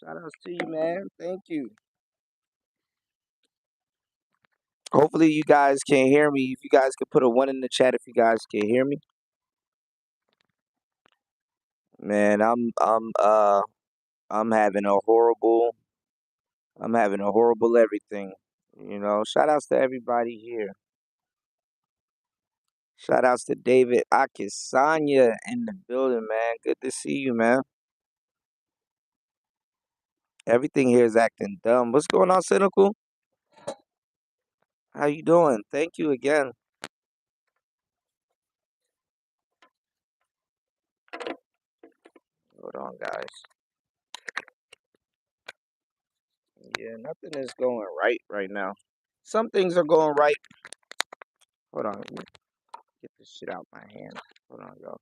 Shout outs to you, man. Thank you. Hopefully you guys can hear me. If you guys could put a one in the chat if you guys can hear me. Man, I'm having a horrible everything. Shout outs to everybody here. Shout outs to David Akisanya in the building, man. Good to see you, man. Everything here is acting dumb. What's going on, Cynical? How you doing? Thank you again. Hold on, guys. Yeah, nothing is going right now. Some things are going right. Hold on, let me get this shit out my hand. Hold on, y'all.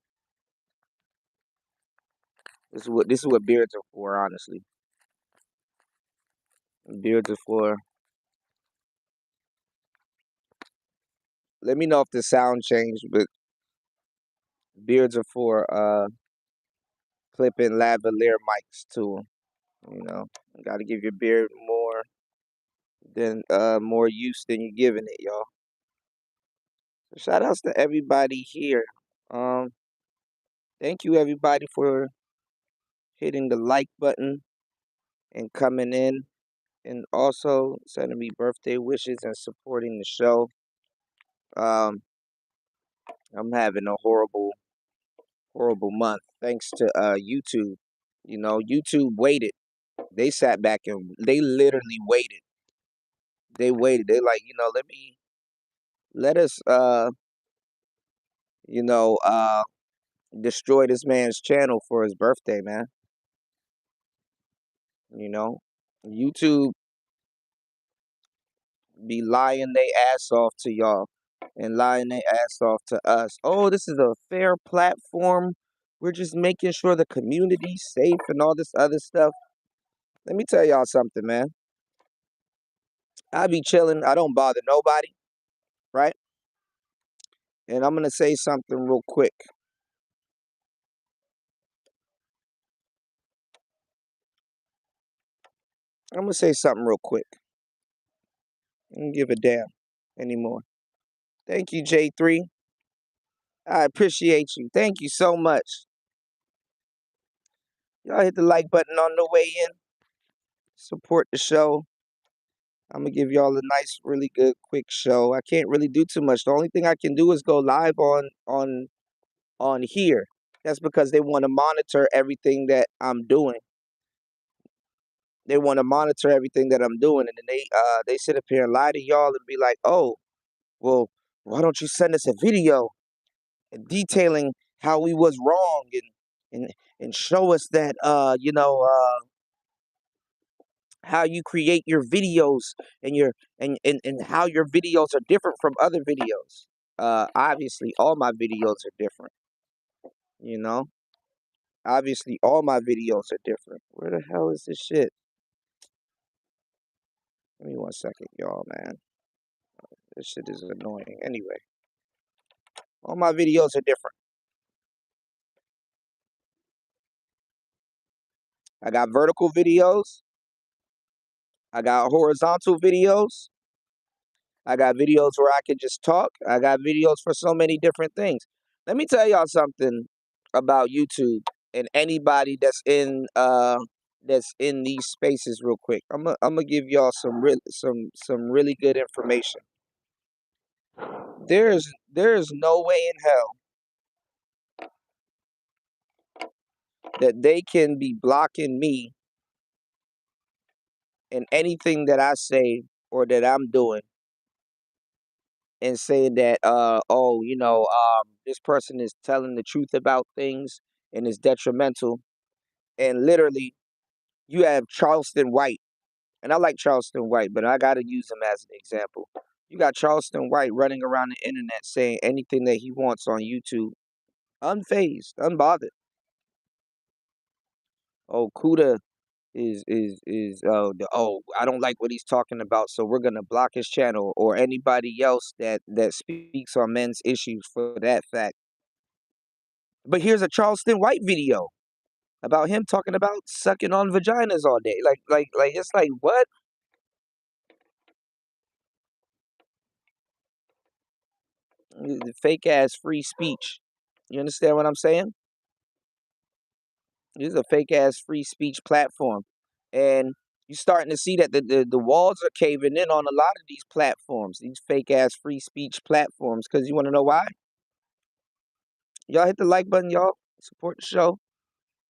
This is what beards are for, honestly. Beards are for. Let me know if the sound changed, but beards are for clipping lavalier mics to 'em. You got to give your beard more use than you're giving it, y'all. So shout outs to everybody here. Um, Thank you everybody for hitting the like button and coming in, and also sending me birthday wishes and supporting the show. Um, I'm having a horrible month thanks to YouTube. YouTube waited. They sat back and they literally waited. They waited. They like, let us you know, uh destroy this man's channel for his birthday, man. You know, YouTube be lying they ass off to y'all and lying they ass off to us. Oh, this is a fair platform. We're just making sure the community's safe and all this other stuff. Let me tell y'all something, man. I be chilling. I don't bother nobody, right? And I'm gonna say something real quick. I'm gonna say something real quick. I don't give a damn anymore. Thank you, J3. I appreciate you. Thank you so much. Y'all hit the like button on the way in. Support the show. I'm gonna give y'all a nice, really good, quick show. I can't really do too much. The only thing I can do is go live on here. That's because they want to monitor everything that I'm doing. They want to monitor everything that I'm doing, and then they sit up here and lie to y'all and be like, "Oh, well, why don't you send us a video detailing how we was wrong and show us that how you create your videos and how your videos are different from other videos. Obviously all my videos are different, you know? Obviously all my videos are different. Where the hell is this shit? Give me 1 second, y'all, man. This shit is annoying. Anyway, all my videos are different. I got vertical videos. I got horizontal videos. I got videos where I can just talk. I got videos for so many different things. Let me tell y'all something about YouTube and anybody that's in these spaces real quick. I'm gonna give y'all some really good information. There is no way in hell that they can be blocking me in anything that I say or that I'm doing and saying that this person is telling the truth about things and is detrimental. And literally you have Charleston White, and I like Charleston White, but I gotta use him as an example. You got Charleston White running around the internet saying anything that he wants on YouTube, unfazed, unbothered. Oh, Cuda I don't like what he's talking about, so we're gonna block his channel, or anybody else that speaks on men's issues for that fact. But here's a Charleston White video. about him talking about sucking on vaginas all day. Like it's like what? The fake ass free speech. You understand what I'm saying? This is a fake ass free speech platform, and you're starting to see that the walls are caving in on a lot of these platforms, these fake ass free speech platforms. Because you want to know why? Y'all hit the like button, y'all. Support the show.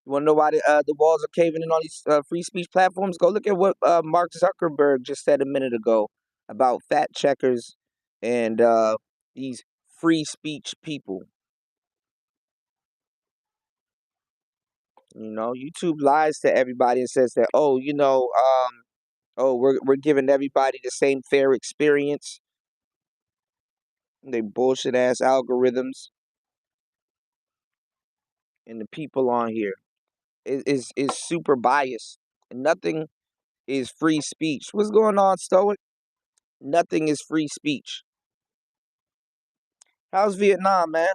You want to know why the walls are caving in on these free speech platforms? Go look at what Mark Zuckerberg just said a minute ago about fact checkers and these free speech people. You know, YouTube lies to everybody and says that, oh, oh, we're giving everybody the same fair experience. They bullshit ass algorithms, and the people on here is super biased. And nothing is free speech. What's going on, Stoic? Nothing is free speech. How's Vietnam, man?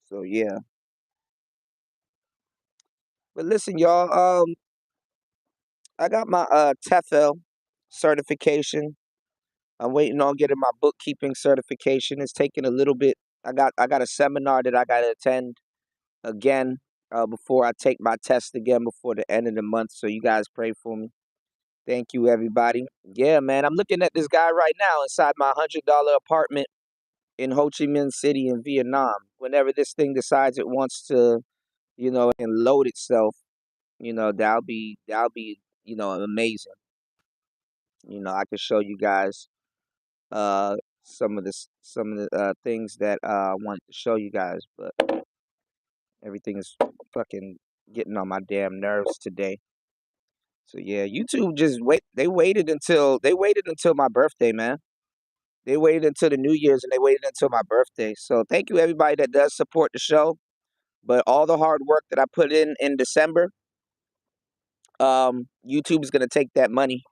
So yeah. But listen, y'all, I got my TEFL certification. I'm waiting on getting my bookkeeping certification. It's taking a little bit. I got a seminar that I gotta attend again before I take my test again before the end of the month. So you guys pray for me. Thank you, everybody. Yeah, man, I'm looking at this guy right now inside my $100 apartment in Ho Chi Minh City in Vietnam. Whenever this thing decides it wants to, and load itself, that'll be, amazing. I can show you guys uh some of the things that I wanted to show you guys, but everything is fucking getting on my damn nerves today. So yeah, YouTube just they waited until my birthday, man. They waited until the New Year's and they waited until my birthday. So thank you everybody that does support the show. But all the hard work that I put in December, YouTube is gonna take that money.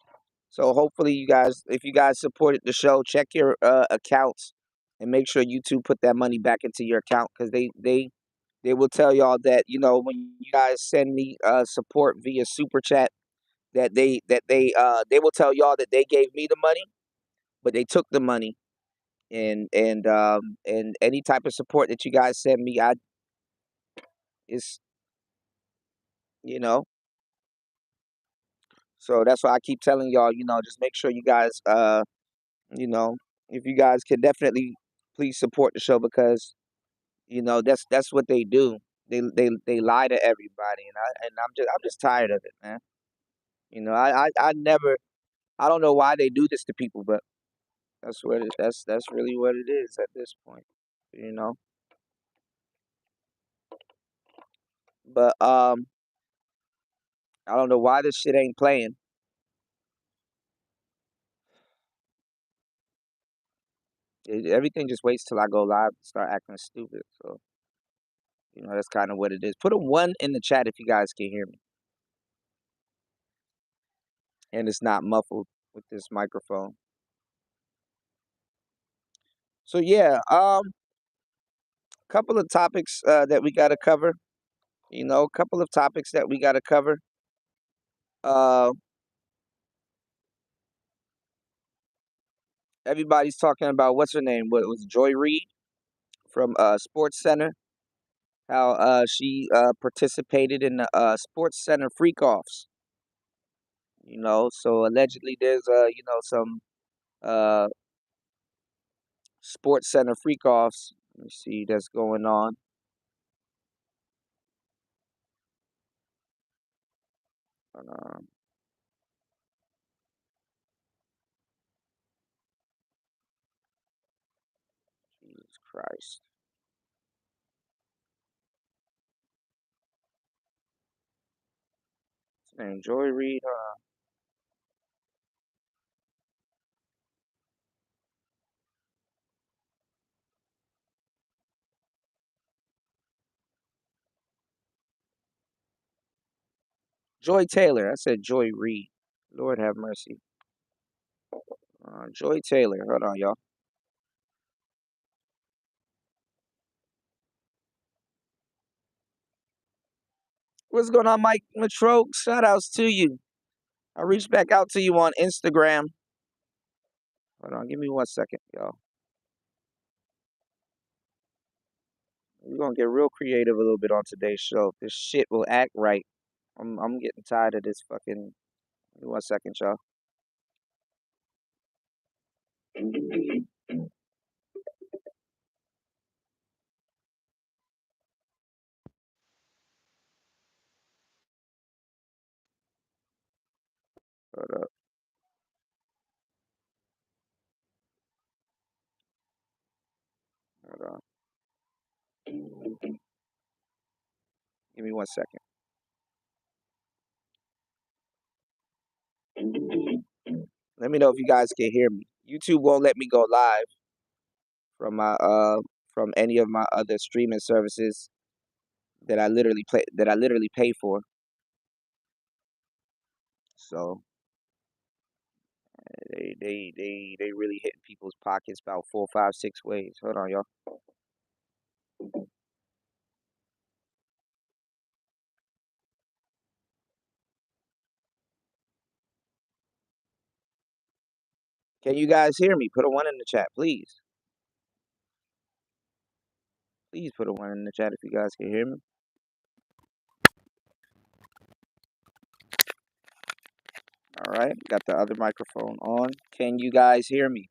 So hopefully you guys, if you guys supported the show, check your accounts and make sure YouTube put that money back into your account because they will tell y'all that when you guys send me support via super chat they will tell y'all that they gave me the money, but they took the money and any type of support that you guys send me, I is you know. So that's why I keep telling y'all, just make sure you guys you know, if you guys can definitely please support the show because that's what they do. They lie to everybody and I'm just tired of it, man. I never I don't know why they do this to people, but that's really what it is at this point, you know. But I don't know why this shit ain't playing. Everything just waits till I go live and start acting stupid. So that's kind of what it is. Put a one in the chat if you guys can hear me, and it's not muffled with this microphone. So yeah, couple of topics that we got to cover. A couple of topics that we got to cover. Uh, Everybody's talking about what's her name? What was Joy Reid from Sports Center? How she participated in the Sports Center freak offs. So allegedly there's some uh Sports Center freak offs. Let me see that's going on. Um, Jesus Christ. What's her name? Joy Reid. Joy Taylor. I said Joy Reid. Lord have mercy. Joy Taylor. Hold on, y'all. What's going on, Mike Matroke? Shout outs to you. I reached back out to you on Instagram. Hold on, give me 1 second, y'all. We're gonna get real creative a little bit on today's show. If this shit will act right. I'm getting tired of this fucking. Give me 1 second, y'all. Hold up, hold on. Give me 1 second. Let me know if you guys can hear me. YouTube won't let me go live from my from any of my other streaming services that I literally pay for. So they really hitting people's pockets about 4, 5, 6 ways. Hold on, y'all. Can you guys hear me? Put a 1 in the chat, please. Please put a 1 in the chat if you guys can hear me. All right, got the other microphone on. Can you guys hear me?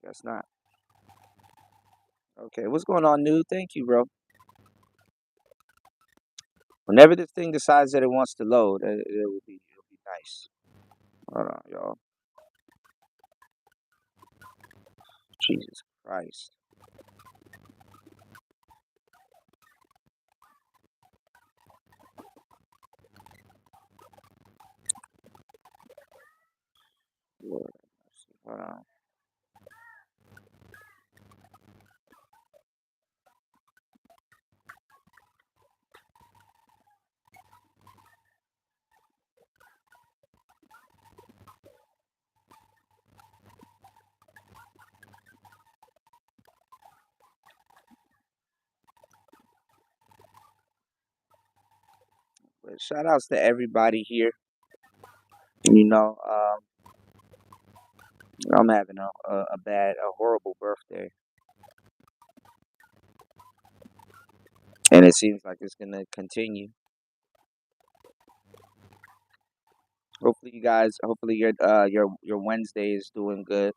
Guess not. Okay, what's going on, New? Thank you, bro. Whenever this thing decides that it wants to load, it'll be nice. Hold on, y'all. Jesus Christ. Lord, hold on. But shout outs to everybody here. You know, I'm having a horrible birthday, and it seems like it's gonna continue. Hopefully, you guys. Hopefully, your Wednesday is doing good.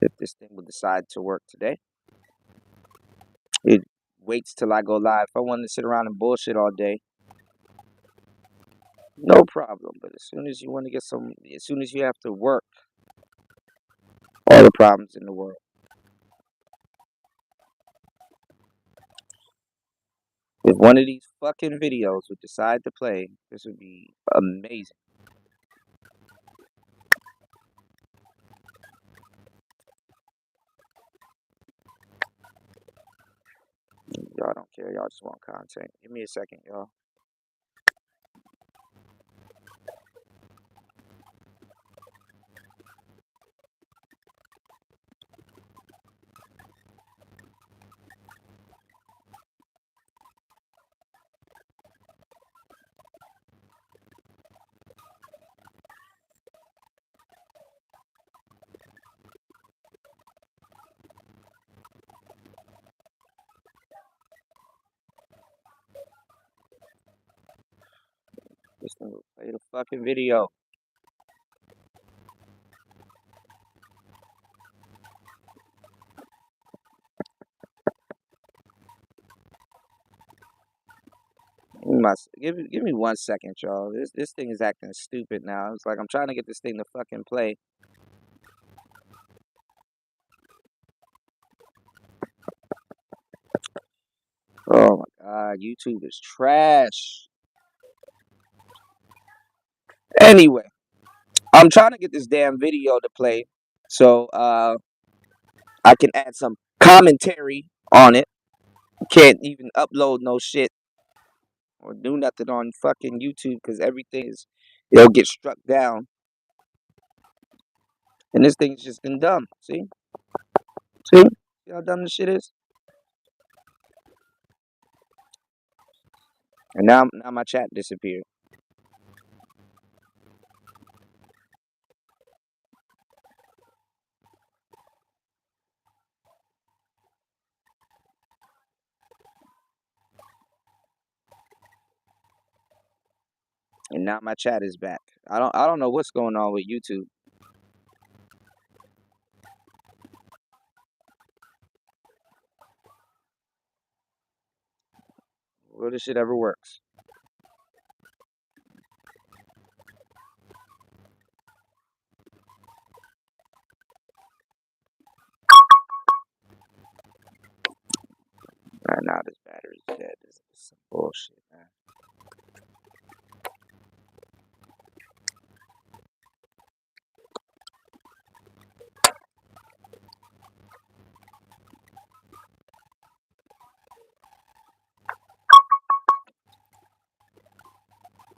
If this thing will decide to work today, it waits till I go live. If I wanted to sit around and bullshit all day, no problem. But as soon as you want to get as soon as you have to work, all the problems in the world. If one of these fucking videos would decide to play, this would be amazing. Y'all don't care. Y'all just want content. Give me a second, y'all. This thing will play the fucking video. Give me 1 second, y'all. This thing is acting stupid now. It's like I'm trying to get this thing to fucking play. Oh my god, YouTube is trash. Anyway, I'm trying to get this damn video to play so I can add some commentary on it. Can't even upload no shit or do nothing on fucking YouTube because everything is it'll get struck down. And this thing's just been dumb. See how dumb this shit is. And now my chat disappeared. And now my chat is back. I don't know what's going on with YouTube. Will this shit ever works? Now this battery's dead. This is some bullshit, man.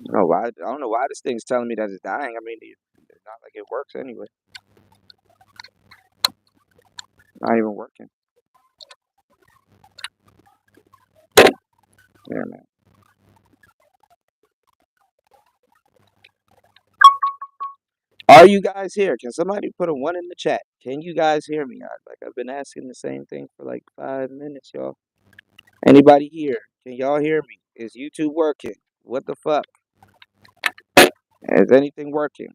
I don't know why this thing's telling me that it's dying. I mean, it's not like it works anyway. Not even working. Yeah, man. Are you guys here? Can somebody put a 1 in the chat? Can you guys hear me? I've been asking the same thing for like 5 minutes, y'all. Anybody here? Can y'all hear me? Is YouTube working? What the fuck? Is anything working?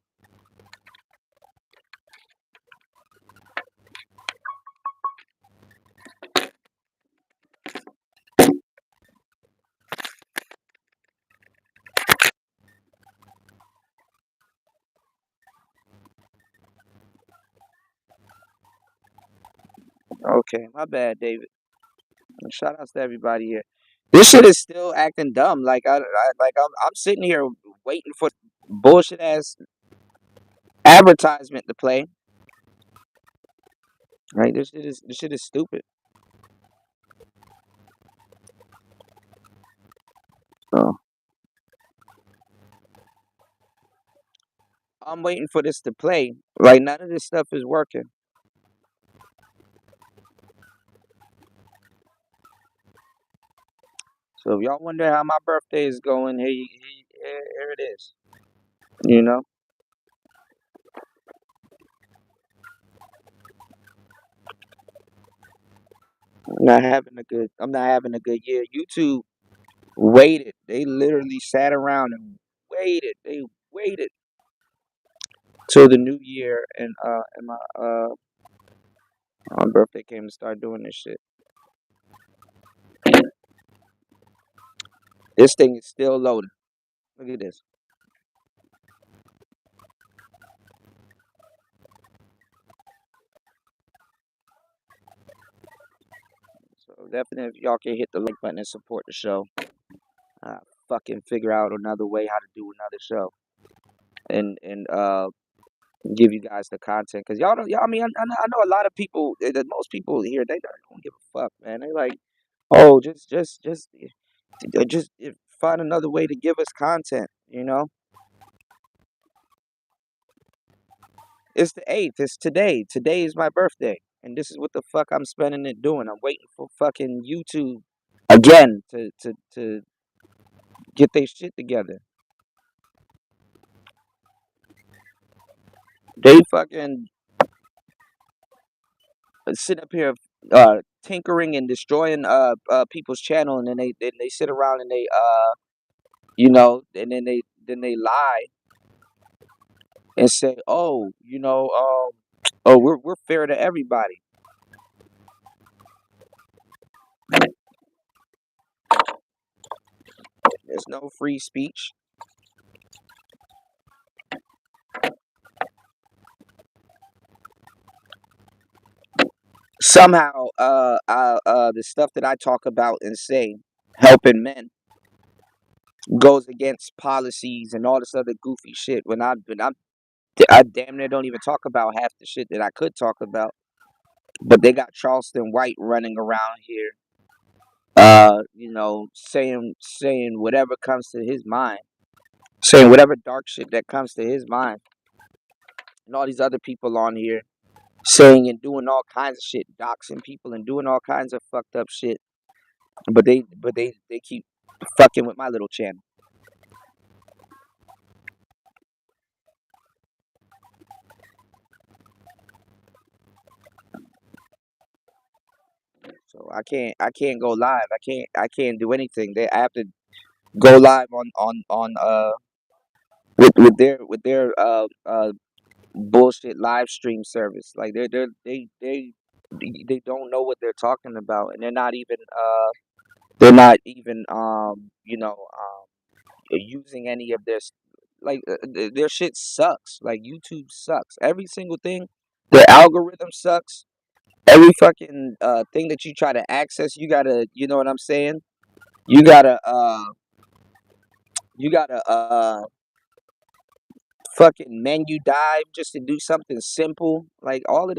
Okay, my bad, David. And shout outs to everybody here. This shit is still acting dumb. I'm sitting here waiting for bullshit ass advertisement to play. Right? This shit is stupid. Oh. I'm waiting for this to play. Like none of this stuff is working. So if y'all wonder how my birthday is going, here it is. You know, I'm not having a good year. YouTube waited. They literally sat around and waited. They waited till the new year and my birthday came to start doing this shit. This thing is still loading. Look at this. So definitely, if y'all can hit the like button and support the show, fucking figure out another way how to do another show, and give you guys the content because y'all don't. Y'all, I mean, I know a lot of people. Most people here, they don't give a fuck, man. They like, oh, just find another way to give us content. You know, it's the 8th. It's today. Today is my birthday, and this is what the fuck I'm spending it doing. I'm waiting for fucking YouTube again to get their shit together. They fucking sit up here tinkering and destroying people's channel, and then they sit around and they and then they lie and say, oh, oh, we're fair to everybody. There's no free speech. Somehow, the stuff that I talk about and say, helping men, goes against policies and all this other goofy shit. I damn near don't even talk about half the shit that I could talk about. But they got Charleston White running around here saying whatever comes to his mind, saying whatever dark shit that comes to his mind, and all these other people on here saying and doing all kinds of shit, doxing people and doing all kinds of fucked up shit. But they keep fucking with my little channel. So I can't go live. I can't do anything. I have to go live on with their bullshit live stream service. Like they don't know what they're talking about, and they're not even using any of this. Like their shit sucks. Like YouTube sucks. Every single thing. Their algorithm sucks. Every fucking thing that you try to access, you gotta, you know what I'm saying? You gotta you gotta fucking menu dive just to do something simple. Like all of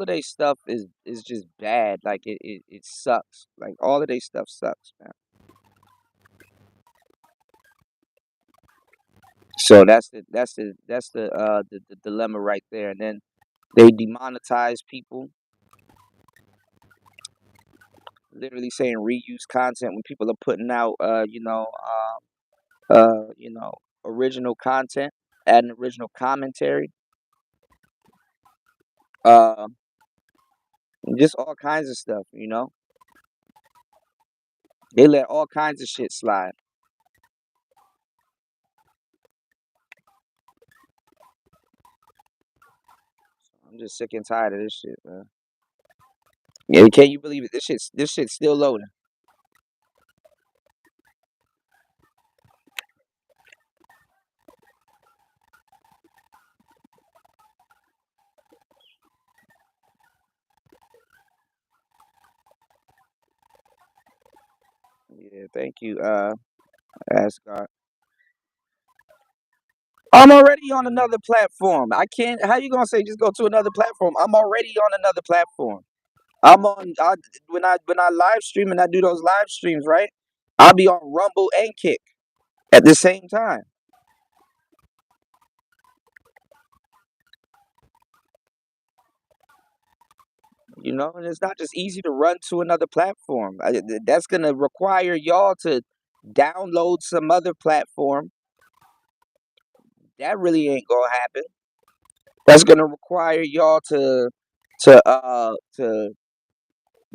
they stuff is just bad. Like it sucks. Like all of they stuff sucks, man. So that's the dilemma right there. And then they demonetize people, literally saying reuse content when people are putting out uh you know original content, adding original commentary, uh just all kinds of stuff. They let all kinds of shit slide. I'm just sick and tired of this shit, man. Yeah, can you believe it? This shit's still loading. Yeah, thank you, Ascot. I'm already on another platform. I can't. How you gonna say just go to another platform? I'm already on another platform. I'm on. When I live stream and I do those live streams, right? I'll be on Rumble and Kick at the same time. And it's not just easy to run to another platform. That's gonna require y'all to download some other platform. That really ain't gonna happen. That's gonna require y'all to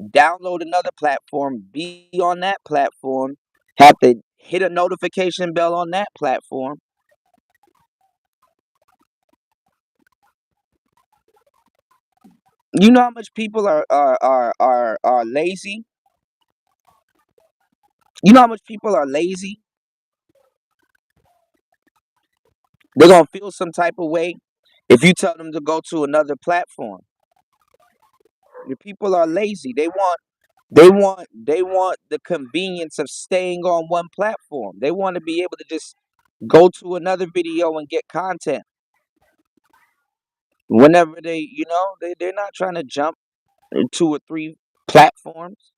download another platform, be on that platform, have to hit a notification bell on that platform. You know how much people are lazy? You know how much people are lazy? They're gonna feel some type of way if you tell them to go to another platform. The people are lazy. They want the convenience of staying on one platform. They want to be able to just go to another video and get content whenever they're not trying to jump 2 or 3 platforms.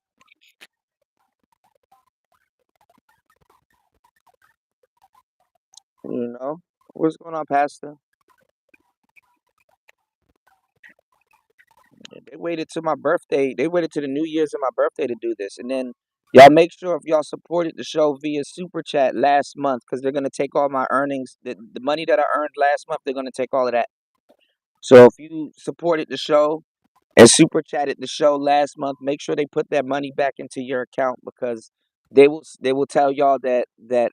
What's going on, Pastor? They waited to my birthday. They waited to the New Year's and my birthday to do this. And then y'all make sure if y'all supported the show via super chat last month, because they're gonna take all my earnings, the money that I earned last month, they're gonna take all of that. So if you supported the show and super chatted the show last month, make sure they put that money back into your account, because they will tell y'all that they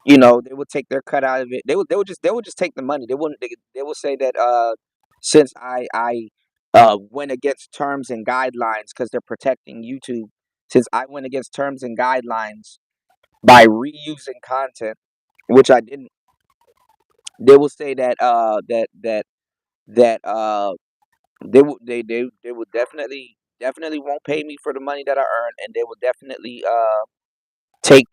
will take their cut out of it. They will just take the money. They will say that since I went against terms and guidelines, because they're protecting YouTube. Since I went against terms and guidelines by reusing content, which I didn't, they will say that they will definitely won't pay me for the money that I earn, and they will definitely take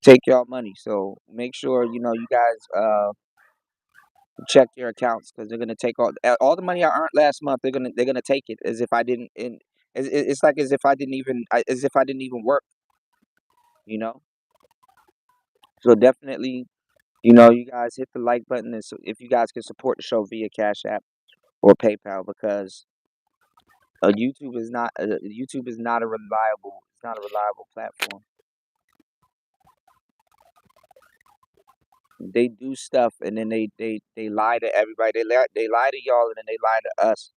take y'all money. So make sure you guys check your accounts, because they're gonna take all the money I earned last month. They're gonna take it as if I didn't. It's like as if I didn't even work, you know. So definitely, you guys hit the like button, and so if you guys can support the show via Cash App or PayPal, because YouTube is not a reliable platform. They do stuff and then they lie to everybody. They lie to y'all and then they lie to us.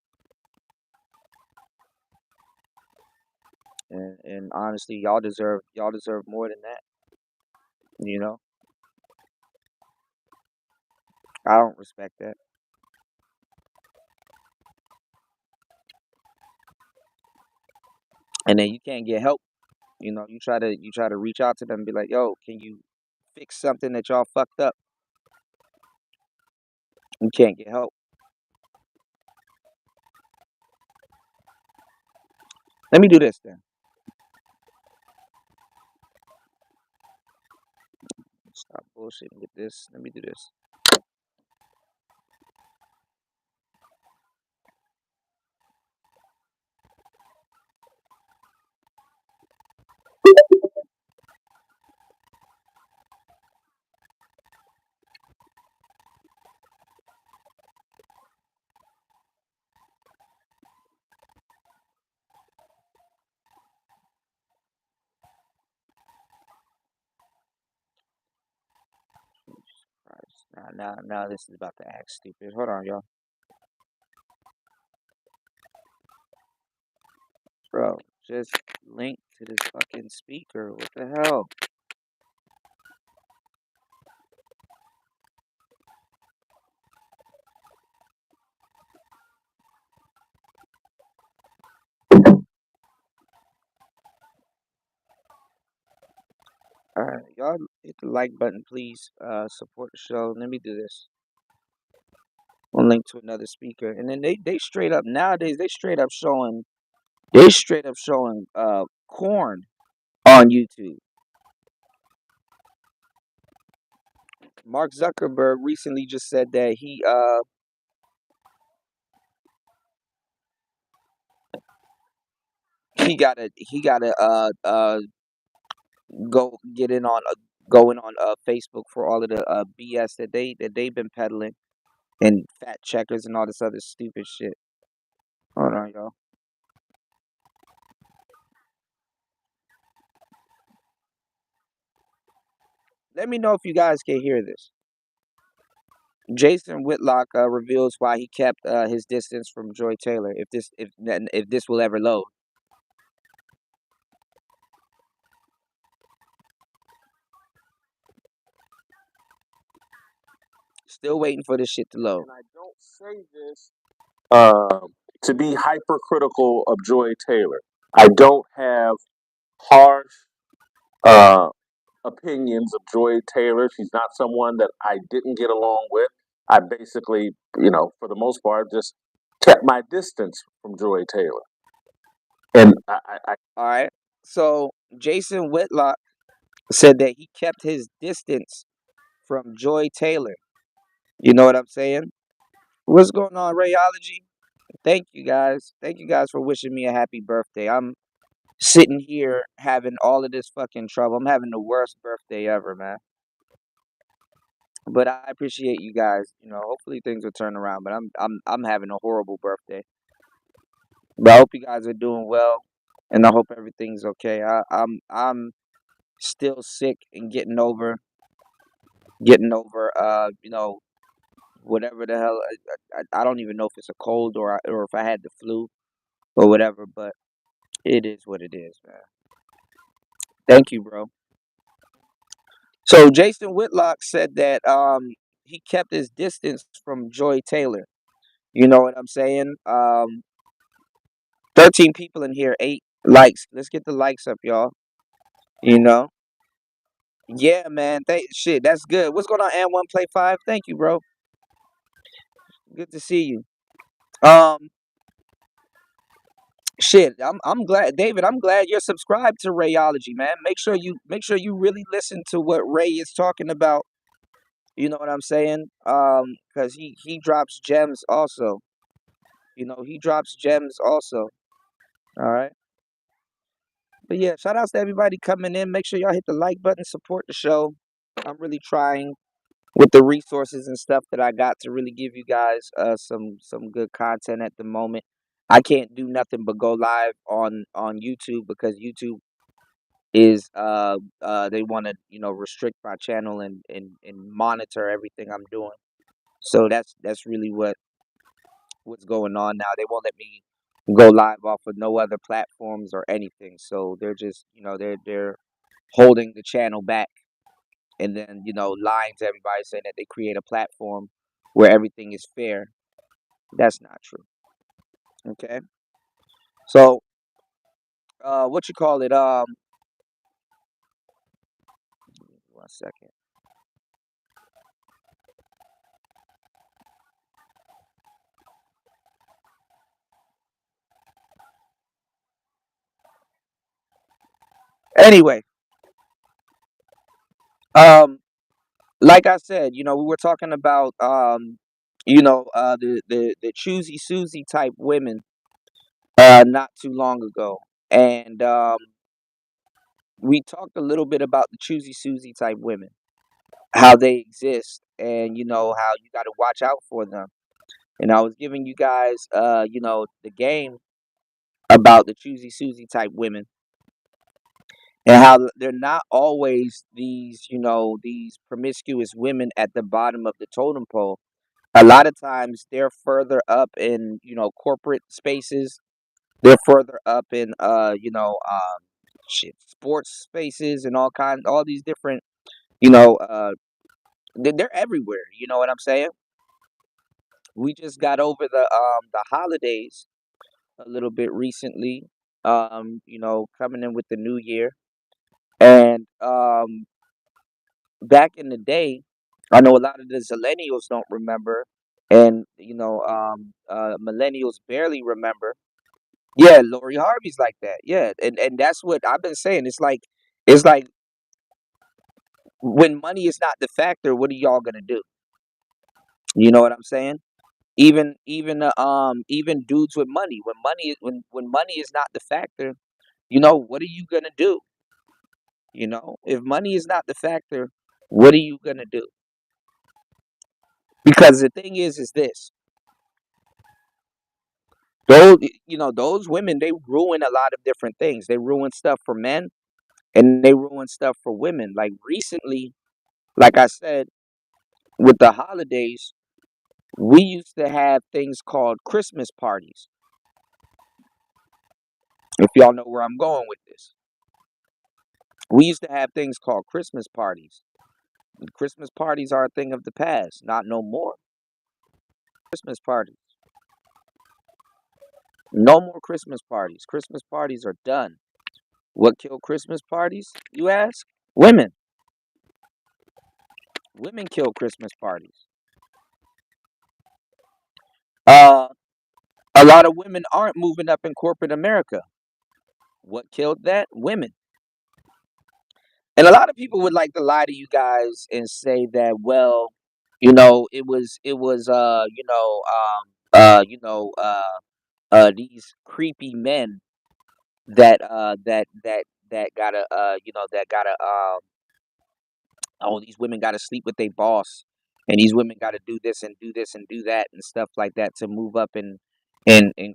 And honestly, y'all deserve more than that. You know, I don't respect that. And then you can't get help. You try to reach out to them and be like, "Yo, can you fix something that y'all fucked up?" You can't get help. Let me do this then. Stop bullshitting with this. Let me do this. Christ. Now this is about to act stupid. Hold on, y'all. Bro, just link to this fucking speaker. What the hell? Alright, y'all hit the like button, please. Support the show. Let me do this. I'll link to another speaker. And then they straight up nowadays they straight up showing corn on YouTube. Mark Zuckerberg recently just said that he gotta go get in on going on Facebook for all of the BS that they've been peddling and fact checkers and all this other stupid shit. Hold on, y'all. Let me know if you guys can hear this. Jason Whitlock reveals why he kept his distance from Joy Taylor. If this will ever load. Still waiting for this shit to load. And I don't say this to be hypercritical of Joy Taylor. I don't have harsh uh, opinions of Joy Taylor. She's not someone that I didn't get along with. I basically, for the most part, just kept my distance from Joy Taylor. And All right. So Jason Whitlock said that he kept his distance from Joy Taylor. You know what I'm saying? What's going on, Rayology? Thank you guys. Thank you guys for wishing me a happy birthday. I'm sitting here having all of this fucking trouble. I'm having the worst birthday ever, man. But I appreciate you guys. Hopefully things will turn around. But I'm having a horrible birthday. But I hope you guys are doing well, and I hope everything's okay. I'm still sick and getting over whatever the hell. I don't even know if it's a cold or if I had the flu or whatever. But it is what it is, man. Thank you, bro. So Jason Whitlock said that he kept his distance from Joy Taylor. You know what I'm saying? 13 people in here, 8 likes. Let's get the likes up, y'all. You know? Yeah, man. Shit, that's good. What's going on, and one play 5? Thank you, bro. Good to see you. Shit, I'm glad, David. I'm glad you're subscribed to Rayology, man. Make sure you really listen to what Ray is talking about. You know what I'm saying? Because he drops gems also. He drops gems also. All right. But yeah, shout outs to everybody coming in. Make sure y'all hit the like button, support the show. I'm really trying with the resources and stuff that I got to really give you guys some good content at the moment. I can't do nothing but go live on YouTube because YouTube is they want to restrict my channel and monitor everything I'm doing. So that's really what's going on now. They won't let me go live off of no other platforms or anything. So they're just they're holding the channel back and then lying to everybody saying that they create a platform where everything is fair. That's not true. Okay. So what you call it? 1 second. Anyway, um, like I said, we were talking about the choosy Susie type women not too long ago, and we talked a little bit about the choosy Susie type women, how they exist, and how you got to watch out for them. And I was giving you guys the game about the choosy Susie type women and how they're not always these promiscuous women at the bottom of the totem pole. A lot of times they're further up in corporate spaces. They're further up in sports spaces and all these different you know uh they're everywhere. You know what I'm saying? We just got over the holidays a little bit recently. Coming in with the new year, and back in the day, I know a lot of the Zillennials don't remember, and millennials barely remember. Yeah, Lori Harvey's like that. Yeah, and that's what I've been saying. It's like when money is not the factor, what are y'all gonna do? You know what I'm saying? Even dudes with money, when money is not the factor, what are you gonna do? If money is not the factor, what are you gonna do? Because the thing is this: those those women, they ruin a lot of different things. They ruin stuff for men and they ruin stuff for women. Like recently, like I said, with the holidays, we used to have things called Christmas parties. If y'all know where I'm going with this, we used to have things called Christmas parties. Christmas parties are a thing of the past, not no more. Christmas parties. No more Christmas parties. Christmas parties are done. What killed Christmas parties, you ask? Women. Women kill Christmas parties. Uh, a lot of women aren't moving up in corporate America. What killed that? Women. And a lot of people would like to lie to you guys and say that, well, it was these creepy men that gotta oh, these women gotta sleep with their boss, and these women gotta do this and do this and do that and stuff like that to move up in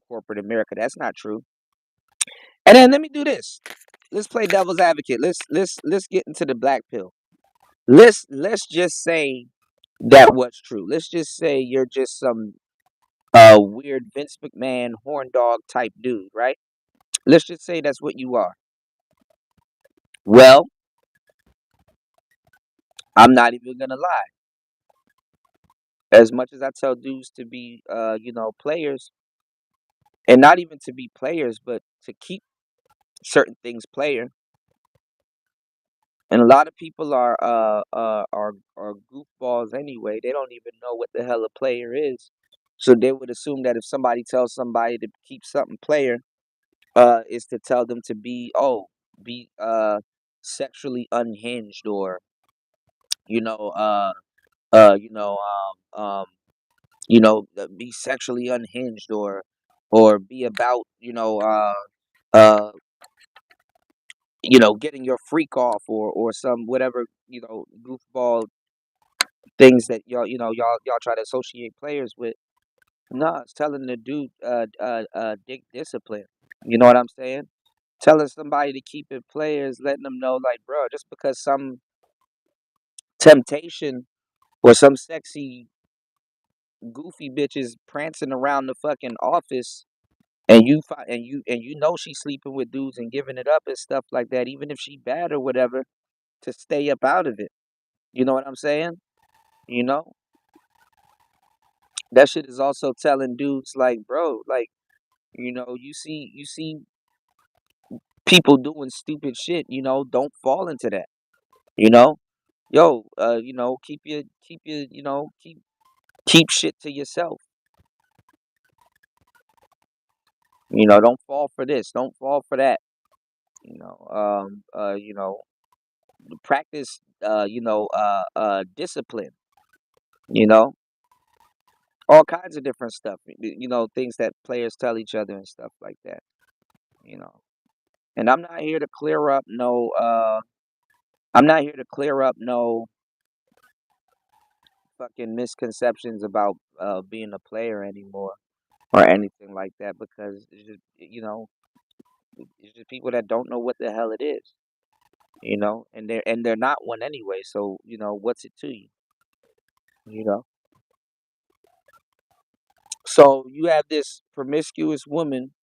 corporate America. That's not true. And then let me do this. Let's play devil's advocate. Let's get into the black pill. Let's just say that was true. Let's just say you're just some weird Vince McMahon horn dog type dude, right? Let's just say that's what you are. Well, I'm not even gonna lie. As much as I tell dudes to be players, and not even to be players, but to keep certain things player. And a lot of people are goofballs anyway. They don't even know what the hell a player is. So they would assume that if somebody tells somebody to keep something player, is to tell them to be sexually unhinged or you know uh uh you know um um be sexually unhinged or be about uh, getting your freak off, or some whatever, goofball things that y'all try to associate players with. No, it's telling the dude dig discipline. You know what I'm saying? Telling somebody to keep it players, letting them know like, bro, just because some temptation or some sexy goofy bitch is prancing around the fucking office, and you know she's sleeping with dudes and giving it up and stuff like that, even if she bad or whatever, to stay up out of it. You know what I'm saying? You know that shit is also telling dudes like, bro, like, you see people doing stupid shit. Don't fall into that. You know, yo, keep shit to yourself. Don't fall for this. Don't fall for that. You know, practice. Discipline. You know, all kinds of different stuff. Things that players tell each other and stuff like that. You know, and I'm not here to clear up no. I'm not here to clear up no fucking misconceptions about being a player anymore or anything like that, because it's just people that don't know what the hell it is. And they're not one anyway. So what's it to you? You know. So you have this promiscuous woman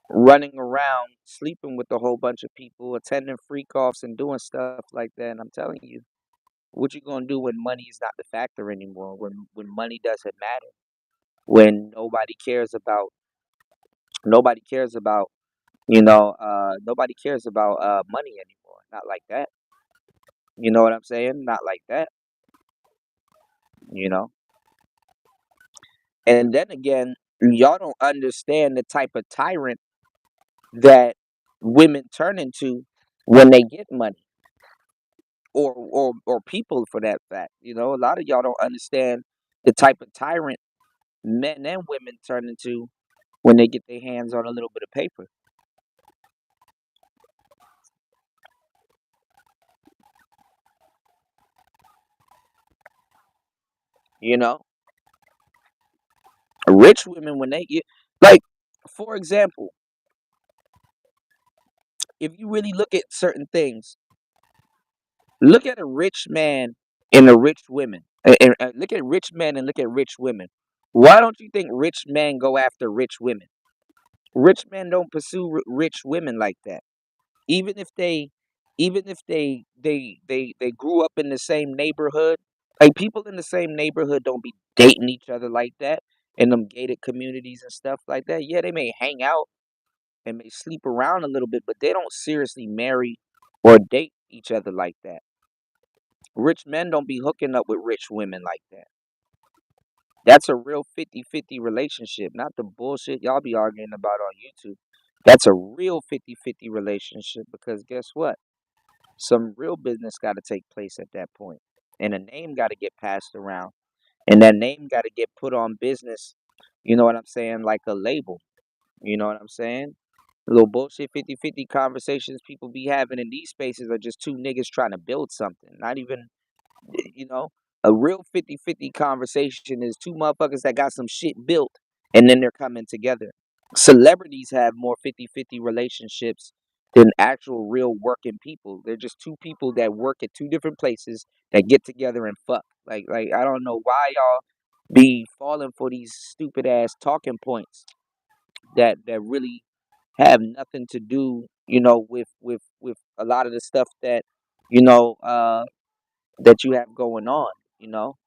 running around, sleeping with a whole bunch of people, attending freak offs and doing stuff like that. And I'm telling you, what you gonna do when money is not the factor anymore? When money doesn't matter? When nobody cares about money anymore. Not like that. You know what I'm saying? Not like that. You know. And then again, y'all don't understand the type of tyrant that women turn into when they get money, or people for that fact. A lot of y'all don't understand the type of tyrant men and women turn into when they get their hands on a little bit of paper. You know, rich women when they get, like, for example, if you really look at certain things, look at a rich man and a rich woman. Look at rich men and look at rich women. Why don't you think rich men go after rich women? Rich men don't pursue rich women like that. Even if they, even if they grew up in the same neighborhood, like people in the same neighborhood don't be dating each other like that in them gated communities and stuff like that. Yeah, they may hang out and may sleep around a little bit, but they don't seriously marry or date each other like that. Rich men don't be hooking up with rich women like that. That's a real 50-50 relationship, not the bullshit y'all be arguing about on YouTube. That's a real 50-50 relationship, because guess what? Some real business got to take place at that point. And a name got to get passed around. And that name got to get put on business. You know what I'm saying? Like a label. You know what I'm saying? Little bullshit 50-50 conversations people be having in these spaces are just two niggas trying to build something. Not even, you know, a real 50-50 conversation is two motherfuckers that got some shit built and then they're coming together. Celebrities have more 50-50 relationships than actual real working people. They're just two people that work at two different places that get together and fuck. Like I don't know why y'all be falling for these stupid ass talking points that really have nothing to do, with a lot of the stuff you know, uh, that you have going on, you know.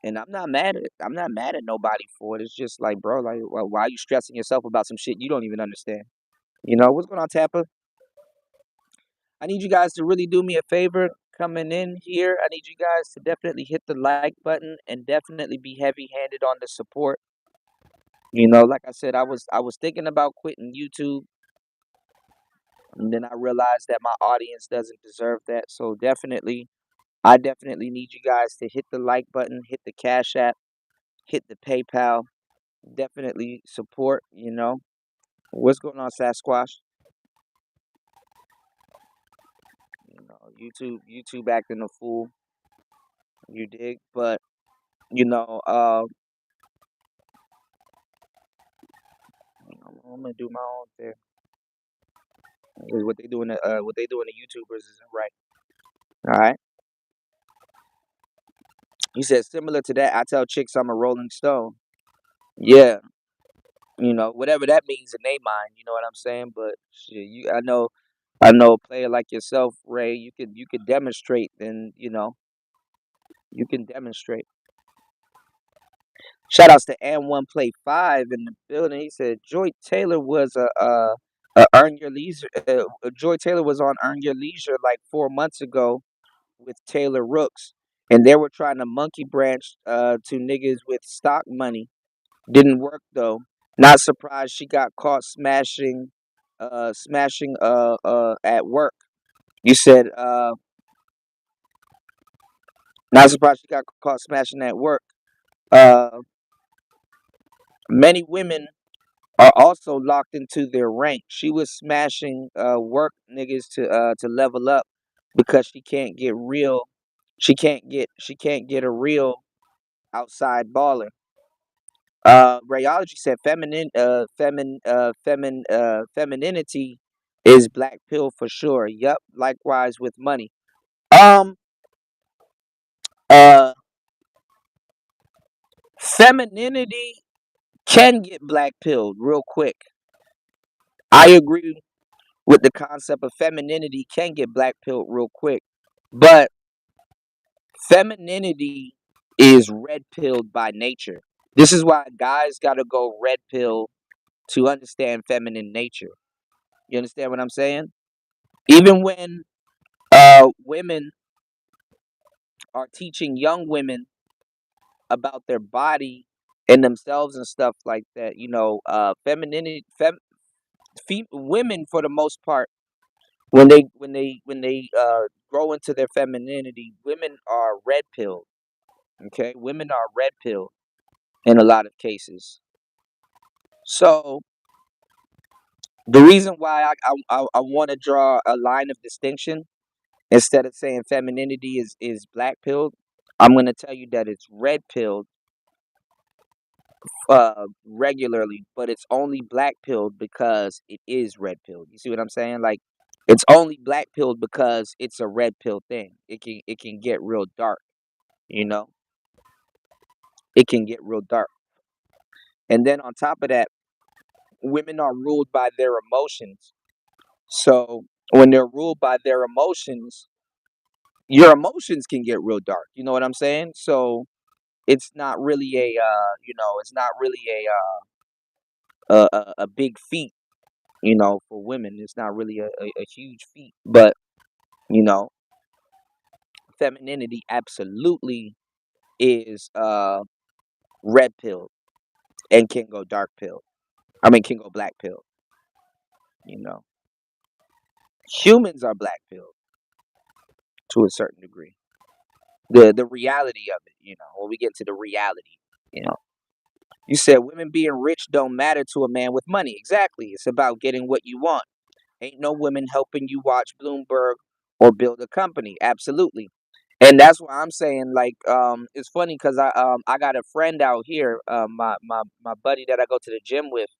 And I'm not mad at nobody for it. It's just like, bro, like, why are you stressing yourself about some shit you don't even understand? What's going on, Tapper? I need you guys to really do me a favor coming in here. I need you guys to definitely hit the like button and definitely be heavy-handed on the support. Like I said, I was thinking about quitting YouTube, and then I realized that my audience doesn't deserve that. So I definitely need you guys to hit the like button, hit the Cash App, hit the PayPal. Definitely support. What's going on, Sasquatch? YouTube acting a fool. You dig? But you know, I'm gonna do my own thing. 'Cause what they doing to YouTubers isn't right. All right. He said similar to that. I tell chicks I'm a Rolling Stone. Yeah, whatever that means in their mind. You know what I'm saying? But shit, I know a player like yourself, Ray. You could demonstrate, and you can demonstrate. Shout outs to and 1 Play 5 in the building. He said Joy Taylor was a Earn Your Leisure. Joy Taylor was on Earn Your Leisure like 4 months ago with Taylor Rooks, and they were trying to monkey branch to niggas with stock money. Didn't work though. Not surprised she got caught smashing at work. You said not surprised she got caught smashing at work. Uh, Many women are also locked into their rank. She was smashing work niggas to level up because she can't get real. She can't get a real outside baller. Rayology said femininity is black pill for sure. Yup. Likewise with money. Um uh Femininity can get black pilled real quick. I agree with the concept of femininity can get black pilled real quick. But femininity is red pilled by nature. This is why guys gotta go red pill to understand feminine nature. You understand what I'm saying? Even when women are teaching young women about their body and themselves and stuff like that, femininity, women for the most part, when they grow into their femininity, women are red pilled. Okay, women are red pilled in a lot of cases. So the reason why I want to draw a line of distinction instead of saying femininity is black pilled, I'm gonna tell you that it's red pilled regularly, but it's only black pilled because it is red pilled. You see what I'm saying? Like it's only black pilled because it's a red pill thing. It can get real dark, you know? It can get real dark. And then on top of that, women are ruled by their emotions. So when they're ruled by their emotions, your emotions can get real dark. You know what I'm saying? So it's not really it's not really a big feat, for women. It's not really a huge feat, but you know, femininity absolutely is red pill and can go dark pill. I mean, can go black pill. You know, humans are black pill to a certain degree. The reality of it, when we get to the reality, you know. You said women being rich don't matter to a man with money. Exactly. It's about getting what you want. Ain't no women helping you watch Bloomberg or build a company. Absolutely. And that's why I'm saying, like, it's funny because I got a friend out here, my buddy that I go to the gym with,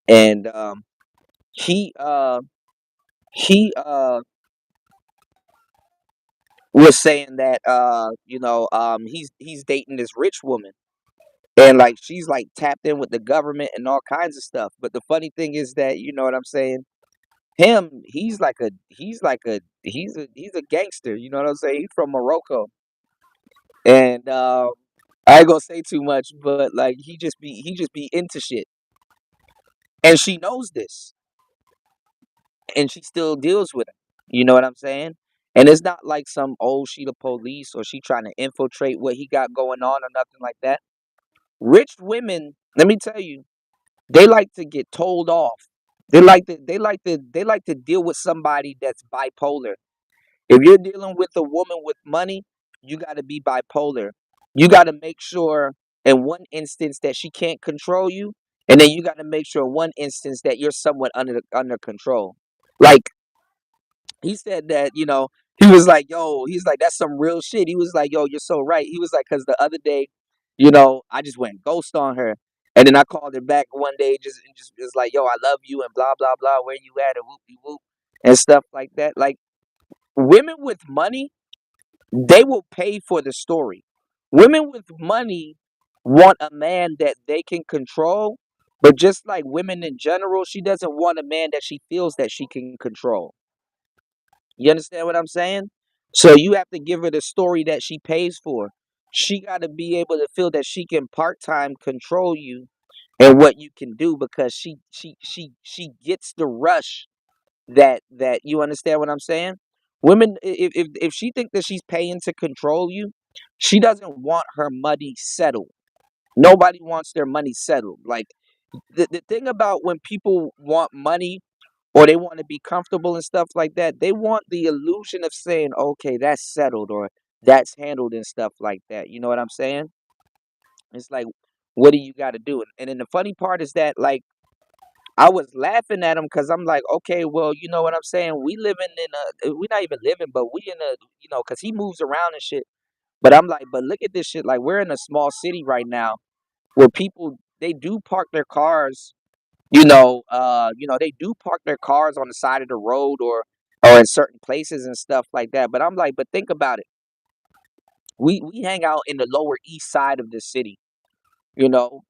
and he uh he was saying that he's dating this rich woman, and like she's like tapped in with the government and all kinds of stuff. But the funny thing is that you know what I'm saying. He's a gangster. You know what I'm saying? He's from Morocco, and I ain't gonna say too much, but like he just be into shit, and she knows this, and she still deals with him. You know what I'm saying? And it's not like some old sheet of police or she trying to infiltrate what he got going on or nothing like that. Rich women, let me tell you, they like to get told off. They like to deal with somebody that's bipolar. If you're dealing with a woman with money, you got to be bipolar. You got to make sure in one instance that she can't control you, And then you got to make sure in one instance that you're somewhat under control. Like he said that, he was like, yo, he's like, that's some real shit. He was like, yo, you're so right. He was like, because the other day, I just went ghost on her. And then I called her back one day, just was like, yo, I love you and blah, blah, blah. Where you at? And whoopie whoop and stuff like that. Like women with money, they will pay for the story. Women with money want a man that they can control. But just like women in general, she doesn't want a man that she feels that she can control. You understand what I'm saying? So you have to give her the story that she pays for. She got to be able to feel that she can part-time control you and what you can do because she gets the rush that you understand what I'm saying? Women, if she think that she's paying to control you, she doesn't want her money settled. Nobody wants their money settled. Like the thing about when people want money or they want to be comfortable and stuff like that, they want the illusion of saying, okay, that's settled or that's handled and stuff like that. You know what I'm saying? It's like, what do you got to do? And then the funny part is that, like, I was laughing at him because I'm like, okay, well, you know what I'm saying? We living in we not even living, but we in a, because he moves around and shit. But I'm like, but look at this shit. Like, we're in a small city right now where people, they do park their cars, they do park their cars on the side of the road or in certain places and stuff like that. But I'm like, but think about it. We hang out in the lower east side of the city, you know.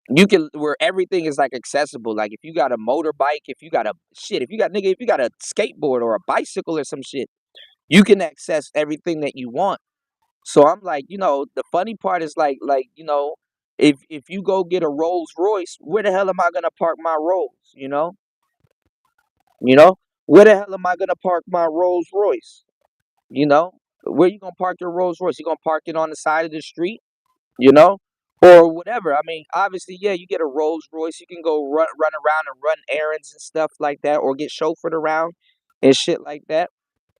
You can where everything is like accessible. Like if you got a motorbike, if you got a skateboard or a bicycle or some shit, you can access everything that you want. So I'm like, the funny part is if you go get a Rolls Royce, where the hell am I gonna park my Rolls? You know, where the hell am I gonna park my Rolls Royce? You know, where you gonna park your Rolls Royce? You gonna park it on the side of the street? You know, or whatever. I mean, obviously, yeah, you get a Rolls Royce, you can go run around and run errands and stuff like that, or get chauffeured around and shit like that.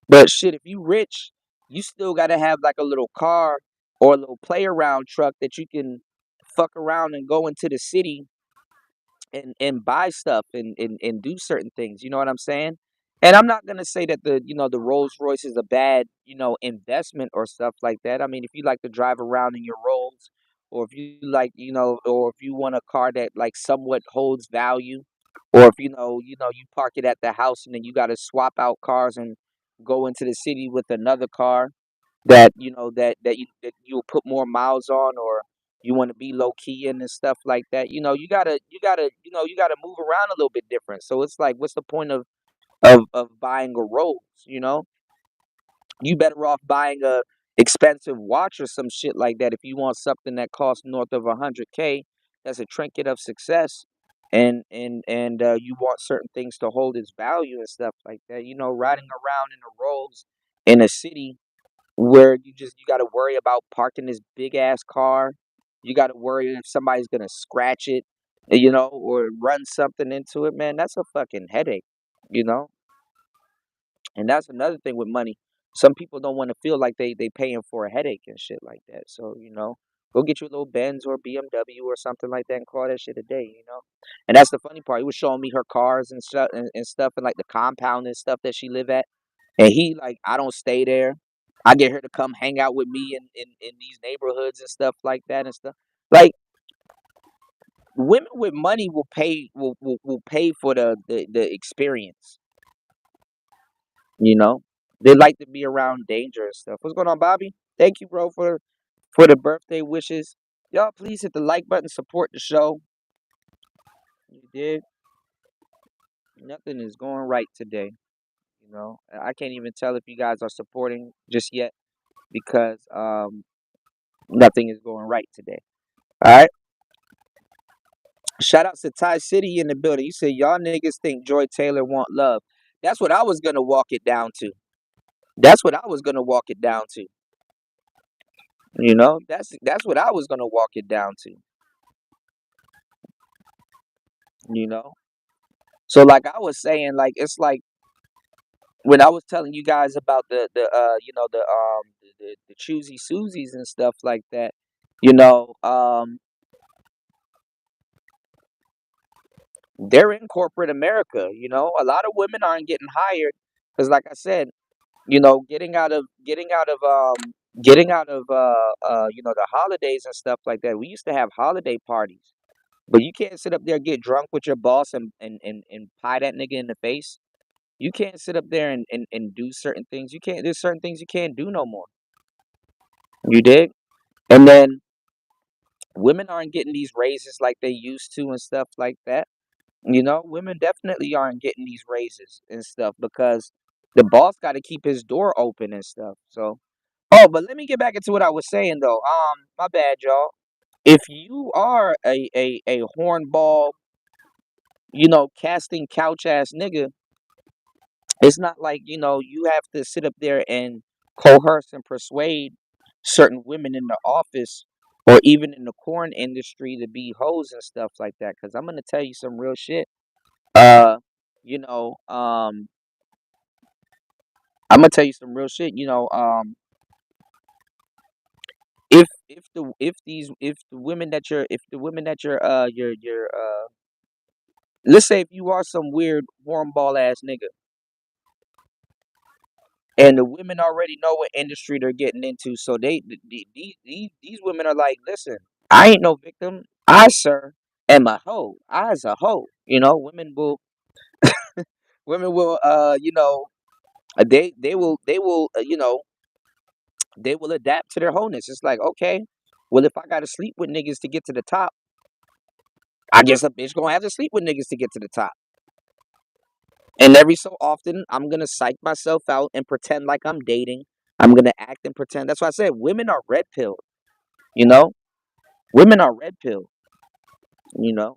But shit, if you rich, you still gotta have like a little car or a little play around truck that you can fuck around and go into the city and buy stuff and do certain things. You know what I'm saying? And I'm not gonna say that the Rolls Royce is a bad investment or stuff like that. I mean, if you like to drive around in your Rolls, or if you like or if you want a car that like somewhat holds value, or if you park it at the house and then you got to swap out cars and go into the city with another car that you'll put more miles on, or you want to be low key in and stuff like that. You gotta move around a little bit different. So it's like, what's the point of buying a Rolls? You better off buying a expensive watch or some shit like that if you want something that costs north of 100K. That's a trinket of success, and you want certain things to hold its value and stuff like that. Riding around in a Rolls in a city where you got to worry about parking this big ass car. You got to worry if somebody's gonna scratch it, or run something into it. Man, that's a fucking headache, you know. And that's another thing with money. Some people don't want to feel like they paying for a headache and shit like that. So go get you a little Benz or BMW or something like that and call that shit a day. And that's the funny part. He was showing me her cars and stuff and stuff and like the compound and stuff that she live at. And he like, I don't stay there. I get her to come hang out with me in these neighborhoods and stuff like that and stuff. Like women with money will pay for the experience. You know, they like to be around danger and stuff. What's going on, Bobby? Thank you, bro, for the birthday wishes. Y'all, please hit the like button, support the show. You did. Nothing is going right today. I can't even tell if you guys are supporting just yet because nothing is going right today. All right. Shout out to Ty City in the building. You said y'all niggas think Joy Taylor want love. That's what I was gonna walk it down to. That's what I was gonna walk it down to. That's what I was gonna walk it down to. You know. So like I was saying, like it's like when I was telling you guys about the choosy Susies and stuff like that. You know, They're in corporate America. You know, a lot of women aren't getting hired because, like I said, you know, you know, the holidays and stuff like that. We used to have holiday parties, but you can't sit up there, get drunk with your boss, and pie that nigga in the face. You can't sit up there and do certain things. You can't. There's certain things you can't do no more. You dig? And then women aren't getting these raises like they used to and stuff like that. You know, women definitely aren't getting these raises and stuff because the boss got to keep his door open and stuff. So, oh, but let me get back into what I was saying though. My bad, y'all. If you are a hornball, you know, casting couch ass nigga, it's not like, you know, you have to sit up there and coerce and persuade certain women in the office or even in the corn industry to be hoes and stuff like that. Cause I'm gonna tell you some real shit. Uh, you know, I'm gonna tell you some real shit. You know, if the women that you're let's say if you are some weird hornball ass nigga and the women already know what industry they're getting into, so these women are like, listen, I ain't no victim. I, sir, am a hoe. I's a hoe. You know, women will you know, they will you know, they will adapt to their wholeness. It's like, okay, well, if I gotta sleep with niggas to get to the top, I guess a bitch gonna have to sleep with niggas to get to the top. And every so often, I'm gonna psych myself out and pretend like I'm dating. I'm gonna act and pretend. That's why I said women are red pill. You know, women are red pill. You know,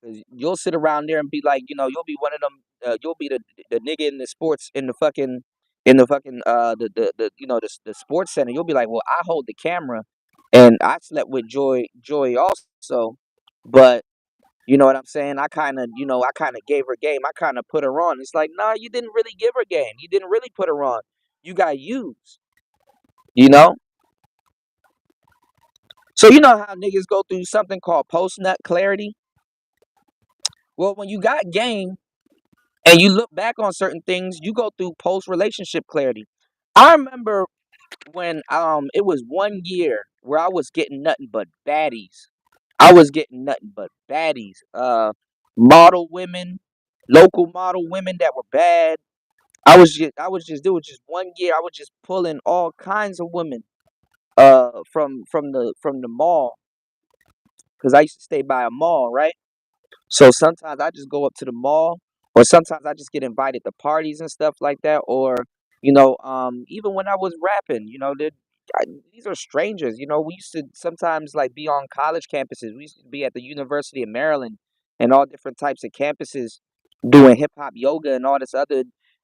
'cause you'll sit around there and be like, you know, you'll be one of them. You'll be the nigga in the sports in the fucking the you know the sports center. You'll be like, well, I hold the camera, and I slept with Joy also, but you know what I'm saying? I kind of, you know, I kind of gave her game. I kind of put her on. It's like, nah, you didn't really give her game. You didn't really put her on. You got used. You know. So you know how niggas go through something called post nut clarity. Well, when you got game and you look back on certain things, you go through post relationship clarity. I remember when it was 1 year where I was getting nothing but baddies. I was getting nothing but baddies. Model women, local model women that were bad. There was just 1 year I was just pulling all kinds of women from the mall because I used to stay by a mall, right? So sometimes I just go up to the mall, or sometimes I just get invited to parties and stuff like that, or you know, even when I was rapping, you know, these are strangers. You know, we used to sometimes like be on college campuses. We used to be at the University of Maryland and all different types of campuses doing hip hop yoga and all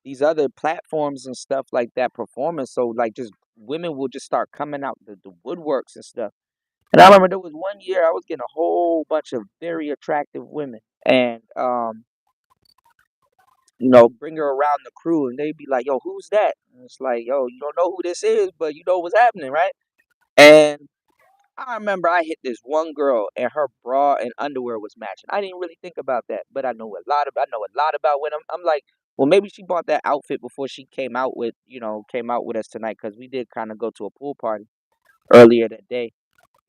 these other platforms and stuff like that performing. So like just women will just start coming out the woodworks and stuff. And I remember there was 1 year I was getting a whole bunch of very attractive women and you know, bring her around the crew and they'd be like, yo, who's that? And it's like, yo, you don't know who this is, but you know what's happening, right? And I remember I hit this one girl and her bra and underwear was matching. I didn't really think about that, but I know a lot about women. I'm like, well, maybe she bought that outfit before she came out with us tonight because we did kind of go to a pool party earlier that day.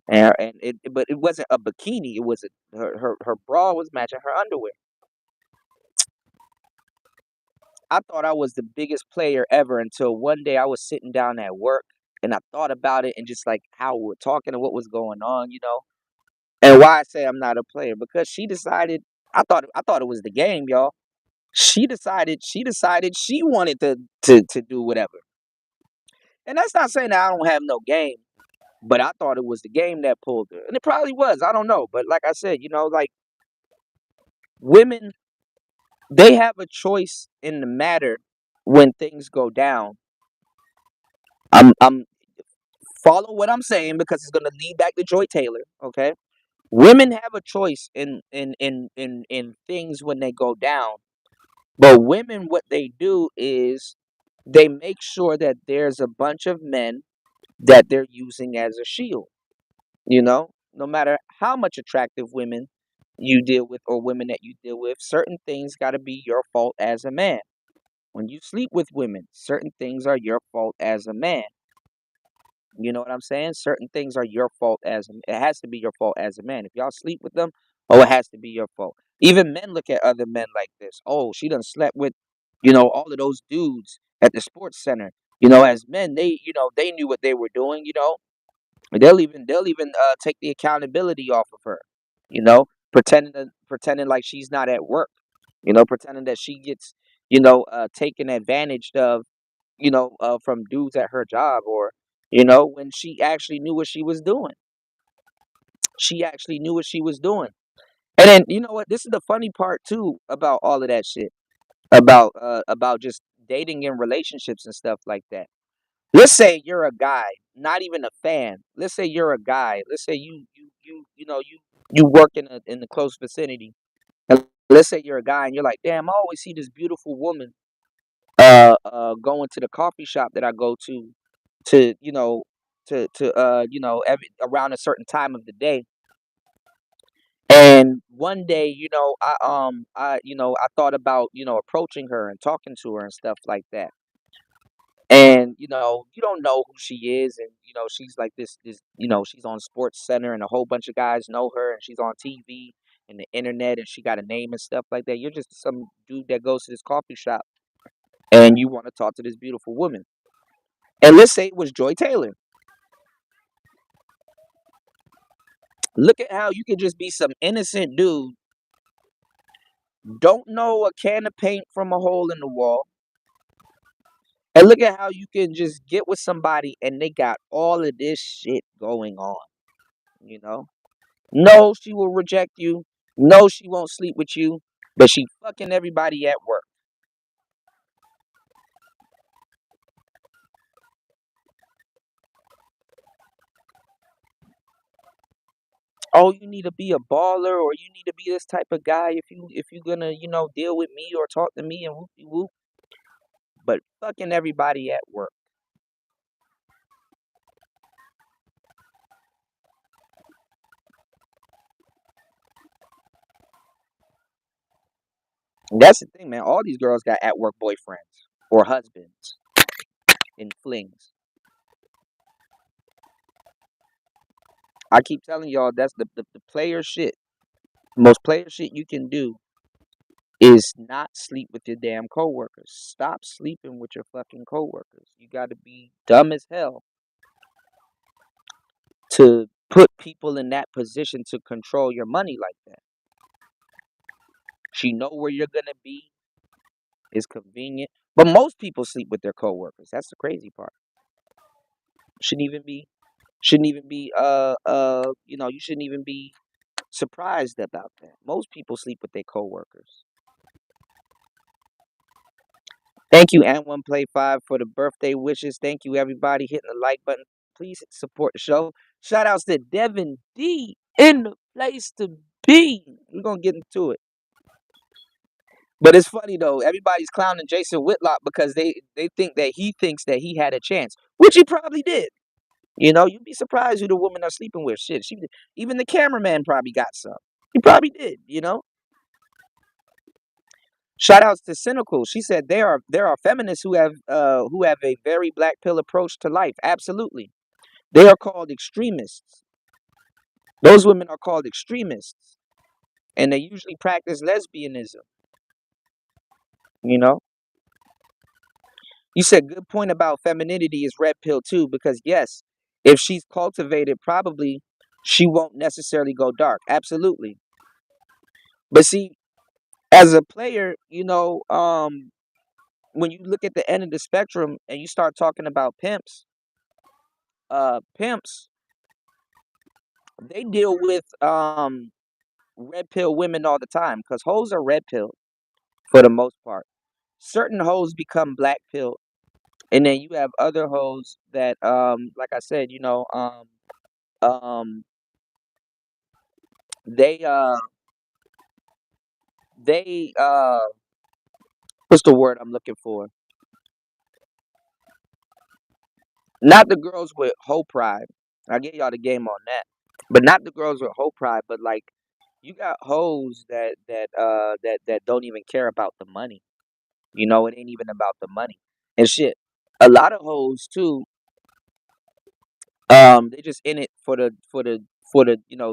But it wasn't a bikini. It was her bra was matching her underwear. I thought I was the biggest player ever until one day I was sitting down at work and I thought about it and just like how we were talking and what was going on, you know. And why I say I'm not a player because she decided I thought it was the game, y'all. She decided she wanted to do whatever. And that's not saying that I don't have no game, but I thought it was the game that pulled her. And it probably was. I don't know, but like I said, you know, like women they have a choice in the matter when things go down. I'm follow what I'm saying because it's gonna lead back to Joy Taylor. Okay, women have a choice in things when they go down, but women what they do is they make sure that there's a bunch of men that they're using as a shield. You know, no matter how much attractive women you deal with or women that you deal with, certain things got to be your fault as a man. When you sleep with women, certain things are your fault as a man. You know what I'm saying? Certain things are your fault as it has to be your fault as a man. If y'all sleep with them, oh, it has to be your fault. Even men look at other men like this. Oh, she done slept with, all of those dudes at the sports center. As men, they knew what they were doing. They'll even take the accountability off of her. Pretending like she's not at work. Pretending that she gets taken advantage of from dudes at her job, or when she actually knew what she was doing. She actually knew what she was doing. And then you know what? This is the funny part too about all of that shit. About just dating and relationships and stuff like that. Let's say you're a guy, not even a fan. Let's say you're a guy. Let's say you work in the close vicinity. And let's say you're a guy and you're like, damn, I always see this beautiful woman going to the coffee shop that I go to every around a certain time of the day. And one day, I thought about, approaching her and talking to her and stuff like that. And you don't know who she is, and she's like she's on Sports Center, and a whole bunch of guys know her, and she's on TV and the internet, and she got a name and stuff like that. You're just some dude that goes to this coffee shop, and you want to talk to this beautiful woman. And let's say it was Joy Taylor. Look at how you can just be some innocent dude, don't know a can of paint from a hole in the wall, and look at how you can just get with somebody and they got all of this shit going on. You know, no, she will reject you. No, she won't sleep with you, but she fucking everybody at work. Oh, you need to be a baller, or you need to be this type of guy if you're gonna deal with me or talk to me and whoopie whoop. But fucking everybody at work. And that's the thing, man. All these girls got at work boyfriends or husbands in flings. I keep telling y'all that's the player shit. Most player shit you can do is not sleep with your damn coworkers. Stop sleeping with your fucking coworkers. You got to be dumb as hell to put people in that position to control your money like that. She know where you're gonna be. It's convenient, but most people sleep with their coworkers. That's the crazy part. Shouldn't even be. Shouldn't even be. You shouldn't even be surprised about that. Most people sleep with their coworkers. Thank you, and One Play 5 for the birthday wishes. Thank you, everybody, hitting the like button. Please support the show. Shout outs to Devin D in the place to be. We're gonna get into it. But it's funny though, everybody's clowning Jason Whitlock because they think that he thinks that he had a chance, which he probably did. You'd be surprised who the women are sleeping with. Shit, even the cameraman probably got some. He probably did. Shout outs to Cynical. She said there are feminists who have a very black pill approach to life. Absolutely. They are called extremists. Those women are called extremists. And they usually practice lesbianism. You know? You said good point about femininity is red pill too, because yes, if she's cultivated, probably she won't necessarily go dark. Absolutely. But see, as a player, when you look at the end of the spectrum and you start talking about pimps, they deal with red pill women all the time because hoes are red pill for the most part. Certain hoes become black pill, and then you have other hoes that, like I said, um, they they what's the word I'm looking for? Not the girls with hoe pride. I'll get y'all the game on that, but not the girls with hoe pride, but like You got hoes that don't even care about the money. You know, it ain't even about the money and shit. A lot of hoes too, they just in it for the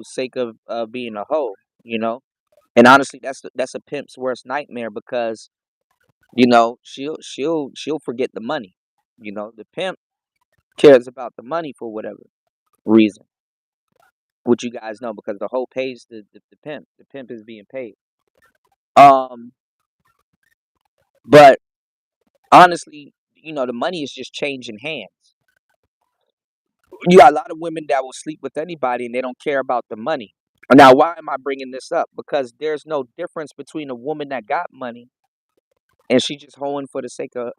sake of being a hoe, you know. And honestly, that's a pimp's worst nightmare because she'll forget the money. You know, the pimp cares about the money for whatever reason, which you guys know because the hoe pays the pimp. The pimp is being paid. Um, but honestly, the money is just changing hands. You got a lot of women that will sleep with anybody and they don't care about the money. Now, why am I bringing this up? Because there's no difference between a woman that got money and she just hoeing for the sake of,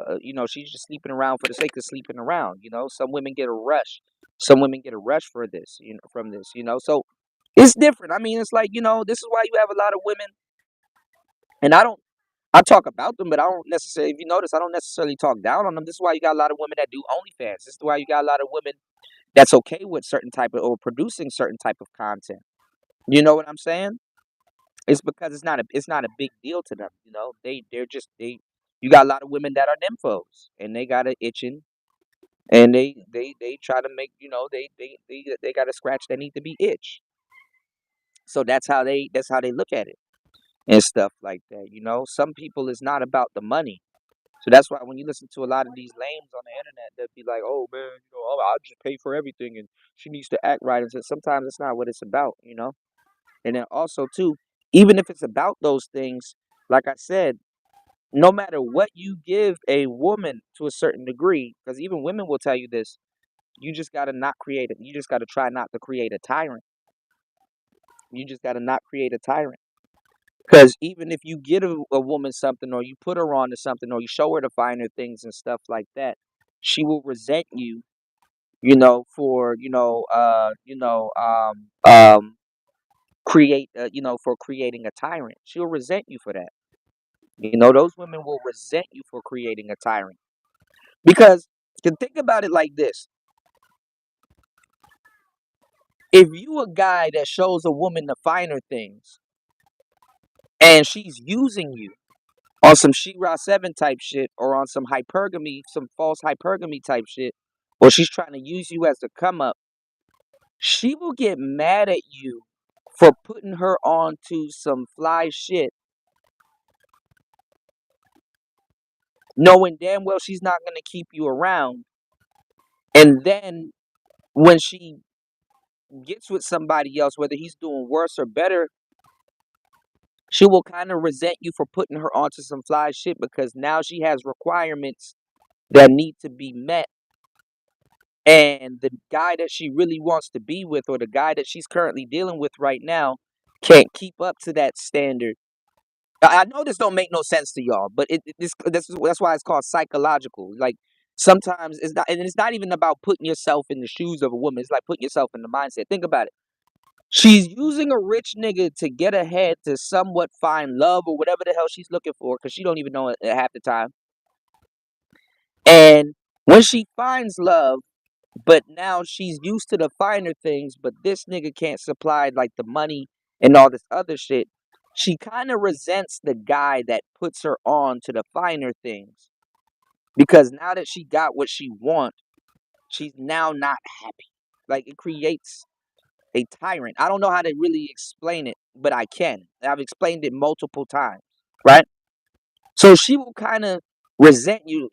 she's just sleeping around for the sake of sleeping around. Some women get a rush. Some women get a rush for this, from this, So it's different. I mean, it's like, this is why you have a lot of women, and I talk about them, but I don't necessarily, if you notice, I don't necessarily talk down on them. This is why you got a lot of women that do OnlyFans. This is why you got a lot of women that's okay with certain type of or producing certain type of content. You know what I'm saying? It's because it's not a big deal to them. They're just. You got a lot of women that are nymphos and they got a itching and they try to make they got a scratch that need to be itched. So that's how they look at it and stuff like that. Some people it's not about the money. So that's why when you listen to a lot of these lames on the internet, they'll be like, "Oh man, I'll just pay for everything, and she needs to act right." And so sometimes it's not what it's about. And then also too, even if it's about those things, like I said, no matter what you give a woman to a certain degree, because even women will tell you this, you just gotta not create it. You just gotta try not to create a tyrant. You just gotta not create a tyrant. Because even if you get a woman something, or you put her on to something, or you show her the finer things and stuff like that, she will resent you, for for creating a tyrant. She'll resent you for that. Those women will resent you for creating a tyrant. Because you can think about it like this. If you a guy that shows a woman the finer things and she's using you on some She-Ra 7 type shit or on some hypergamy, some false hypergamy type shit, or she's trying to use you as a come up, she will get mad at you for putting her on to some fly shit, knowing damn well she's not going to keep you around. And then when she gets with somebody else, whether he's doing worse or better, she will kind of resent you for putting her onto some fly shit because now she has requirements that need to be met. And the guy that she really wants to be with, or the guy that she's currently dealing with right now, can't keep up to that standard. I know this don't make no sense to y'all, but that's why it's called psychological. Like sometimes it's not, and it's not even about putting yourself in the shoes of a woman. It's like putting yourself in the mindset. Think about it. She's using a rich nigga to get ahead to somewhat find love or whatever the hell she's looking for, because she don't even know it at half the time. And when she finds love, but now she's used to the finer things, but this nigga can't supply like the money and all this other shit. She kind of resents the guy that puts her on to the finer things because now that she got what she wants, she's now not happy. Like it creates a tyrant. I don't know how to really explain it, but I can. I've explained it multiple times, right? So she will kind of resent you.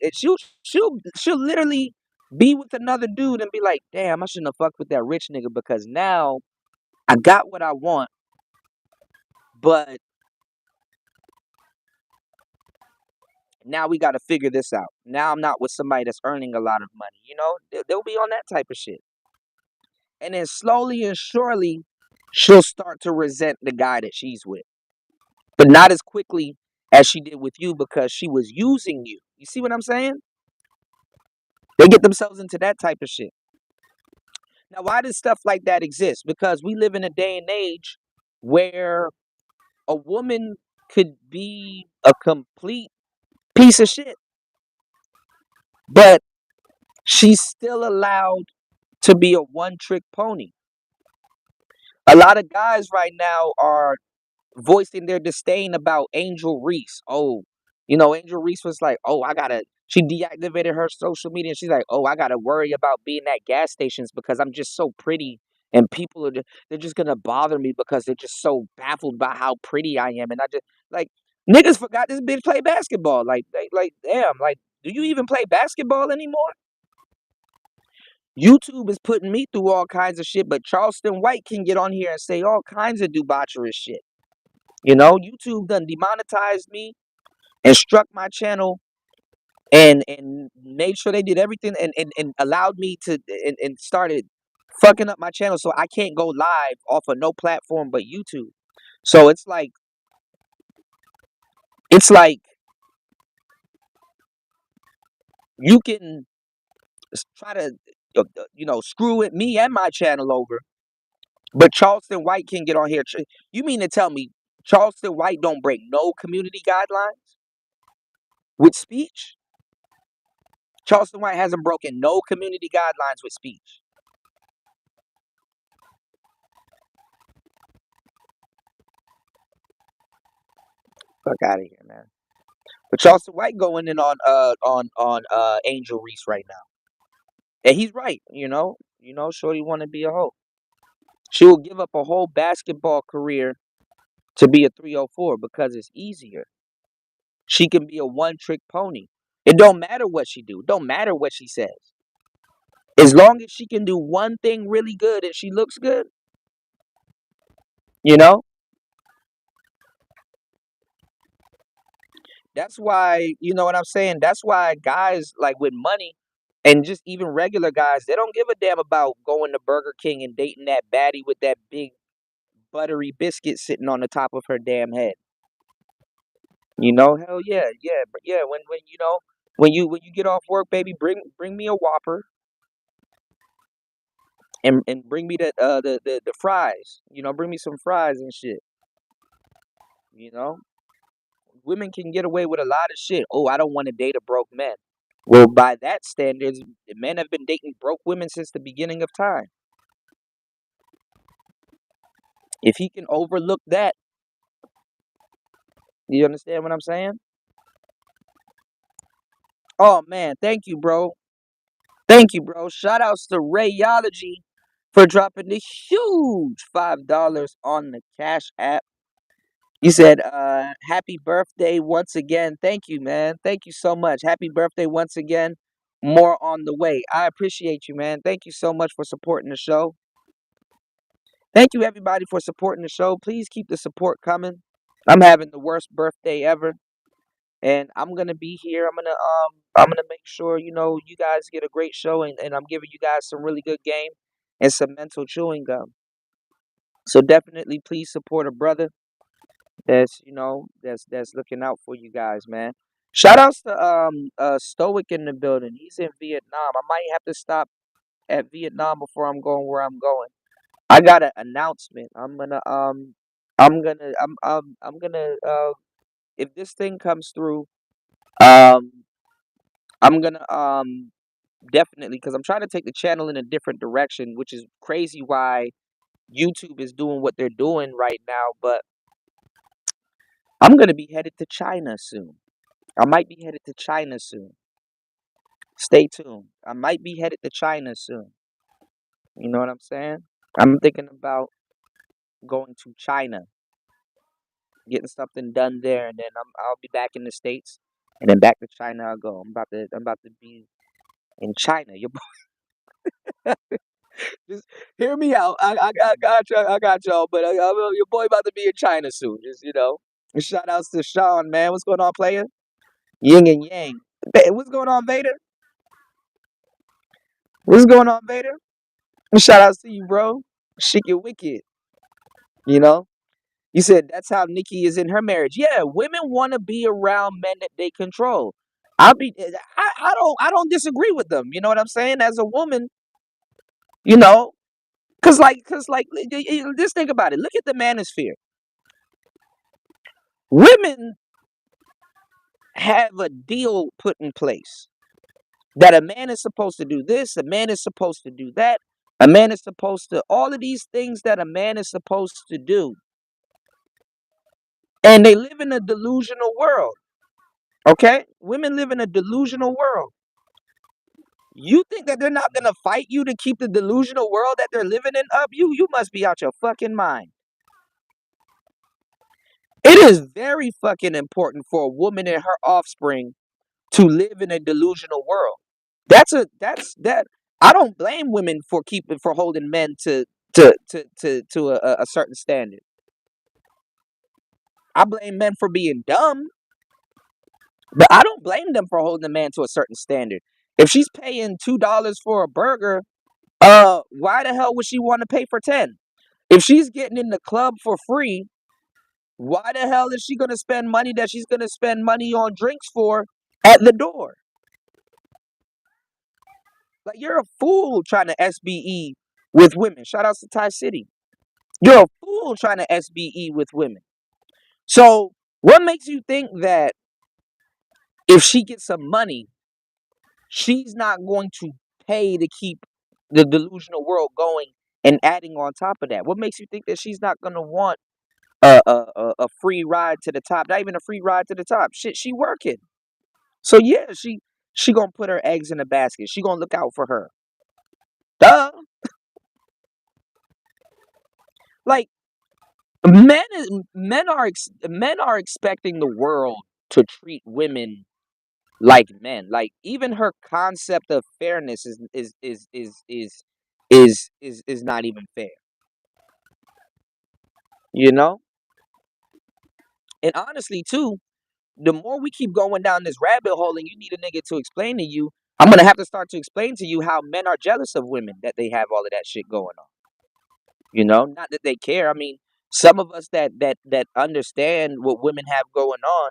She'll literally be with another dude and be like, "Damn, I shouldn't have fucked with that rich nigga because now I got what I want, but now we got to figure this out. Now I'm not with somebody that's earning a lot of money. They'll be on that type of shit, and then slowly and surely, she'll start to resent the guy that she's with, but not as quickly as she did with you because she was using you. You see what I'm saying? They get themselves into that type of shit. Now, why does stuff like that exist? Because we live in a day and age where a woman could be a complete piece of shit, but she's still allowed to be a one trick pony. A lot of guys right now are voicing their disdain about Angel Reese. Oh, Angel Reese was like, oh, she deactivated her social media. And she's like, oh, I gotta worry about being at gas stations because I'm just so pretty, and people they're just gonna bother me because they're just so baffled by how pretty I am. And I just like niggas forgot this bitch play basketball. Like damn, like do you even play basketball anymore? YouTube is putting me through all kinds of shit, but Charleston White can get on here and say all kinds of debaucherous shit. YouTube done demonetized me and struck my channel and made sure they did everything and allowed me to and started fucking up my channel so I can't go live off of no platform but YouTube. So it's like you can try to screw with me and my channel over, but Charleston White can get on here. You mean to tell me Charleston White don't break no community guidelines with speech? Charleston White hasn't broken no community guidelines with speech. Fuck out of here, man. But Charleston White going in on Angel Reese right now, and he's right. Shorty want to be a hoe. She will give up a whole basketball career to be a 304 because it's easier. She can be a one-trick pony. It don't matter what she do. It don't matter what she says. As long as she can do one thing really good and she looks good, you know. That's why, you know what I'm saying? That's why guys like with money and just even regular guys, they don't give a damn about going to Burger King and dating that baddie with that big buttery biscuit sitting on the top of her damn head. Hell yeah, yeah, but yeah, when you get off work, baby, bring me a Whopper and bring me the fries. Bring me some fries and shit. You know, women can get away with a lot of shit. Oh, I don't want to date a broke man. Well, by that standards, men have been dating broke women since the beginning of time. If he can overlook that, you understand what I'm saying? Oh man, thank you, bro. Thank you, bro. Shout outs to Rayology for dropping the huge $5 on the Cash App. You said, happy birthday once again. Thank you, man. Thank you so much. Happy birthday once again. More on the way. I appreciate you, man. Thank you so much for supporting the show. Thank you, everybody, for supporting the show. Please keep the support coming. I'm having the worst birthday ever, and I'm gonna be here. I'm gonna make sure you guys get a great show, and I'm giving you guys some really good game and some mental chewing gum. So definitely, please support a brother that's looking out for you guys, man. Shout outs to Stoic in the building. He's in Vietnam. I might have to stop at Vietnam before I'm going where I'm going. I got an announcement. I'm gonna if this thing comes through, um I'm gonna definitely, because I'm trying to take the channel in a different direction, which is crazy why YouTube is doing what they're doing right now, but I'm gonna be headed to China soon. I might be headed to China soon. Stay tuned. I might be headed to China soon. You know what I'm saying? I'm thinking about going to China, getting something done there, and then I'll be back in the States, and then back to China I'll go. I'm about to be in China. Your boy, just hear me out. I got you. I got y'all. But your boy about to be in China soon. Just shout outs to Sean, man. What's going on, player? Yin and Yang. What's going on, Vader? What's going on, Vader? Shout outs to you, bro. Shit, you wicked. You know. You said that's how Nikki is in her marriage. Yeah, women want to be around men that they control. I don't disagree with them. You know what I'm saying? As a woman, you know, cause like, just think about it. Look at the manosphere. Women have a deal put in place that a man is supposed to do this, a man is supposed to do that, a man is supposed to all of these things that a man is supposed to do. And they live in a delusional world. Okay? Women live in a delusional world. You think that they're not gonna fight you to keep the delusional world that they're living in up? You must be out your fucking mind. It is very fucking important for a woman and her offspring to live in a delusional world. That's I don't blame women for holding men to a certain standard. I blame men for being dumb, but I don't blame them for holding a man to a certain standard. If she's paying $2 for a burger, why the hell would she want to pay for 10? If she's getting in the club for free, why the hell is she gonna spend money that she's gonna spend money on drinks for at the door? Like, you're a fool trying to SBE with women. Shout outs to Thai City. You're a fool trying to SBE with women. So what makes you think that if she gets some money, she's not going to pay to keep the delusional world going and adding on top of that? What makes you think that she's not gonna want a free ride to the top? Not even a free ride to the top. Shit, she working. So yeah, she gonna put her eggs in a basket. She gonna look out for her. Duh. Like, men are expecting the world to treat women like men. Like, even her concept of fairness is not even fair. You know? And honestly too, the more we keep going down this rabbit hole and you need a nigga to explain to you, I'm gonna have to start to explain to you how men are jealous of women, that they have all of that shit going on. You know, not that they care. I mean, some of us that understand what women have going on,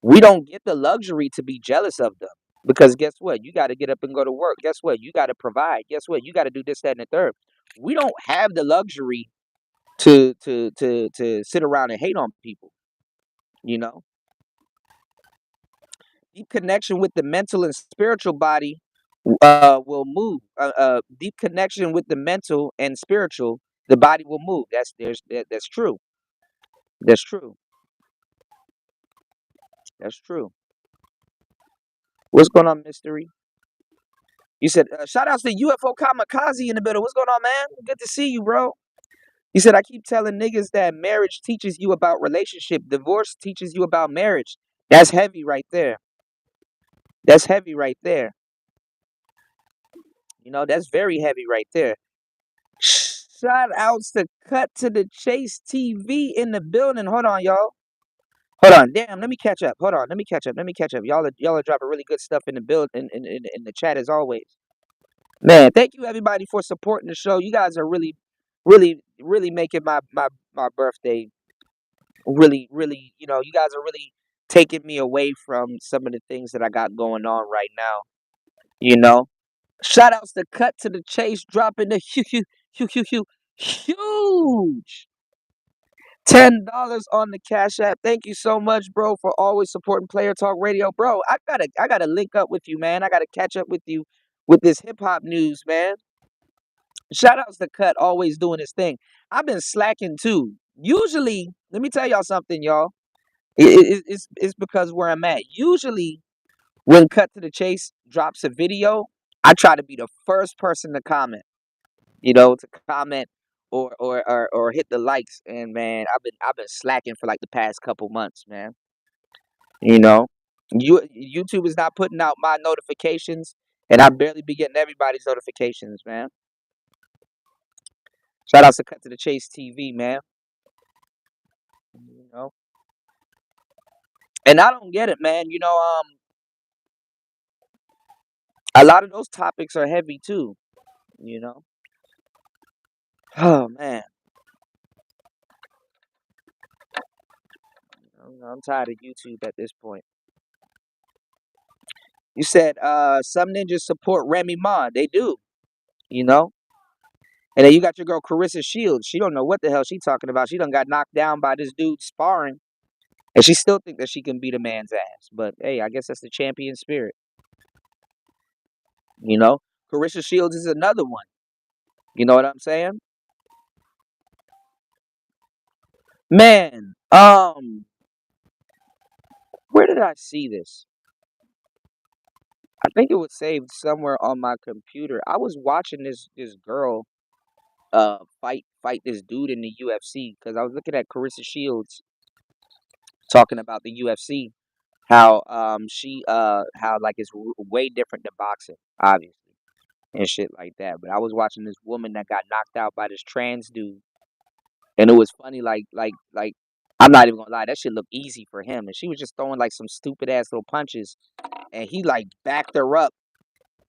we don't get the luxury to be jealous of them. Because guess what? You got to get up and go to work. Guess what? You got to provide. Guess what? You got to do this, that, and the third. We don't have the luxury to sit around and hate on people. You know, deep connection with the mental and spiritual body will move. Deep connection with the mental and spiritual, the body will move. That's true. That's true. That's true. What's going on, Mystery? You said, shout outs to UFO Kamikaze in the middle. What's going on, man? Good to see you, bro. You said, I keep telling niggas that marriage teaches you about relationship, divorce teaches you about marriage. That's heavy right there. That's heavy right there. You know, that's very heavy right there. Shout outs to Cut to the Chase TV in the building. Hold on, y'all. Hold on. Damn, let me catch up. Hold on. Let me catch up. Let me catch up. Y'all are dropping really good stuff in the build in the chat as always. Man, thank you everybody for supporting the show. You guys are really making my birthday really, you guys are really taking me away from some of the things that I got going on right now, you know. Shout outs to Cut to the Chase, dropping the huge $10 on the Cash App. Thank you so much, bro, for always supporting Player Talk Radio. Bro, I gotta link up with you, man. I gotta catch up with you with this hip hop news, man. Shout outs to Cut, always doing his thing. I've been slacking too. Usually, let me tell y'all something, y'all. It's because where I'm at. Usually, when Cut to the Chase drops a video, I try to be the first person to comment. To comment or hit the likes. And man, I've been slacking for like the past couple months, man. You know, YouTube is not putting out my notifications, and I barely be getting everybody's notifications, man. Shout out to Cut to the Chase TV, man. You know, and I don't get it, man. A lot of those topics are heavy too. You know, oh man, I'm tired of YouTube at this point. You said some ninjas support Remy Ma. They do, you know. And then you got your girl Carissa Shields. She don't know what the hell she talking about. She done got knocked down by this dude sparring, and she still think that she can beat a man's ass. But hey, I guess that's the champion spirit, you know. Carissa Shields is another one. You know what I'm saying? Man, Where did I see this? I think it was saved somewhere on my computer. I was watching this girl fight this dude in the UFC because I was looking at Carissa Shields talking about the UFC, how she how like it's way different than boxing, obviously, and shit like that. But I was watching this woman that got knocked out by this trans dude, and it was funny, like I'm not even gonna lie, that shit looked easy for him, and she was just throwing like some stupid ass little punches, and he like backed her up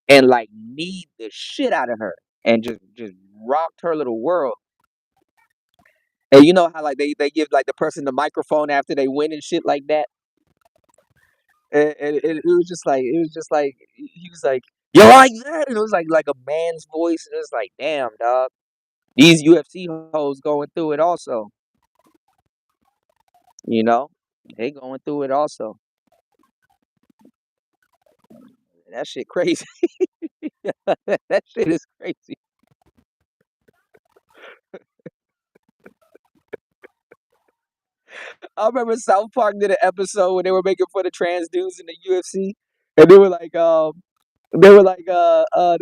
and like kneed the shit out of her and just rocked her little world. And you know how like they give like the person the microphone after they win and shit like that. And it was just like he was like, "You like that?" And it was like a man's voice, and it was like, "Damn, dog, these UFC hoes going through it also." You know, they going through it also. That shit crazy. That shit is crazy. I remember South Park did an episode where they were making fun of trans dudes in the UFC, and they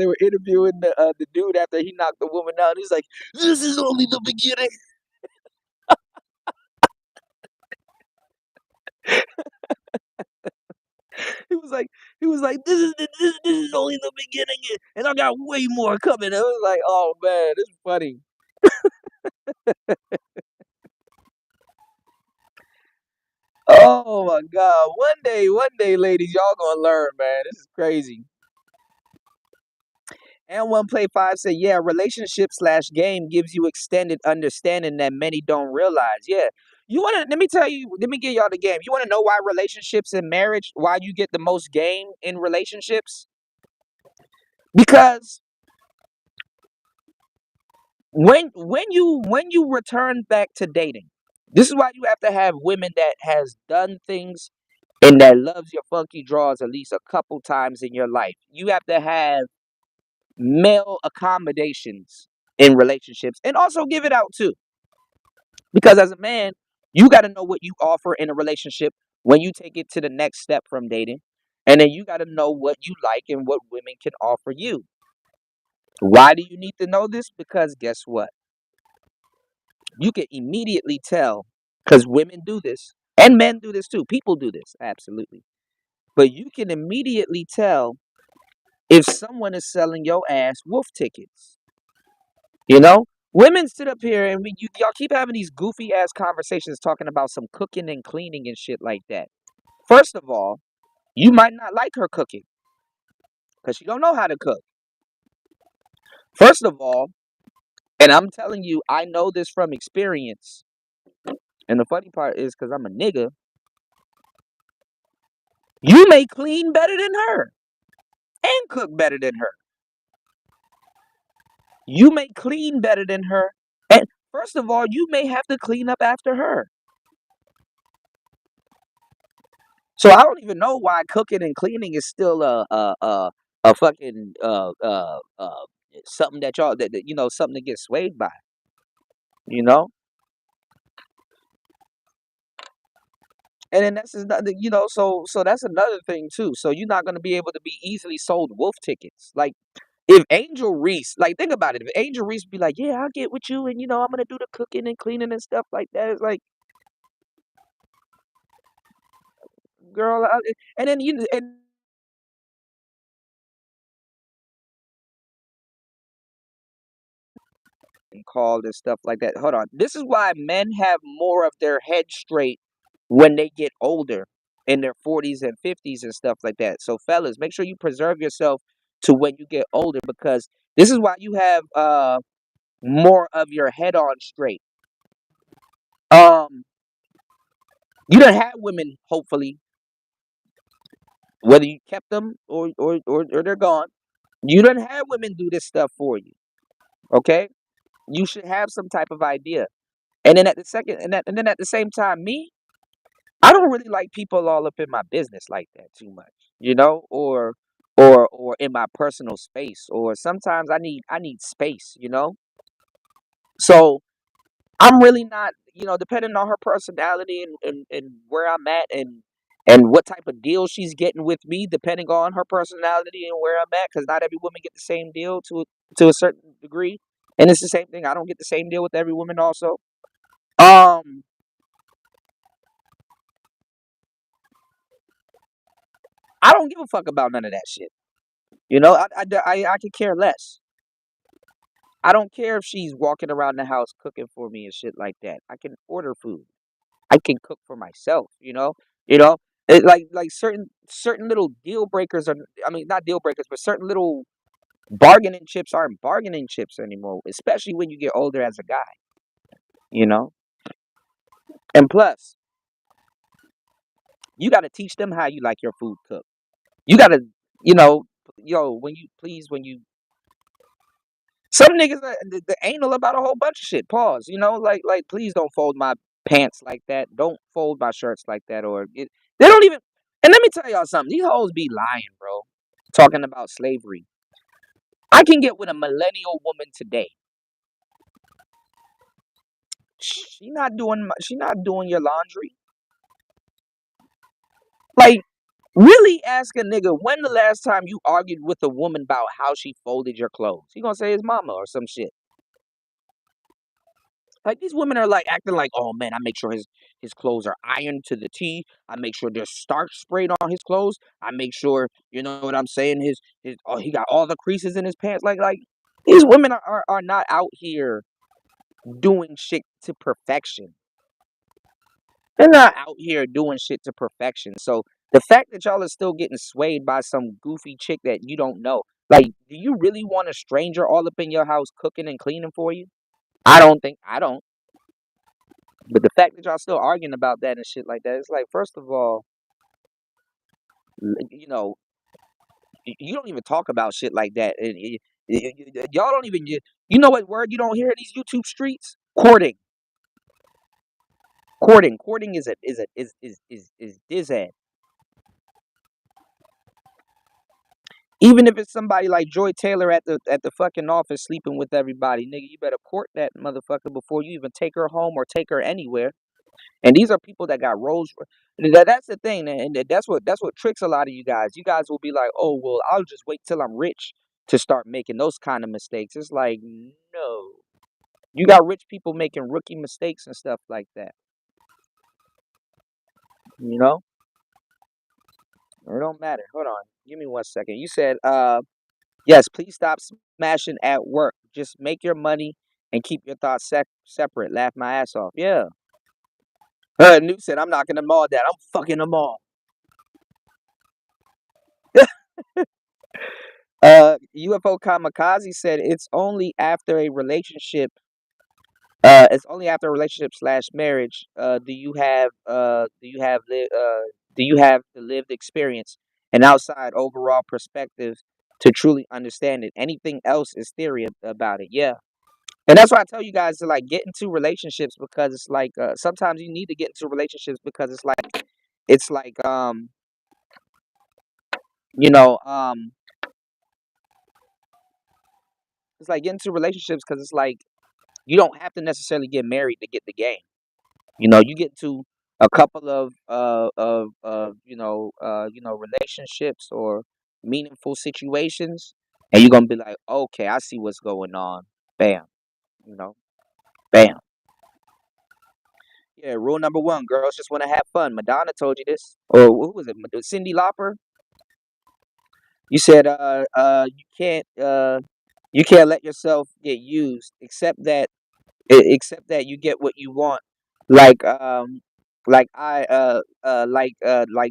were interviewing the dude after he knocked the woman out. He's like, "This is only the beginning." He was like, this is only the beginning, and I got way more coming. I was like, oh man, it's funny. Oh my god, one day, ladies, y'all gonna learn, man. This is crazy. And one play five said, yeah, relationship slash game gives you extended understanding that many don't realize. Yeah. Let me tell you, let me give y'all the game. You wanna know why relationships and marriage, why you get the most game in relationships? Because when you return back to dating, this is why you have to have women that has done things and that loves your funky draws at least a couple times in your life. You have to have male accommodations in relationships and also give it out too. Because as a man, you got to know what you offer in a relationship when you take it to the next step from dating. And then you got to know what you like and what women can offer you. Why do you need to know this? Because guess what? You can immediately tell, because women do this and men do this too. People do this, absolutely. But you can immediately tell if someone is selling your ass wolf tickets. You know, women sit up here and y'all keep having these goofy ass conversations talking about some cooking and cleaning and shit like that. First of all, you might not like her cooking because she don't know how to cook. First of all, and I'm telling you, I know this from experience. And the funny part is because I'm a nigga, you may clean better than her and cook better than her. You may clean better than her. And first of all, you may have to clean up after her. So I don't even know why cooking and cleaning is still a fucking something that y'all that you know something to get swayed by. You know, and then that's another so that's another thing too. So you're not gonna be able to be easily sold wolf tickets. Like if Angel Reese, like think about it, if Angel Reese be like, yeah, I'll get with you, and I'm gonna do the cooking and cleaning and stuff like that. It's like, girl, and then and called and stuff like that. Hold on. This is why men have more of their head straight when they get older in their 40s and 50s and stuff like that. So fellas, make sure you preserve yourself to when you get older because this is why you have more of your head on straight. Um you done had women, hopefully, whether you kept them or they're gone. You done had women do this stuff for you. Okay? You should have some type of idea. And then at the same time, me, I don't really like people all up in my business like that too much, or in my personal space, or sometimes I need space. So I'm really not, depending on her personality and where I'm at, and and what type of deal she's getting with me, depending on her personality and where I'm at. Because not every woman get the same deal to a certain degree, and it's the same thing. I don't get the same deal with every woman, also. Um, I don't give a fuck about none of that shit. You know, I could care less. I don't care if she's walking around the house cooking for me and shit like that. I can order food. I can cook for myself, you know, like certain little deal breakers are, I mean, not deal breakers, but certain little bargaining chips aren't bargaining chips anymore, especially when you get older as a guy, you know. And plus, you got to teach them how you like your food cooked. You got to, you know, when you please, when you some niggas the anal about a whole bunch of shit. Pause. Like please don't fold my pants like that. Don't fold my shirts like that. They don't even. And let me tell y'all something. These hoes be lying, bro. Talking about slavery. I can get with a millennial woman today. She not doing your laundry. Like, really ask a nigga when the last time you argued with a woman about how she folded your clothes. He gonna say his mama or some shit. Like, these women are like acting like, oh man, I make sure his clothes are ironed to the T. I make sure there's starch sprayed on his clothes. I make sure, you know what I'm saying, his oh, he got all the creases in his pants. Like these women are not out here doing shit to perfection. They're not out here doing shit to perfection. So the fact that y'all are still getting swayed by some goofy chick that you don't know, like, do you really want a stranger all up in your house cooking and cleaning for you? I don't. But the fact that y'all still arguing about that and shit like that, it's like, first of all, you know, you don't even talk about shit like that. And y'all don't even, you know what word you don't hear in these YouTube streets? Courting. Courting is dizad. Even if it's somebody like Joy Taylor at the fucking office sleeping with everybody, nigga, you better court that motherfucker before you even take her home or take her anywhere. And these are people that got roles. That's the thing, and that's what tricks a lot of you guys. You guys will be like, "Oh, well, I'll just wait till I'm rich to start making those kind of mistakes." It's like, no, you got rich people making rookie mistakes and stuff like that. You know, it don't matter. Hold on, give me 1 second. You said, yes, please stop smashing at work. Just make your money and keep your thoughts separate. Laugh my ass off. Yeah. Newt said, I'm knocking them all down. I'm fucking them all. UFO Kamikaze said it's only after a relationship slash marriage do you have the lived experience and outside overall perspective to truly understand it. Anything else is theory about it. Yeah. And that's why I tell you guys to like get into relationships, because it's like sometimes you need to get into relationships because it's like you know it's like get into relationships because it's like you don't have to necessarily get married to get the game. You get to a couple of relationships or meaningful situations, and you're gonna be like, okay, I see what's going on. Bam, you know, bam. Yeah, rule number one: girls just want to have fun. Madonna told you this, or who was it? Cindy Lauper. You said, you can't let yourself get used, except that you get what you want, like like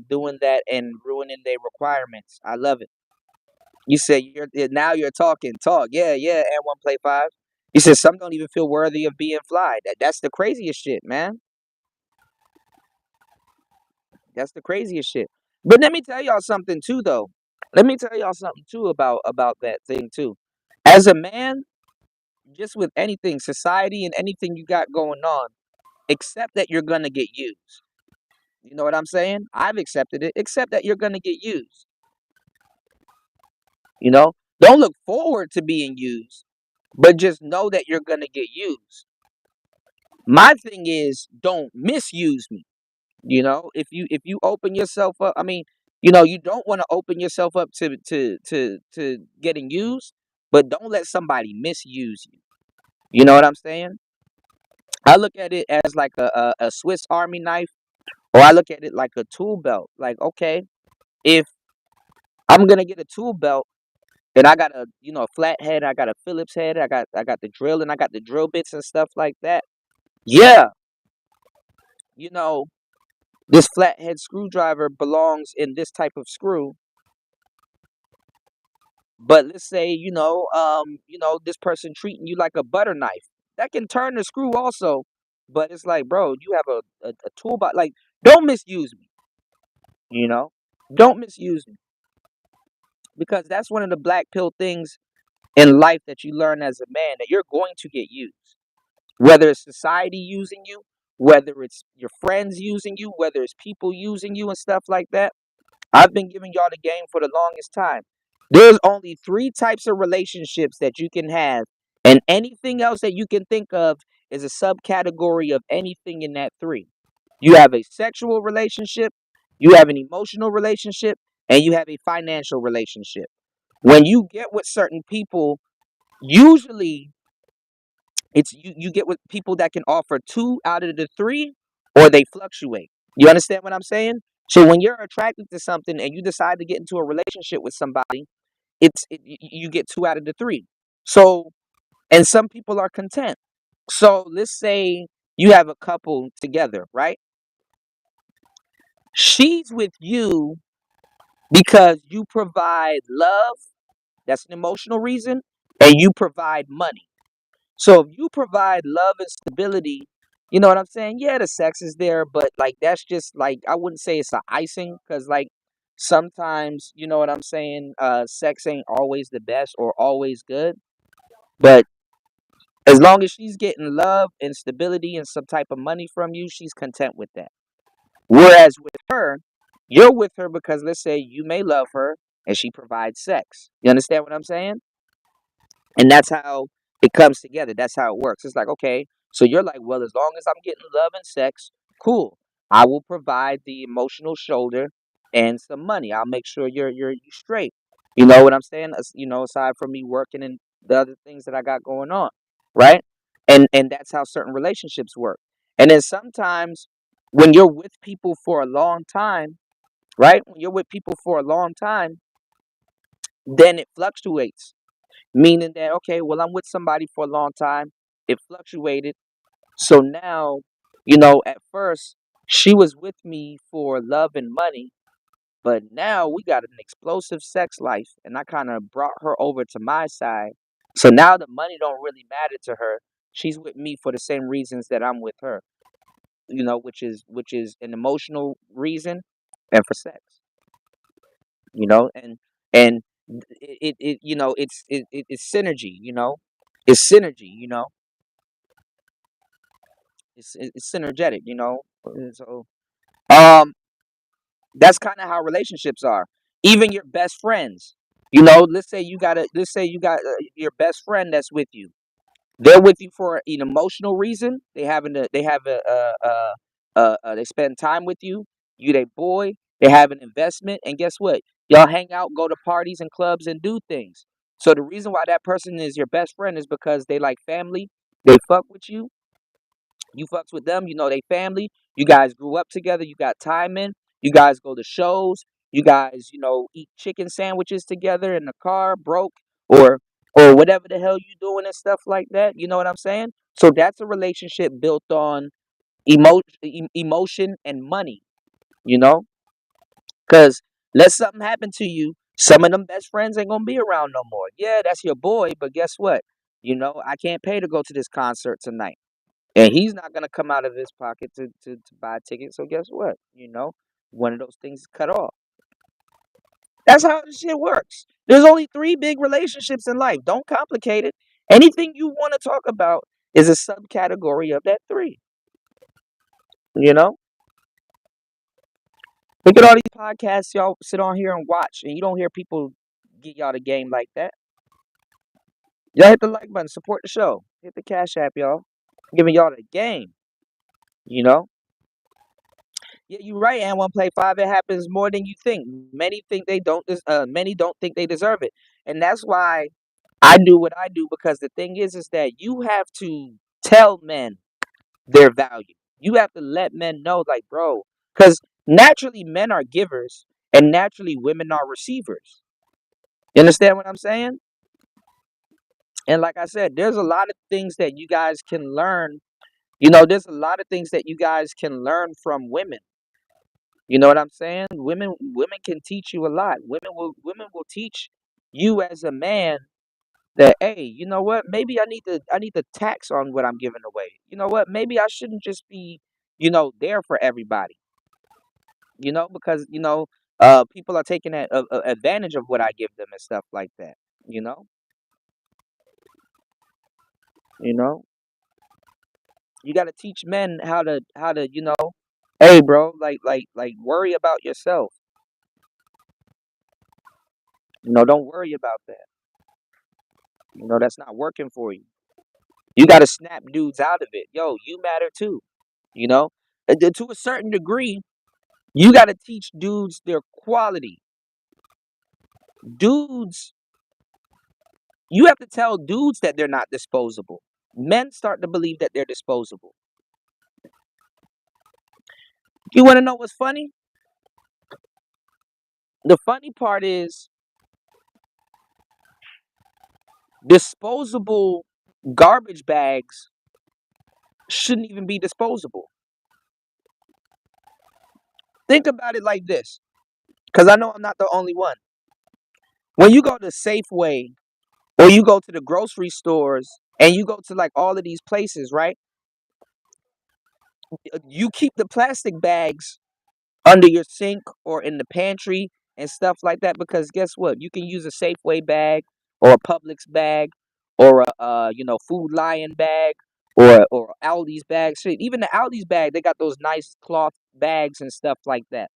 doing that and ruining their requirements. I love it. You said now you're talking talk. Yeah, yeah, and one play five. You said some don't even feel worthy of being fly. That's the craziest shit, man. That's the craziest shit. But let me tell y'all something too, though. Let me tell y'all something too about that thing too. As a man, just with anything, society and anything you got going on, accept that you're gonna get used. You know what I'm saying? I've accepted it. Accept that you're gonna get used. You know, don't look forward to being used, but just know that you're gonna get used. My thing is, don't misuse me. If you open yourself up, I mean, you don't want to open yourself up to getting used, but don't let somebody misuse you. You know what I'm saying? I look at it as like a Swiss Army knife, or I look at it like a tool belt. Like, okay, if I'm gonna get a tool belt and I got a flat head, I got a Phillips head, I got the drill and I got the drill bits and stuff like that. Yeah, you know, this flathead screwdriver belongs in this type of screw. But let's say, this person treating you like a butter knife. That can turn the screw also. But it's like, bro, you have a toolbox. Like, don't misuse me, you know? Don't misuse me. Because that's one of the black pill things in life that you learn as a man, that you're going to get used. Whether it's society using you, whether it's your friends using you, whether it's people using you and stuff like that. I've been giving y'all the game for the longest time. There's only three types of relationships that you can have, and anything else that you can think of is a subcategory of anything in that three. You have a sexual relationship, you have an emotional relationship, and you have a financial relationship. When you get with certain people, usually you get with people that can offer two out of the three, or they fluctuate. You understand what I'm saying? So when you're attracted to something and you decide to get into a relationship with somebody, you get two out of the three. So, and some people are content. So let's say you have a couple together, right? She's with you because you provide love, that's an emotional reason, and you provide money. So if you provide love and stability, you know what I'm saying? Yeah, the sex is there, but like that's just like, I wouldn't say it's a icing, because like sometimes, you know what I'm saying, sex ain't always the best or always good. But as long as she's getting love and stability and some type of money from you, she's content with that. Whereas with her, you're with her because, let's say, you may love her and she provides sex. You understand what I'm saying? And that's how it comes together. That's how it works. It's like, okay, so you're like, well, as long as I'm getting love and sex, cool. I will provide the emotional shoulder and some money. I'll make sure you're straight. You know what I'm saying? Aside from me working and the other things that I got going on, right? And that's how certain relationships work. And then sometimes when you're with people for a long time, right? When you're with people for a long time, then it fluctuates. Meaning that, okay, well, I'm with somebody for a long time. It fluctuated. So now, at first, she was with me for love and money, but now we got an explosive sex life, and I kind of brought her over to my side. So now the money don't really matter to her. She's with me for the same reasons that I'm with her, which is an emotional reason and for sex, and it's synergy, it's synergy, it's synergetic, and so um that's kind of how relationships are. Even your best friends, let's say you got your best friend that's with you. They're with you for an emotional reason. They spend time with you. You they boy. They have an investment, and guess what? Y'all hang out, go to parties and clubs, and do things. So the reason why that person is your best friend is because they like family. They fuck with you. You fucks with them. They family. You guys grew up together. You got time in. You guys go to shows. You guys, eat chicken sandwiches together in the car, broke, or whatever the hell you doing and stuff like that. You know what I'm saying? So that's a relationship built on emotion and money. You know, because let something happen to you, some of them best friends ain't gonna be around no more. Yeah, that's your boy, but guess what? I can't pay to go to this concert tonight. And he's not gonna come out of his pocket to buy a ticket. So guess what? One of those things is cut off. That's how this shit works. There's only three big relationships in life. Don't complicate it. Anything you want to talk about is a subcategory of that three. You know? Look at all these podcasts y'all sit on here and watch, and you don't hear people get y'all the game like that. Y'all hit the like button, support the show. Hit the Cash App, y'all. I'm giving y'all the game. You know? Yeah, you're right. And 1 play 5, it happens more than you think. Many think they don't. Many don't think they deserve it, and that's why I do what I do. Because the thing is that you have to tell men their value. You have to let men know, like, bro, because naturally men are givers, and naturally women are receivers. You understand what I'm saying? And like I said, there's a lot of things that you guys can learn. There's a lot of things that you guys can learn from women. You know what I'm saying? Women can teach you a lot. Women will teach you as a man that, hey, you know what? Maybe I need to tax on what I'm giving away. You know what? Maybe I shouldn't just be, there for everybody. Because people are taking advantage of what I give them and stuff like that. You know, you know, you got to teach men how to hey, bro, like worry about yourself. Don't worry about that. That's not working for you. You got to snap dudes out of it. Yo, you matter too. You know, to a certain degree, you got to teach dudes their quality. Dudes, you have to tell dudes that they're not disposable. Men start to believe that they're disposable. You want to know what's funny? The funny part is disposable garbage bags shouldn't even be disposable. Think about it like this, because I know I'm not the only one. When you go to Safeway or you go to the grocery stores and you go to like all of these places, right? You keep the plastic bags under your sink or in the pantry and stuff like that, because guess what? You can use a Safeway bag or a Publix bag or a Food Lion bag or Aldi's bag. Shit, even the Aldi's bag, they got those nice cloth bags and stuff like that.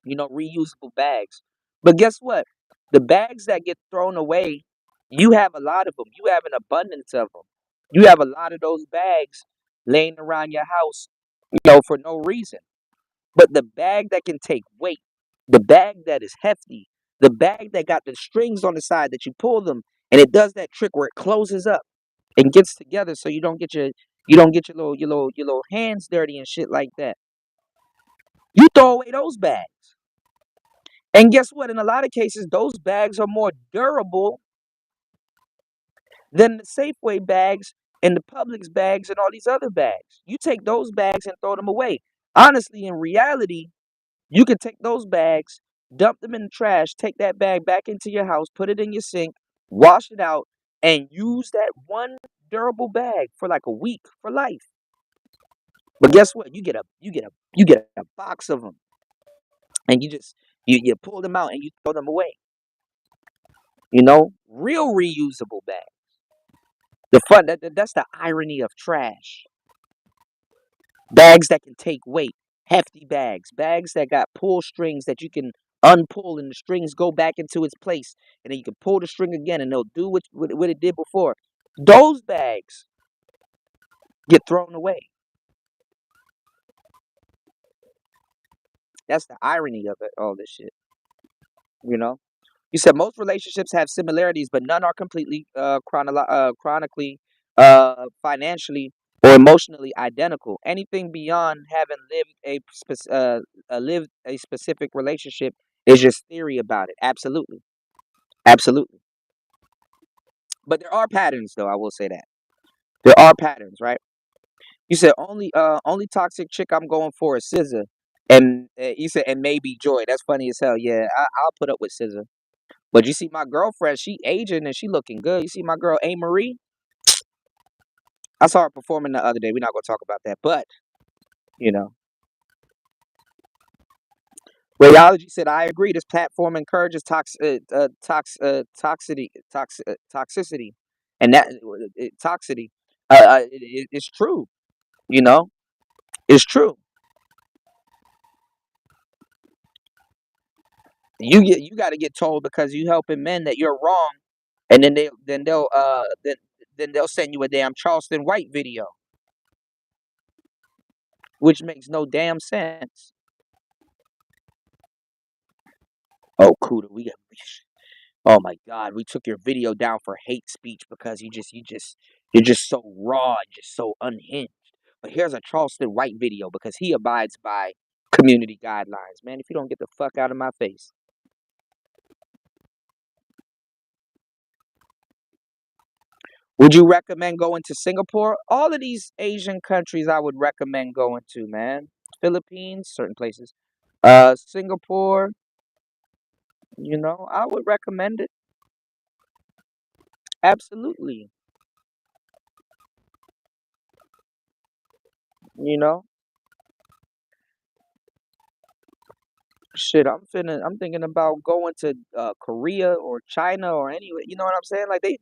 Reusable bags. But guess what? The bags that get thrown away, you have a lot of them. You have an abundance of them. You have a lot of those bags laying around your house, for no reason. But the bag that can take weight, the bag that is hefty, the bag that got the strings on the side that you pull them, and it does that trick where it closes up and gets together, so you don't get your little hands dirty and shit like that. You throw away those bags. And guess what? In a lot of cases, those bags are more durable than the Safeway bags and the Publix bags and all these other bags. You take those bags and throw them away. Honestly, in reality, you can take those bags, dump them in the trash, take that bag back into your house, put it in your sink, wash it out, and use that one durable bag for like a week for life. But guess what? You get a box of them, and you pull them out and you throw them away. Real reusable bags. That's the irony of trash. Bags that can take weight, hefty bags that got pull strings that you can unpull and the strings go back into its place, and then you can pull the string again and they'll do what it did before. Those bags get thrown away. That's the irony of it, all this shit. You know. You said most relationships have similarities, but none are completely chronically, financially, or emotionally identical. Anything beyond having lived a specific relationship is just theory about it. Absolutely, absolutely. But there are patterns, though. I will say that there are patterns, right? You said only toxic chick I'm going for is Scissor, and you said and maybe Joy. That's funny as hell. Yeah, I'll put up with Scissor. But you see my girlfriend, she aging and she looking good. You see my girl A Marie? I saw her performing the other day. We're not gonna talk about that, but you know, Radiology said I agree. This platform encourages toxicity, and toxicity. It's true. You know, it's true. You got to get told because you helping men that you're wrong, and then they'll send you a damn Charleston White video. which makes no damn sense. Oh, Cuda, oh my God, we took your video down for hate speech because you're just so raw and just so unhinged. But here's a Charleston White video because he abides by community guidelines. Man, if you don't get the fuck out of my face. Would you recommend going to Singapore? All of these Asian countries I would recommend going to, man. Philippines, certain places. Singapore, I would recommend it. Absolutely. You know, shit, I'm thinking about going to Korea or China or anywhere. You know what I'm saying? Like they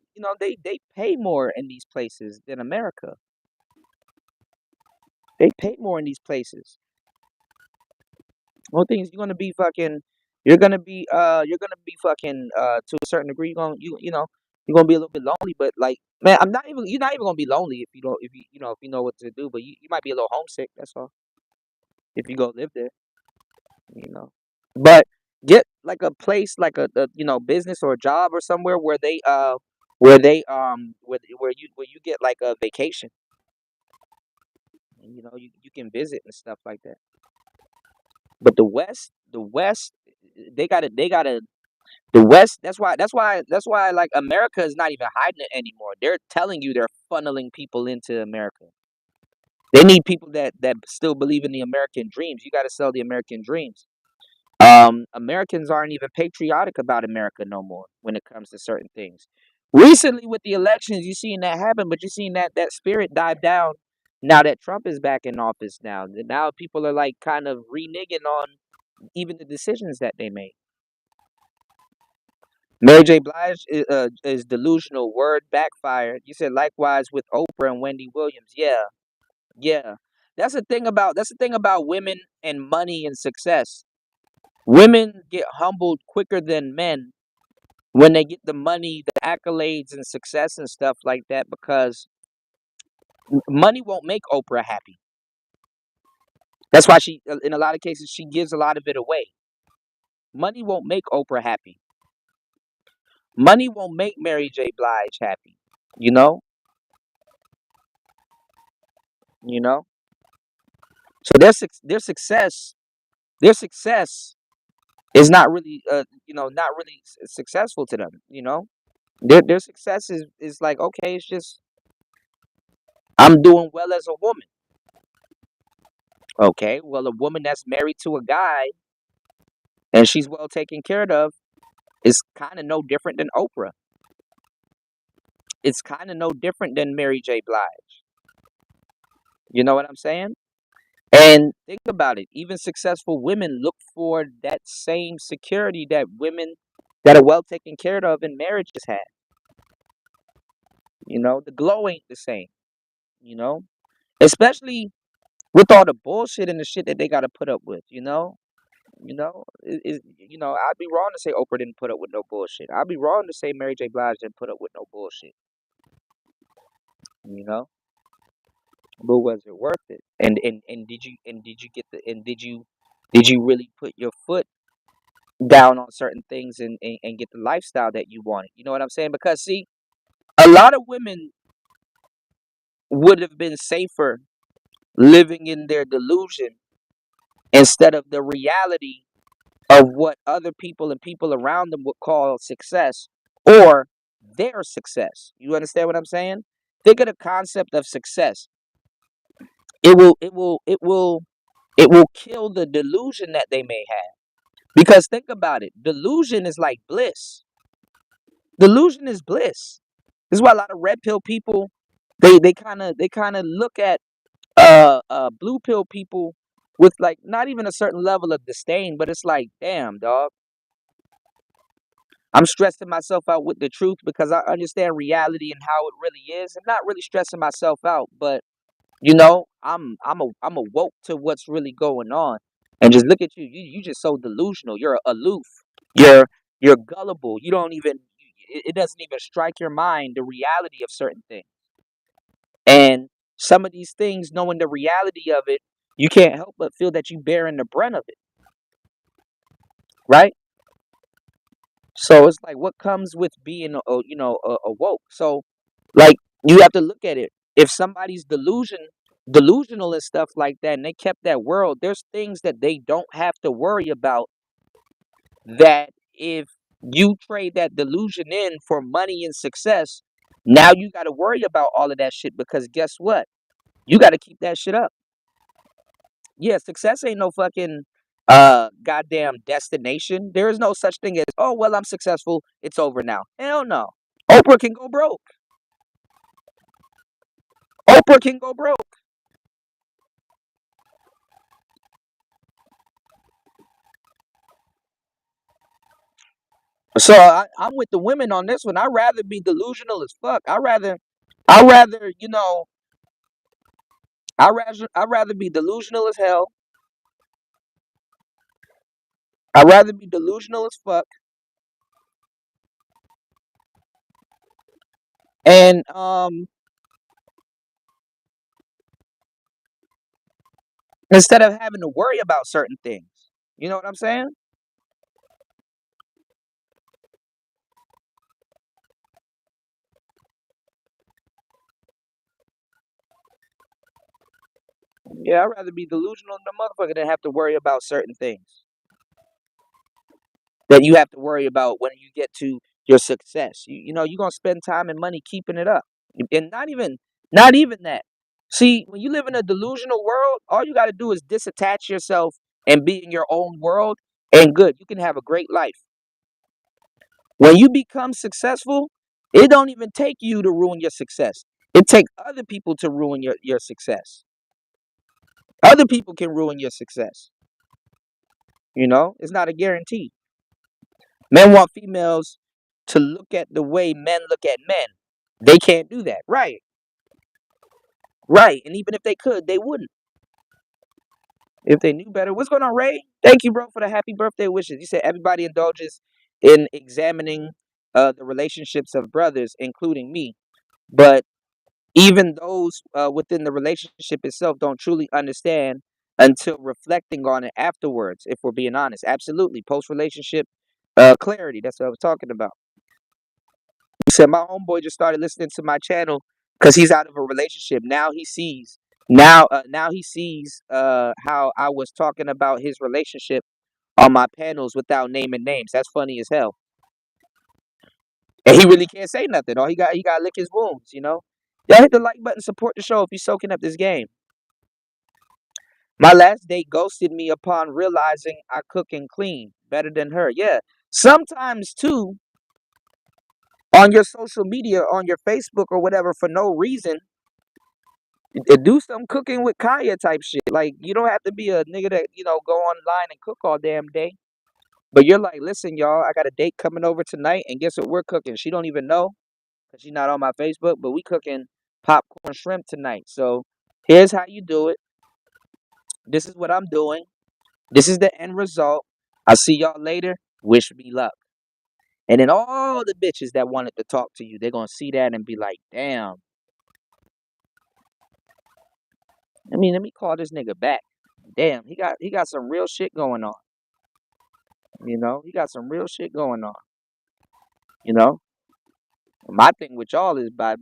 pay more in these places than America. They pay more in these places. One thing is you're gonna be fucking to a certain degree you're gonna be a little bit lonely, but like man, you're not even gonna be lonely if you don't if you know what to do, but you might be a little homesick, that's all. If you go live there, you know. But get like a place like a business or a job or somewhere where you get like a vacation. And, you can visit and stuff like that. But the West, they got to the West. That's why like America is not even hiding it anymore. They're telling you they're funneling people into America. They need people that still believe in the American dreams. You got to sell the American dreams. Americans aren't even patriotic about America no more when it comes to certain things. Recently, with the elections, you seen that happen, but you seen that spirit dive down now that Trump is back in office. Now people are like kind of reneging on even the decisions that they made. Mary J. Blige is delusional. Word backfired. You said likewise with Oprah and Wendy Williams. Yeah, yeah. That's the thing about women and money and success. Women get humbled quicker than men when they get the money, the accolades, and success and stuff like that because money won't make Oprah happy. That's why in a lot of cases, she gives a lot of it away. Money won't make Oprah happy. Money won't make Mary J. Blige happy. You know, you know. So their success is not really, not really successful to them. Their success is like okay, it's just I'm doing well as a woman. Okay, well, a woman that's married to a guy and she's well taken care of is kind of no different than Oprah. It's kind of no different than Mary J. Blige. You know what I'm saying? And think about it. Even successful women look for that same security that women that are well taken care of in marriages have. The glow ain't the same. You know, especially with all the bullshit and the shit that they got to put up with. I'd be wrong to say Oprah didn't put up with no bullshit. I'd be wrong to say Mary J. Blige didn't put up with no bullshit. You know, but was it worth it? And did you really put your foot down on certain things and get the lifestyle that you wanted? You know what I'm saying? Because see, a lot of women would have been safer living in their delusion instead of the reality of what other people and people around them would call success or their success. You understand what I'm saying? Think of the concept of success. It will kill the delusion that they may have. Because think about it. Delusion is like bliss. Delusion is bliss. This is why a lot of red pill people they kind of look at blue pill people with like not even a certain level of disdain, but it's like, damn, dog. I'm stressing myself out with the truth because I understand reality and how it really is. I'm not really stressing myself out, but I'm awoke to what's really going on. And just look at you. You just so delusional. You're aloof. You're you're gullible. You don't even it doesn't even strike your mind the reality of certain things. And some of these things, knowing the reality of it, You can't help but feel that you bearing the brunt of it, right? So it's like what comes with being awoke. So like you have to look at it. If somebody's delusional and stuff like that, and they kept that world, there's things that they don't have to worry about, that if you trade that delusion in for money and success, now you got to worry about all of that shit, because guess what? You got to keep that shit up. Yeah, success ain't no fucking goddamn destination. There is no such thing as, oh well, I'm successful, it's over now. Hell no. Oprah can go broke. Oprah can go broke. So I'm with the women on this one. I'd rather be delusional as fuck. I rather, I rather be delusional as hell. I'd rather be delusional as fuck. And instead of having to worry about certain things. You know what I'm saying? Yeah, I'd rather be delusional than a motherfucker than have to worry about certain things that you have to worry about when you get to your success. You're gonna spend time and money keeping it up. And not even that. See, when you live in a delusional world, all you gotta do is disattach yourself and be in your own world, and good, you can have a great life. When you become successful, it don't even take you to ruin your success. It takes other people to ruin your success. Other people can ruin your success. It's not a guarantee. Men want females to look at the way men look at men. They can't do that. Right. Right. And even if they could, they wouldn't. If they knew better. What's going on, Ray? Thank you, bro, for the happy birthday wishes. You said everybody indulges in examining the relationships of brothers, including me. But even those within the relationship itself don't truly understand until reflecting on it afterwards, if we're being honest. Absolutely. Post relationship clarity. That's what I was talking about. He said my homeboy just started listening to my channel because he's out of a relationship. Now he sees how I was talking about his relationship on my panels without naming names. That's funny as hell. And he really can't say nothing. All he got to lick his wounds. Y'all hit the like button, support the show if you're soaking up this game. My last date ghosted me upon realizing I cook and clean better than her. Yeah. Sometimes too, on your social media, on your Facebook or whatever, for no reason, do some cooking with Kaya type shit. Like, you don't have to be a nigga that, go online and cook all damn day. But you're like, listen, y'all, I got a date coming over tonight, and guess what we're cooking? She don't even know because she's not on my Facebook, but we cooking popcorn shrimp tonight. So here's how you do it. This is what I'm doing. This is the end result. I'll see y'all later. Wish me luck. And then all the bitches that wanted to talk to you, they're gonna see that and be like, damn. Let me call this nigga back. Damn, he got some real shit going on. He got some real shit going on. You know. My thing with y'all is I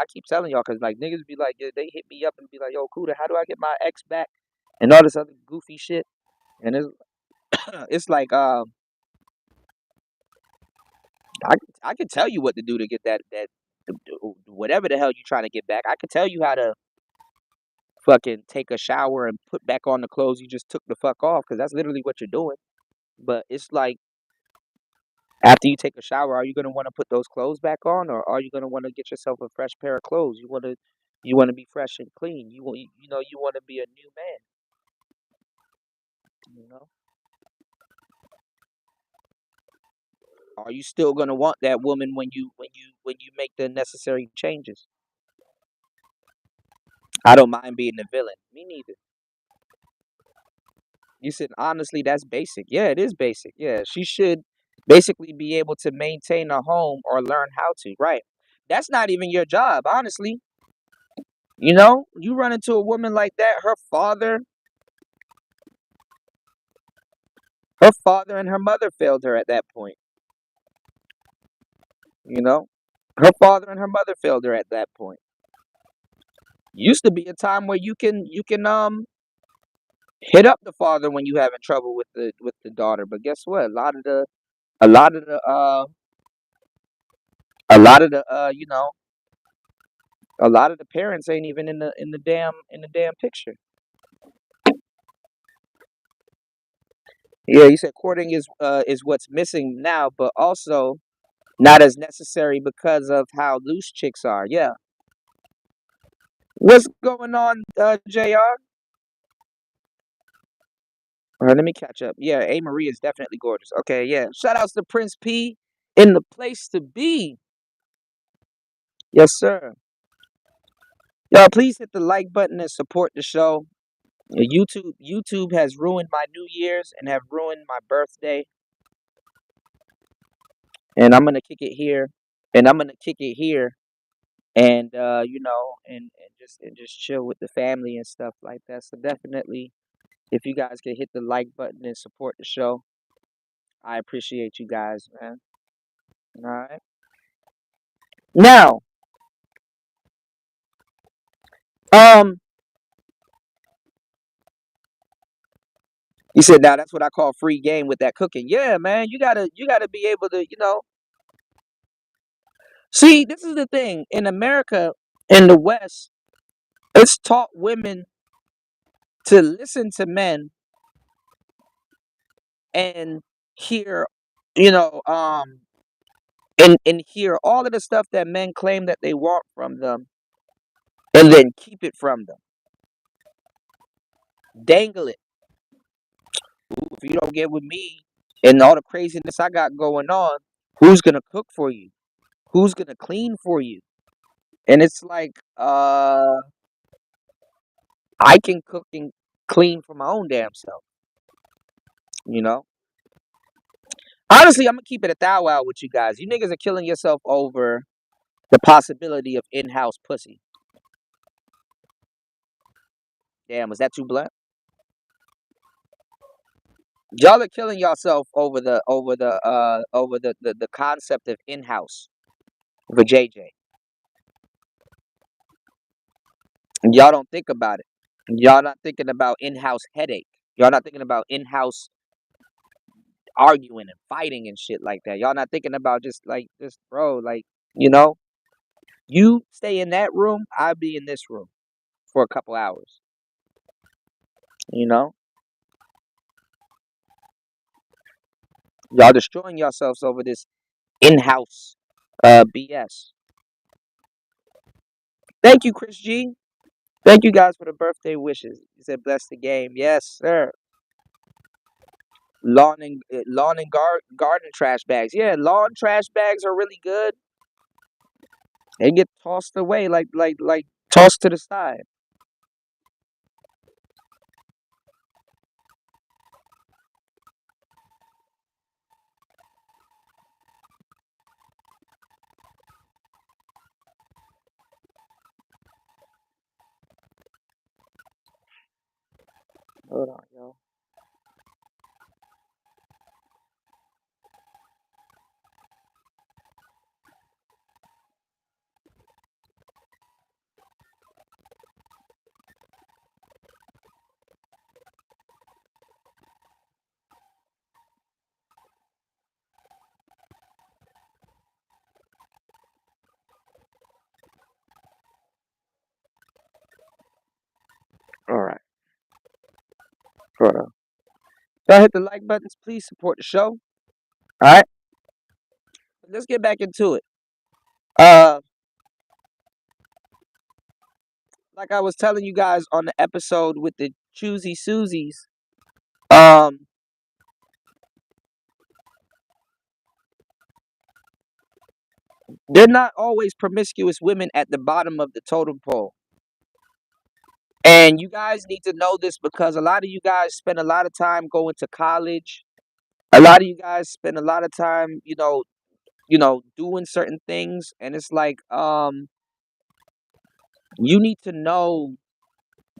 keep telling y'all because like niggas be like, yeah, they hit me up and be like, yo, Cuda, how do I get my ex back? And all this other goofy shit. And it's it's like I I can tell you what to do to get that whatever the hell you trying to get back. I can tell you how to fucking take a shower and put back on the clothes you just took the fuck off, because that's literally what you're doing. But it's like after you take a shower, are you gonna want to put those clothes back on, or are you gonna want to get yourself a fresh pair of clothes? You want to be fresh and clean. You want to be a new man. You know, are you still gonna want that woman when you make the necessary changes? I don't mind being the villain. Me neither. You said honestly, that's basic. Yeah, it is basic. Yeah, she should basically be able to maintain a home or learn how to. Right. That's not even your job, honestly. You run into a woman like that, her father. Her father and her mother failed her at that point. You know, her father and her mother failed her at that point. Used to be a time where you can hit up the father when you having trouble with the daughter, but guess what? A lot of the a lot of the a lot of the parents ain't even in the damn picture. Yeah, you said courting is what's missing now, but also not as necessary because of how loose chicks are. Yeah. What's going on, JR? Let me catch up. Yeah, A Marie is definitely gorgeous. Okay, yeah. Shout outs to Prince P in the place to be. Yes, sir. Y'all, please hit the like button and support the show. YouTube has ruined my New Year's and have ruined my birthday, and I'm gonna kick it here, and I'm gonna kick it here, and and just chill with the family and stuff like that. So definitely, if you guys can hit the like button and support the show, I appreciate you guys, man. All right. Now, um, you said now that's what I call free game with that cooking. Yeah, man, you gotta be able to, see, this is the thing. In America, in the West, it's taught women to listen to men and hear, you know, and hear all of the stuff that men claim that they want from them and then keep it from them. Dangle it. Ooh, if you don't get with me and all the craziness I got going on, who's gonna cook for you? Who's gonna clean for you? And it's like, I can cook and clean for my own damn self, you know? Honestly, I'm gonna keep it a thou wow with you guys. You niggas are killing yourself over the possibility of in-house pussy. Damn, was that too blunt? Y'all are killing yourself over the concept of in-house for JJ. And y'all don't think about it. Y'all not thinking about in-house headache. Y'all not thinking about in-house arguing and fighting and shit like that. Y'all not thinking about just bro, like, you know, you stay in that room, I'll be in this room for a couple hours. You know? Y'all destroying yourselves over this in-house BS. Thank you, Chris G. Thank you guys for the birthday wishes. You said bless the game. Yes, sir. Lawn and garden trash bags. Yeah, lawn trash bags are really good. They get tossed away like tossed to the side. Hold on, yo. All right. Hold on. Y'all hit the like buttons, please support the show. All right. Let's get back into it. Uh, like I was telling you guys on the episode with the choosy Susies, um, they're not always promiscuous women at the bottom of the totem pole. And you guys need to know this because a lot of you guys spend a lot of time going to college. A lot of you guys spend a lot of time, doing certain things, and it's like, you need to know,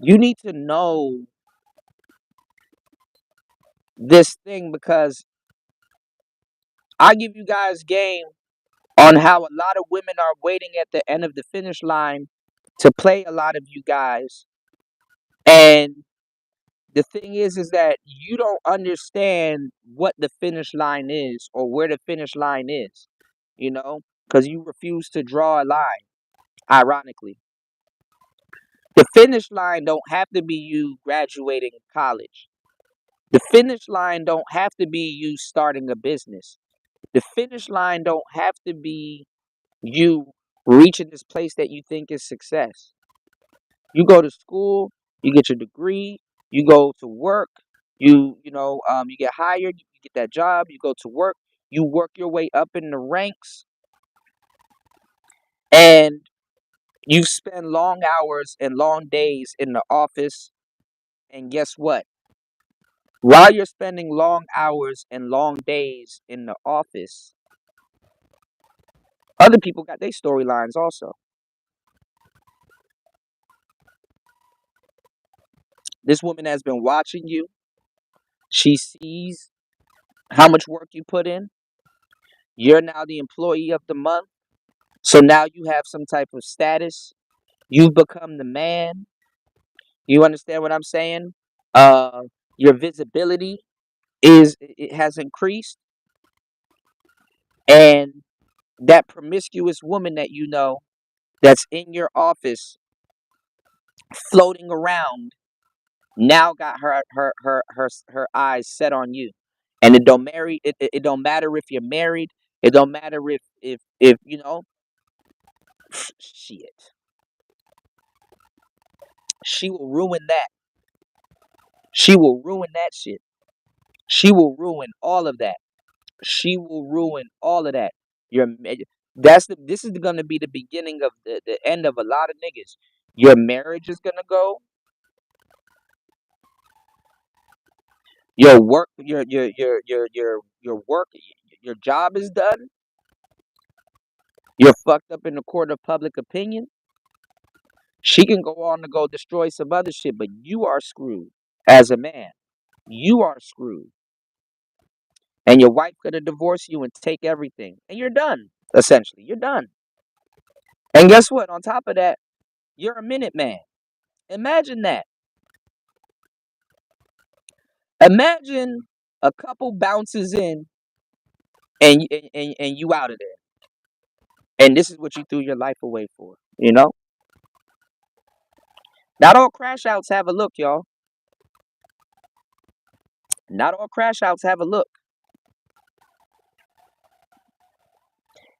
you need to know this thing because I give you guys game on how a lot of women are waiting at the end of the finish line to play a lot of you guys. And the thing is that you don't understand what the finish line is or where the finish line is, because you refuse to draw a line, ironically. The finish line don't have to be you graduating college. The finish line don't have to be you starting a business. The finish line don't have to be you reaching this place that you think is success. You go to school, you get your degree, you go to work, you get hired, you get that job, you go to work, you work your way up in the ranks, and you spend long hours and long days in the office. And guess what? While you're spending long hours and long days in the office, other people got their storylines also. This woman has been watching you. She sees how much work you put in. You're now the employee of the month. So now you have some type of status. You've become the man. You understand what I'm saying? Uh, your visibility it has increased, and that promiscuous woman that that's in your office floating around now got her eyes set on you. And it don't matter if you're married. It don't matter if shit. She will ruin that. She will ruin that shit. She will ruin all of that. She will ruin all of that. Your this is gonna be the beginning of the end of a lot of niggas. Your marriage is gonna go. Your work, your work, your job is done. You're fucked up in the court of public opinion. She can go on to go destroy some other shit, but you are screwed as a man. You are screwed. And your wife gonna divorce you and take everything. And you're done. Essentially. You're done. And guess what? On top of that, you're a minute man. Imagine that. Imagine a couple bounces in and you out of there. And this is what you threw your life away for. Not all crash outs have a look, y'all. Not all crash outs have a look.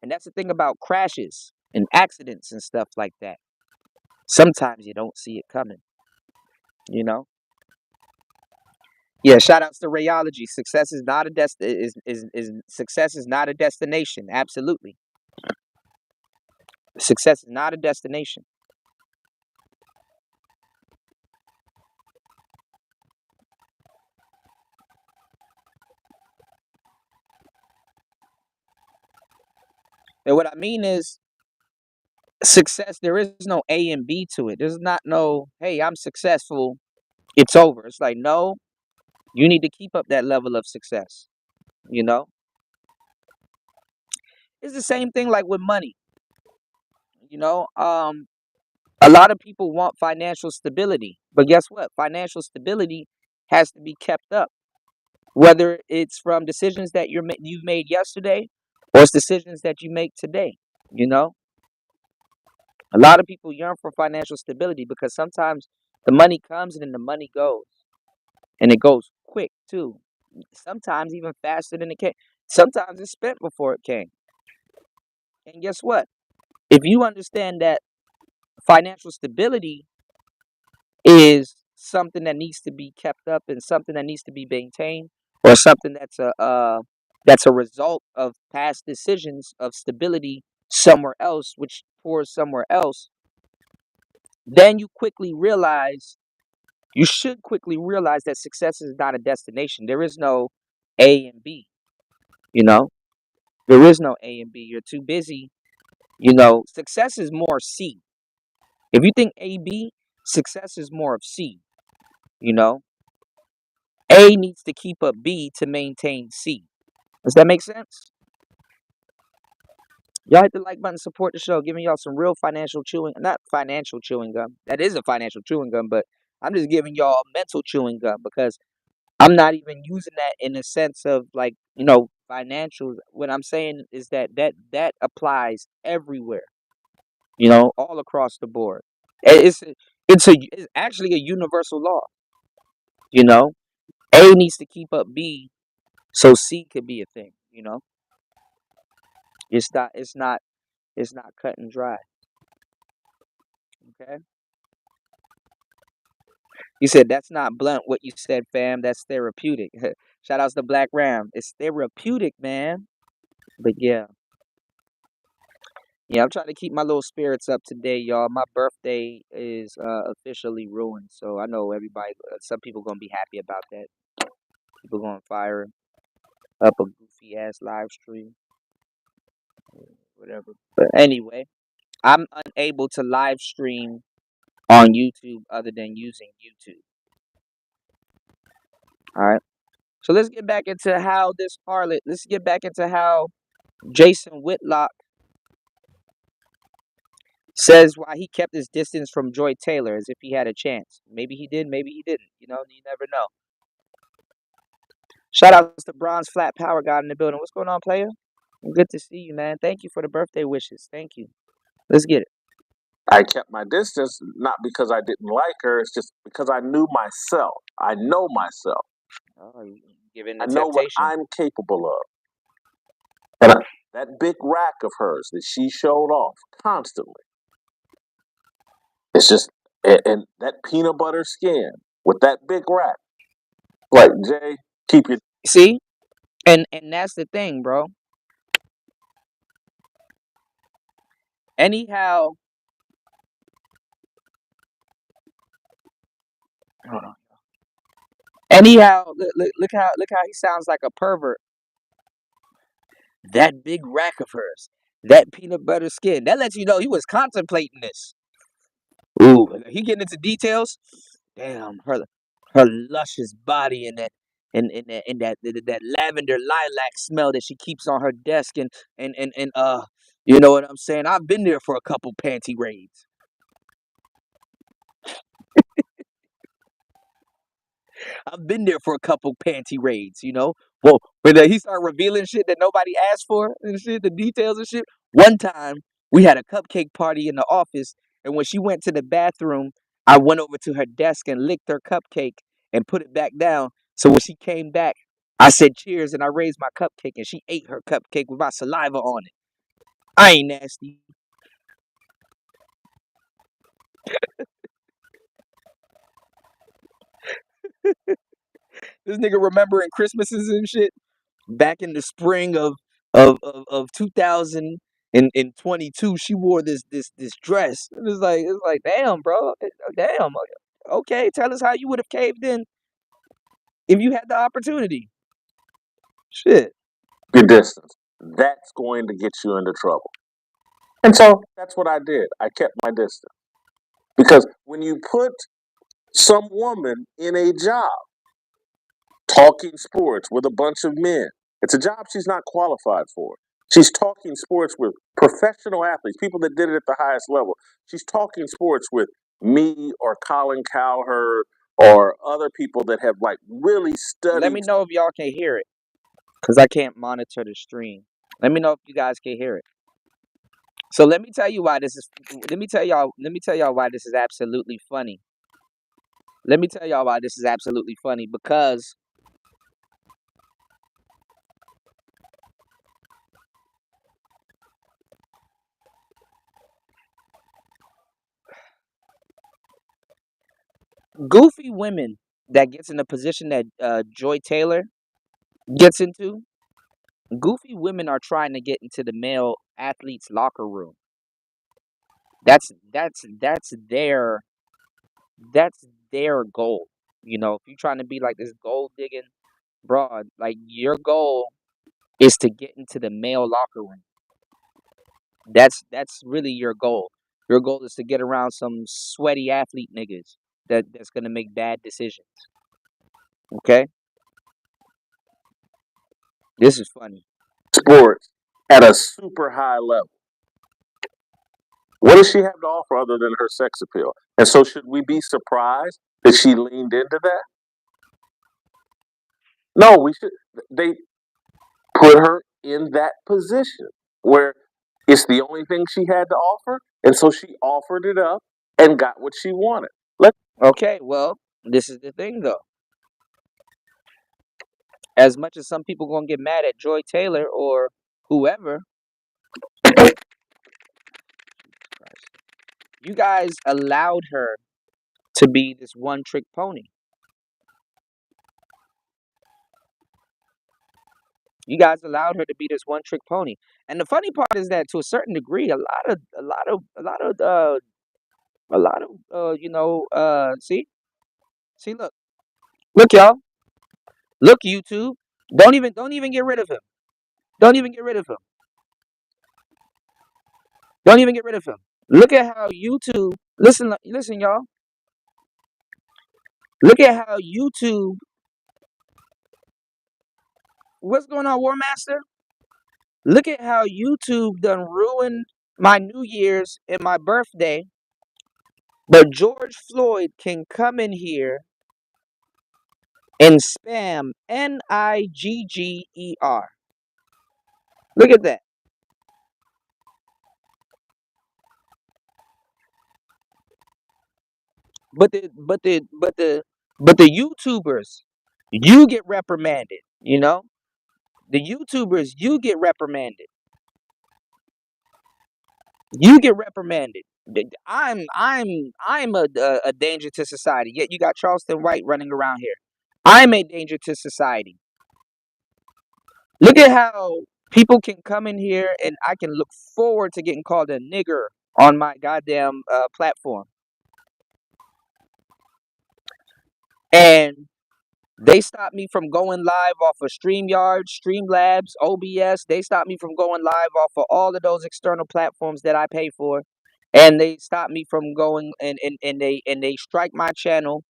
And that's the thing about crashes and accidents and stuff like that. Sometimes you don't see it coming, you know? Yeah, shout outs to rayology. Success is not a success is not a destination. Absolutely. Success is not a destination. And what I mean is success, there is no A and B to it. There's not no, hey, I'm successful, it's over. It's like, no, you need to keep up that level of success, you know? It's the same thing like with money, you know? A lot of people want financial stability, but guess what? Financial stability has to be kept up, whether it's from decisions that you've made yesterday or it's decisions that you make today, you know? A lot of people yearn for financial stability because sometimes the money comes and then the money goes. And it goes quick too. Sometimes even faster than it came. Sometimes it's spent before it came. And guess what? If you understand that financial stability is something that needs to be kept up and something that needs to be maintained, or something that's a result of past decisions of stability somewhere else, which pours somewhere else, then you should quickly realize that success is not a destination. There is no A and B, you know? There is no A and B. You're too busy. Success is more C. If you think A, B, success is more of C, you know? A needs to keep up B to maintain C. Does that make sense? Y'all hit the like button, support the show, giving y'all some real financial chewing, not financial chewing gum. That is a financial chewing gum, but I'm just giving y'all mental chewing gum because I'm not even using that in the sense of like, financial. What I'm saying is that applies everywhere, all across the board. It's actually a universal law, you know. A needs to keep up B so C could be a thing. It's not cut and dry. Okay. You said that's not blunt what you said, fam. That's therapeutic. Shout outs to Black Ram. It's therapeutic, man. But yeah. Yeah, I'm trying to keep my little spirits up today, y'all. My birthday is officially ruined. So I know everybody some people gonna be happy about that. People gonna fire up a goofy ass live stream. Whatever. But anyway, I'm unable to live stream on YouTube other than using YouTube. Alright. So let's get back into how this harlot, let's get back into how Jason Whitlock says why he kept his distance from Joy Taylor as if he had a chance. Maybe he did, maybe he didn't. You never know. Shout out to Bronze Flat Power God in the building. What's going on, player? Good to see you, man. Thank you for the birthday wishes. Thank you. Let's get it. I kept my distance not because I didn't like her. It's just because I knew myself. I know myself. Oh, you giving I the know what temptation. I'm capable of. And that big rack of hers that she showed off constantly. It's just, and that peanut butter skin with that big rack. Like, Jay, keep your. See? And that's the thing, bro. Anyhow, hold on. Anyhow, look how he sounds like a pervert. That big rack of hers, that peanut butter skin, that lets you know he was contemplating this. Ooh, he getting into details. Damn, her luscious body and that lavender lilac smell that she keeps on her desk and you know what I'm saying? I've been there for a couple panty raids. I've been there for a couple panty raids. Well, when he started revealing shit that nobody asked for and shit, the details and shit. One time we had a cupcake party in the office, and when she went to the bathroom, I went over to her desk and licked her cupcake and put it back down. So when she came back, I said cheers and I raised my cupcake and she ate her cupcake with my saliva on it. I ain't nasty. This nigga remembering Christmases and shit. Back in the spring of 2022, she wore this dress. It's like damn, bro, damn. Okay, tell us how you would have caved in if you had the opportunity. Shit. Your distance. That's going to get you into trouble. And so that's what I did. I kept my distance. Because when you put some woman in a job talking sports with a bunch of men, it's a job she's not qualified for. She's talking sports with professional athletes, people that did it at the highest level. She's talking sports with me or Colin Cowherd or other people that have like really Let studied. me know if y'all can hear it, cause I can't monitor the stream. Let me know if you guys can hear it. So let me tell you why this is. Let me tell y'all. Let me tell y'all why this is absolutely funny. Let me tell y'all why this is absolutely funny because goofy women that gets in the position that Joy Taylor gets into, goofy women are trying to get into the male athlete's locker room. That's their goal. If you're trying to be like this gold digging broad, like your goal is to get into the male locker room. That's really your goal. Your goal is to get around some sweaty athlete niggas that's gonna make bad decisions. Okay, this is funny. Sports at a super high level. What does she have to offer other than her sex appeal? And so, should we be surprised that she leaned into that? No, we should. They put her in that position where it's the only thing she had to offer, and so she offered it up and got what she wanted. Let Okay, well, this is the thing though. As much as some people gonna get mad at Joy Taylor or whoever, you guys allowed her to be this one-trick pony. You guys allowed her to be this one-trick pony. And the funny part is that to a certain degree, see, look, y'all, look, YouTube, don't even get rid of him. Don't even get rid of him. Don't even get rid of him. Look at how YouTube. Listen, y'all. Look at how YouTube. What's going on, War Master? Look at how YouTube done ruined my New Year's and my birthday. But George Floyd can come in here and spam Nigger. Look at that. But the YouTubers, you get reprimanded. You know, the YouTubers, you get reprimanded. You get reprimanded. I'm a danger to society. Yet you got Charleston White running around here. I'm a danger to society. Look at how people can come in here and I can look forward to getting called a nigger on my goddamn platform. And they stopped me from going live off of StreamYard, Streamlabs, OBS. They stopped me from going live off of all of those external platforms that I pay for. And they stopped me from going and they strike my channel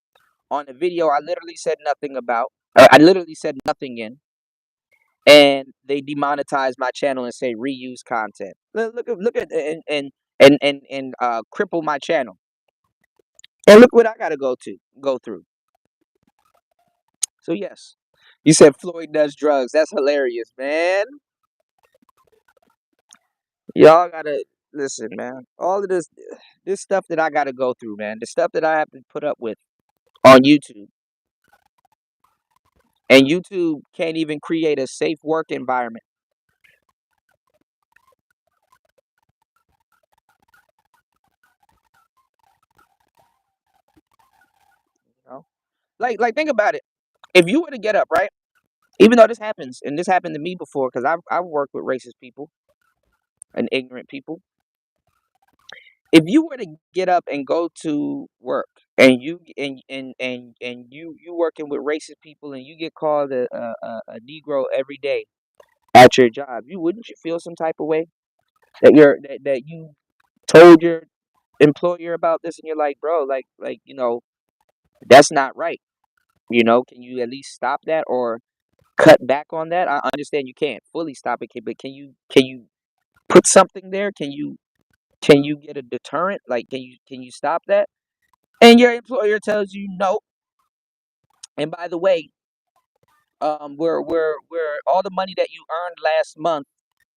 on a video I literally said nothing about. I literally said nothing in. And they demonetize my channel and say reuse content. Look at and cripple my channel. And look what I gotta go through. So yes, you said Floyd does drugs. That's hilarious, man. Y'all gotta listen, man. All of this stuff that I gotta go through, man. The stuff that I have to put up with on YouTube. And YouTube can't even create a safe work environment. You know? Like think about it. If you were to get up, right? Even though this happens, and this happened to me before, because I've worked with racist people and ignorant people. If you were to get up and go to work, and you working with racist people, and you get called a Negro every day at your job, wouldn't you feel some type of way that you told your employer about this, and you're like, bro, like that's not right. Can you at least stop that or cut back on that? I understand you can't fully stop it, but can you put something there? Can you get a deterrent? Like, can you stop that? And your employer tells you no. And by the way, we're all the money that you earned last month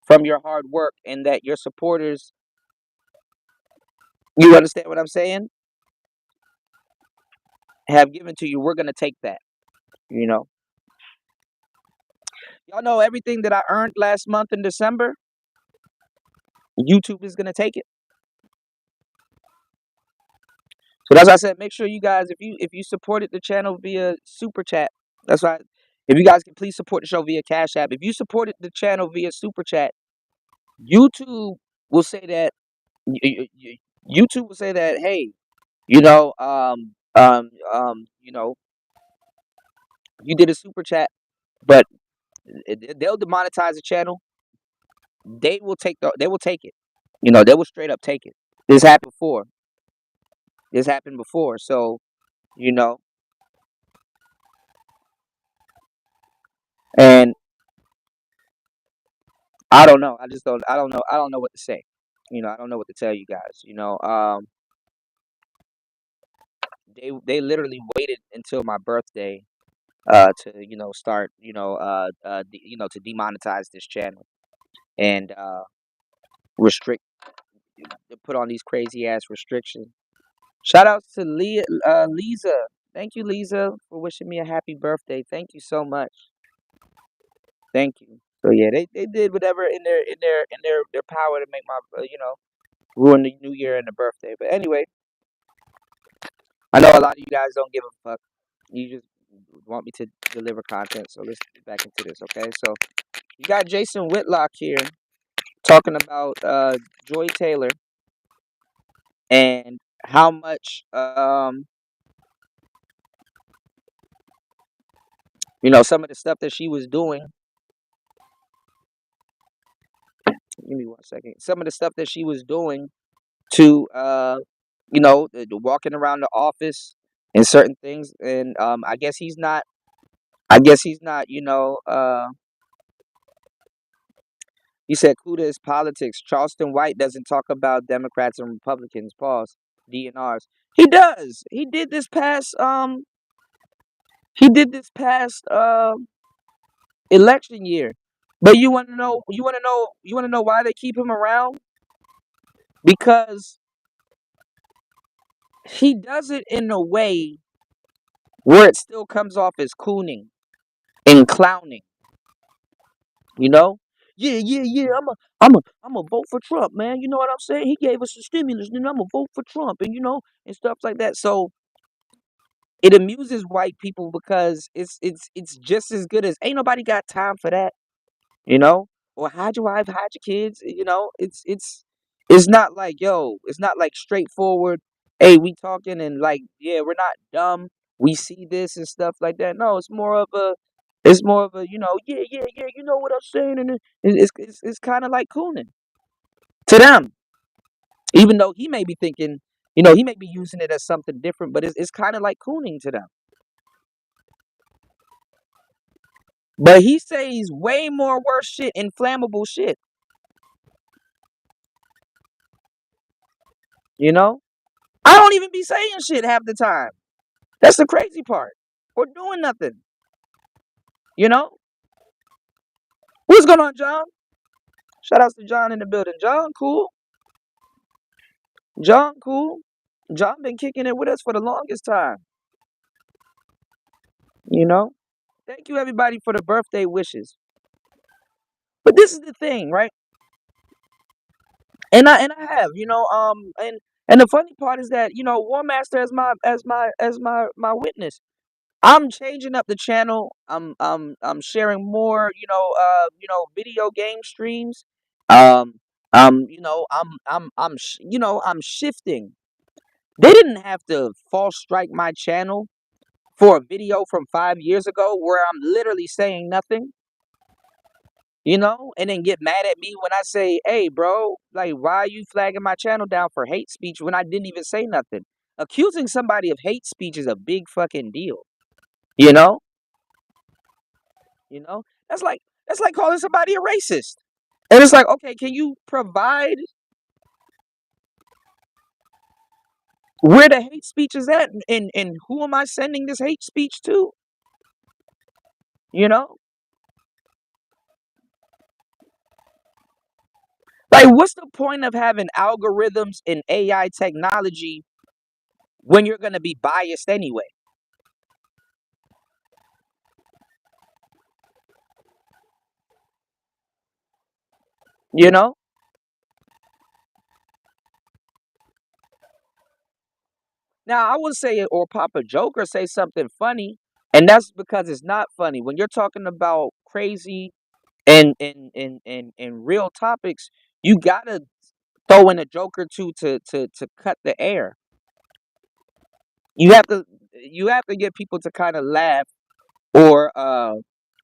from your hard work and that your supporters, you understand what I'm saying, have given to you. We're gonna take that. You know, y'all know everything that I earned last month in December. YouTube is gonna take it. So that's why I said, make sure you guys, if you supported the channel via super chat, that's right. If you guys can please support the show via Cash App. If you supported the channel via super chat, YouTube will say that YouTube will say that, hey, you know, you did a super chat, but they'll demonetize the channel. They will take it. They will straight up take it. This happened before. This happened before. So you know, And I don't know. I just don't. I don't know. I don't know what to say. I don't know what to tell you guys. They literally waited until my birthday to start to demonetize this channel and restrict to put on these crazy ass restrictions. Shout outs to Lisa. Thank you, Lisa, for wishing me a happy birthday. Thank you so much. Thank you. So yeah, they did whatever in their power to make my ruin the new year and the birthday. But anyway, I know a lot of you guys don't give a fuck. You just want me to deliver content. So let's get back into this, okay? So you got Jason Whitlock here talking about Joy Taylor and how much some of the stuff that she was doing. Give me 1 second. Some of the stuff that she was doing to the walking around the office and certain things, and I guess he's not. I guess he's not. He said Cuda is politics. Charleston White doesn't talk about Democrats and Republicans. Pause. DNRs. He does. He did this past. He did this past election year. But you want to know? You want to know? You want to know why they keep him around? Because he does it in a way where it still comes off as cooning and clowning. You know? Yeah, yeah, yeah. I'm a vote for Trump, man. You know what I'm saying? He gave us the stimulus, and I'm gonna vote for Trump, and and stuff like that. So it amuses white people because it's just as good as ain't nobody got time for that, you know? Or hide your wife, hide your kids, it's not like it's not like straightforward, hey, we talking and like, yeah, we're not dumb. We see this and stuff like that. No, it's more of a, yeah, yeah, yeah, you know what I'm saying? And it's kind of like cooning to them. Even though he may be thinking, he may be using it as something different, but it's kind of like cooning to them. But he says way more worse shit, inflammable shit. You know? I don't even be saying shit half the time. That's the crazy part. Or doing nothing. You know? What's going on, John? Shout outs to John in the building. John, cool. John, cool. John been kicking it with us for the longest time. You know? Thank you everybody for the birthday wishes. But this is the thing, right? And I have, and the funny part is that, War Master as my witness. I'm changing up the channel. I'm sharing more, video game streams. Um, I'm shifting. They didn't have to false strike my channel for a video from 5 years ago where I'm literally saying nothing, and then get mad at me when I say, "Hey, bro, like, why are you flagging my channel down for hate speech when I didn't even say nothing?" Accusing somebody of hate speech is a big fucking deal, you know. You know, that's like calling somebody a racist. And it's like, okay, can you provide where the hate speech is at, and who am I sending this hate speech to? You know, like, what's the point of having algorithms and AI technology when you're gonna be biased anyway? You know. Now I would say, or pop a joke or say something funny, and that's because it's not funny when you're talking about crazy and real topics. You gotta throw in a joke or two to cut the air. You have to you have to get people to kind of laugh or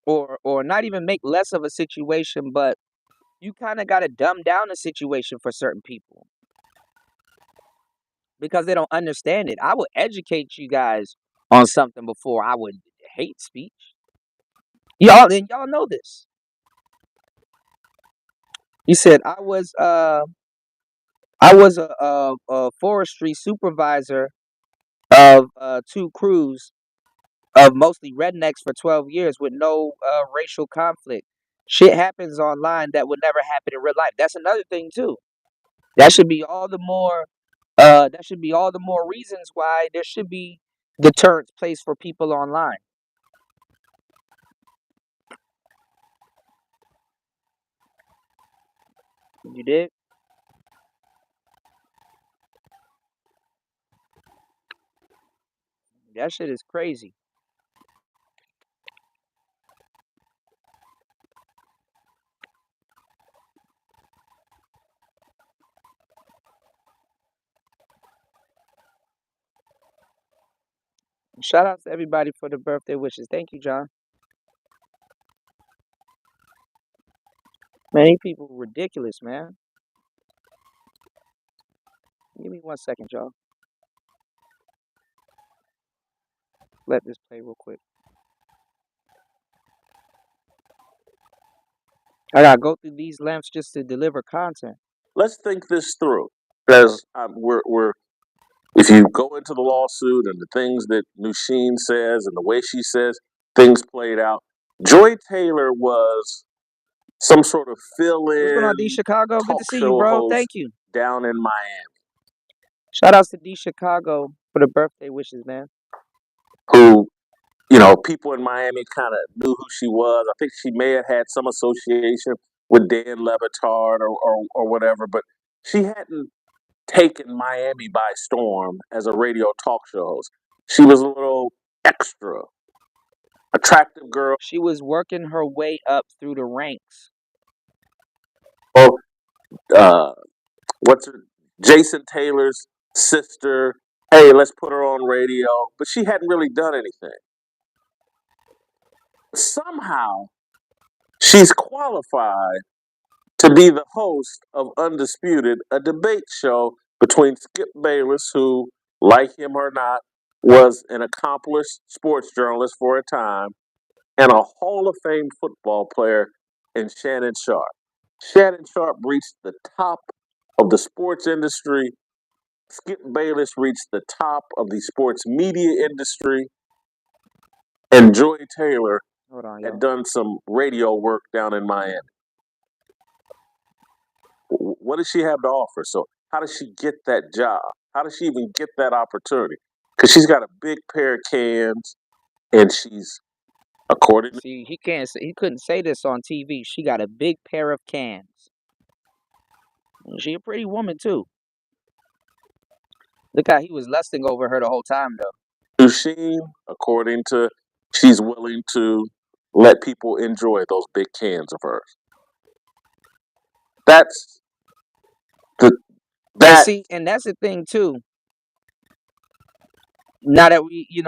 or not even make less of a situation, but you kind of got to dumb down a situation for certain people because they don't understand it. I would educate you guys on something before I would hate speech. Y'all know this. He said I was a forestry supervisor of two crews of mostly rednecks for 12 years with no racial conflict. Shit happens online that would never happen in real life. That's another thing too. That should be all the more reasons why there should be deterrence placed for people online. You did? That shit is crazy. Shout out to everybody for the birthday wishes. Thank you, John. Man, you people ridiculous, man. Give me 1 second, y'all. Let this play real quick. I gotta go through these lamps just to deliver content. Let's think this through, because we're if you go into the lawsuit and the things that Nusheen says and the way she says things played out, Joy Taylor was some sort of What's going fill-in on, D Chicago? Good to talk see you, show bro. host Thank you. down in Miami Shout outs to D Chicago for the birthday wishes, man. who, people in Miami kind of knew who she was. I think she may have had some association with Dan Levitard or whatever, but she hadn't taken Miami by storm as a radio talk show host. She was a little extra attractive girl. She was working her way up through the ranks. Oh, uh, what's her? Jason Taylor's sister. Hey, let's put her on radio. But she hadn't really done anything. Somehow, she's qualified to be the host of Undisputed, a debate show between Skip Bayless, who, like him or not, was an accomplished sports journalist for a time, and a Hall of Fame football player in Shannon Sharp. Shannon Sharp reached the top of the sports industry. Skip Bayless reached the top of the sports media industry. And Joy Taylor Hold on, had y'all. done some radio work down in Miami. What does she have to offer? So, how does she get that job? How does she even get that opportunity? Because she's got a big pair of cans, and she's, according to See, he couldn't say this on TV. She got a big pair of cans. She a pretty woman too. Look how he was lusting over her the whole time though. Nusheen, according to, she's willing to let people enjoy those big cans of hers. That's the And that see, and that's the thing too. Now that we're leaving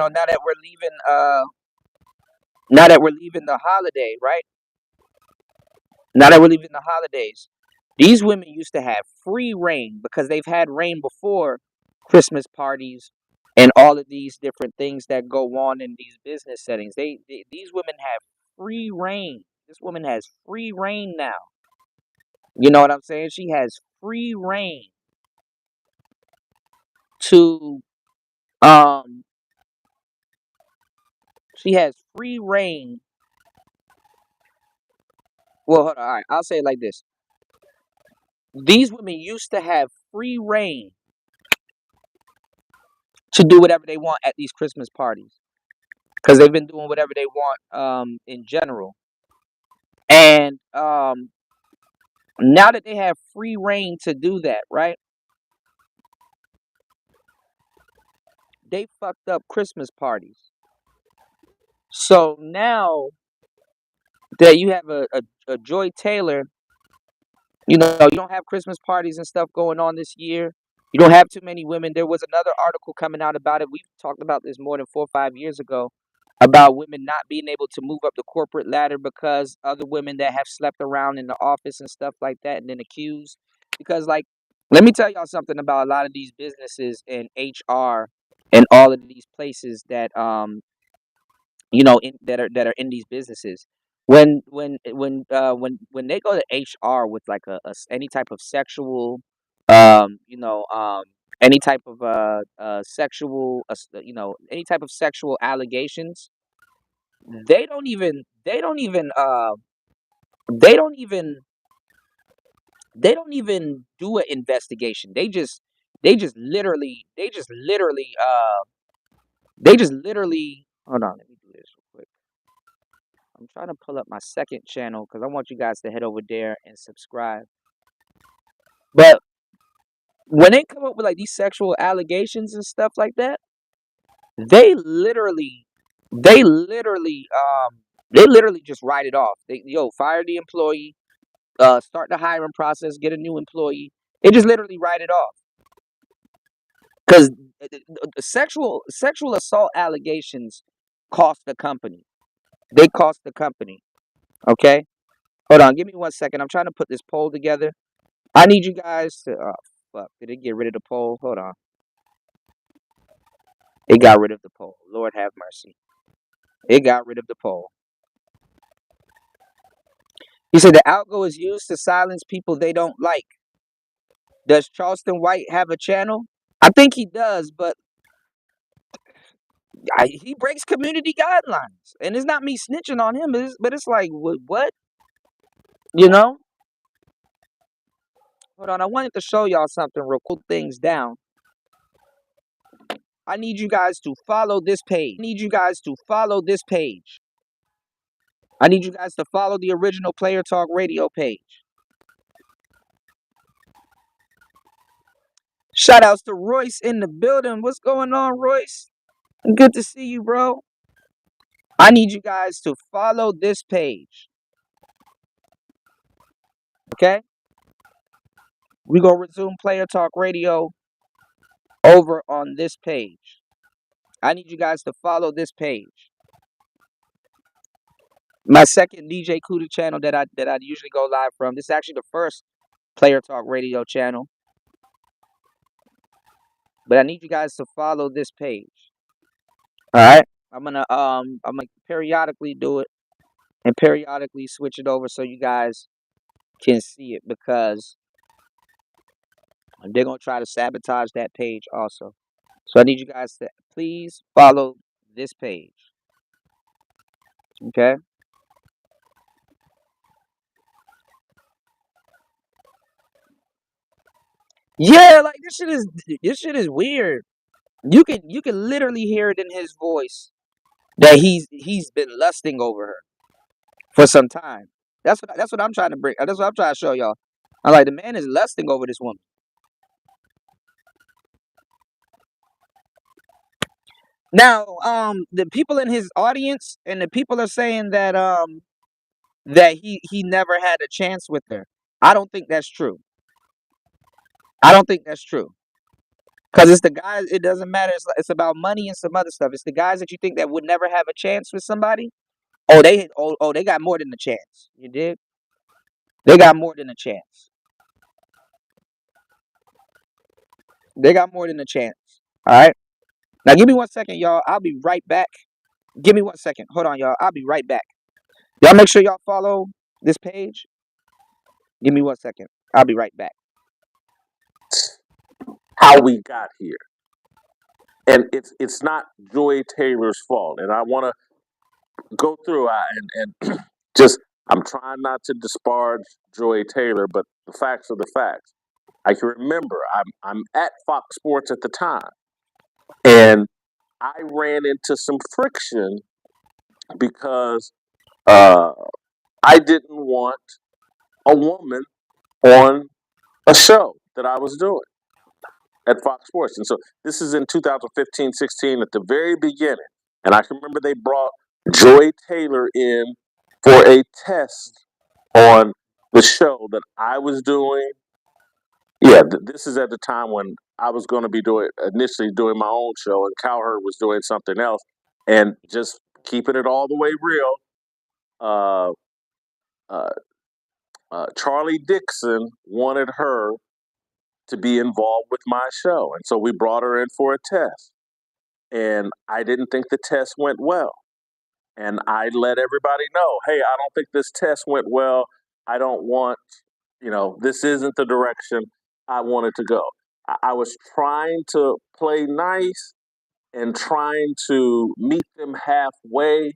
the holiday, right? Now that we're leaving the holidays, these women used to have free reign because they've had reign before Christmas parties and all of these different things that go on in these business settings. These women have free reign. This woman has free reign now. You know what I'm saying? She has free reign to um she has free reign. Well, hold on, all right, I'll say it like this. These women used to have free reign to do whatever they want at these Christmas parties because they've been doing whatever they want in general. And now that they have free reign to do that, right? They fucked up Christmas parties. So now that you have a Joy Taylor, you don't have Christmas parties and stuff going on this year. You don't have too many women. There was another article coming out about it. We've talked about this more than 4 or 5 years ago about women not being able to move up the corporate ladder because other women that have slept around in the office and stuff like that and then accused. Because, like, let me tell y'all something about a lot of these businesses and HR and all of these places that that are in these businesses. When they go to HR with like any type of sexual, you know, any type of sexual, any type of sexual allegations, they don't even they don't even they don't even they don't even do an investigation. They just literally hold on, let me do this real quick. I'm trying to pull up my second channel because I want you guys to head over there and subscribe. But when they come up with like these sexual allegations and stuff like that, they literally, they literally, they literally just write it off. Fire the employee, start the hiring process, get a new employee. They just literally write it off because sexual assault allegations cost the company. They cost the company. Okay, hold on, give me 1 second. I'm trying to put this poll together. I need you guys to. Oh, fuck! Did it get rid of the poll? Hold on. It got rid of the poll. Lord have mercy. It got rid of the poll. He said the algo is used to silence people they don't like. Does Charleston White have a channel? I think he does, but he breaks community guidelines. And it's not me snitching on him, but it's like, what? You know? Hold on, I wanted to show y'all something real cool. Things down. I need you guys to follow this page. I need you guys to follow the original Player Talk Radio page. Shout outs to Royce in the building. What's going on, Royce? Good to see you, bro. I need you guys to follow this page. Okay? We're going to resume Player Talk Radio over on this page. I need you guys to follow this page. My second DJ Cuda channel that I usually go live from. This is actually the first Player Talk Radio channel. But I need you guys to follow this page. All right? I'm gonna periodically do it and periodically switch it over so you guys can see it, because they're gonna try to sabotage that page also. So I need you guys to please follow this page. Okay? Yeah, like this shit is weird. You can literally hear it in his voice that he's been lusting over her for some time. That's what I'm trying to bring. That's what I'm trying to show y'all. I'm like, the man is lusting over this woman. Now, the people in his audience and the people are saying that he never had a chance with her. I don't think that's true. I don't think that's true. Cause it's the guys. It doesn't matter. It's about money and some other stuff. It's the guys that you think that would never have a chance with somebody. They got more than a chance. You dig? They got more than a chance. They got more than a chance. All right. Now give me 1 second, y'all. I'll be right back. Give me 1 second. Hold on, y'all. I'll be right back. Y'all make sure y'all follow this page. Give me 1 second. I'll be right back. How we got here. And it's not Joy Taylor's fault. And I want to go through and just, I'm trying not to disparage Joy Taylor, but the facts are the facts. I can remember I'm at Fox Sports at the time, and I ran into some friction because I didn't want a woman on a show that I was doing at Fox Sports. And so this is in 2015-16 at the very beginning. And I can remember they brought Joy Taylor in for a test on the show that I was doing. Yeah, this is at the time when I was going to be initially doing my own show, and Cowherd was doing something else. And just keeping it all the way real, uh, Charlie Dixon wanted her to be involved with my show. And so we brought her in for a test. And I didn't think the test went well. and I let everybody know, hey, I don't think this test went well. I don't want, this isn't the direction I wanted to go. I was trying to play nice and trying to meet them halfway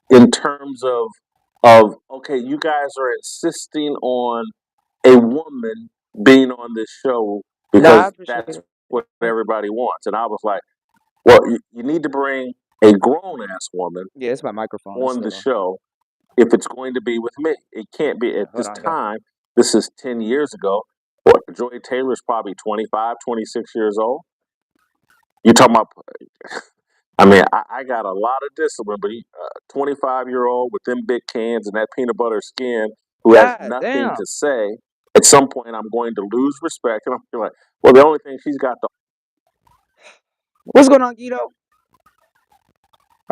in terms of okay, you guys are insisting on a woman being on this show No, I because appreciate that's it. what everybody wants. And I was like, well, you need to bring a grown ass woman Yeah, it's my microphone. It's on the still on. show if it's going to be with me. It can't be Yeah, at hold this on, y'all. time. This is 10 years ago. What, Joy Taylor's probably 25, 26 years old. You're talking about, I mean, I got a lot of discipline, but 25-year-old with them big cans and that peanut butter skin who has God nothing damn. to say, at some point I'm going to lose respect. And I'm like, well, the only thing she's got to. What's going on, Guido?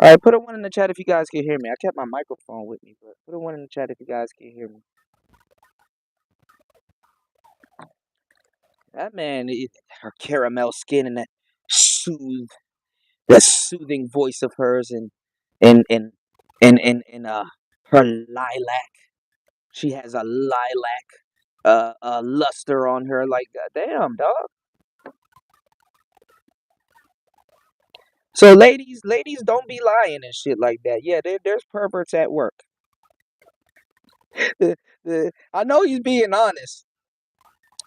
All right, put a one in the chat if you guys can hear me. I kept my microphone with me, but put a one in the chat if you guys can hear me. That man, her caramel skin and that soothing voice of hers, and and and her lilac. She has a lilac luster on her. Like, goddamn, dog. So ladies, don't be lying and shit like that. Yeah, there's perverts at work. I know he's being honest.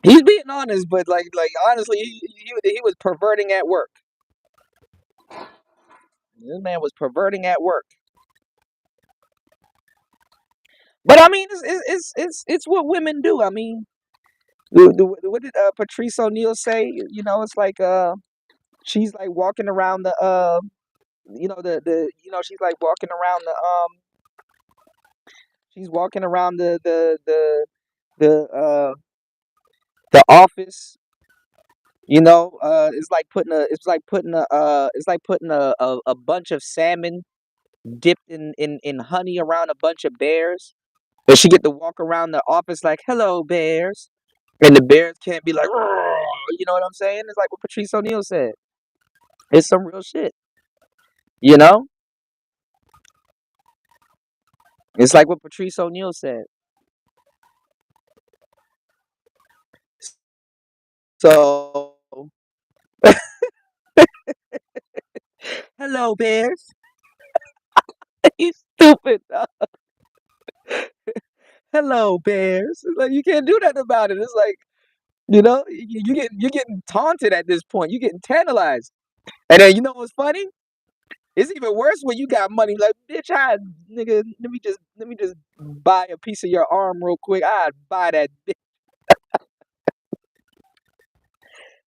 He's being honest, but like honestly, he was perverting at work. This man was perverting at work. But I mean, it's what women do. I mean, what did Patrice O'Neal say? You know, it's like she's like walking around the she's like walking around she's walking around the the office. You know, it's like putting a bunch of salmon dipped in honey around a bunch of bears. And she get to walk around the office like, "Hello, bears," and the bears can't be like, "Roar," you know what I'm saying? It's like what Patrice O'Neal said. It's some real shit, you know. It's like what Patrice O'Neal said. So, hello, bears. You stupid. Hello, bears. It's like you can't do that about it. It's like you're getting taunted at this point. You're getting tantalized. And then you know what's funny? It's even worse when you got money. Like, bitch, nigga, let me just buy a piece of your arm real quick. I'd buy that.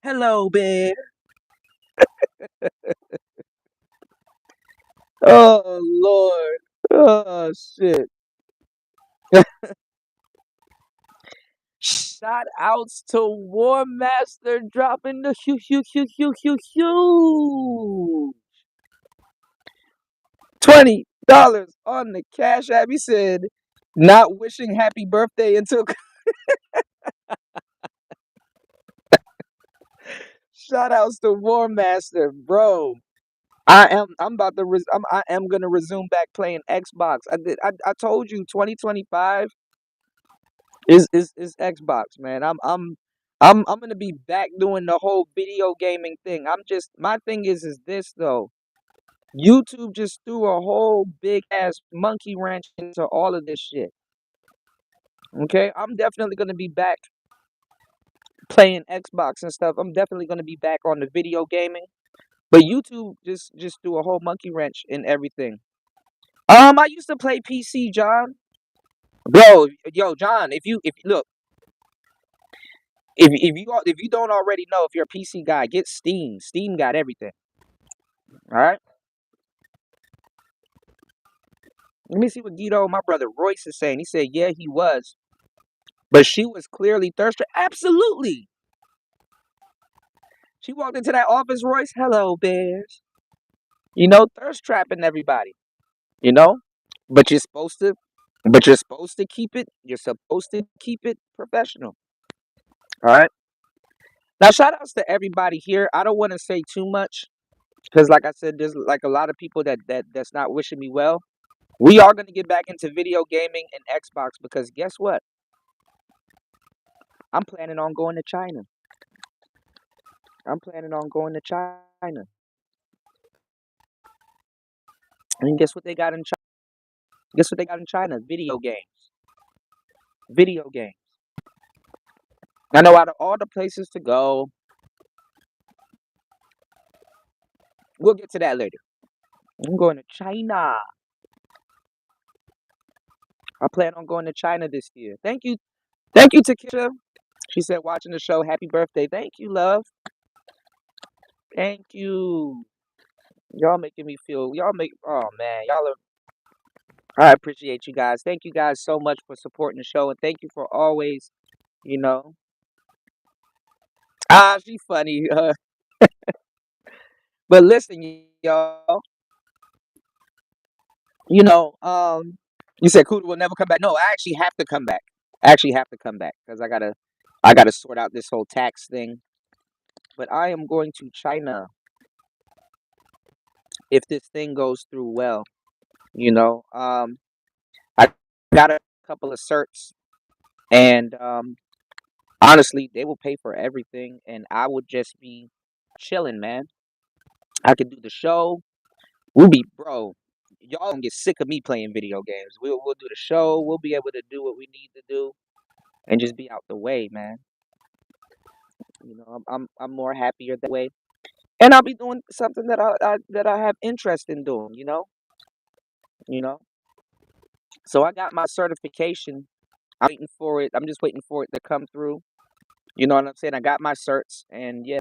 Hello, bear. Oh Lord. Oh shit. Shout outs to War Master dropping the $20 on the Cash App. He said, not wishing happy birthday until shout outs to War Master, bro. I am gonna resume back playing Xbox. I told you 2025 is Xbox, man. I'm gonna be back doing the whole video gaming thing. My thing is this though. YouTube just threw a whole big ass monkey wrench into all of this shit. Okay, I'm definitely gonna be back playing Xbox and stuff. I'm definitely gonna be back on the video gaming. But YouTube just threw a whole monkey wrench in everything. I used to play PC, John. Bro, yo, John, if look, if you don't already know, if you're a PC guy, get Steam. Steam got everything. All right. Let me see what Guido, my brother Royce, is saying. He said, yeah, he was, but she was clearly thirsty. Absolutely. She walked into that office, Royce. Hello, bears. You know, thirst trapping everybody. You know, but you're supposed to. But you're supposed to keep it. You're supposed to keep it professional. All right. Now, shout outs to everybody here. I don't want to say too much because, like I said, there's like a lot of people that's not wishing me well. We are going to get back into video gaming and Xbox because guess what? I'm planning on going to China. I'm planning on going to China. And guess what they got in China? Guess what they got in China? Video games. Video games. I know out of all the places to go, we'll get to that later. I'm going to China. I plan on going to China this year. Thank you. Thank you to Kisha. She said watching the show. Happy birthday. Thank you, love. Thank you. Y'all making me feel oh man, y'all are I appreciate you guys. Thank you guys so much for supporting the show and thank you for always, you know. She funny. But listen, y'all, you know, you said Cuda will never come back. No, I actually have to come back. I actually have to come back because I gotta sort out this whole tax thing. But I am going to China if this thing goes through well, you know. I got a couple of certs and honestly, they will pay for everything and I would just be chilling, man. I could do the show. We'll be, bro. Y'all gonna get sick of me playing video games. We'll do the show. We'll be able to do what we need to do and just be out the way, man. You know, I'm more happier that way, and I'll be doing something that I have interest in doing. You know. So I got my certification. I'm waiting for it. I'm just waiting for it to come through. You know what I'm saying? I got my certs, and yeah,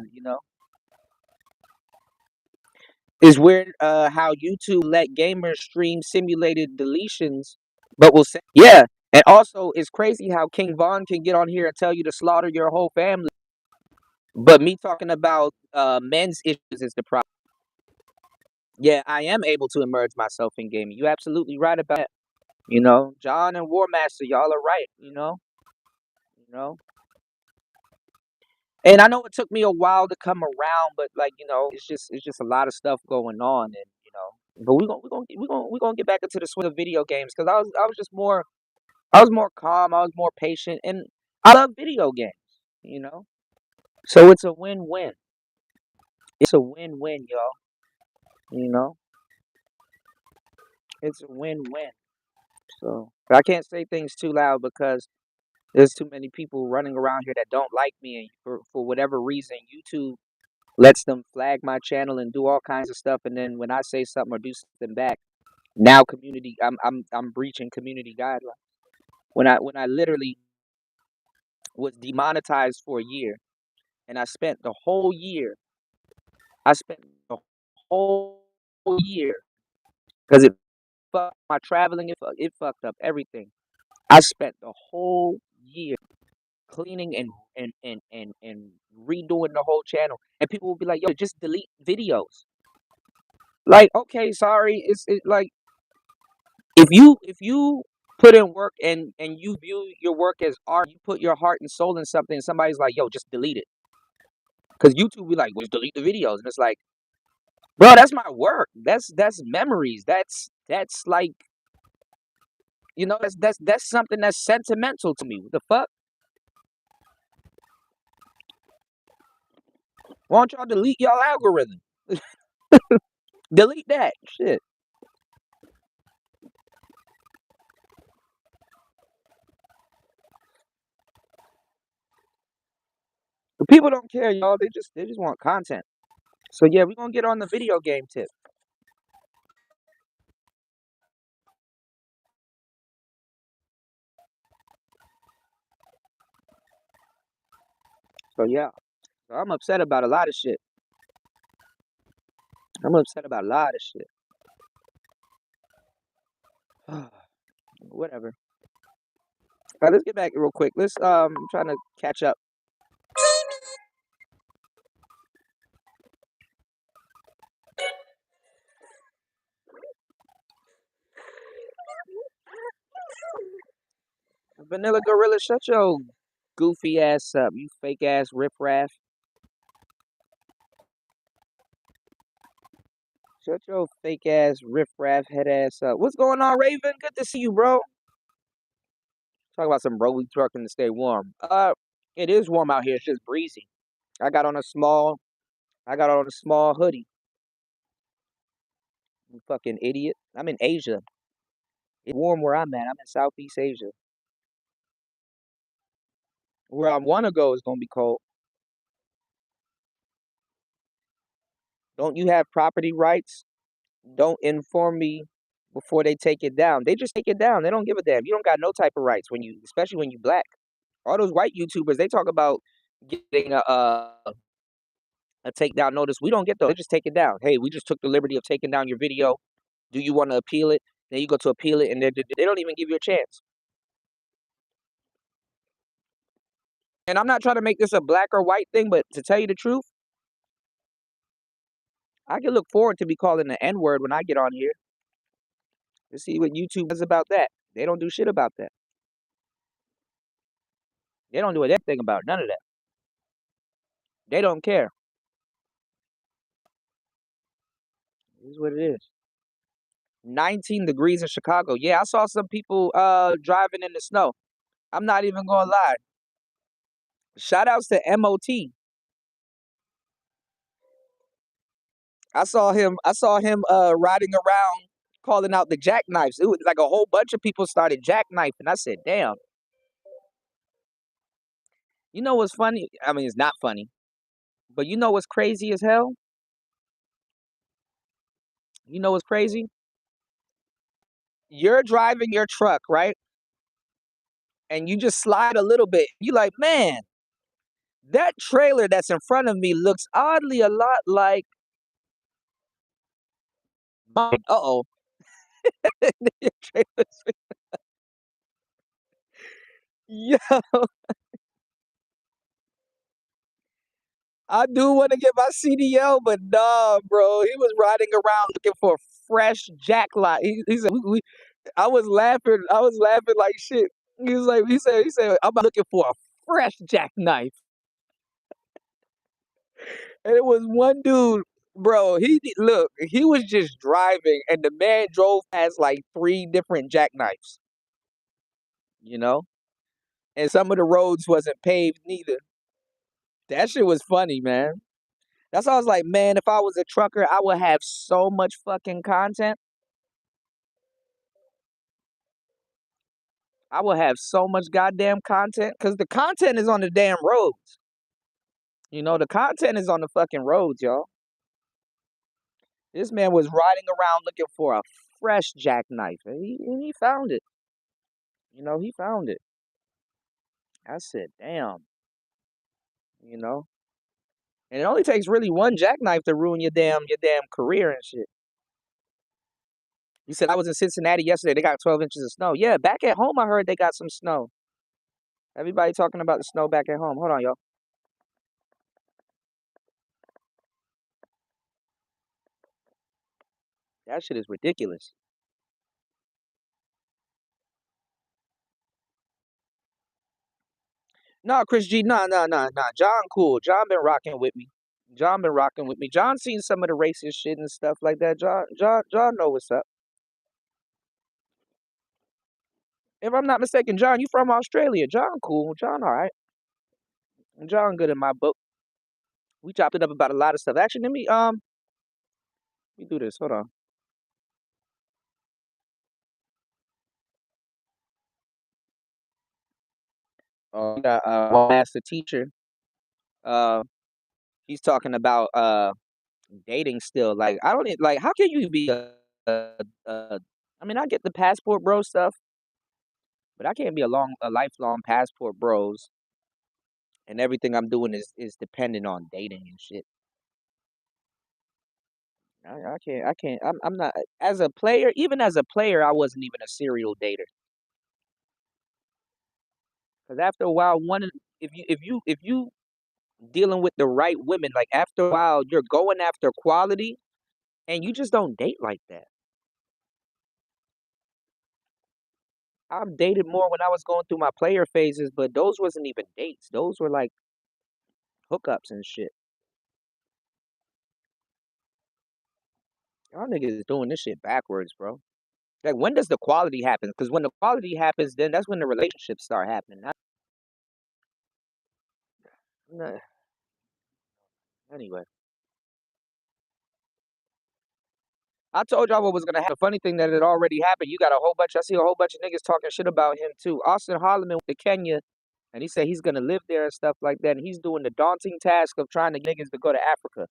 it's weird how YouTube let gamers stream simulated deletions, but will say, yeah. And also, it's crazy how King Von can get on here and tell you to slaughter your whole family, but me talking about men's issues is the problem. Yeah, I am able to immerse myself in gaming. You absolutely right about that. You know, John and War Master, y'all are right. You know. And I know it took me a while to come around, but like it's just a lot of stuff going on, and But we gonna get back into the swing of video games because I was more calm, I was more patient, and I love video games. You know, so it's a win-win. It's a win-win, y'all. You know, it's a win-win. So, but I can't say things too loud because there's too many people running around here that don't like me, and for whatever reason, YouTube lets them flag my channel and do all kinds of stuff. And then when I say something or do something back, now I'm breaching community guidelines. When I literally was demonetized for a year, and I spent the whole year because it fucked my traveling, it fucked up everything. I spent the whole year cleaning and redoing the whole channel, and people will be like, "Yo, just delete videos." Like, okay, sorry, like if you put in work and you view your work as art, you put your heart and soul in something, and somebody's like, "Yo, just delete it," because YouTube be like, "Well, just delete the videos," and it's like, bro, that's my work. That's memories. That's like that's something that's sentimental to me. What the fuck? Why don't y'all delete y'all algorithm? Delete that shit. But people don't care, y'all. They just want content. So yeah, we're gonna get on the video game tip. So yeah, so I'm upset about a lot of shit. I'm upset about a lot of shit. Whatever. Let's get back real quick. I'm trying to catch up. Vanilla Gorilla, shut your goofy ass up, you fake ass riffraff. Shut your fake ass, riff-raff head ass up. What's going on, Raven? Good to see you, bro. Talk about some bro, we trucking to stay warm. It is warm out here. It's just breezy. I got on a small, I got on a small hoodie. You fucking idiot. I'm in Asia. It's warm where I'm at. I'm in Southeast Asia. Where I want to go is gonna be cold. Don't you have property rights? Don't inform me before they take it down. They just take it down. They don't give a damn. You don't got no type of rights when you, especially when you black. All those white YouTubers, they talk about getting a takedown notice. We don't get those. They just take it down. Hey, we just took the liberty of taking down your video. Do you want to appeal it? Then you go to appeal it, and they don't even give you a chance. And I'm not trying to make this a black or white thing, but to tell you the truth, I can look forward to be calling the N word when I get on here to see what YouTube does about that. They don't do shit about that. They don't do anything about it. None of that. They don't care. This is what it is. 19 degrees in Chicago. Yeah, I saw some people driving in the snow. I'm not even gonna lie. Shout outs to MOT. I saw him riding around calling out the jackknifes. It was like a whole bunch of people started jackknifing. I said, damn. You know what's funny? I mean, it's not funny. But you know what's crazy as hell? You know what's crazy? You're driving your truck, right? And you just slide a little bit. You like, man, that trailer that's in front of me looks oddly a lot like mine. Uh-oh. Yeah, I do want to get my CDL, but nah, bro. He was riding around looking for a fresh jacklight. He said, I was laughing. I was laughing like shit. He said, I'm looking for a fresh jackknife. And it was one dude, bro. Look, he was just driving, and the man drove past like three different jackknives. You know, and some of the roads wasn't paved neither. That shit was funny, man. That's why I was like, man, if I was a trucker, I would have so much fucking content. I would have so much goddamn content because the content is on the damn roads. The content is on the fucking roads, y'all. This man was riding around looking for a fresh jackknife, and he found it. He found it. I said, damn, you know. And it only takes really one jackknife to ruin your damn career and shit. He said I was in Cincinnati yesterday. They got 12 inches of snow. Yeah, back at home I heard they got some snow. Everybody talking about the snow back at home. Hold on, y'all. That shit is ridiculous. No, Chris G, no. John cool. John been rocking with me. John been rocking with me. John seen some of the racist shit and stuff like that. John know what's up. If I'm not mistaken, John, you from Australia. John cool. John all right. John good in my book. We chopped it up about a lot of stuff. Actually, let me do this. Hold on. Oh, we got one master teacher. Uh, he's talking about dating still. Like I don't like. How can you be a I mean, I get the passport bro stuff, but I can't be a lifelong passport bros, and everything I'm doing is dependent on dating and shit. I can't. I'm not as a player. Even as a player, I wasn't even a serial dater. Because after a while, if you dealing with the right women, like after a while, you're going after quality, and you just don't date like that. I've dated more when I was going through my player phases, but those wasn't even dates. Those were like hookups and shit. Y'all niggas is doing this shit backwards, bro. Like, when does the quality happen? Because when the quality happens, then that's when the relationships start happening. Nah, anyway, I told y'all what was gonna happen. The funny thing that it already happened. You got a whole bunch. I see a whole bunch of niggas talking shit about him too. Austin Holloman went to Kenya, and he said he's gonna live there and stuff like that. And he's doing the daunting task of trying to get niggas to go to Africa.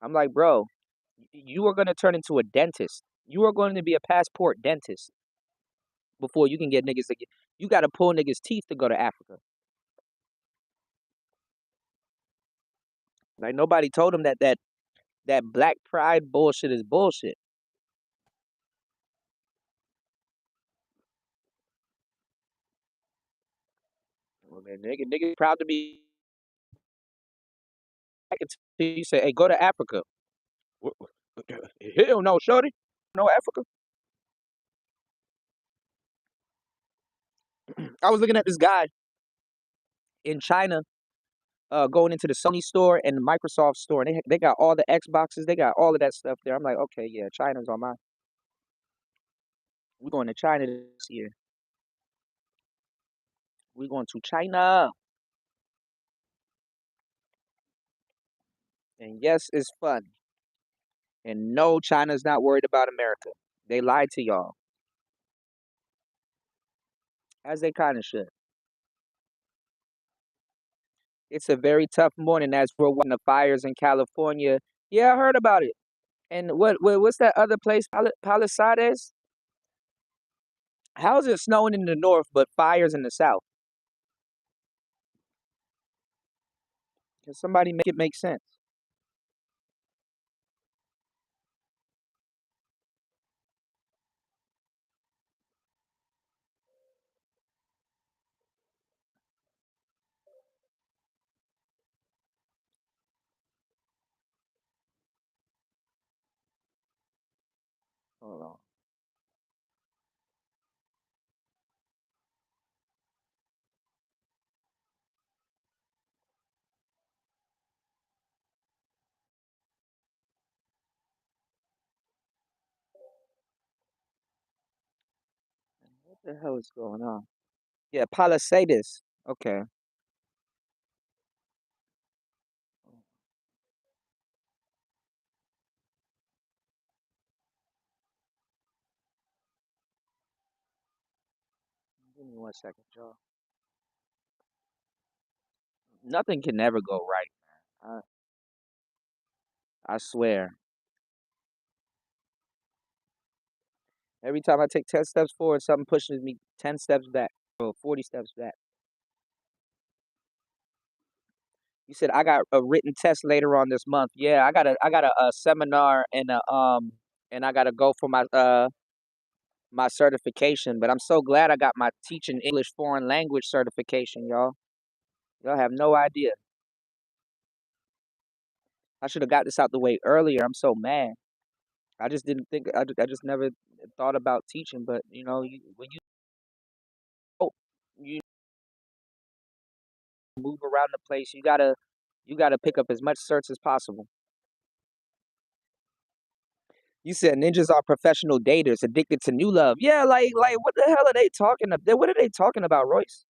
I'm like, bro, you are gonna turn into a dentist. You are going to be a passport dentist before you can get niggas to get. You got to pull niggas' teeth to go to Africa. Like, nobody told him that black pride bullshit is bullshit. Well, man, nigga proud to be black until you say, hey, go to Africa. Hell no, shorty. No Africa. I was looking at this guy in China going into the Sony store and the Microsoft store, and they got all the Xboxes, they got all of that stuff there. I'm like, okay, yeah, China's on my. We're going to China this year. We're going to China, and yes, it's fun. And no, China's not worried about America. They lied to y'all, as they kind of should. It's a very tough morning as we're watching the fires in California. Yeah, I heard about it. And what's that other place? Palisades? How is it snowing in the north but fires in the south? Can somebody make it make sense? Hold on. What the hell is going on? Yeah, Palisades. Okay. Give me 1 second, y'all. Nothing can never go right. I swear. Every time I take 10 steps forward, something pushes me 10 steps back or 40 steps back. You said I got a written test later on this month. Yeah, I got a seminar and I gotta go for my certification. But I'm so glad I got my teaching English foreign language certification, y'all. Y'all have no idea. I should have got this out the way earlier. I'm so mad. I just didn't think. I just never thought about teaching. But when oh, you move around the place, you gotta pick up as much certs as possible. You said ninjas are professional daters addicted to new love. Yeah, like what the hell are they talking about? What are they talking about, Royce?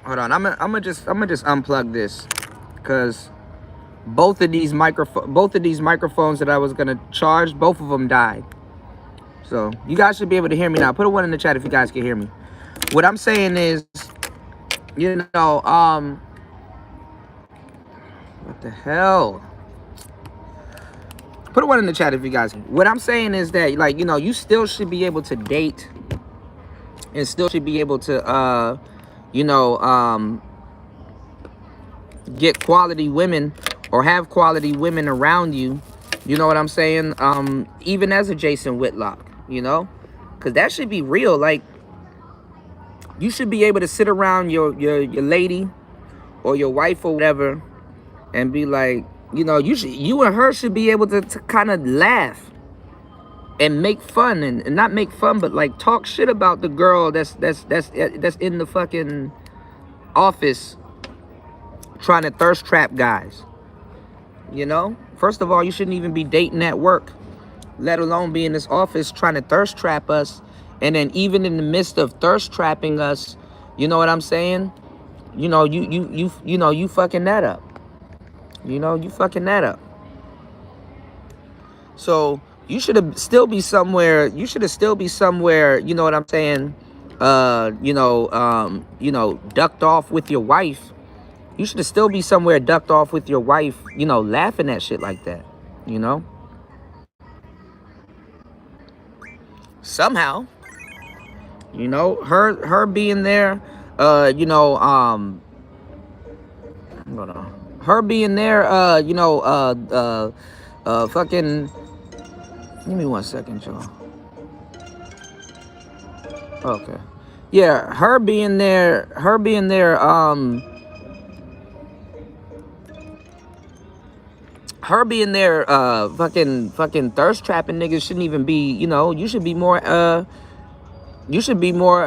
Hold on, I'm gonna just unplug this, cause both of these microphones that I was gonna charge, both of them died. So you guys should be able to hear me now. Put a one in the chat if you guys can hear me. What I'm saying is, you know, what the hell? Put a one in the chat if you guys. What I'm saying is that, like, you still should be able to date and still should be able to, you know, get quality women or have quality women around you. You know what I'm saying? Even as a Jason Whitlock, because that should be real. Like, you should be able to sit around your lady or your wife or whatever and be like, you and her should be able to kind of laugh and make fun and not make fun, but like talk shit about the girl that's in the fucking office trying to thirst trap guys. First of all, you shouldn't even be dating at work, let alone be in this office trying to thirst trap us. And then even in the midst of thirst trapping us, you know what I'm saying? You fucking that up. You fucking that up. So you should have still be somewhere. You should have still be somewhere. You know what I'm saying? Ducked off with your wife. You should have still be somewhere ducked off with your wife. Laughing at shit like that. Somehow. Her being there. Hold on. Her being there. Fucking. Give me 1 second, y'all. Okay. Yeah, her being there, fucking thirst trapping niggas shouldn't even be, you should be more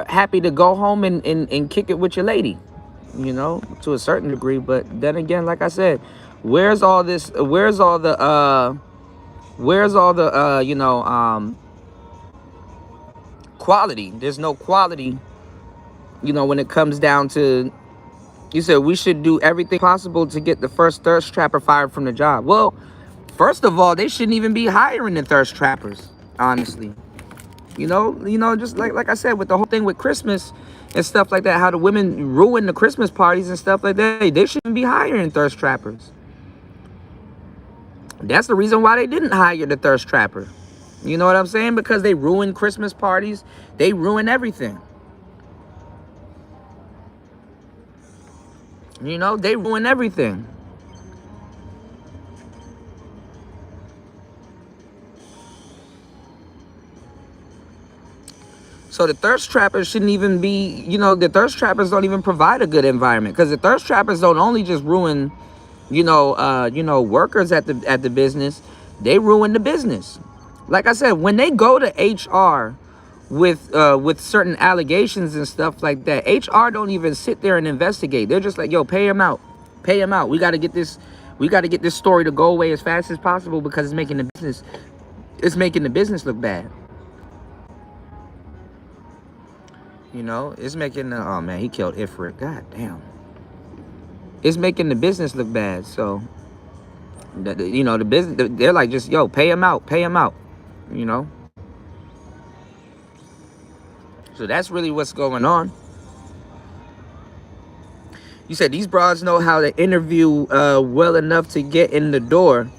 happy to go home and kick it with your lady, to a certain degree. But then again, like I said, where's all the quality? There's no quality, when it comes down to, you said we should do everything possible to get the first thirst trapper fired from the job. Well, first of all, they shouldn't even be hiring the thirst trappers, honestly. Just like I said, with the whole thing with Christmas and stuff like that, how the women ruin the Christmas parties and stuff like that, they shouldn't be hiring thirst trappers. That's the reason why they didn't hire the thirst trapper. You know what I'm saying? Because they ruin Christmas parties. They ruin everything. They ruin everything. So the thirst trappers shouldn't even be, the thirst trappers don't even provide a good environment, because the thirst trappers don't only just ruin, workers at the business, they ruin the business. Like I said, when they go to HR with certain allegations and stuff like that, HR don't even sit there and investigate. They're just like, yo, pay him out. Pay him out. We got to get this story to go away as fast as possible, because it's making the business look bad. It's making the, oh man, he killed Ifrit. God damn. It's making the business look bad. So, the business, they're like, just, yo, pay him out. So that's really what's going on. You said these broads know how to interview well enough to get in the door.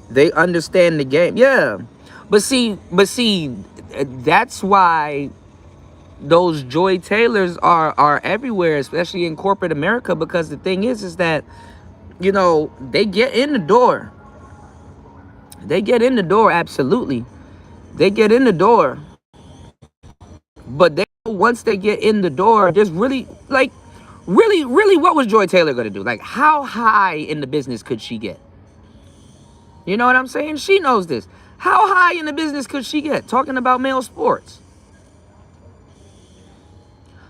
They understand the game. Yeah. But see, that's why those Joy Taylors are everywhere, especially in corporate America, because the thing is that, they get in the door. They get in the door, absolutely. They get in the door. But once they get in the door, there's really, what was Joy Taylor going to do? Like, how high in the business could she get? You know what I'm saying? She knows this. How high in the business could she get? Talking about male sports.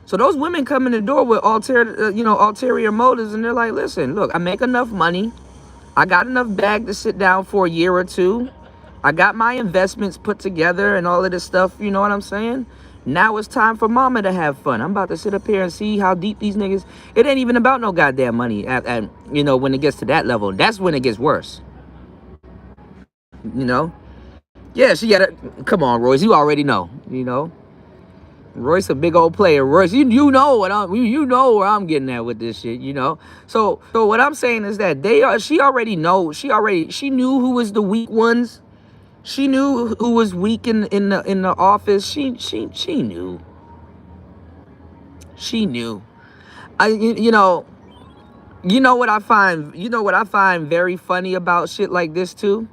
So those women come in the door with ulterior motives, and they're like, listen, look, I make enough money. I got enough bag to sit down for a year or two. I got my investments put together and all of this stuff. You know what I'm saying? Now it's time for mama to have fun. I'm about to sit up here and see how deep these niggas. It ain't even about no goddamn money. And you know, when it gets to that level, that's when it gets worse. You know? Yeah, she got it. Come on, Royce. You already know. You know? Royce a big old player. Royce, you know what I'm you know where I'm getting at with this shit, you know. So what I'm saying is that she already knows. She knew who was the weak ones. She knew who was weak in the office. She knew. She knew. You know what I find very funny about shit like this too?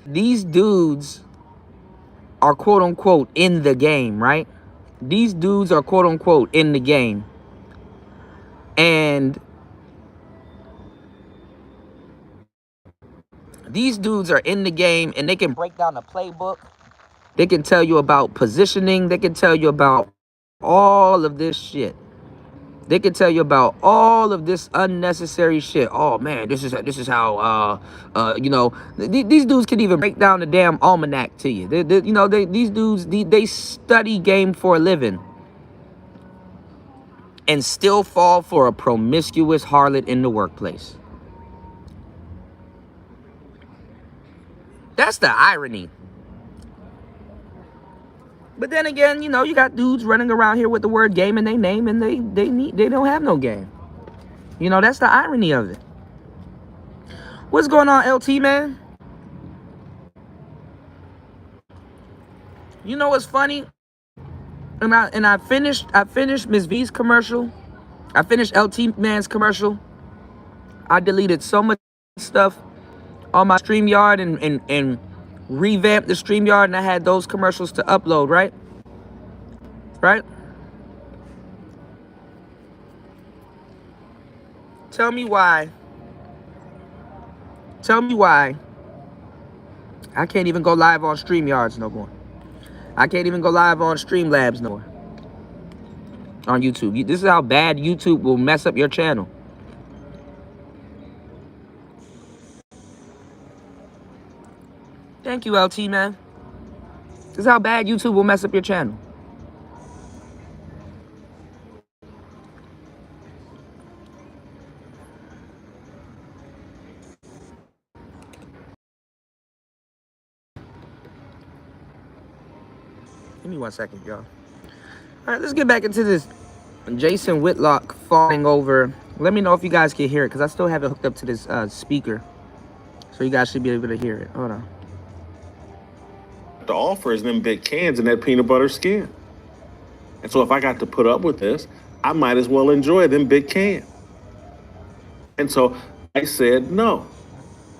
These dudes are quote unquote in the game, right? These dudes are quote unquote in the game. And these dudes are in the game and they can break down the playbook. They can tell you about positioning. They can tell you about all of this shit. They can tell you about all of this unnecessary shit. Oh man, this is how these dudes can even break down the damn almanac to you. These dudes they study game for a living and still fall for a promiscuous harlot in the workplace. That's the irony. But then again, you got dudes running around here with the word game in their name and they don't have no game. That's the irony of it. What's going on, LT, man? You know what's funny? I finished Ms. V's commercial. I finished LT man's commercial. I deleted so much stuff on my StreamYard and revamped the StreamYard, and I had those commercials to upload, right? Right? Tell me why I can't even go live on StreamYards no more. I can't even go live on Streamlabs no more. On YouTube. This is how bad YouTube will mess up your channel. Thank you, LT, man. This is how bad YouTube will mess up your channel. Give me 1 second, y'all. All right, let's get back into this. Jason Whitlock falling over. Let me know if you guys can hear it, because I still have it hooked up to this speaker. So you guys should be able to hear it. Hold on. The offer is them big cans and that peanut butter skin. And so if I got to put up with this, I might as well enjoy them big cans. And so I said, no,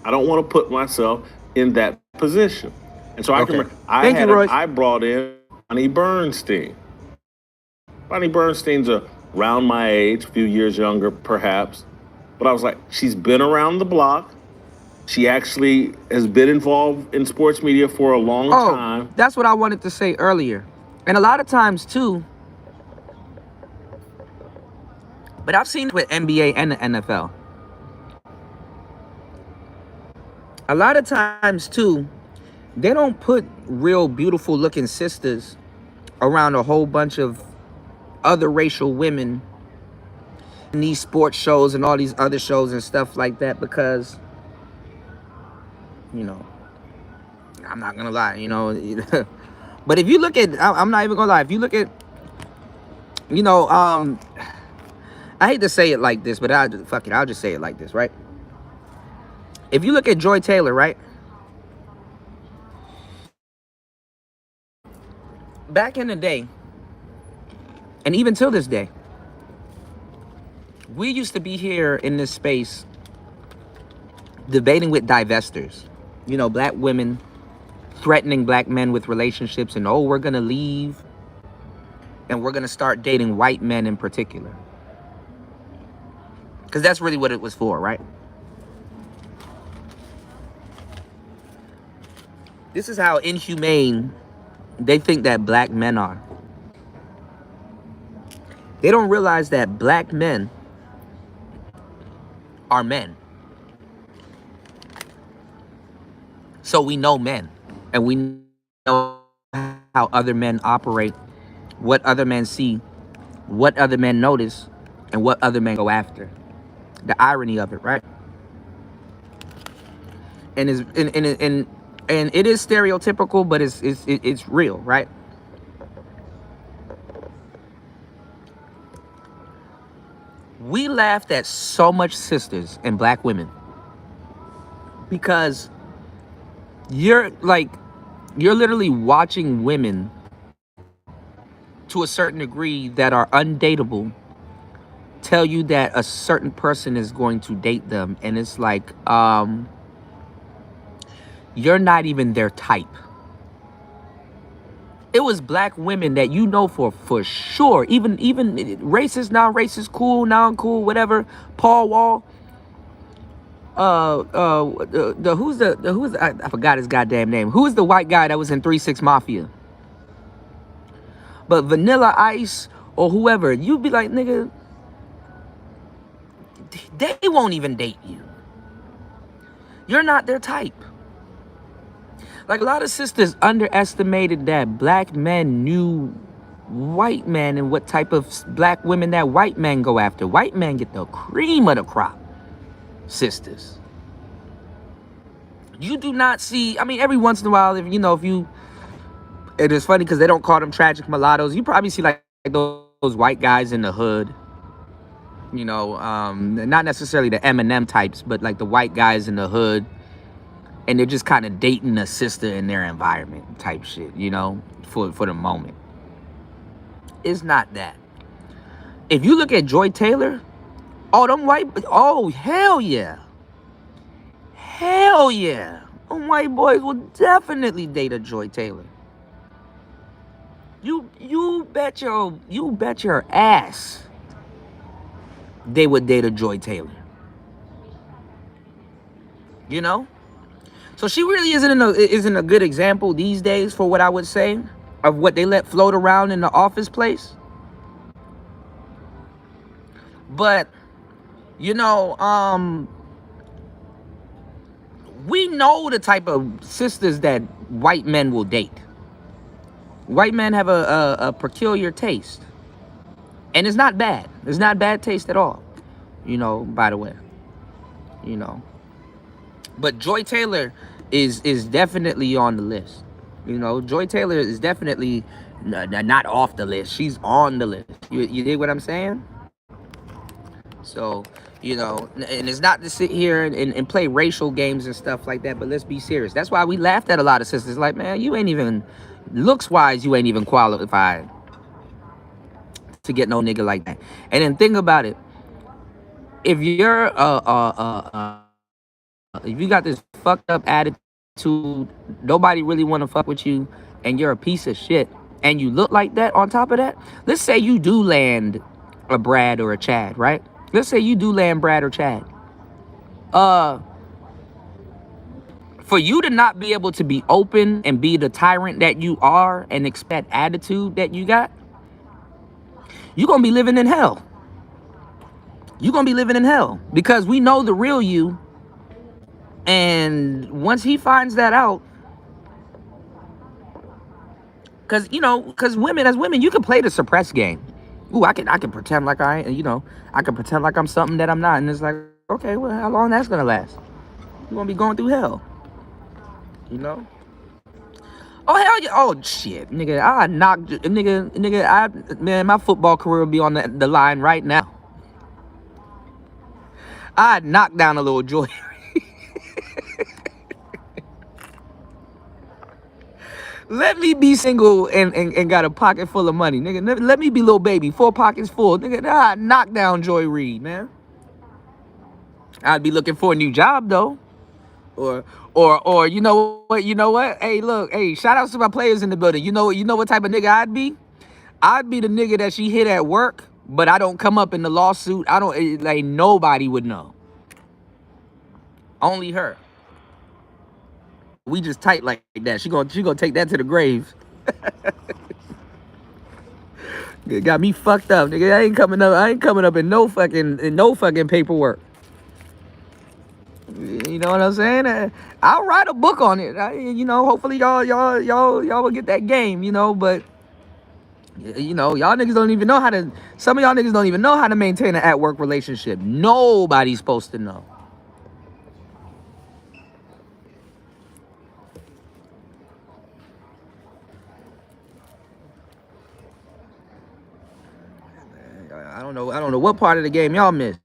I don't want to put myself in that position. And so I can remember, I brought in Bonnie Bernstein. Bonnie Bernstein's around my age, a few years younger, perhaps. But I was like, she's been around the block. She actually has been involved in sports media for a long time. That's what I wanted to say earlier. And a lot of times, too, but I've seen it with NBA and the NFL. A lot of times, too, they don't put real beautiful looking sisters around a whole bunch of other racial women in these sports shows and all these other shows and stuff like that, because I'm not gonna lie, but if you look at, I'm not even gonna lie, if you look at, I hate to say it like this, but I'll just say it like this, right? If you look at Joy Taylor, right? Back in the day, and even till this day, we used to be here in this space debating with divestors. Black women threatening black men with relationships and, oh, we're gonna leave and we're gonna start dating white men in particular. Because that's really what it was for, right? This is how inhumane they think that black men are. They don't realize that black men are men. So we know men, and we know how other men operate what other men see, what other men notice, and what other men go after. The irony of it, right? And is and it is stereotypical, but it's real, right? We laughed at so much sisters and black women because you're like you're literally watching women to a certain degree that are undateable tell you that a certain person is going to date them, and it's like you're not even their type. It was black women that you know for sure, even racist, non-racist, cool, non-cool, whatever. Paul Wall, the who's I forgot his goddamn name. Who's the white guy that was in 3-6 Mafia? But Vanilla Ice or whoever, you'd be like, nigga, they won't even date you. You're not their type. Like a lot of sisters underestimated that black men knew white men and what type of black women that white men go after. White men get the cream of the crop, sisters. You do not see, I mean, every once in a while, if you, it is funny because they don't call them tragic mulattoes. You probably see like those white guys in the hood, not necessarily the Eminem types, but like the white guys in the hood. And they're just kind of dating a sister in their environment type shit, for the moment. It's not that. If you look at Joy Taylor, oh, hell yeah. Hell yeah. Them white boys will definitely date a Joy Taylor. You bet your ass they would date a Joy Taylor. So she really isn't a good example these days for what I would say of what they let float around in the office place. But we know the type of sisters that white men will date. White men have a peculiar taste. And it's not bad. It's not bad taste at all. By the way. But Joy Taylor is definitely on the list. Joy Taylor is definitely not off the list. She's on the list. You dig what I'm saying? So, and it's not to sit here and play racial games and stuff like that, but let's be serious. That's why we laughed at a lot of sisters. Like, man, you ain't even, looks-wise, you ain't even qualified to get no nigga like that. And then think about it. If you're, if you got this fucked up attitude, nobody really want to fuck with you, and you're a piece of shit, and you look like that on top of that, let's say you do land a Brad or a Chad, right? Let's say you do land Brad or Chad. For you to not be able to be open and be the tyrant that you are and expect attitude that you got, you're going to be living in hell. You're going to be living in hell because we know the real you. And once he finds that out, because women, as women, you can play the suppress game. Ooh, I can pretend like I can pretend like I'm something that I'm not. And it's like, okay, well, how long that's going to last? You're going to be going through hell. Oh, hell yeah. Oh, shit. Nigga, I knocked, man, my football career would be on the line right now. I'd knock down a little Joy. Let me be single and got a pocket full of money, nigga. Let me be little baby, 4 pockets full, nigga. I'd knock down Joy Reid, man. I'd be looking for a new job though, or you know what? Hey, look, hey, shout outs to my players in the building. You know what type of nigga I'd be? I'd be the nigga that she hit at work, but I don't come up in the lawsuit. I don't, like, nobody would know. Only her. We just tight like that. She gonna take that to the grave. It got me fucked up, nigga. I ain't coming up in no fucking paperwork. You know what I'm saying? I'll write a book on it. Hopefully y'all will get that game, but You know, y'all niggas don't even know how to. Some of y'all niggas don't even know how to maintain an at work relationship. Nobody's supposed to know. I don't know. I don't know what part of the game y'all missed.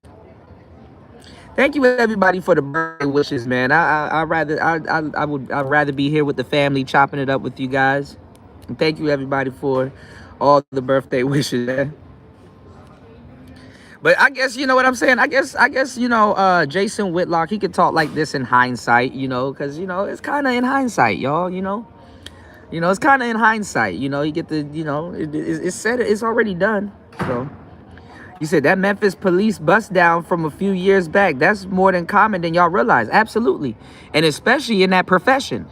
Thank you everybody for the birthday wishes, man. I'd rather be here with the family, chopping it up with you guys. And thank you everybody for all the birthday wishes, man. But I guess you know what I'm saying. I guess Jason Whitlock, he could talk like this in hindsight, because it's kind of in hindsight, y'all. It's kind of in hindsight. You get the it's said it's already done. So you said that Memphis police bust down from a few years back. That's more than common than y'all realize. Absolutely, and especially in that profession.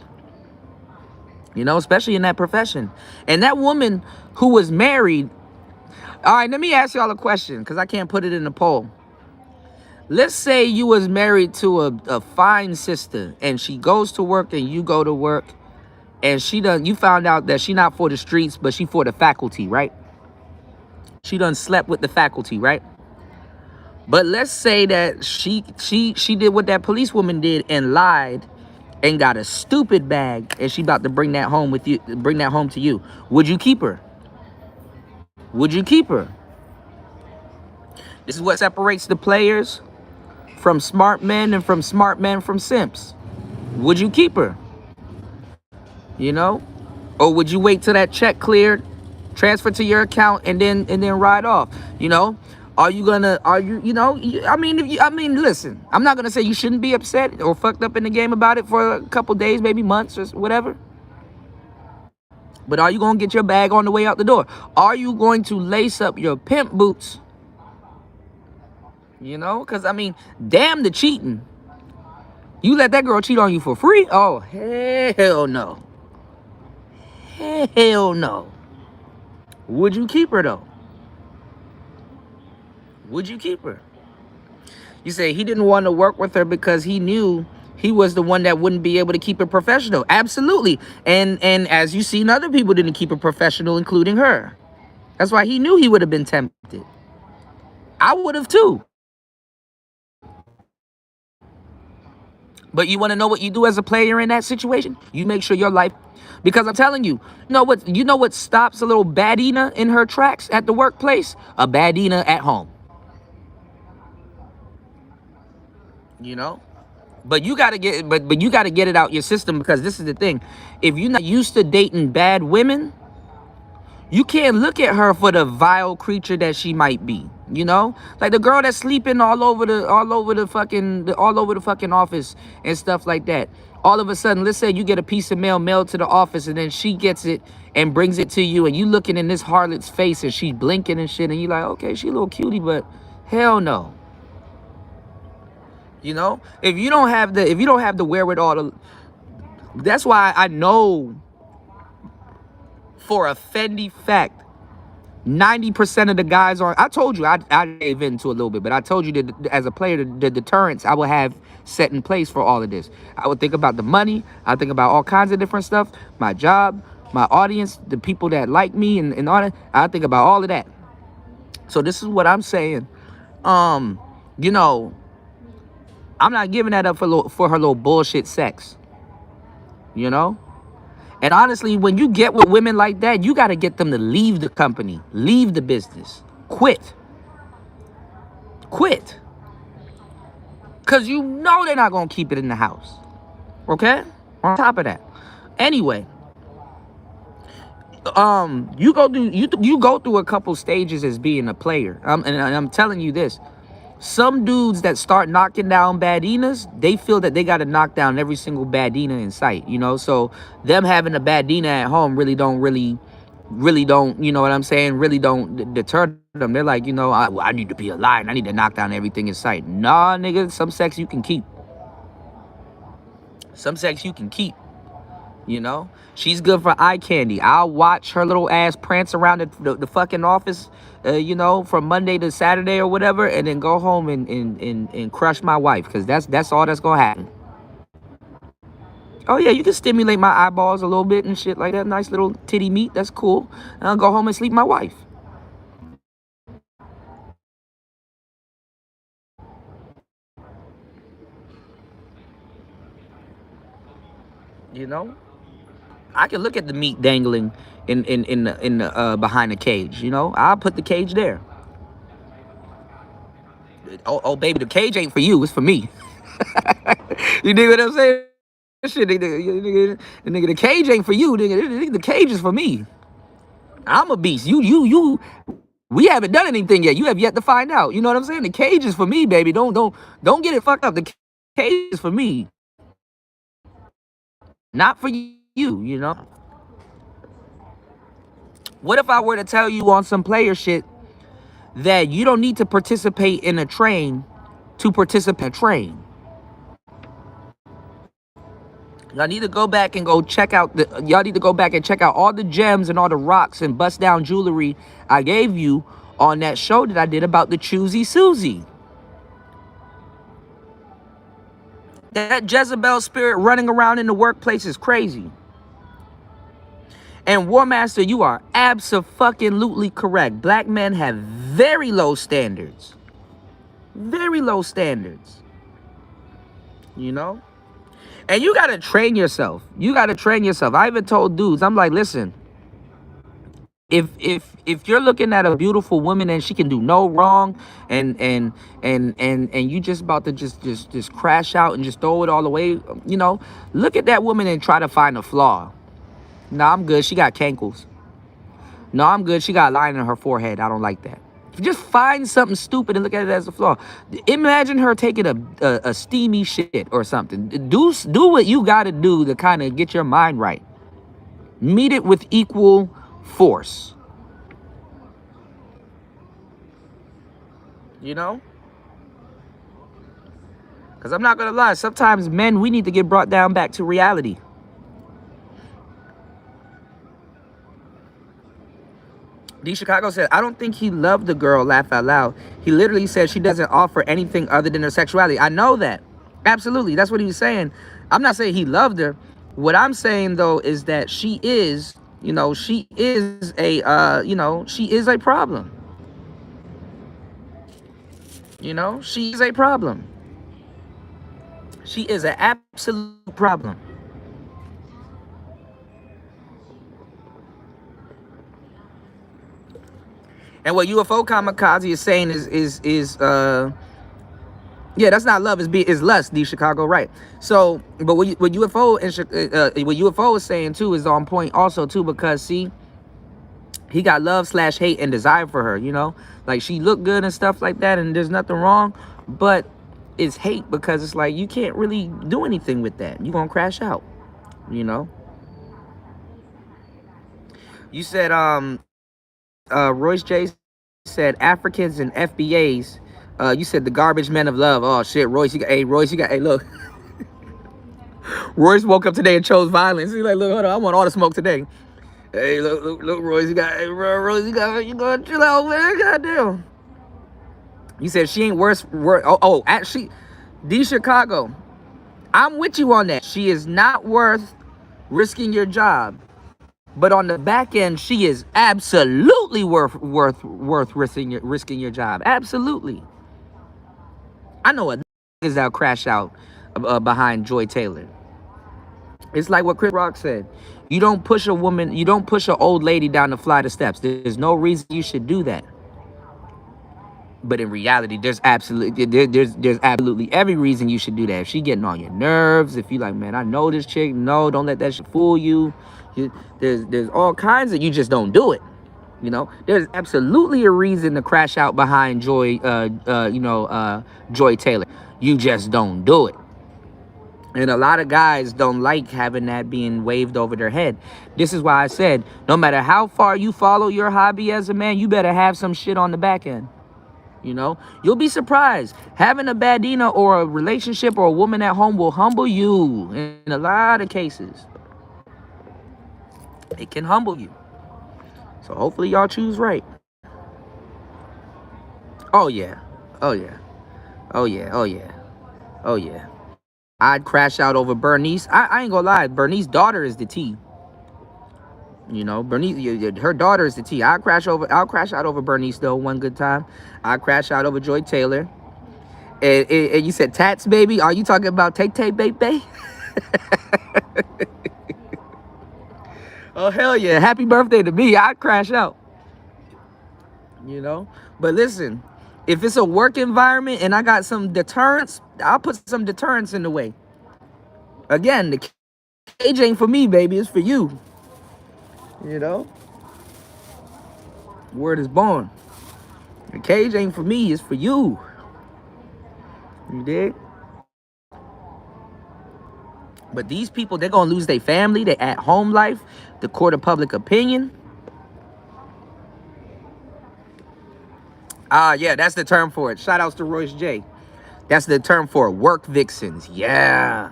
Especially in that profession. And that woman who was married. All right, let me ask y'all a question because I can't put it in the poll. Let's say you was married to a fine sister and she goes to work and you go to work and you found out that she not for the streets, but she for the faculty, right? She done slept with the faculty, right? But let's say that she did what that policewoman did and lied and got a stupid bag and she about to bring that home to you. Would you keep her? Would you keep her? This is what separates the players from smart men and from smart men from simps. Would you keep her? Or would you wait till that check cleared, transfer to your account, and then ride off? Are you gonna? Are you? Listen. I'm not gonna say you shouldn't be upset or fucked up in the game about it for a couple days, maybe months or whatever. But are you gonna get your bag on the way out the door? Are you going to lace up your pimp boots? Because damn the cheating. You let that girl cheat on you for free? Oh, hell no. Hell no. Would you keep her though? Would you keep her? You say he didn't want to work with her because he knew he was the one that wouldn't be able to keep it professional. Absolutely. And as you seen, other people didn't keep it professional, including her. That's why he knew he would have been tempted. I would have too. But you want to know what you do as a player in that situation? You make sure your life, because I'm telling you, you know what stops a little badina in her tracks at the workplace? A badina at home. You know? But you gotta get it out your system, because this is the thing. If you're not used to dating bad women, you can't look at her for the vile creature that she might be. Like the girl that's sleeping all over the fucking office and stuff like that. All of a sudden, let's say you get a piece of mail mailed to the office, and then she gets it and brings it to you, and you looking in this harlot's face, and she's blinking and shit, and you like, okay, she a little cutie, but hell no. If you don't have the wherewithal to, that's why I know for a Fendi fact 90% of the guys I told you, I gave into a little bit, but I told you that as a player, the deterrence I would have set in place for all of this. I would think about the money. I think about all kinds of different stuff, my job, my audience, the people that like me, and all that. I think about all of that. So this is what I'm saying. You know, I'm not giving that up for her little bullshit sex. You know? And honestly, when you get with women like that, you got to get them to leave the company, leave the business, quit. Because they're not going to keep it in the house. Okay? On top of that. Anyway, you go through a couple stages as being a player. And I'm telling you this. Some dudes that start knocking down badinas, they feel that they got to knock down every single badina in sight, So them having a badina at home really don't, you know what I'm saying? Really don't deter them. They're like, I need to be a lion. I need to knock down everything in sight. Nah, nigga, some sex you can keep. Some sex you can keep. She's good for eye candy. I'll watch her little ass prance around the fucking office, from Monday to Saturday or whatever, and then go home and crush my wife, because that's all that's gonna happen. Oh yeah, you can stimulate my eyeballs a little bit and shit like that. Nice little titty meat. That's cool. And I'll go home and sleep with my wife. You know, I can look at the meat dangling in the behind the cage. You know, I'll put the cage there. Oh baby, the cage ain't for you. It's for me. You dig what I'm saying? Shit, nigga, the cage ain't for you, nigga. The cage is for me. I'm a beast. You. We haven't done anything yet. You have yet to find out. You know what I'm saying? The cage is for me, baby. Don't get it fucked up. The cage is for me, not for you. You know. What if I were to tell you on some player shit that you don't need to participate in a train to participate in a train? Y'all need to go back and go check out y'all need to go back and check out all the gems and all the rocks and bust down jewelry I gave you on that show that I did about the Choosy Susie. That Jezebel spirit running around in the workplace is crazy. And War Master, you are abso-fucking-lutely correct. Black men have very low standards. Very low standards. You know? And you gotta train yourself. You gotta train yourself. I even told dudes, I'm like, listen, if you're looking at a beautiful woman and she can do no wrong and you just about to just crash out and just throw it all away, you know, look at that woman and try to find a flaw. No, I'm good. She got cankles. No, I'm good. She got a line in her forehead. I don't like that. Just find something stupid and look at it as a flaw. Imagine her taking a steamy shit or something. Do what you got to do to kind of get your mind right. Meet it with equal force. You know? Because I'm not going to lie. Sometimes men, we need to get brought down back to reality. D Chicago said, I don't think he loved the girl, laugh out loud. He literally said she doesn't offer anything other than her sexuality. I know that. Absolutely. That's what he was saying. I'm not saying he loved her. What I'm saying, though, is that she is, you know, she is she is a problem. You know, she is a problem. She is an absolute problem. And what UFO Kamikaze is saying is yeah, that's not love. Is lust. The Chicago, right? So, but what UFO is saying too is on point also too, because see, he got love/hate and desire for her. You know, like she looked good and stuff like that, and there's nothing wrong, but it's hate because it's like you can't really do anything with that. You gonna crash out. You know. You said Royce J said Africans and FBAs. You said the garbage men of love. Oh shit, Royce, hey look. Royce woke up today and chose violence. He's like, look, hold on, I want all the smoke today. Hey, look, Royce, Royce, you gotta chill out, man. Goddamn. You said she ain't worse. Actually, D Chicago, I'm with you on that. She is not worth risking your job. But on the back end, she is absolutely worth risking your job. Absolutely. I know a niggas that'll crash out behind Joy Taylor. It's like what Chris Rock said. You don't push an old lady down the flight of steps. There's no reason you should do that. But in reality, there's absolutely every reason you should do that. If she getting on your nerves, if you like, man, I know this chick. No, don't let that shit fool you. There's all kinds of, you just don't do it. You know, there's absolutely a reason to crash out behind Joy Taylor. You just don't do it. And a lot of guys don't like having that being waved over their head. This is why I said, no matter how far you follow your hobby as a man, you better have some shit on the back end. You know, you'll be surprised. Having a badina or a relationship or a woman at home will humble you in a lot of cases. It can humble you. So hopefully y'all choose right. Oh yeah. Oh yeah. Oh yeah. Oh yeah. Oh yeah. I'd crash out over Bernice. I ain't gonna lie, Bernice's daughter is the T. You know, Bernice, her daughter is the T. I'll crash out over Bernice though one good time. I'll crash out over Joy Taylor. And you said tats, baby. Are you talking about Tay Tay, baby? Oh hell yeah! Happy birthday to me. I'd crash out. You know, but listen, if it's a work environment and I got some deterrence, I'll put some deterrence in the way. Again, the cage ain't for me, baby. It's for you. You know, word is born. The cage ain't for me. It's for you. You dig? But these people, they're gonna lose their family, their at-home life, the court of public opinion. Yeah, that's the term for it. Shout outs to Royce J. That's the term for it. Work vixens. Yeah.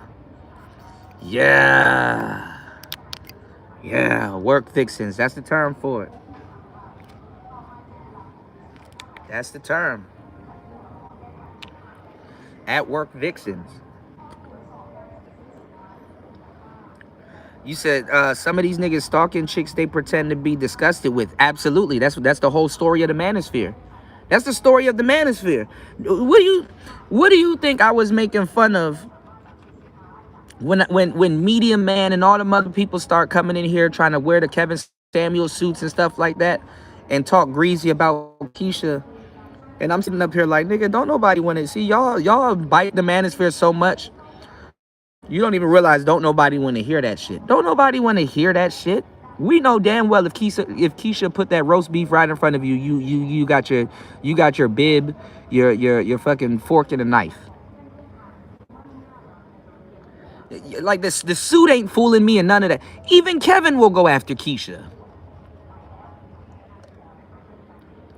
Yeah. Yeah. Work vixens. That's the term for it. That's the term. At work vixens. You said some of these niggas stalking chicks they pretend to be disgusted with. Absolutely. That's the whole story of the manosphere. That's the story of the manosphere. What do you think I was making fun of when Media Man and all them other people start coming in here trying to wear the Kevin Samuel suits and stuff like that and talk greasy about Keisha? And I'm sitting up here like, nigga, don't nobody want to see y'all bite the manosphere so much. You don't even realize don't nobody want to hear that shit. Don't nobody want to hear that shit. We know damn well if Keisha put that roast beef right in front of you, you got your bib, your fucking fork and a knife. Like this, the suit ain't fooling me and none of that. Even Kevin will go after Keisha.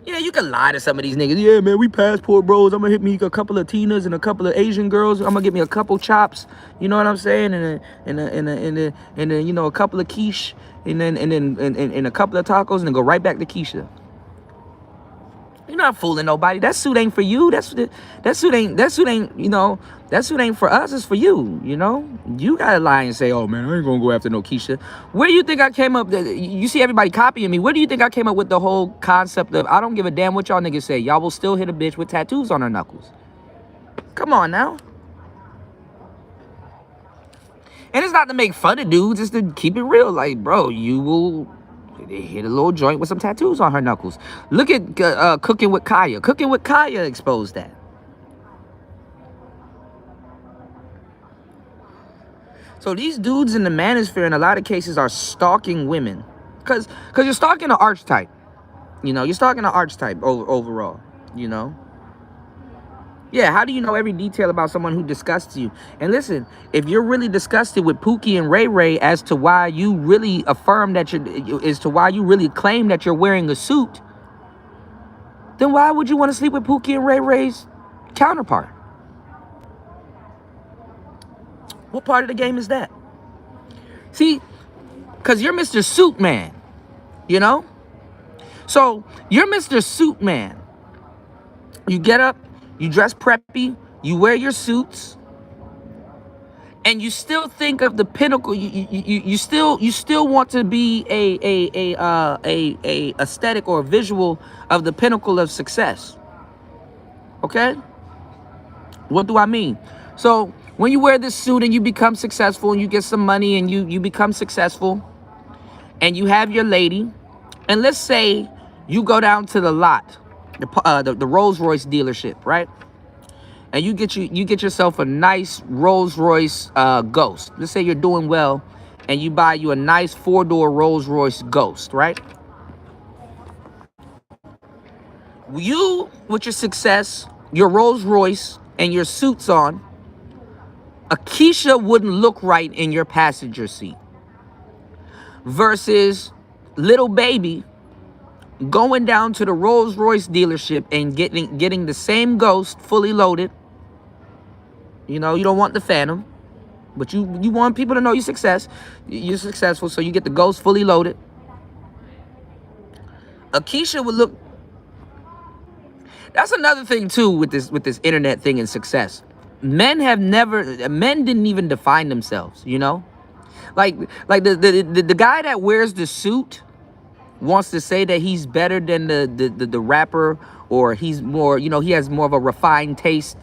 Yeah, you can lie to some of these niggas. Yeah, man, we passport bros. I'm gonna hit me a couple of Tinas and a couple of Asian girls. I'm gonna get me a couple chops. You know what I'm saying? And you know, a couple of quiche, and then a couple of tacos, and then go right back to Keisha. You're not fooling nobody. That suit ain't for you. That suit ain't, you know, that suit ain't for us. It's for you, you know? You gotta lie and say, oh man, I ain't gonna go after no Keisha. Where do you think I came up, you see everybody copying me. Where do you think I came up with the whole concept of, I don't give a damn what y'all niggas say. Y'all will still hit a bitch with tattoos on her knuckles. Come on now. And it's not to make fun of dudes, it's to keep it real. Like, bro, you will hit a little joint with some tattoos on her knuckles. Look at Cooking with Kaya. Cooking with Kaya exposed that. So these dudes in the manosphere in a lot of cases are stalking women. Because you're stalking an archetype. You know, you're stalking an archetype overall, you know. Yeah, how do you know every detail about someone who disgusts you? And listen, if you're really disgusted with Pookie and Ray Ray as to why you really affirm that as to why you really claim that you're wearing a suit, then why would you want to sleep with Pookie and Ray Ray's counterpart? What part of the game is that? See, because you're Mr. Suit Man, you know? So you're Mr. Suit Man. You get up, you dress preppy, you wear your suits, and you still think of the pinnacle. You still want to be a aesthetic or a visual of the pinnacle of success. Okay? What do I mean? So when you wear this suit and you become successful and you get some money and you become successful and you have your lady, and let's say you go down to the lot, the Rolls Royce dealership, right? And you get yourself a nice Rolls Royce Ghost. Let's say you're doing well, and you buy you a nice 4-door Rolls Royce Ghost, right? You, with your success, your Rolls Royce, and your suits on, Akeisha wouldn't look right in your passenger seat. Versus little baby going down to the Rolls Royce dealership and getting the same Ghost fully loaded. You know, you don't want the Phantom, but you want people to know you're successful, so you get the Ghost fully loaded. Akeisha would look. That's another thing too with this internet thing and success. Men didn't even define themselves, you know? Like the guy that wears the suit wants to say that he's better than the rapper, or he's more, you know, he has more of a refined taste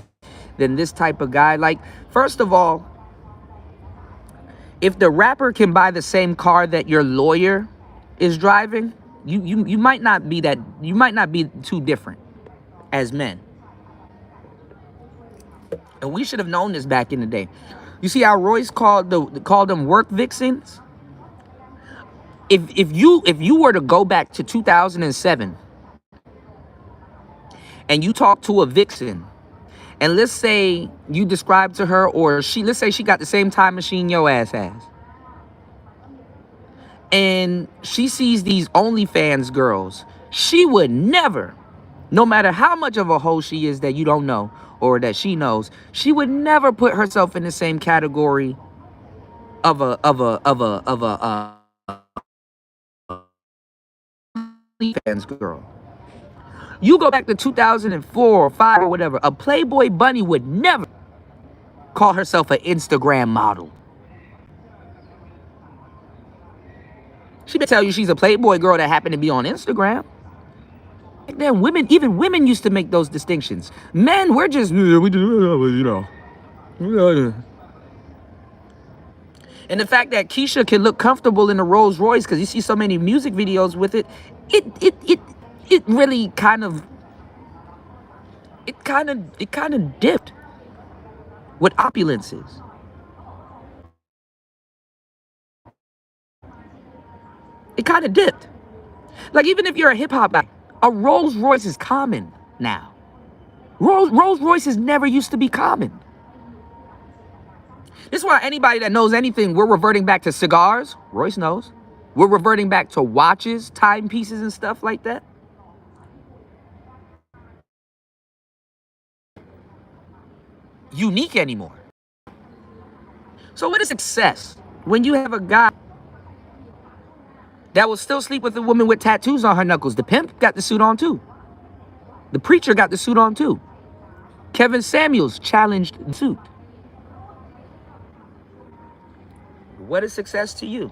than this type of guy. Like, first of all, if the rapper can buy the same car that your lawyer is driving, you might not be too different as men. And we should have known this back in the day. You see how Royce called them work vixens? If you were to go back to 2007 and you talk to a vixen, and let's say you describe to her, or let's say she got the same time machine your ass has, and she sees these OnlyFans girls, she would never, no matter how much of a hoe she is that you don't know or that she knows, she would never put herself in the same category of a OnlyFans girl. You go back to 2004 or 5 or whatever, a Playboy bunny would never call herself an Instagram model. She may tell you she's a Playboy girl that happened to be on Instagram. Back then, even women used to make those distinctions. Men, we're just, we do, you know. And the fact that Keisha can look comfortable in a Rolls Royce because you see so many music videos with it, it really kind of dipped what opulence is. It kind of dipped. Like, even if you're a hip hop guy, a Rolls Royce is common now. Rolls Royces never used to be common. This is why anybody that knows anything, we're reverting back to cigars. Royce knows. We're reverting back to watches, timepieces, and stuff like that. Unique anymore. So what is success when you have a guy that will still sleep with a woman with tattoos on her knuckles? The pimp got the suit on too. The preacher got the suit on too. Kevin Samuels challenged the suit. What is success to you?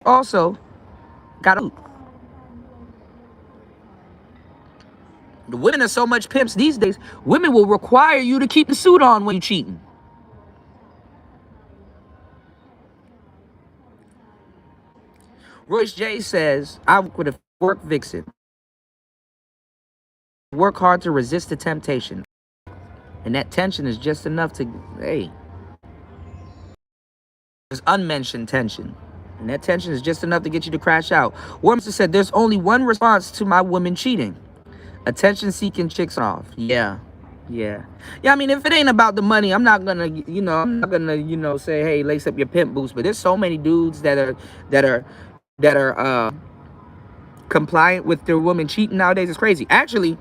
Also, got a. The women are so much pimps these days, women will require you to keep the suit on when you're cheating. Royce J says, I would have worked vixen. Work hard to resist the temptation. And that tension is just enough to, hey, there's unmentioned tension. And that tension is just enough to get you to crash out. Wormster said, there's only one response to my woman cheating. Attention-seeking chicks off. Yeah. I mean, if it ain't about the money, I'm not gonna, say, hey, lace up your pimp boots. But there's so many dudes that are compliant with their woman cheating nowadays. It's crazy. Actually,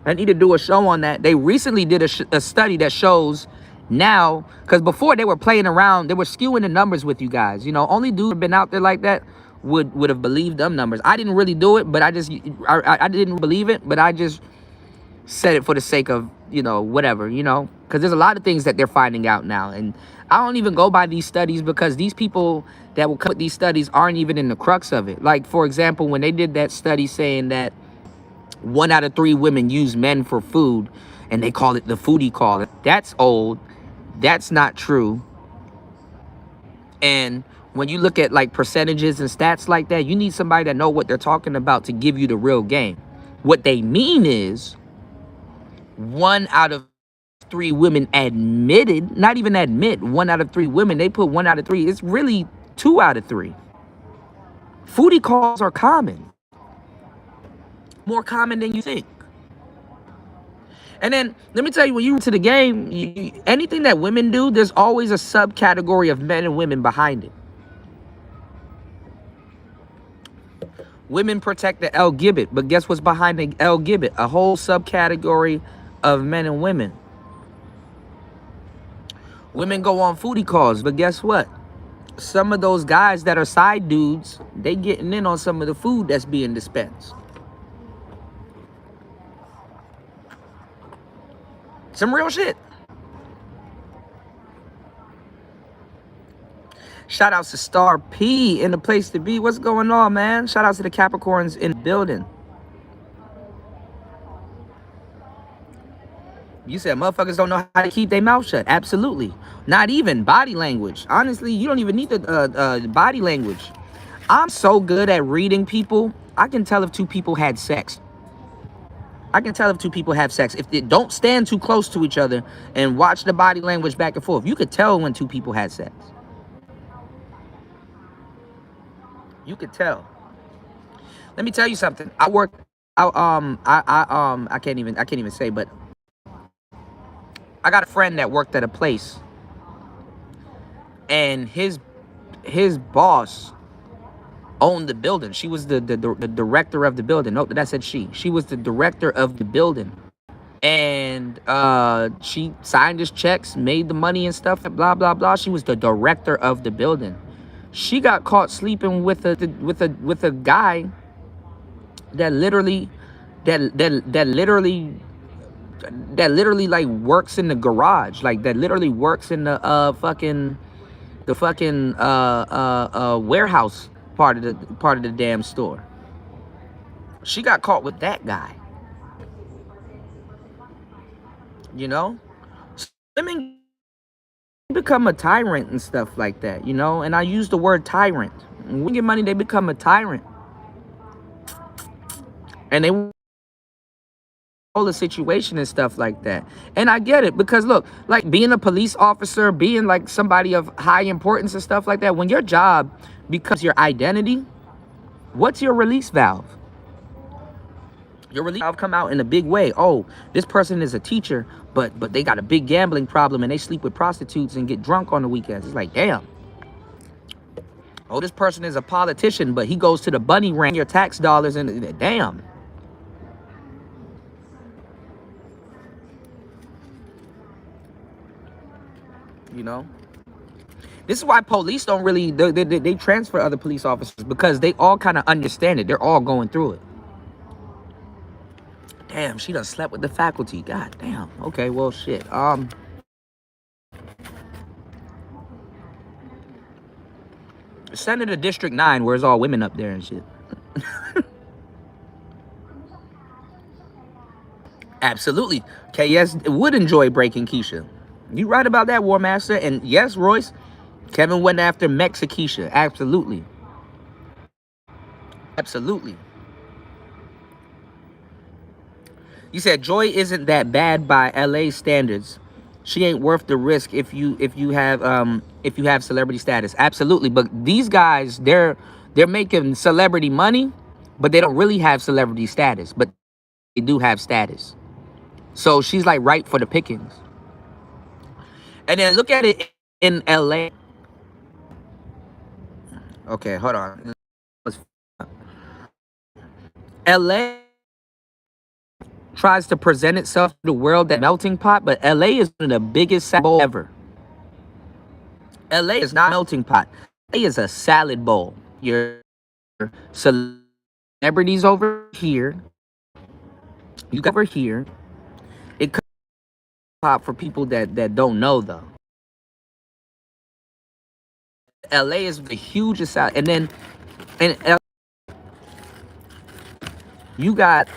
I need to do a show on that. They recently did a study that shows now, because before they were playing around, they were skewing the numbers with you guys. You know, only dudes have been out there like that would have believed them numbers. I didn't really do it, but I didn't believe it, but I just said it for the sake of, whatever, because there's a lot of things that they're finding out now. And I don't even go by these studies because these people that will come with these studies aren't even in the crux of it. Like, for example, when they did that study saying that 1 out of 3 women use men for food, and they call it the foodie call. That's old. That's not true. And when you look at like percentages and stats like that, you need somebody that know what they're talking about to give you the real game. What they mean is 1 out of 3 women admitted, not even admit, 1 out of 3 women, they put 1 out of 3. It's really 2 out of 3. Foodie calls are common. More common than you think. And then, let me tell you, when you to the game, anything that women do, there's always a subcategory of men and women behind it. Women protect the LGBT, but guess what's behind the LGBT? A whole subcategory of men and women. Women go on foodie calls, but guess what? Some of those guys that are side dudes, they getting in on some of the food that's being dispensed. Some real shit. Shout outs to Star P in the place to be. What's going on, man? Shout outs to the Capricorns in the building. You said motherfuckers don't know how to keep their mouth shut. Absolutely. Not even body language. Honestly, you don't even need the body language. I'm so good at reading people. I can tell if two people had sex. I can tell if two people have sex. If they don't stand too close to each other and watch the body language back and forth, you could tell when two people had sex. You could tell. Let me tell you something. I can't even say, but I got a friend that worked at a place, and his boss owned the building. She was the director of the building. No, that said she. She was the director of the building. And she signed his checks, made the money and stuff, blah blah blah. She was the director of the building. She got caught sleeping with a guy that literally like works in the garage, like that literally works in the fucking warehouse part of the damn store. She got caught with that guy. You know, women become a tyrant and stuff like that, you know. And I use the word tyrant. When we get money, they become a tyrant, and they control the situation and stuff like that. And I get it, because look, like being a police officer, being like somebody of high importance and stuff like that, when your job becomes your identity, what's your release valve? Your release valve come out in a big way. Oh, this person is a teacher, but they got a big gambling problem and they sleep with prostitutes and get drunk on the weekends. It's like, damn. Oh, this person is a politician, but he goes to the bunny ranch, your tax dollars, and damn. You know? This is why police don't really, they transfer other police officers, because they all kind of understand it. They're all going through it. Damn, she done slept with the faculty. God damn. Okay, well, shit. Send it to District 9, where it's all women up there and shit. Absolutely. KS would enjoy breaking Keisha. You right about that, War Master. And yes, Royce, Kevin went after Mexikeisha. Absolutely. Absolutely. You said Joy isn't that bad by LA standards. She ain't worth the risk if you have celebrity status. Absolutely. But these guys, they're making celebrity money, but they don't really have celebrity status. But they do have status. So she's like ripe for the pickings. And then look at it in LA. Okay, hold on. LA tries to present itself to the world that melting pot, but LA is one of the biggest salad bowl ever. LA is not a melting pot. LA is a salad bowl. Your celebrities over here. You got over here. It comes pop for people that don't know though. LA is the hugest salad, and then in LA, you got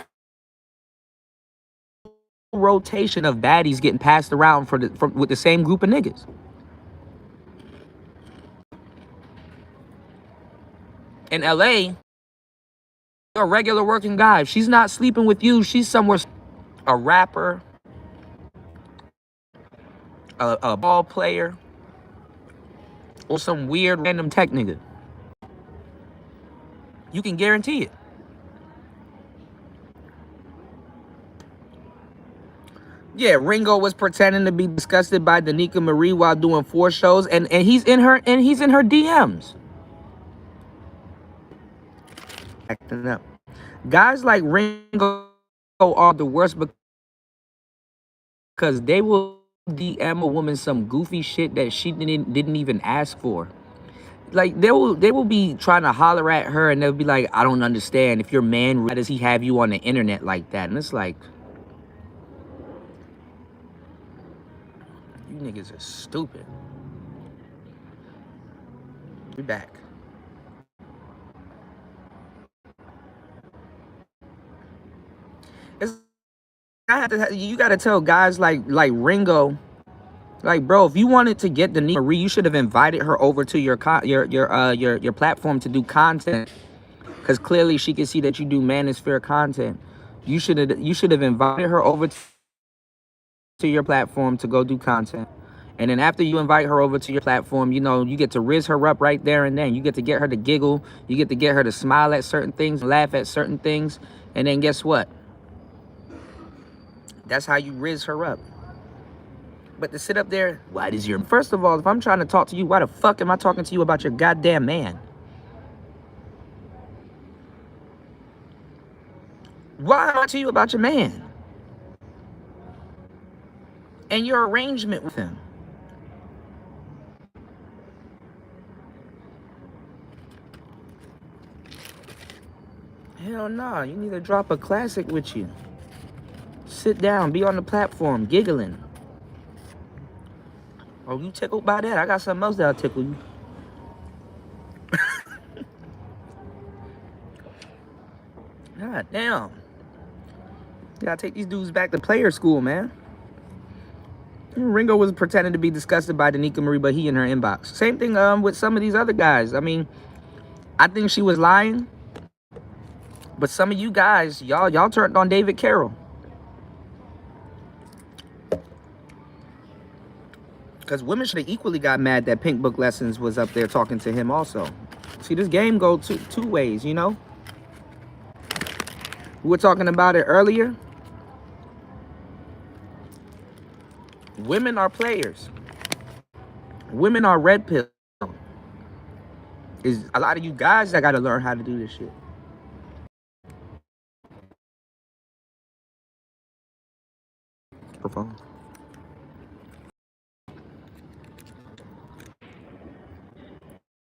rotation of baddies getting passed around with the same group of niggas. In LA, a regular working guy. If she's not sleeping with you, she's somewhere. A rapper, a ball player, or some weird random tech nigga. You can guarantee it. Yeah, Ringo was pretending to be disgusted by Danica Marie while doing 4 shows, and he's in her DMs. Acting up. Guys like Ringo are the worst because they will DM a woman some goofy shit that she didn't even ask for. Like they will be trying to holler at her, and they'll be like, I don't understand, if your man, why does he have you on the internet like that? And it's like, You niggas are stupid. We back. It's, you gotta tell guys like Ringo, like, bro, if you wanted to get the Marie, you should have invited her over to your platform to do content, because clearly she can see that you do manosphere content. You should have invited her over to your platform to go do content. And then after you invite her over to your platform, you get to riz her up right there and then. You get to get her to giggle. You get to get her to smile at certain things, laugh at certain things. And then guess what? That's how you riz her up. But to sit up there, what is your... First of all, if I'm trying to talk to you, why the fuck am I talking to you about your goddamn man? Why am I talking to you about your man? And your arrangement with him? Hell no, you need to drop a classic with you. Sit down, be on the platform, giggling. Oh, you tickled by that? I got something else that'll tickle you. God damn. You gotta take these dudes back to player school, man. Ringo was pretending to be disgusted by Danica Marie, but he in her inbox. Same thing with some of these other guys. I mean, I think she was lying, but some of you guys, y'all turned on David Carroll. Because women should have equally got mad that Pink Book Lessons was up there talking to him also. See, this game go two ways, you know? We were talking about it earlier. Women are players. Women are red pill. Is a lot of you guys that got to learn how to do this shit. Microphone.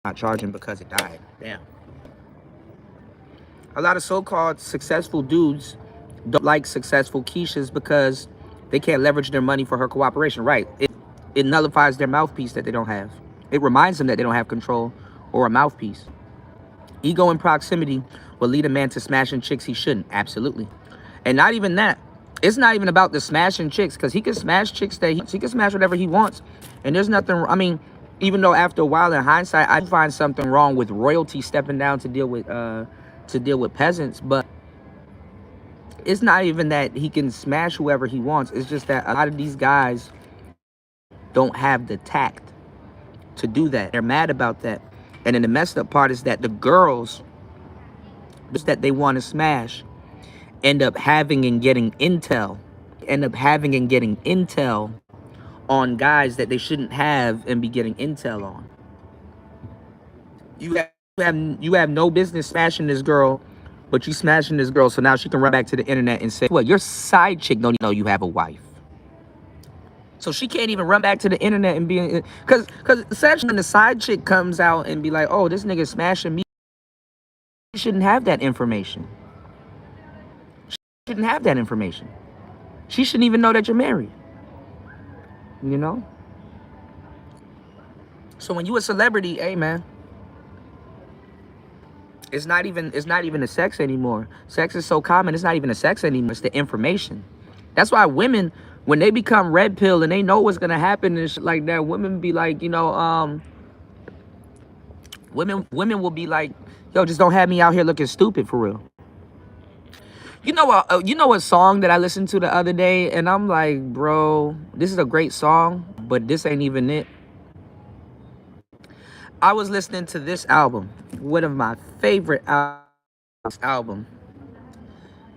Not charging because it died. Damn. A lot of so-called successful dudes don't like successful Keishas because they can't leverage their money for her cooperation. Right. It nullifies their mouthpiece that they don't have. It reminds them that they don't have control or a mouthpiece. Ego and proximity will lead a man to smashing chicks he shouldn't. Absolutely. And not even that. It's not even about the smashing chicks, because he can smash chicks that he can smash whatever he wants. And there's nothing, I mean, even though after a while in hindsight, I find something wrong with royalty stepping down to deal with peasants, but it's not even that he can smash whoever he wants. It's just that a lot of these guys don't have the tact to do that. They're mad about that. And then the messed up part is that the girls that they want to smash end up having and getting intel. On guys that they shouldn't have and be getting intel on. You have no business smashing this girl, but you smashing this girl so now she can run back to the internet and say, "What? Your side chick don't know you have a wife." So she can't even run back to the internet and be, because essentially when the side chick comes out and be like, "Oh, this nigga smashing me," she shouldn't have that information. She shouldn't have that information. She shouldn't even know that you're married. You know? So when you a celebrity, hey man, it's not even the sex anymore. Sex is so common, it's not even the sex anymore, it's the information. That's why women, when they become red pill and they know what's gonna happen and shit like that, women be like, women will be like, "Yo, just don't have me out here looking stupid for real." You know what song that I listened to the other day, and I'm like, bro, this is a great song, but this ain't even it. I was listening to this album, one of my favorite album.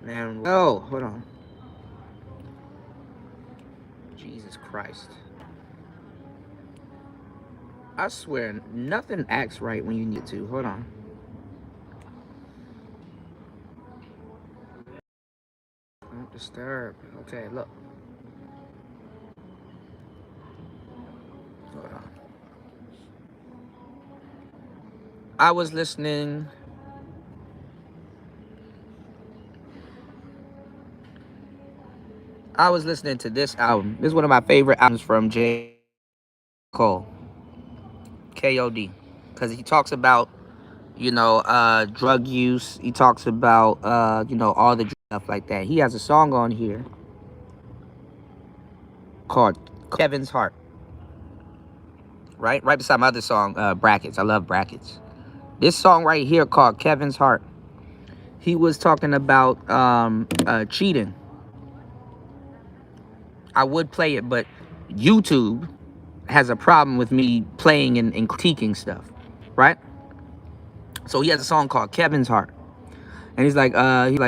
Man, oh, hold on. Jesus Christ. I swear, nothing acts right when you need to. Hold on. Don't disturb. Okay, look. Hold on. I was listening to this album. This is one of my favorite albums from Jay. Cole, KOD, because he talks about, drug use. He talks about, all the stuff like that. He has a song on here called Kevin's Heart, right? Right beside my other song, Brackets. I love Brackets. This song right here called Kevin's Heart. He was talking about cheating. I would play it, but YouTube has a problem with me playing and critiquing stuff, right? So he has a song called Kevin's Heart. And he's like,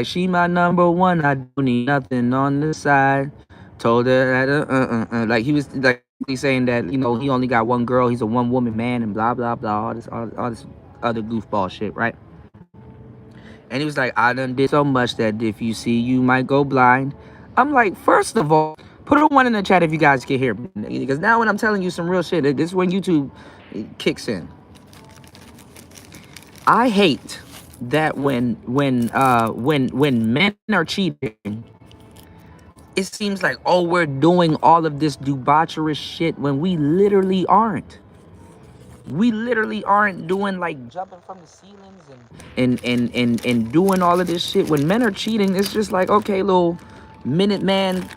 she my number one. I don't need nothing on the side. Told her that, like he was like he's saying that he only got one girl. He's a one woman man and blah blah blah. All this other goofball shit, right? And he was like, I done did so much that if you see, you might go blind. I'm like, first of all, put a one in the chat if you guys can hear me, because now when I'm telling you some real shit, this is when YouTube kicks in. I hate that when men are cheating, it seems like, oh, we're doing all of this debaucherous shit when we literally aren't. We literally aren't doing like jumping from the ceilings and doing all of this shit. When men are cheating, it's just like, okay, little minute man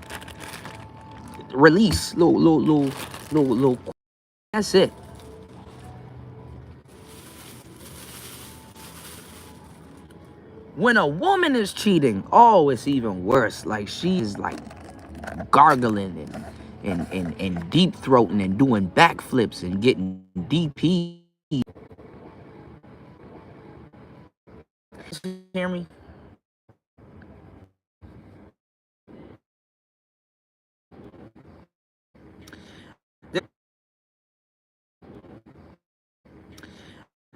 release, little. That's it. When a woman is cheating, oh, it's even worse. Like she's like gargling and deep throating and doing backflips and getting DP. Hear me?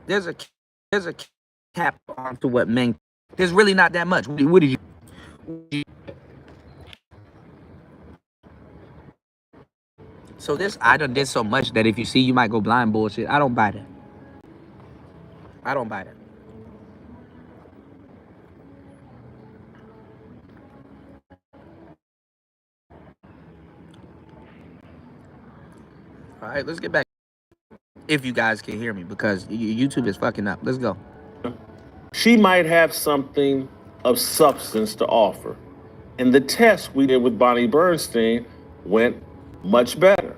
There's a there's a cap onto what men. There's really not that much. What did you? So this I done did so much that if you see, you might go blind bullshit. I don't buy that. I don't buy that. All right, let's get back. If you guys can hear me, because YouTube is fucking up. Let's go. She might have something of substance to offer. And the test we did with Bonnie Bernstein went much better.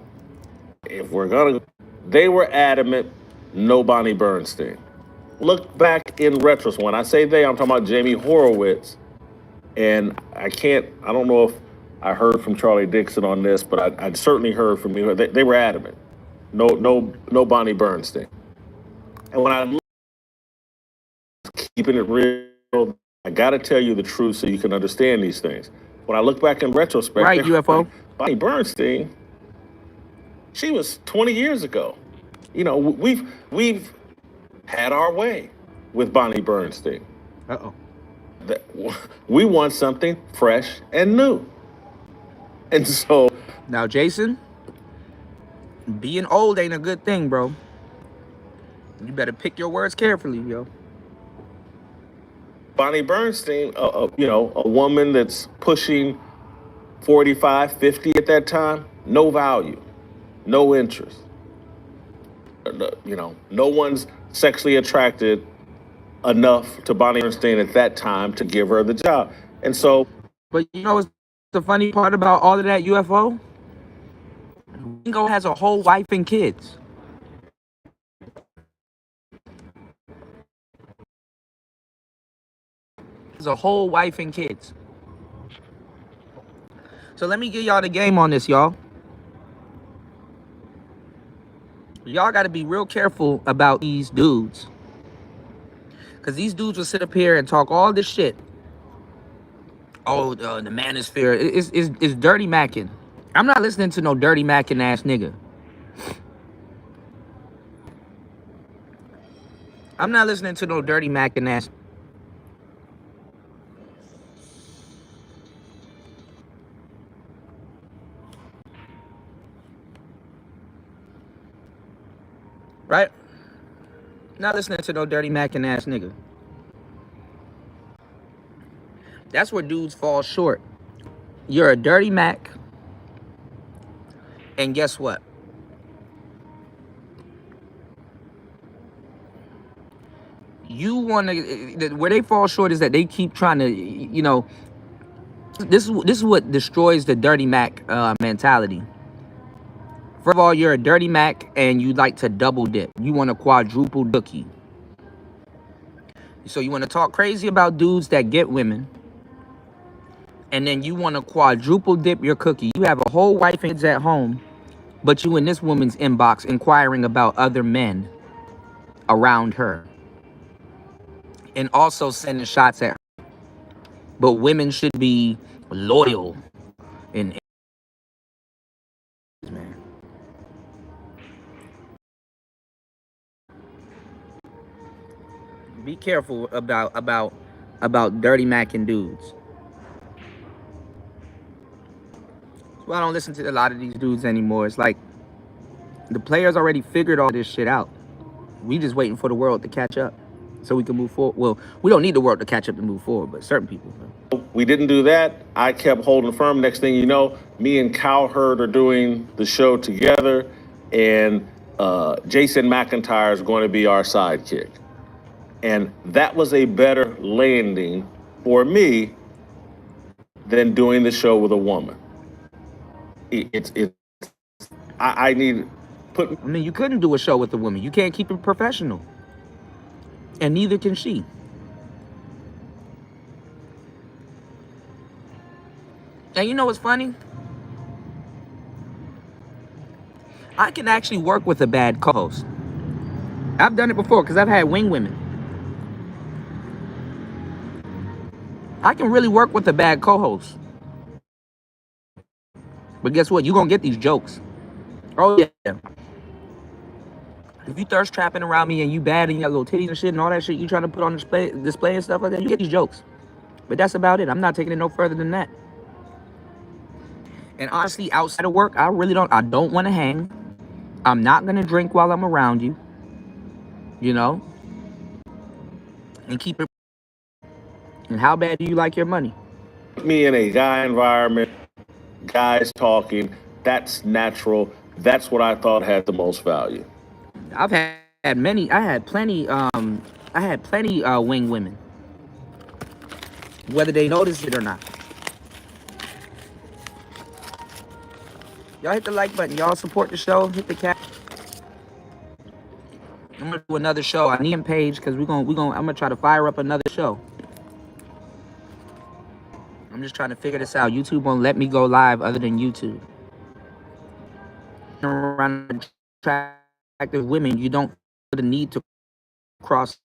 If we're gonna, they were adamant, no Bonnie Bernstein. Look back in retrospect. When I say they, I'm talking about Jamie Horowitz. And I don't know if I heard from Charlie Dixon on this, but I certainly heard from you. They were adamant. No Bonnie Bernstein. And when I keeping it real, I got to tell you the truth so you can understand these things. When I look back in retrospect, Right, UFO. Bonnie Bernstein, she was 20 years ago. We've had our way with Bonnie Bernstein. Uh-oh. We want something fresh and new. And so Now, Jason, being old ain't a good thing, bro. You better pick your words carefully, yo. Bonnie Bernstein, a woman that's pushing 45, 50 at that time, no value, no interest. No one's sexually attracted enough to Bonnie Bernstein at that time to give her the job. And so, But you know what's the funny part about all of that, UFO? Bingo has a whole wife and kids. Has a whole wife and kids. So let me give y'all the game on this, y'all. Y'all got to be real careful about these dudes. Because these dudes will sit up here and talk all this shit. Oh, the manosphere. It's dirty macking. I'm not listening to no dirty macking ass nigga. I'm not listening to no dirty macking ass. Right? Not listening to no dirty macking ass nigga. That's where dudes fall short. You're a dirty Mac. And guess what? You want to, where they fall short is that they keep trying to, this is what destroys the dirty Mac mentality. First of all, you're a dirty Mac and you like to double dip. You want a quadruple dookie. So you want to talk crazy about dudes that get women, and then you want to quadruple dip your cookie. You have a whole wife and kids at home, but you in this woman's inbox inquiring about other men around her, and also sending shots at her. But women should be loyal and man. Be careful about dirty macking dudes. Well, I don't listen to a lot of these dudes anymore. It's like the players already figured all this shit out. We just waiting for the world to catch up so we can move forward. Well, we don't need the world to catch up to move forward, but certain people. We didn't do that. I kept holding firm. Next thing you know, me and Cowherd are doing the show together, and Jason McIntyre is going to be our sidekick. And that was a better landing for me than doing the show with a woman. I need put. I mean, you couldn't do a show with a woman. You can't keep it professional, and neither can she. And you know what's funny? I can actually work with a bad co-host. I've done it before because I've had wing women. I can really work with a bad co-host. But guess what? You're going to get these jokes. Oh, yeah. If you thirst trapping around me and you bad and you got little titties and shit and all that shit you trying to put on display and stuff like that, you get these jokes. But that's about it. I'm not taking it no further than that. And honestly, outside of work, I don't want to hang. I'm not going to drink while I'm around you. And keep it. And how bad do you like your money? Me in a guy environment, guys talking, that's natural. That's what I thought had the most value. I had plenty wing women. Whether they notice it or not. Y'all hit the like button. Y'all support the show. Hit the cap. I'm gonna do another show. I need a page because I'm gonna try to fire up another show. I'm just trying to figure this out. YouTube won't let me go live other than YouTube. Around attractive women, you don't feel the need to cross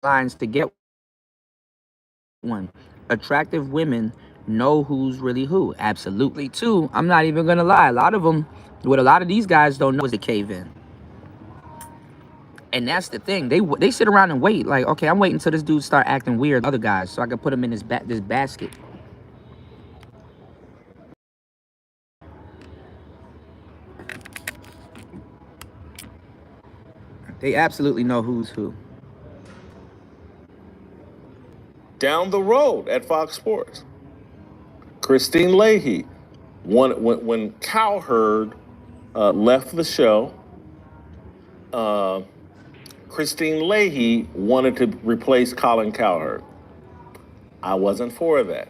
lines to get one. Attractive women know who's really who. Absolutely. Two, I'm not even gonna lie. A lot of these guys don't know is the cave in. And that's the thing. They sit around and wait. Like, okay, I'm waiting until this dude start acting weird, other guys, so I can put him in this basket. They absolutely know who's who. Down the road at Fox Sports, Christine Leahy, when Cowherd left the show, Christine Leahy wanted to replace Colin Cowherd. I wasn't for that.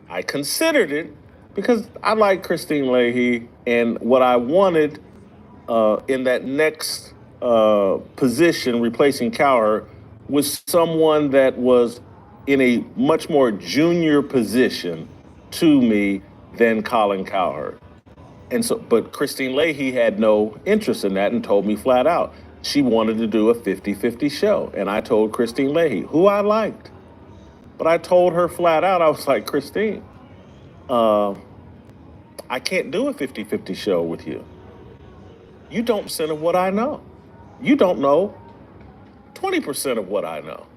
I considered it because I like Christine Leahy, and what I wanted in that next position, replacing Cowherd, was someone that was in a much more junior position to me than Colin Cowherd. And so, but Christine Leahy had no interest in that and told me flat out she wanted to do a 50-50 show. And I told Christine Leahy, who I liked. But I told her flat out, I was like, Christine, I can't do a 50-50 show with you. You don't percent of what I know. You don't know 20% of what I know.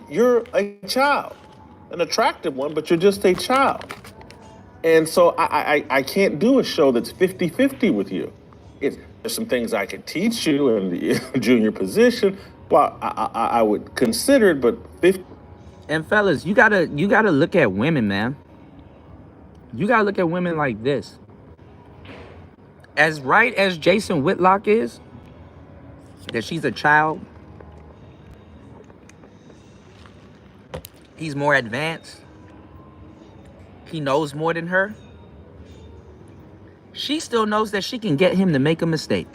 You're a child, an attractive one, but you're just a child. And so I can't do a show that's 50-50 with you. There's some things I could teach you in the junior position. Well, I would consider it, but 50. And fellas, you gotta look at women, man. You gotta look at women like this. As right as Jason Whitlock is, that she's a child, He's more advanced. He knows more than her. She still knows that she can get him to make a mistake.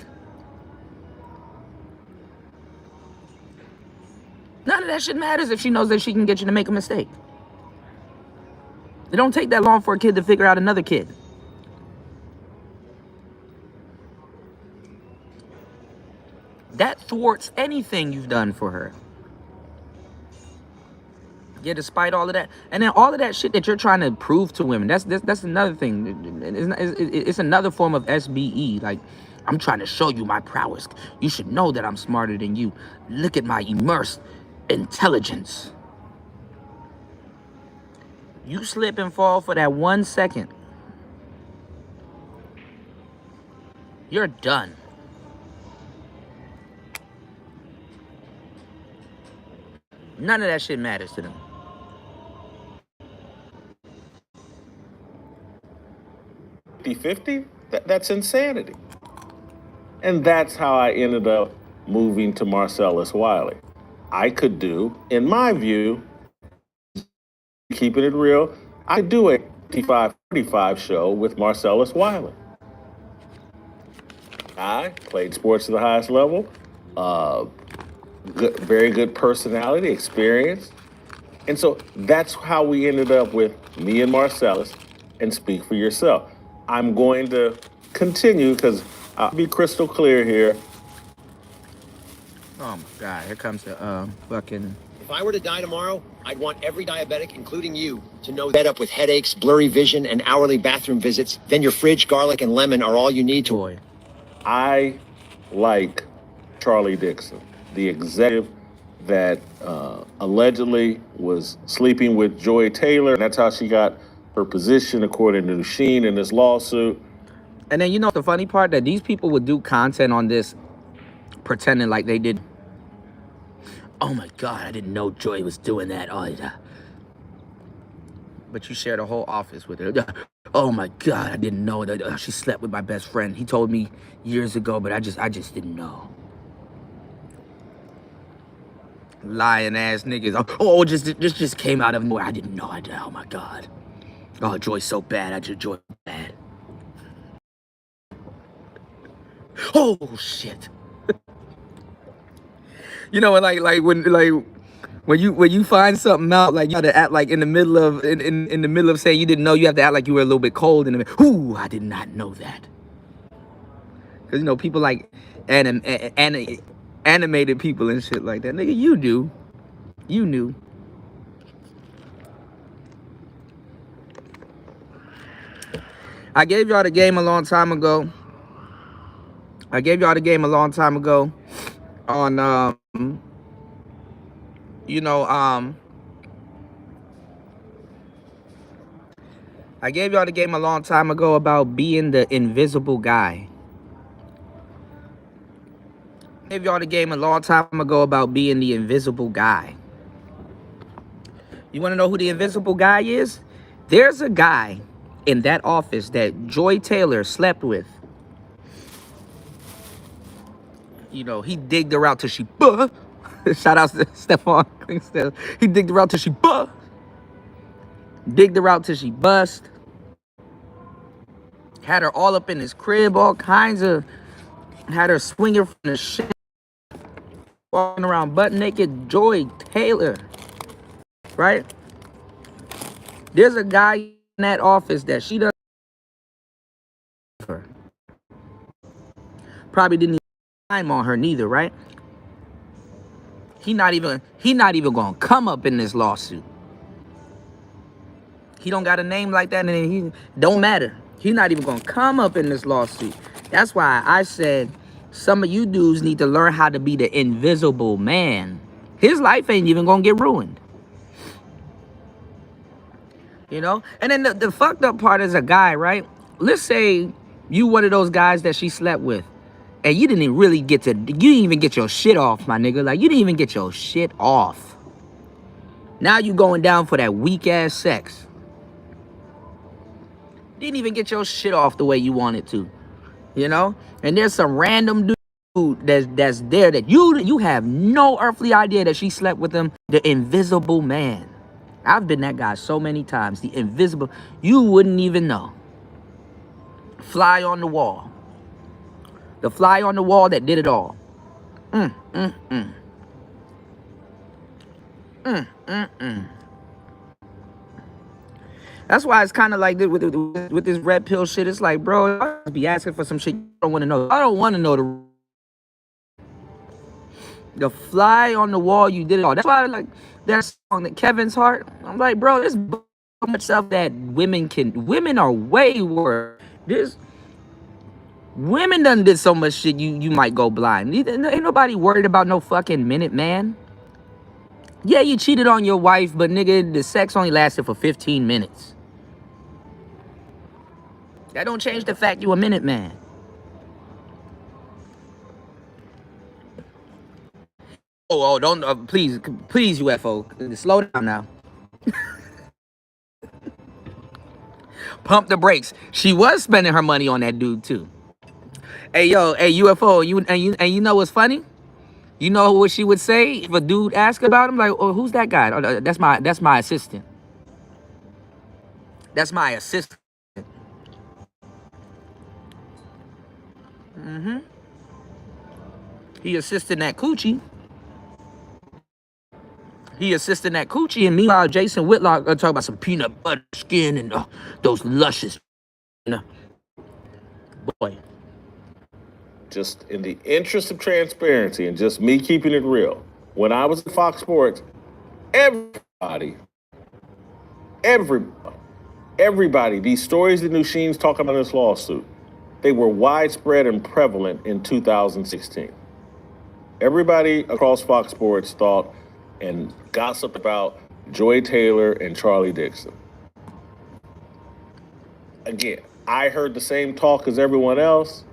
None of that shit matters if she knows that she can get you to make a mistake. It don't take that long for a kid to figure out another kid. That thwarts anything you've done for her. Yeah, despite all of that, and then all of that shit that you're trying to prove to women, that's another thing. It's another form of SBE. Like, I'm trying to show you my prowess. You should know that I'm smarter than you. Look at my immersed intelligence. You slip and fall for that 1 second, you're done. None of that shit matters to them. That's insanity. And that's how I ended up moving to Marcellus Wiley. I could do, in my view, keeping it real, I could do a 55-45 show with Marcellus Wiley. I played sports at the highest level, very good personality, experience. And so that's how we ended up with me and Marcellus and Speak for Yourself. I'm going to continue because I'll be crystal clear here. Oh my God, here comes the fucking... If I were to die tomorrow, I'd want every diabetic, including you, to know that up with headaches, blurry vision, and hourly bathroom visits, then your fridge, garlic, and lemon are all you need to... Boy. I like Charlie Dixon, the executive that allegedly was sleeping with Joy Taylor, and that's how she got her position, according to Sheen, in this lawsuit. And then, you know, the funny part, that these people would do content on this pretending like they did. Oh my God, I didn't know Joy was doing that. Oh, yeah. But you shared a whole office with her. Oh my God, I didn't know that she slept with my best friend. He told me years ago, but I just didn't know. Lying ass niggas. Oh, just came out of nowhere. I didn't know. Oh my God. Oh, Joy's so bad. Joy bad. Oh shit. You know, like when you find something out, like you have to act like in the middle of saying you didn't know, you have to act like you were a little bit cold in the middle. Ooh, I did not know that. Because, you know, people like animated people and shit like that. Nigga, you do. You knew. I gave y'all the game a long time ago. On I gave y'all the game a long time ago about being the invisible guy. I gave y'all the game a long time ago about being the invisible guy. You want to know who the invisible guy is? There's a guy in that office that Joy Taylor slept with. You know, he digged her out till she buh. Shout out to Stephon Clinkstead. He digged her out till she buh. Digged her out till she bust. Had her all up in his crib, all kinds of... Had her swinging from the shit. Walking around butt naked. Joy Taylor. Right? There's a guy in that office that she doesn't... Probably didn't even time on her neither, right? He not even gonna come up in this lawsuit. He don't got a name like that, and he don't matter. He not even gonna come up in this lawsuit. That's why I said some of you dudes need to learn how to be the invisible man. His life ain't even gonna get ruined. You know? And then the fucked up part is a guy, right? Let's say you one of those guys that she slept with, and you didn't even get your shit off, my nigga. Like, you didn't even get your shit off. Now you going down for that weak ass sex. Didn't even get your shit off the way you wanted to, you know? And there's some random dude that's there that you have no earthly idea that she slept with him, the invisible man. I've been that guy so many times. The invisible, you wouldn't even know. Fly on the wall. The fly on the wall that did it all. Mm, mm, mm. Mm, mm, mm. That's why it's kind of like this with this red pill shit. It's like, bro, I be asking for some shit you don't want to know. I don't want to know the fly on the wall. You did it all. That's why I like that song that Kevin's Heart. I'm like, bro, there's so much stuff that women are way worse. This women done did so much shit you might go blind. Ain't nobody worried about no fucking minute, man. Yeah, you cheated on your wife, but nigga, the sex only lasted for 15 minutes. That don't change the fact you a minute man. Oh, don't please, UFO, slow down now. Pump the brakes. She was spending her money on that dude too. Hey yo, hey UFO, you know what's funny? You know what she would say if a dude asked about him? Like, oh, who's that guy? Oh, that's my assistant. That's my assistant. Mm-hmm. He assisting that coochie. He assisting that coochie, and meanwhile, Jason Whitlock talk about some peanut butter skin and those luscious, you know, boy. Just in the interest of transparency and just me keeping it real, when I was at Fox Sports, everybody, these stories that Nusheen's talking about in this lawsuit, they were widespread and prevalent in 2016. Everybody across Fox Sports thought and gossiped about Joy Taylor and Charlie Dixon. Again, I heard the same talk as everyone else.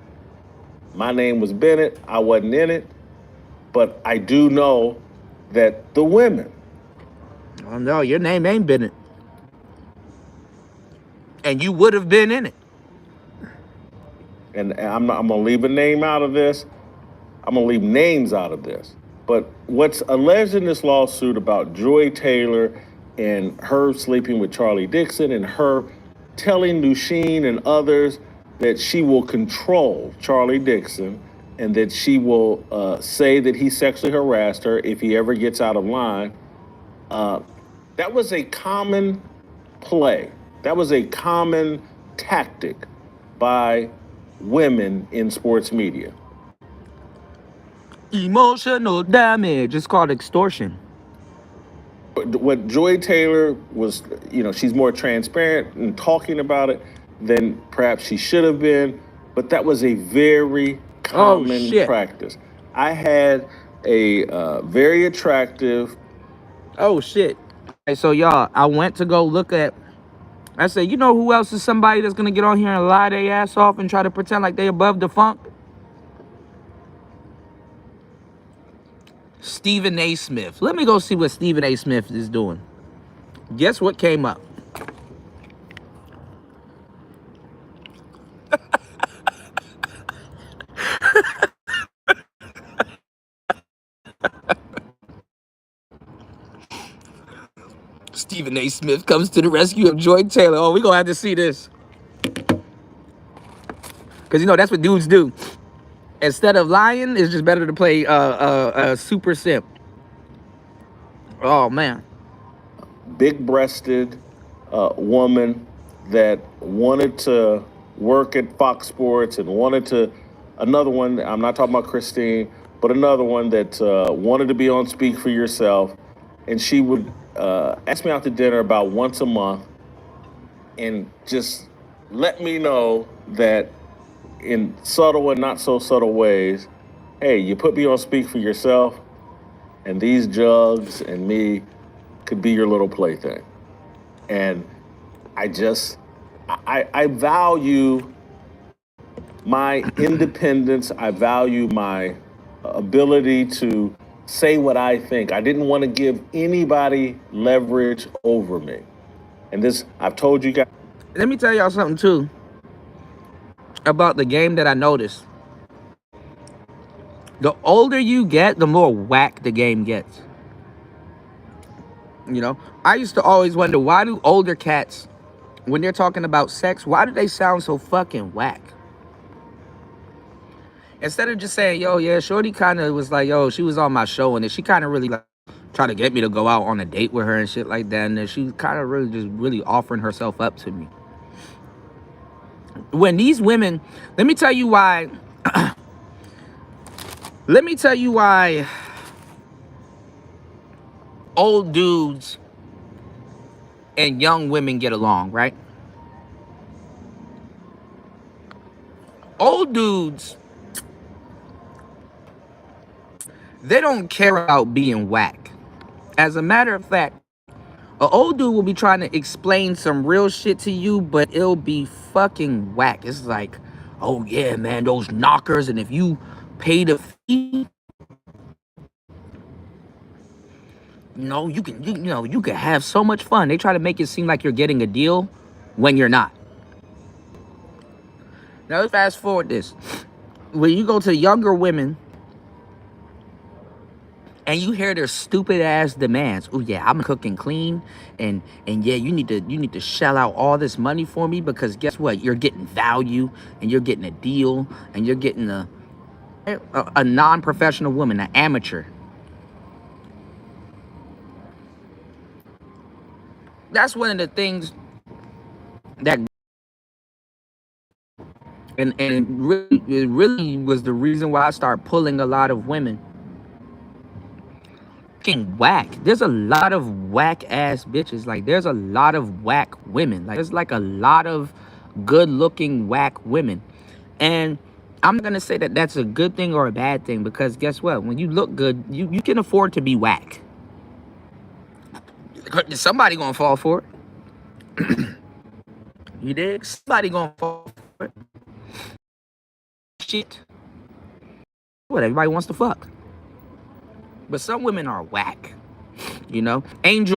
My name was Bennett. I wasn't in it. But I do know that the women. Oh no, your name ain't Bennett. And you would have been in it. And I'm going to leave a name out of this. I'm going to leave names out of this. But what's alleged in this lawsuit about Joy Taylor and her sleeping with Charlie Dixon and her telling Nusheen and others that she will control Charlie Dixon and that she will say that he sexually harassed her if he ever gets out of line, that was a common play. That was a common tactic by women in sports media. Emotional damage. It's called extortion. What Joy Taylor was, she's more transparent in talking about it than perhaps she should have been, but that was a very common practice. I had a very attractive. Oh shit. Hey, so y'all, I went to go look at, I said, you know who else is somebody that's gonna get on here and lie their ass off and try to pretend like they above the funk? Stephen A. Smith. Let me go see what Stephen A. Smith is doing. Guess what came up? Stephen A. Smith comes to the rescue of Joy Taylor. Oh, we're gonna have to see this. Because that's what dudes do. Instead of lying, it's just better to play super simp. Oh man. Big-breasted woman that wanted to work at Fox Sports and wanted to, another one, I'm not talking about Christine, but another one that wanted to be on Speak for Yourself. And she would ask me out to dinner about once a month and just let me know that in subtle and not so subtle ways, hey, you put me on Speak for Yourself, and these jugs and me could be your little plaything. And I value my independence. I value my ability to say what I think. I didn't want to give anybody leverage over me. And this, I've told you guys. Let me tell y'all something too about the game that I noticed. The older you get, the more whack the game gets. You know, I used to always wonder, why do older cats, when they're talking about sex, why do they sound so fucking whack? Instead of just saying, yo, yeah, shorty kind of was like, yo, she was on my show, and then she kind of really like tried to get me to go out on a date with her and shit like that, and then she kind of really just really offering herself up to me. When these women, let me tell you why, let me tell you why old dudes and young women get along, right? Old dudes, they don't care about being whack. As a matter of fact, an old dude will be trying to explain some real shit to you, but it'll be fucking whack. It's like, oh yeah, man, those knockers, and if you pay the fee, you can have so much fun. They try to make it seem like you're getting a deal when you're not. Now let's fast forward this. When you go to younger women and you hear their stupid ass demands, oh yeah, I'm cooking clean, and yeah, you need to shell out all this money for me, because guess what? You're getting value, and you're getting a deal, and you're getting a non-professional woman, an amateur. That's one of the things that, and it really was the reason why I started pulling a lot of women. Fucking whack. There's a lot of whack ass bitches. Like, there's a lot of whack women. Like, there's like a lot of good looking whack women. And I'm not gonna say that that's a good thing or a bad thing, because guess what? When you look good, you can afford to be whack. Somebody gonna fall for it. You dig? Somebody gonna fall for it. Shit. What, everybody wants to fuck. But some women are whack. You know? Angel,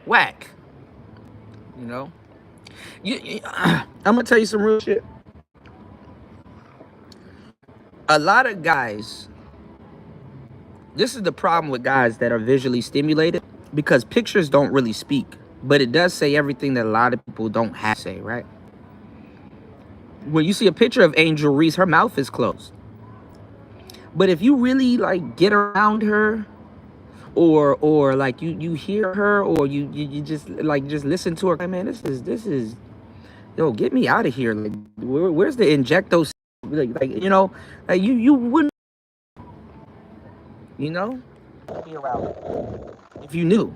whack. You know? I'm gonna tell you some real shit. A lot of guys, this is the problem with guys that are visually stimulated, because pictures don't really speak, but it does say everything that a lot of people don't have to say, right? When you see a picture of Angel Reese, her mouth is closed. But if you really like get around her, or like you hear her, or you just listen to her, like, man, this is yo, get me out of here. Like, where's the injecto? Like like you wouldn't, be around if you knew.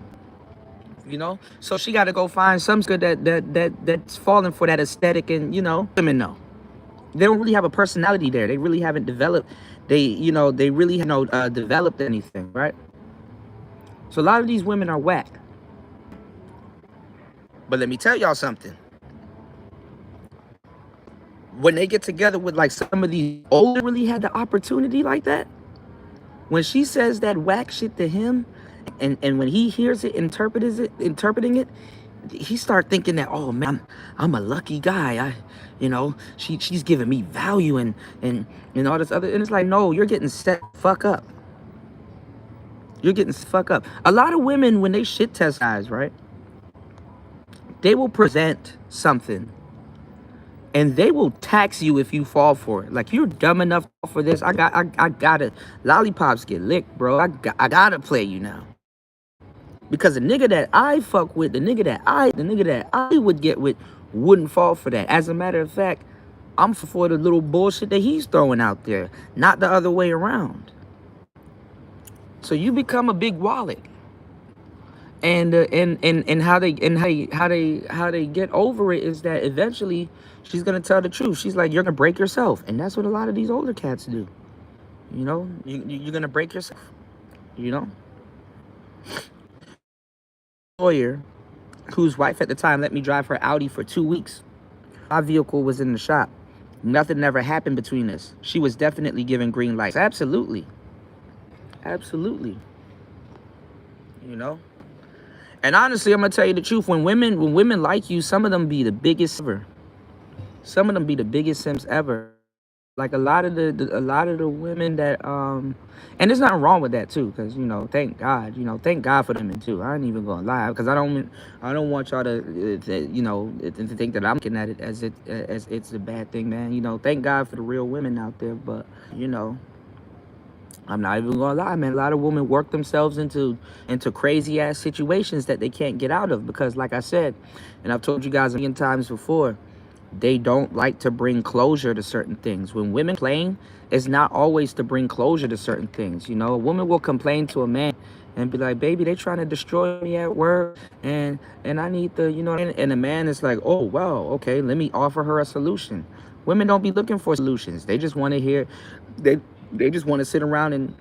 So she got to go find some good that's falling for that aesthetic, and women know they don't really have a personality there. They really haven't developed. They really haven't developed anything, right? So a lot of these women are whack. But let me tell y'all something. When they get together with like some of these older, really had the opportunity like that. When she says that whack shit to him, and when he hears it, interpreting it, he start thinking that, oh man, I'm a lucky guy. She's giving me value and all this other, and it's like, no, you're getting set fuck up. You're getting fuck up. A lot of women, when they shit test guys, right, they will present something and they will tax you if you fall for it. Like, you're dumb enough to fall for this. I gotta, lollipops get licked, bro. I gotta play you now. Because the nigga that I fuck with, the nigga that I would get with, wouldn't fall for that. As a matter of fact, I'm for the little bullshit that he's throwing out there, not the other way around. So you become a big wallet. And how they get over it is that eventually she's gonna tell the truth. She's like, you're gonna break yourself, and that's what a lot of these older cats do. You're gonna break yourself. Lawyer, whose wife at the time let me drive her Audi for 2 weeks. My vehicle was in the shop. Nothing ever happened between us. She was definitely giving green lights. Absolutely. And honestly, I'm gonna tell you the truth. When women like you, some of them be the biggest ever. Some of them be the biggest simps ever. like a lot of the women that and there's nothing wrong with that too, because thank God for them too. I ain't even gonna lie, because I don't want y'all to think that I'm looking at it as it's a bad thing, man. Thank God for the real women out there, but you know I'm not even gonna lie, man. A lot of women work themselves into crazy ass situations that they can't get out of because, like I said, and I've told you guys a million times before, they don't like to bring closure to certain things. When women complain, it's not always to bring closure to certain things. A woman will complain to a man and be like, "Baby, they trying to destroy me at work, and I need the, and the man is like, "Oh, wow, okay, let me offer her a solution." Women don't be looking for solutions. They just want to hear, they they just want to sit around and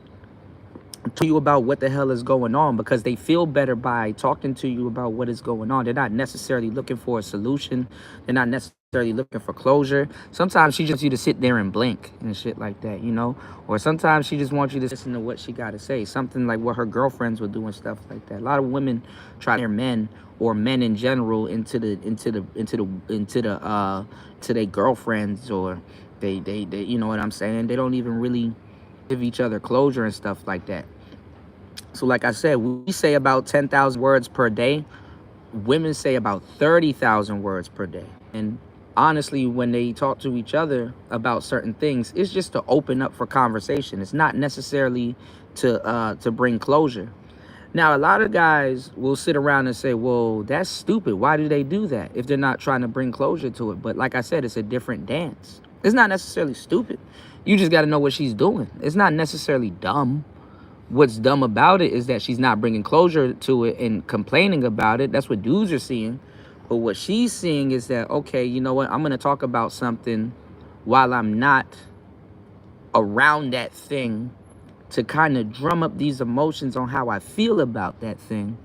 to you about what the hell is going on because they feel better by talking to you about what is going on. They're not necessarily looking for a solution. They're not necessarily looking for closure. Sometimes she just wants you to sit there and blink and shit like that. Or sometimes she just wants you to listen to what she got to say. Something like what her girlfriends would do and stuff like that. A lot of women try to hear men or men in general to their girlfriends, or they you know what I'm saying? They don't even really give each other closure and stuff like that. So like I said, we say about 10,000 words per day. Women say about 30,000 words per day. And honestly, when they talk to each other about certain things, it's just to open up for conversation. It's not necessarily to bring closure. Now, a lot of guys will sit around and say, "Well, that's stupid. Why do they do that if they're not trying to bring closure to it?" But like I said, it's a different dance. It's not necessarily stupid. You just got to know what she's doing. It's not necessarily dumb. What's dumb about it is that she's not bringing closure to it and complaining about it. That's what dudes are seeing. But what she's seeing is that, okay, you know what? I'm going to talk about something while I'm not around that thing to kind of drum up these emotions on how I feel about that thing.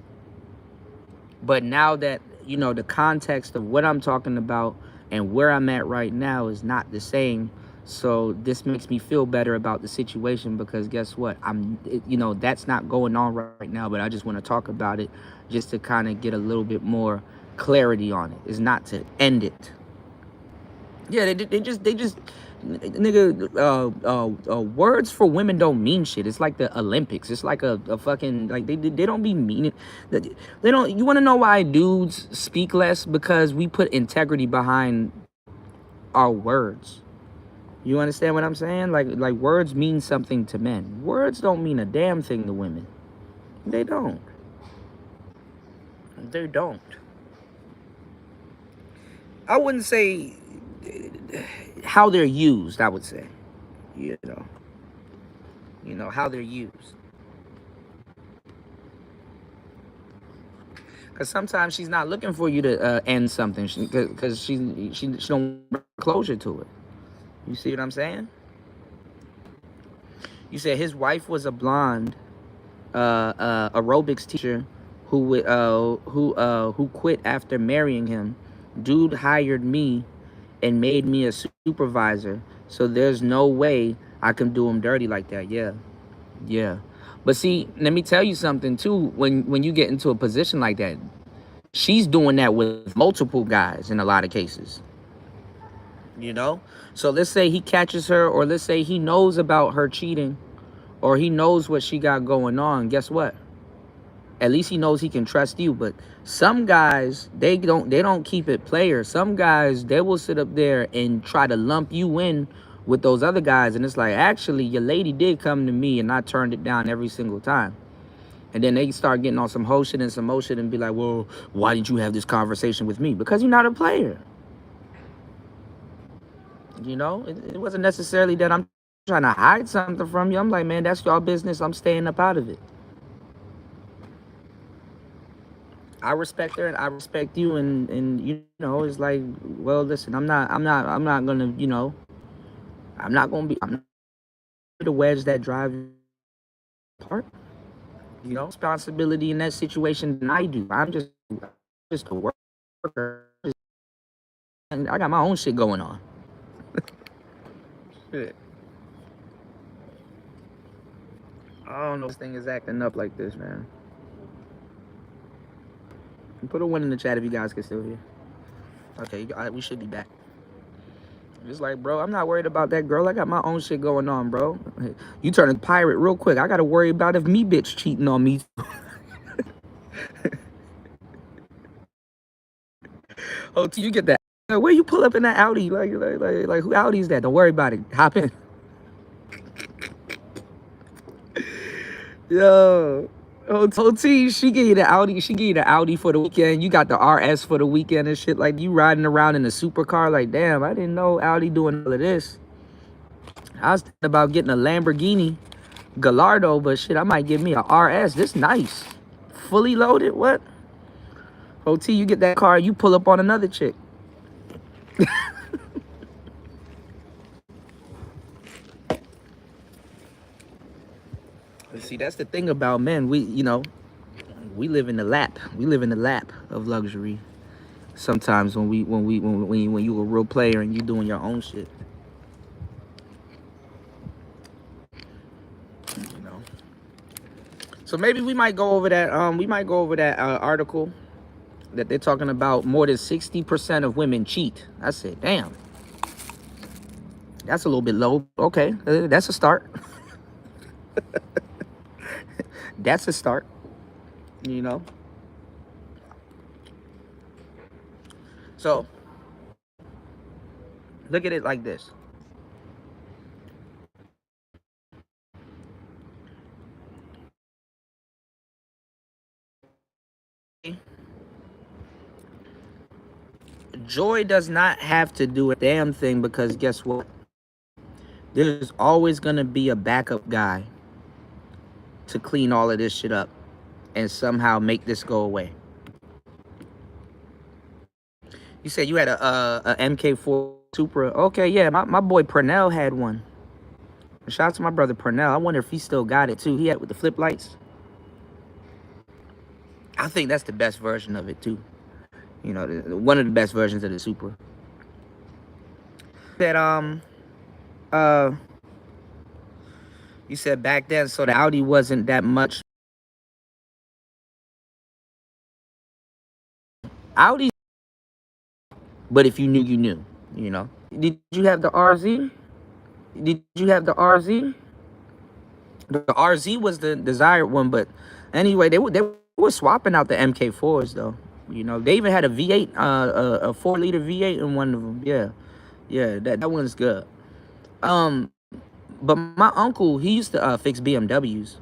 But now that, the context of what I'm talking about and where I'm at right now is not the same. So this makes me feel better about the situation because guess what? That's not going on right now, but I just want to talk about it just to kind of get a little bit more clarity on it. It's not to end it. Yeah, they just nigga words for women don't mean shit. It's like the Olympics. It's like a fucking like they don't be meaning. They don't. You want to know why dudes speak less? Because we put integrity behind our words. You understand what I'm saying? Like words mean something to men. Words don't mean a damn thing to women. They don't. They don't. I wouldn't say how they're used. I would say, you know, how they're used. Because sometimes she's not looking for you to end something, because she don't bring closure to it. You see what I'm saying? You said his wife was a blonde aerobics teacher who quit after marrying him. Dude hired me and made me a supervisor. So there's no way I can do him dirty like that. Yeah, yeah. But see, let me tell you something too. When you get into a position like that, she's doing that with multiple guys in a lot of cases. So let's say he catches her, or let's say he knows about her cheating, or he knows what she got going on. Guess what? At least he knows he can trust you. But some guys, they don't keep it player. Some guys, they will sit up there and try to lump you in with those other guys, and it's like, actually, your lady did come to me and I turned it down every single time. And then they start getting on some whole shit and some more shit and be like, well, why didn't you have this conversation with me? Because you're not a player. It wasn't necessarily that I'm trying to hide something from you. I'm like, man, that's your business. I'm staying up out of it. I respect her and I respect you, and it's like, well, listen, I'm not gonna, I'm not the wedge that drives you apart. Responsibility in that situation than I do. I'm just a worker. And I got my own shit going on. Shit. I don't know if this thing is acting up like this, man. Put a one in the chat if you guys can still hear. Okay, we should be back. It's like, bro, I'm not worried about that girl. I got my own shit going on, bro. You turn a pirate real quick. I gotta worry about if me bitch cheating on me. Oh, till you get that. Where you pull up in that Audi? Like who Audi is that? Don't worry about it. Hop in. Yo. OT, she give you the Audi. She give you the Audi for the weekend. You got the RS for the weekend and shit. Like you riding around in a supercar. Like damn, I didn't know Audi doing all of this. I was thinking about getting a Lamborghini Gallardo, but shit, I might get me a RS. This nice, fully loaded. What? OT, you get that car, you pull up on another chick. See, that's the thing about men. We live in the lap. We live in the lap of luxury. Sometimes when you a real player and you doing your own shit, you know. So maybe we might go over that. We might go over that article that they're talking about. More than 60% of women cheat. I said, damn, that's a little bit low. Okay, that's a start. That's a start. You know. So look at it like this. Joy does not have to do a damn thing because guess what? There's always gonna be a backup guy to clean all of this shit up and somehow make this go away. You said you had a MK4 Supra. Okay, yeah, my boy Purnell had one. Shout out to my brother Purnell. I wonder if he still got it too. He had with the flip lights. I think that's the best version of it too. You know, one of the best versions of the Supra. That you said back then, so the Audi wasn't that much. Audi, but if you knew, you knew. You know. Did you have the RZ? Did you have the RZ? The RZ was the desired one, but anyway, they were swapping out the MK4s though. You know, they even had a V8, a 4-liter V8 in one of them. Yeah, yeah, that one's good. But my uncle, he used to fix BMWs.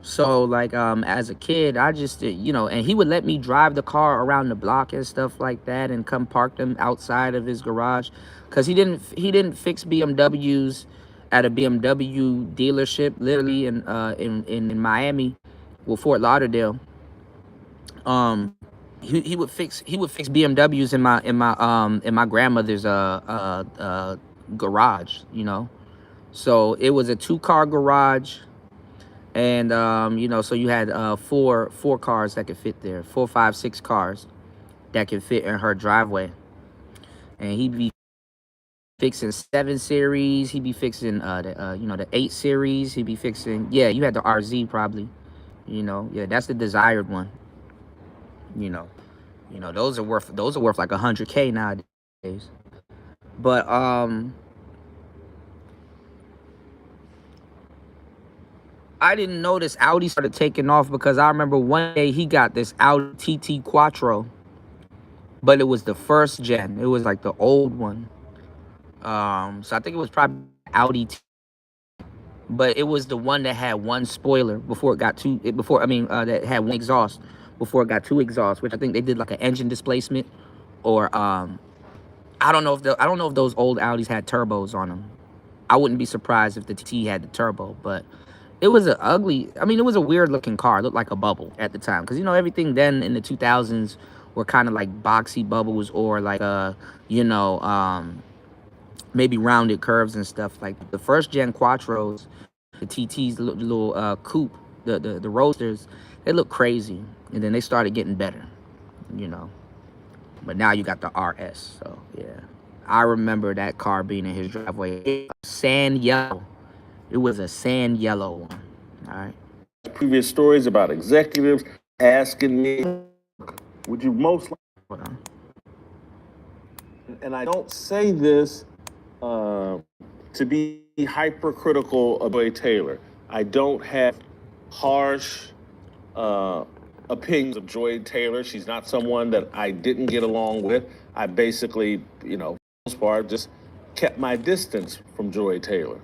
So like as a kid, I just you know, and he would let me drive the car around the block and stuff like that, and come park them outside of his garage, cause he didn't fix BMWs at a BMW dealership, literally in Miami, well Fort Lauderdale. Um, he would fix BMWs in my grandmother's garage, you know. So it was a 2-car garage. And you know, so you had four cars that could fit there, 4, 5, 6 cars that could fit in her driveway. And he'd be fixing 7 series. He'd be fixing the you know, the 8 series. He'd be fixing, yeah, you had the RZ probably. You know, yeah, that's the desired one. You know, those are worth like $100K nowadays. But I didn't notice Audi started taking off because I remember one day he got this Audi TT Quattro, but it was the first gen. It was like the old one. So I think it was probably Audi, but it was the one that had one spoiler before it got two. That had one exhaust before it got 2 exhausts, which I think they did like an engine displacement, or I don't know if those old Audis had turbos on them. I wouldn't be surprised if the TT had the turbo, but it was it was a weird looking car. It looked like a bubble at the time. Because, you know, everything then in the 2000s were kind of like boxy bubbles, or like, maybe rounded curves and stuff. Like the first gen Quattros, the TTs, the little coupe, the roadsters, they look crazy. And then they started getting better, you know. But now you got the RS, so yeah. I remember that car being in his driveway. Sand yellow. It was a sand yellow one. All right. Previous stories about executives asking me, would you most like? Hold on. And I don't say this to be hypercritical of Joy Taylor. I don't have harsh uh, opinions of Joy Taylor. She's not someone that I didn't get along with. I basically, for the most part, just kept my distance from Joy Taylor.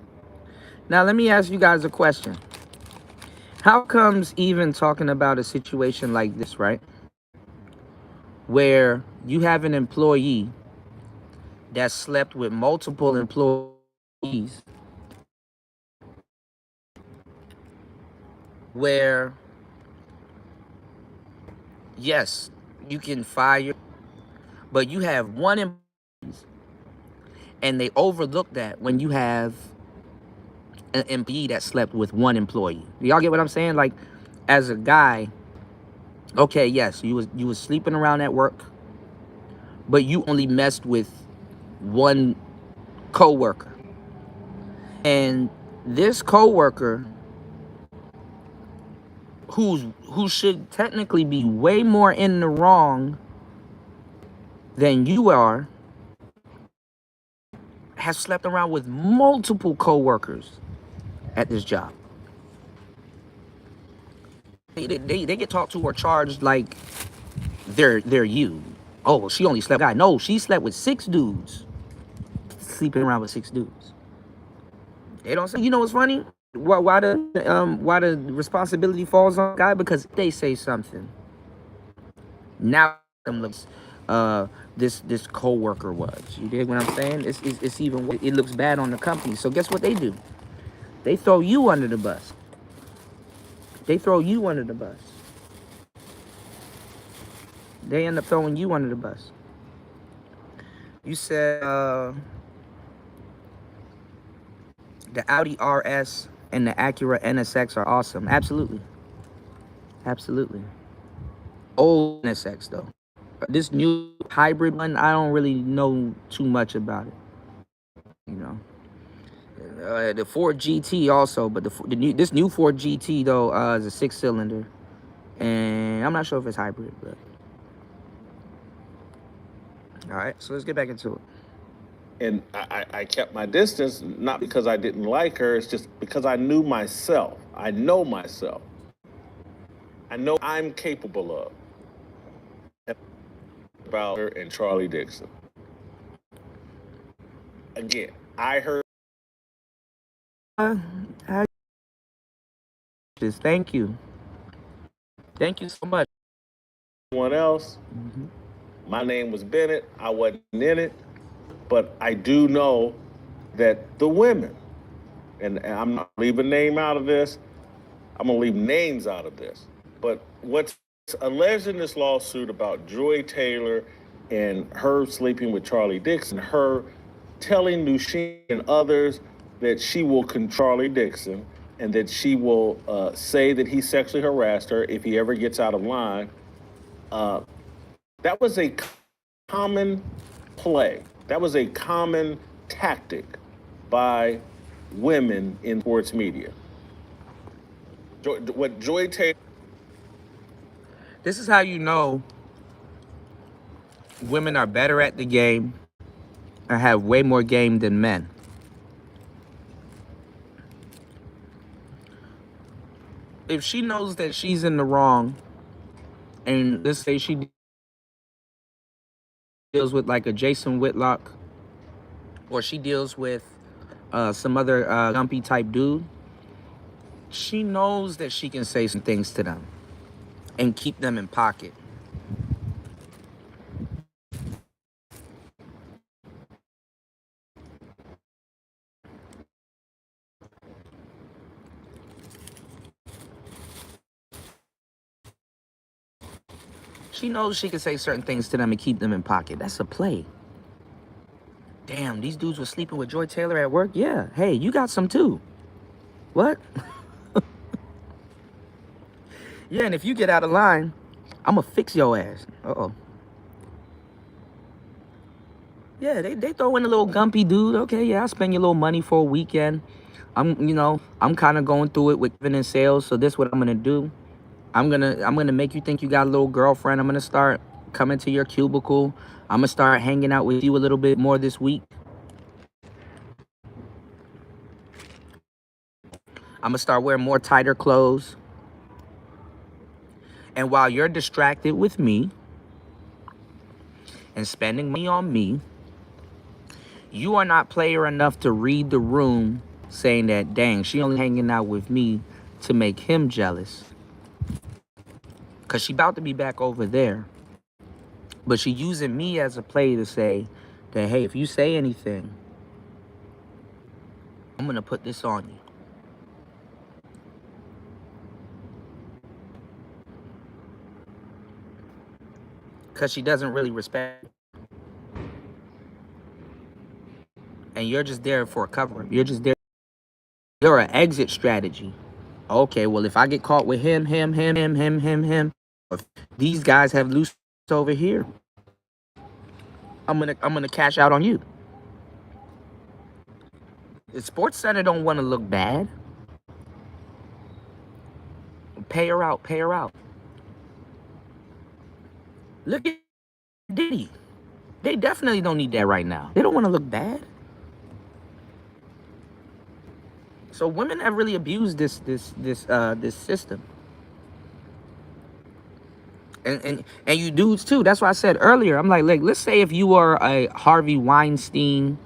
Now, let me ask you guys a question. How comes even talking about a situation like this, right? Where you have an employee that slept with multiple employees, where, yes, you can fire, but you have one employee, and they overlook that when you have an employee that slept with one employee. Y'all get what I'm saying? Like, as a guy, okay, yes, you was sleeping around at work, but you only messed with one coworker. And this coworker, who should technically be way more in the wrong than you are, has slept around with multiple coworkers at this job. They get talked to or charged like they're you. Oh, well, she only slept with a guy. No, she slept with 6 dudes. Sleeping around with 6 dudes. They don't say. You know what's funny? Why the responsibility falls on the guy? Because they say something. Now them looks this co-worker was. You dig what I'm saying? It's even, it looks bad on the company. So guess what they do? They throw you under the bus. They throw you under the bus. They end up throwing you under the bus. You said the Audi RS and the Acura NSX are awesome. Absolutely. Absolutely. Old NSX though. This new hybrid one, I don't really know too much about it. You know, the Ford GT also, but this new Ford GT though is a 6-cylinder, and I'm not sure if it's hybrid. But all right, so let's get back into it. And I kept my distance, not because I didn't like her, it's just because I knew myself. I know myself. I know I'm capable of. About her and Charlie Dixon. Again, I heard. Thank you. Thank you so much. Someone else. My name was Bennett. I wasn't in it. But I do know that the women, and I'm not leaving name out of this, I'm going to leave names out of this. But what's alleged in this lawsuit about Joy Taylor and her sleeping with Charlie Dixon, her telling Nushin and others that she will control Charlie Dixon and that she will say that he sexually harassed her if he ever gets out of line, that was a common play. That was a common tactic by women in sports media. What Joy Taylor. This is how you know women are better at the game and have way more game than men. If she knows that she's in the wrong, and let's say she deals with like a Jason Whitlock, or she deals with some other gumpy type dude, she knows that she can say some things to them and keep them in pocket. She knows she can say certain things to them and keep them in pocket. That's a play. Damn, these dudes were sleeping with Joy Taylor at work? Yeah. Hey, you got some too. What? Yeah, and if you get out of line, I'm going to fix your ass. Uh-oh. Yeah, they throw in a little gumpy dude. Okay, yeah, I'll spend your little money for a weekend. I'm kind of going through it with giving in sales, so this is what I'm gonna do. I'm gonna make you think you got a little girlfriend. I'm gonna start coming to your cubicle. I'm gonna start hanging out with you a little bit more this week. I'm gonna start wearing more tighter clothes. And while you're distracted with me and spending money on me, you are not player enough to read the room saying that, dang, she only hanging out with me to make him jealous. Because she about to be back over there. But she using me as a play to say that, hey, if you say anything, I'm going to put this on you. Because she doesn't really respect. And you're just there for a cover. You're just there. You're an exit strategy. Okay, well, if I get caught with him, if these guys have loose over here, I'm gonna cash out on you. The Sports Center don't want to look bad. Pay her out, pay her out. Look at Diddy. They definitely don't need that right now. They don't want to look bad. So women have really abused this system. And you dudes too. That's why I said earlier. I'm like, let's say if you were a Harvey Weinstein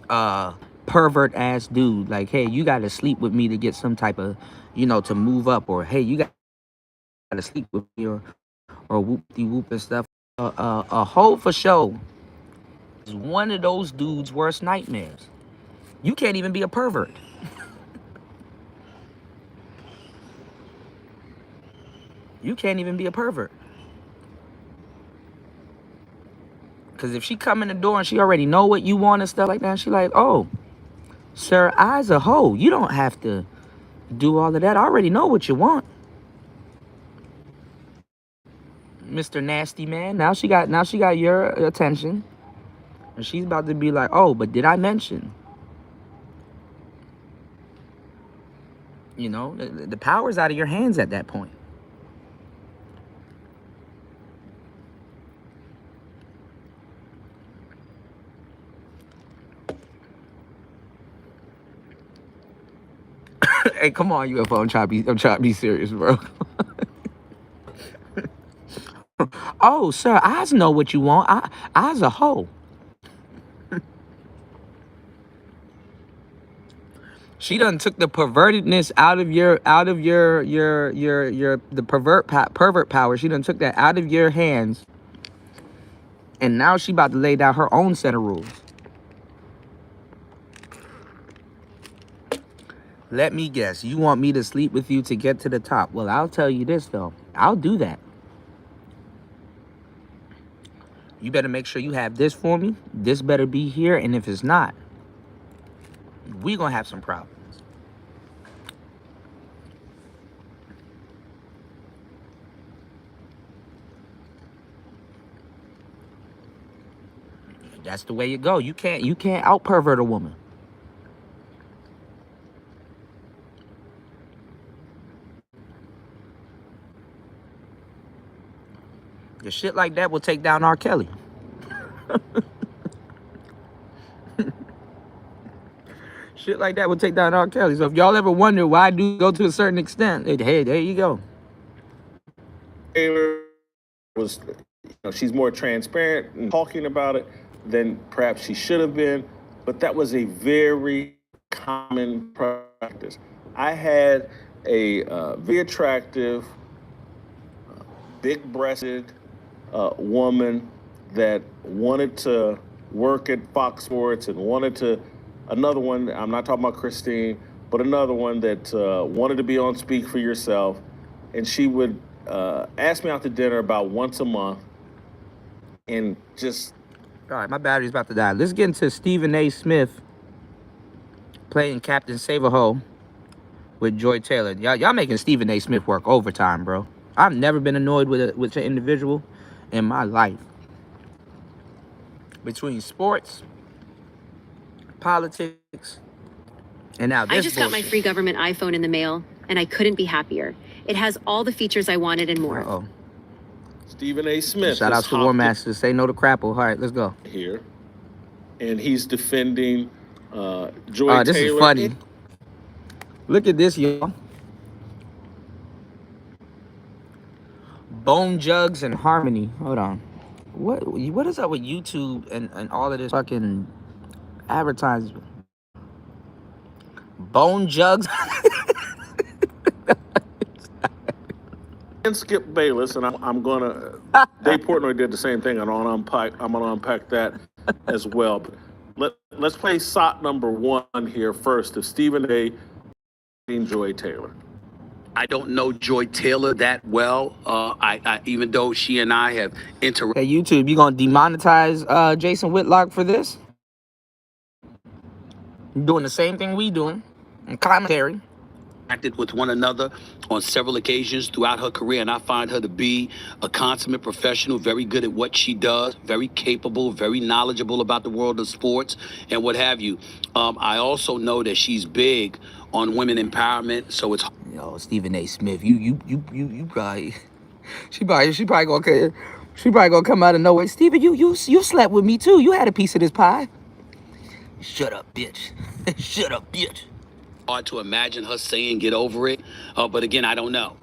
pervert ass dude, like, hey, you gotta sleep with me to get some type of, to move up, or hey, you gotta sleep with me, or whoop de whoop and stuff. A hoe for show is one of those dudes' worst nightmares. You can't even be a pervert. You can't even be a pervert. Because if she come in the door and she already know what you want and stuff like that, she like, oh, sir, I's a hoe. You don't have to do all of that. I already know what you want, Mr. Nasty Man. Now she got your attention. And she's about to be like, oh, but did I mention? The power's out of your hands at that point. Hey, come on, UFO. I'm trying to be serious, bro. Oh, sir, I know what you want. I's a hoe. She done took the pervertedness out of your the pervert power. She done took that out of your hands, and now she about to lay down her own set of rules. Let me guess. You want me to sleep with you to get to the top? Well, I'll tell you this though. I'll do that. You better make sure you have this for me. This better be here, and if it's not, we gonna have some problems. That's the way you go. You can't out pervert a woman. The shit like that will take down R. Kelly. Shit like that will take down R. Kelly. So if y'all ever wonder why I do go to a certain extent, hey, there you go. Taylor was, she's more transparent and talking about it than perhaps she should have been, but that was a very common practice. I had a very attractive, big-breasted woman that wanted to work at Fox Sports and another one, I'm not talking about Christine, but another one that wanted to be on Speak for Yourself, and she would ask me out to dinner about once a month, and just... All right, my battery's about to die. Let's get into Stephen A. Smith playing Captain Save-A-Ho with Joy Taylor. Y'all making Stephen A. Smith work overtime, bro. I've never been annoyed with an individual in my life. Between sports, politics, and now this I just got my free government iPhone in the mail, and I couldn't be happier. It has all the features I wanted and more. Uh-oh. Stephen A. Smith. Shout out to War Master. Say no to crapple. All right, let's go. Here. And he's defending Joy Taylor. This is funny. Look at this, y'all. Bone Jugs and Harmony. Hold on. What is up with YouTube and all of this fucking advertisement? Bone Jugs. And Skip Bayless, and I'm gonna. Dave Portnoy did the same thing, and I'm gonna unpack that as well. But let's play SOT number one here first. Of Stephen A. Joy Taylor. I don't know Joy Taylor that well. I even though she and I have interacted. Hey, YouTube, you gonna demonetize Jason Whitlock for this? You're doing the same thing we doing. And commentary. With one another on several occasions throughout her career, and I find her to be a consummate professional, very good at what she does, very capable, very knowledgeable about the world of sports and what have you. I also know that she's big on women empowerment, so it's Yo, Stephen A. Smith, you probably she probably gonna come out of nowhere. Stephen, you slept with me too. You had a piece of this pie. Shut up, bitch. Shut up, bitch. hard to imagine her saying get over it, but again, I don't know.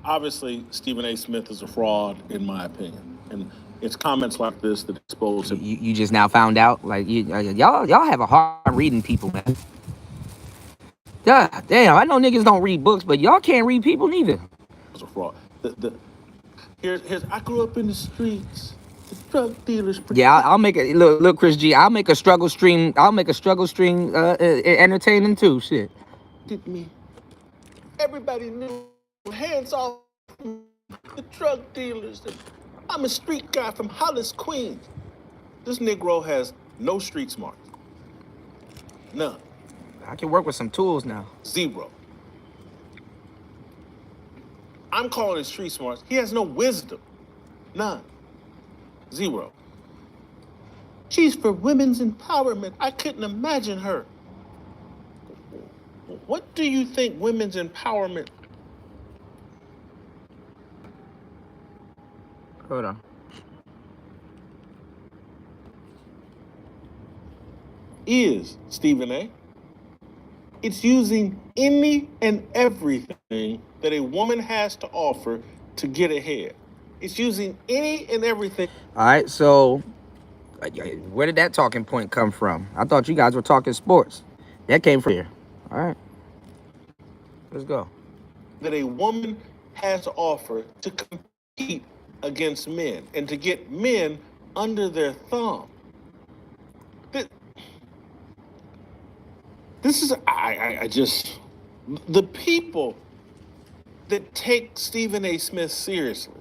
Obviously, Stephen A. Smith is a fraud, in my opinion, and it's comments like this that expose him. You just now found out, like y'all have a hard reading people, man. Yeah, damn, I know niggas don't read books, but y'all can't read people neither. As a fraud. Here's I grew up in the streets. The drug dealers. Yeah, I'll make it. Look, Chris G. I'll make a struggle stream. Entertaining too. Shit. Me. Everybody knew. Hands off the drug dealers. I'm a street guy from Hollis, Queens. This Negro has no street smarts. None. I can work with some tools now. Zero. I'm calling it street smarts. He has no wisdom. None. Zero. She's for women's empowerment. I couldn't imagine her. What do you think women's empowerment? Hold on. Is, Stephen A. It's using any and everything that a woman has to offer to get ahead. It's using any and everything. All right, so where did that talking point come from? I thought you guys were talking sports. That came from here. All right, let's go. That a woman has to offer to compete against men and to get men under their thumb. This is, I just, the people that take Stephen A. Smith seriously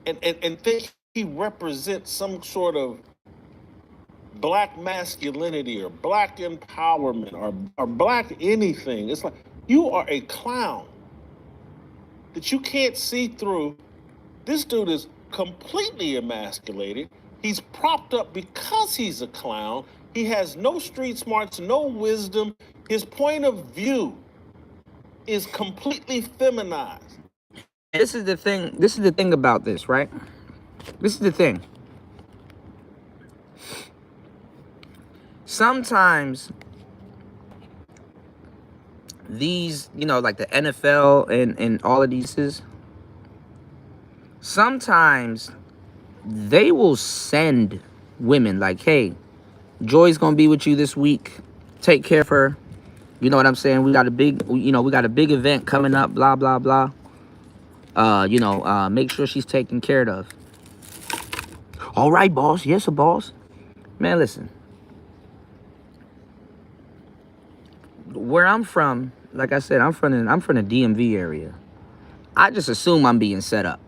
and think he represents some sort of black masculinity or black empowerment or black anything. It's like, you are a clown that you can't see through. This dude is completely emasculated. He's propped up because he's a clown. He has no street smarts, no wisdom. His point of view is completely feminized. This is the thing. This is the thing about this, right? This is the thing. Sometimes these, like the NFL and all of these, sometimes they will send women like, hey, Joy's gonna be with you this week. Take care of her. You know what I'm saying? We got a big event coming up, blah, blah, blah. Make sure she's taken care of. All right, boss. Yes, a boss. Man, listen. Where I'm from, like I said, I'm from the DMV area. I just assume I'm being set up.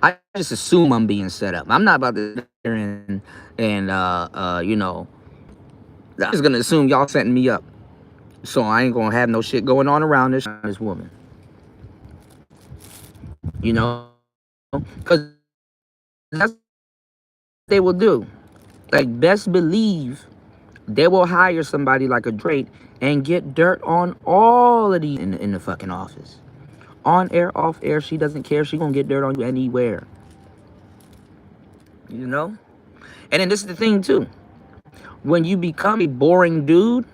I just assume I'm being set up. I'm not about to sit there and I'm just gonna assume y'all setting me up. So I ain't gonna have no shit going on around this woman. Because that's what they will do. Like, best believe they will hire somebody like a Drake and get dirt on all of these in the fucking office. On air, off air, she doesn't care. She gonna get dirt on you anywhere. you know? And then this is the thing too. When you become a boring dude,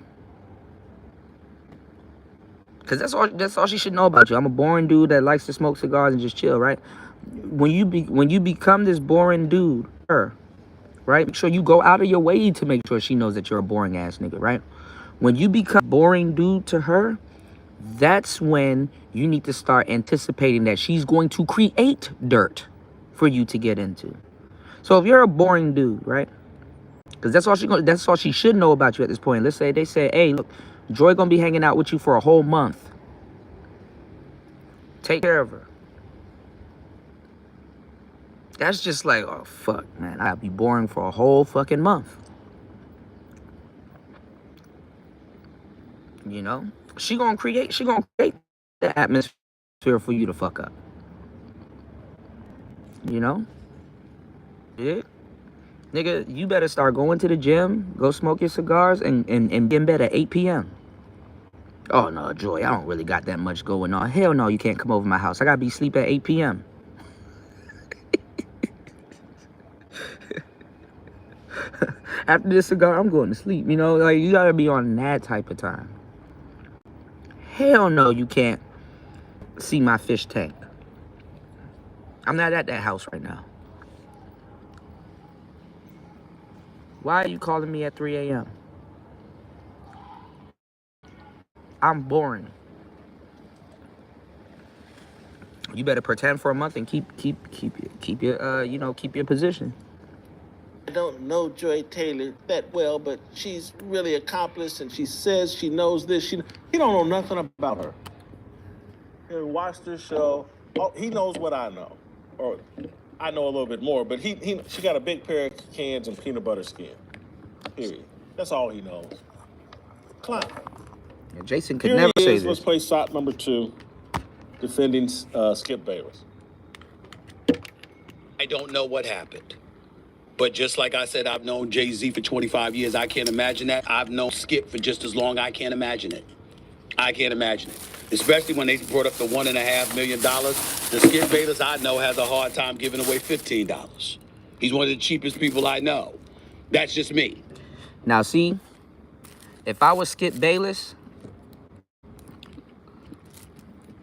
because that's all she should know about you. I'm a boring dude that likes to smoke cigars and just chill, right? When you become this boring dude, right? Make sure you go out of your way to make sure she knows that you're a boring ass nigga, right? When you become a boring dude to her, that's when you need to start anticipating that she's going to create dirt for you to get into. So if you're a boring dude, right? Because that's all she should know about you at this point. Let's say they say, hey, look, Joy gonna be hanging out with you for a whole month. Take care of her. That's just like, oh fuck, man, I'll be boring for a whole fucking month. You know? She gonna create the atmosphere for you to fuck up. You know? Yeah. Nigga, you better start going to the gym, go smoke your cigars, and be in bed at 8 p.m. Oh, no, Joy, I don't really got that much going on. Hell no, you can't come over my house. I gotta be asleep at 8 p.m. After this cigar, I'm going to sleep. You know, like, you gotta be on that type of time. Hell no, you can't see my fish tank. I'm not at that house right now. Why are you calling me at 3 a.m.? I'm boring. You better pretend for a month and keep your position. I don't know Joy Taylor that well, but she's really accomplished, and she says she knows this. He don't know nothing about her. He watched her show. Oh, he knows what I know, or I know a little bit more. But she got a big pair of cans and peanut butter skin. Period. That's all he knows. Clown. Yeah, Jason could Here never he say is. this. Let's play shot number 2, defending Skip Bayless. I don't know what happened. But just like I said, I've known Jay-Z for 25 years. I can't imagine that. I've known Skip for just as long. I can't imagine it. I can't imagine it. Especially when they brought up the $1.5 million. The Skip Bayless I know has a hard time giving away $15. He's one of the cheapest people I know. That's just me. Now, see, if I was Skip Bayless,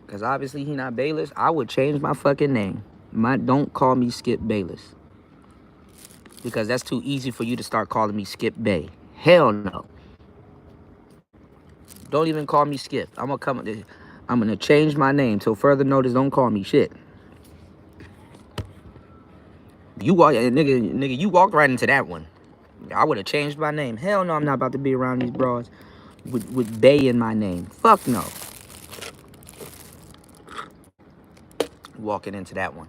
because obviously he not Bayless, I would change my fucking name. Don't call me Skip Bayless. Because that's too easy for you to start calling me Skip Bay. Hell no. Don't even call me Skip. I'm gonna change my name. Till further notice, don't call me shit. You walked right into that one. I would have changed my name. Hell no, I'm not about to be around these bras with Bay in my name. Fuck no. Walking into that one.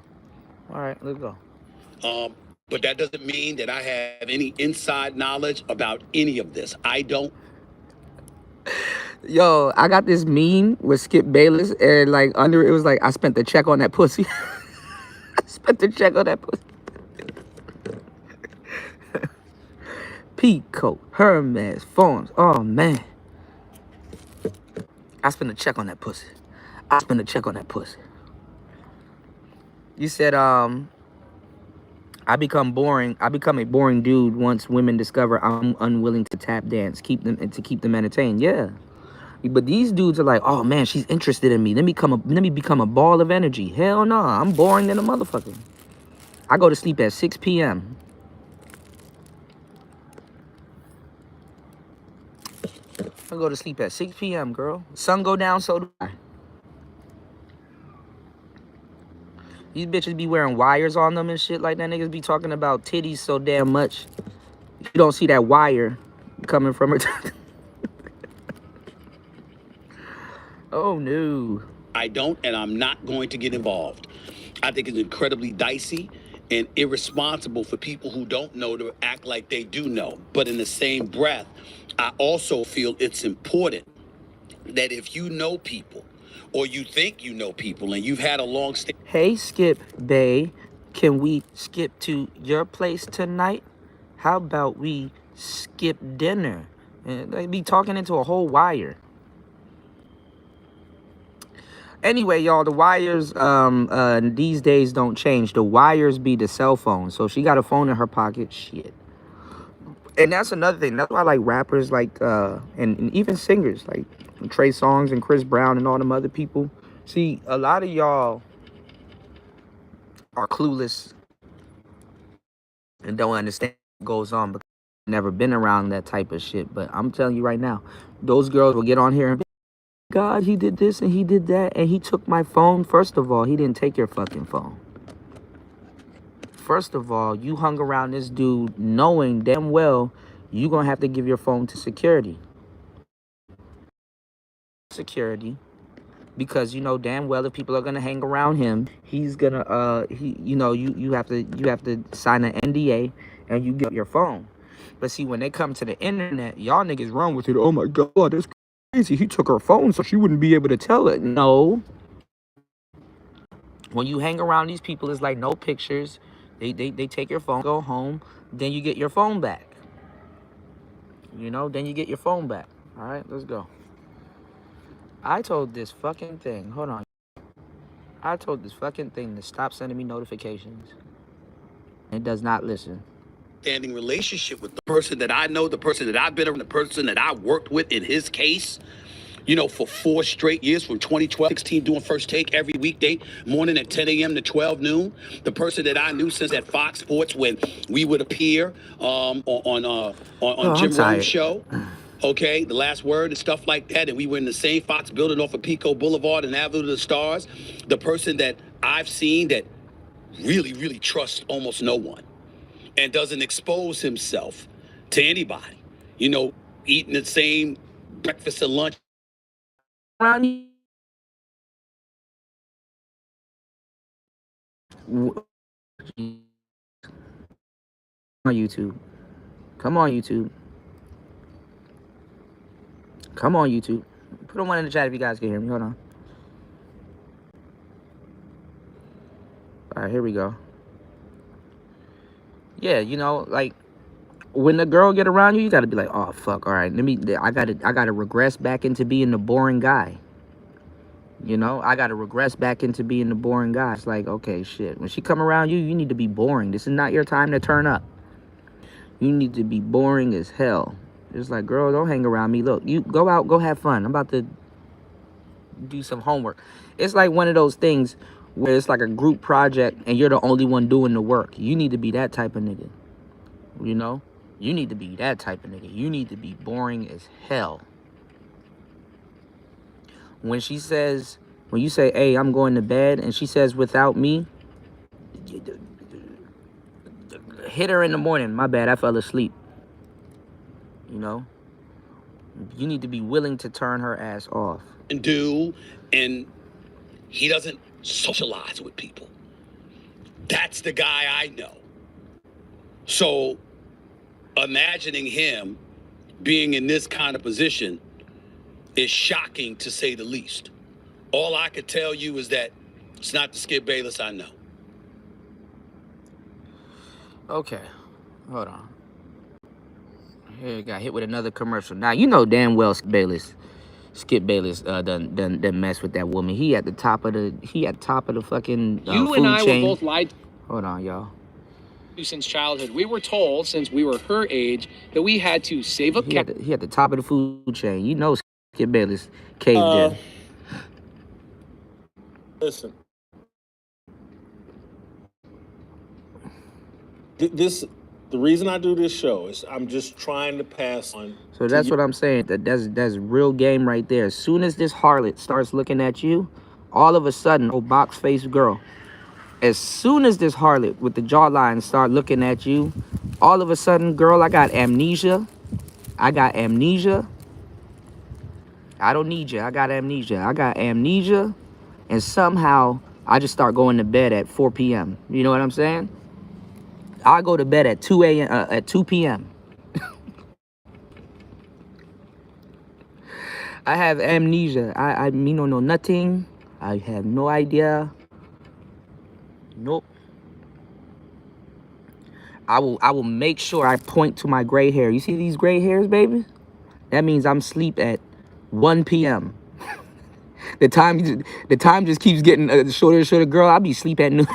All right, let's go. But that doesn't mean that I have any inside knowledge about any of this. I don't. Yo, I got this meme with Skip Bayless, and like under it was like, I spent the check on that pussy. I spent the check on that pussy. Peacoat, Hermes, Forms. Oh man. I spent a check on that pussy. I spent a check on that pussy. You said, I become a boring dude once women discover I'm unwilling to tap dance, keep them entertained. Yeah. But these dudes are like, oh man, she's interested in me. Let me become a ball of energy. Hell no, I'm boring than a motherfucker. I go to sleep at 6 p.m. I go to sleep at 6 p.m., girl. Sun go down, so do I. These bitches be wearing wires on them and shit like that. Niggas be talking about titties so damn much. You don't see that wire coming from her. Oh, no. I don't, and I'm not going to get involved. I think it's incredibly dicey and irresponsible for people who don't know to act like they do know. But in the same breath, I also feel it's important that if you know people or you think you know people and you've had a long stay. Hey, Skip Bay, can we skip to your place tonight? How about we skip dinner? And they be talking into a whole wire. Anyway, y'all, the wires these days don't change. The wires be the cell phone. So she got a phone in her pocket. Shit. And that's another thing. That's why I like rappers like and even singers like Trey Songz and Chris Brown and all them other people. See, a lot of y'all are clueless and don't understand what goes on because they've never been around that type of shit. But I'm telling you right now, those girls will get on here and be, God, he did this and he did that and he took my phone. First of all, he didn't take your fucking phone. First of all, you hung around this dude knowing damn well you're gonna have to give your phone to security. Security. Because you know damn well if people are gonna hang around him, he's gonna you have to sign an NDA and you get your phone. But see, when they come to the internet, y'all niggas run with it. Oh my god, that's crazy. He took her phone so she wouldn't be able to tell it. No. When you hang around these people, it's like no pictures. They take your phone, go home, then you get your phone back. Then you get your phone back. All right, let's go. I told this fucking thing. Hold on. I told this fucking thing to stop sending me notifications. It does not listen. Standing relationship with the person that I know, the person that I've been around, the person that I worked with in his case, for 4 straight years from 2012, 16, doing First Take every weekday morning at 10 a.m. to 12 noon. The person that I knew since at Fox Sports when we would appear on Jim Rome's show. Okay, The Last Word and stuff like that. And we were in the same Fox building off of Pico Boulevard and Avenue of the Stars. The person that I've seen that really, really trusts almost no one and doesn't expose himself to anybody. Eating the same breakfast and lunch. Around you. On YouTube. Come on, YouTube. Come on, YouTube. Put one in the chat if you guys can hear me. Hold on. All right, here we go. Yeah, like when the girl get around you, you gotta be like, oh fuck, all right, I gotta regress back into being the boring guy. I gotta regress back into being the boring guy. It's like, okay, shit. When she come around you, you need to be boring. This is not your time to turn up. You need to be boring as hell. It's like, girl, don't hang around me. Look, you go out, go have fun. I'm about to do some homework. It's like one of those things where it's like a group project and you're the only one doing the work. You need to be that type of nigga. You need to be that type of nigga. You need to be boring as hell. When you say, hey, I'm going to bed, and she says, without me, hit her in the morning. My bad, I fell asleep. You need to be willing to turn her ass off. And he doesn't socialize with people. That's the guy I know. So imagining him being in this kind of position is shocking, to say the least. All I could tell you is that it's not the Skip Bayless I know. Okay, hold on. Here, got hit with another commercial. Now you know damn well Skip Bayless done mess with that woman. He at the top of the fucking you food and I chain. were both lied Hold on, y'all. since childhood. We were told since we were her age that we had to save up cash. He at the top of the food chain. Skip Bayless caved in. Listen, the reason I do this show is I'm just trying to pass on. So that's what I'm saying. That's real game right there. As soon as this harlot starts looking at you, all of a sudden, oh box face girl. As soon as this harlot with the jawline start looking at you, all of a sudden, girl, I got amnesia. I don't need you. I got amnesia. And somehow, I just start going to bed at 4 p.m. You know what I'm saying? I go to bed at 2 p.m. I have amnesia. I don't know nothing. I have no idea. Nope. I will make sure I point to my gray hair. You see these gray hairs, baby? That means I'm asleep at 1 p.m. the time just keeps getting shorter and shorter. Girl, I'll be asleep at noon.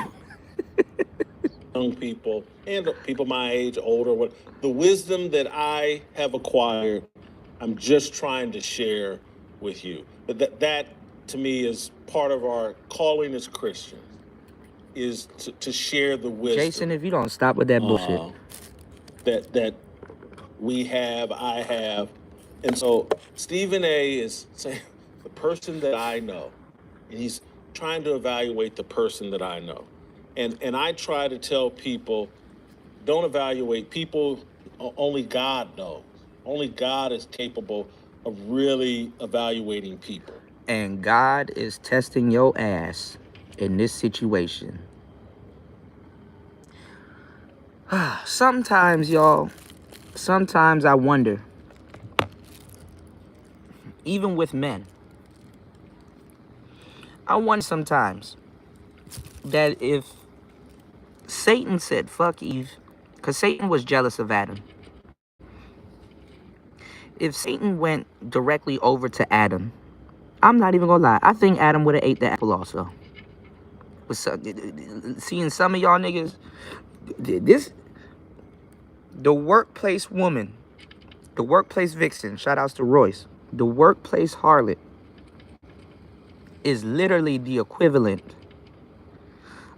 Young people and people my age, older, what the wisdom that I have acquired, I'm just trying to share with you. But that to me is part of our calling as Christians, is to share the Jason, wisdom if you don't stop with that bullshit. that we have, I have. And so Stephen A is saying the person that I know, and he's trying to evaluate the person that I know. And I try to tell people, don't evaluate people, only God knows. Only God is capable of really evaluating people. And God is testing your ass in this situation. Sometimes, y'all, sometimes I wonder, even with men, I wonder sometimes that if Satan said, fuck Eve, because Satan was jealous of Adam. If Satan went directly over to Adam, I'm not even gonna lie, I think Adam would have ate the apple also. But seeing some of y'all niggas, this, the workplace woman, the workplace vixen, shout outs to Royce, the workplace harlot is literally the equivalent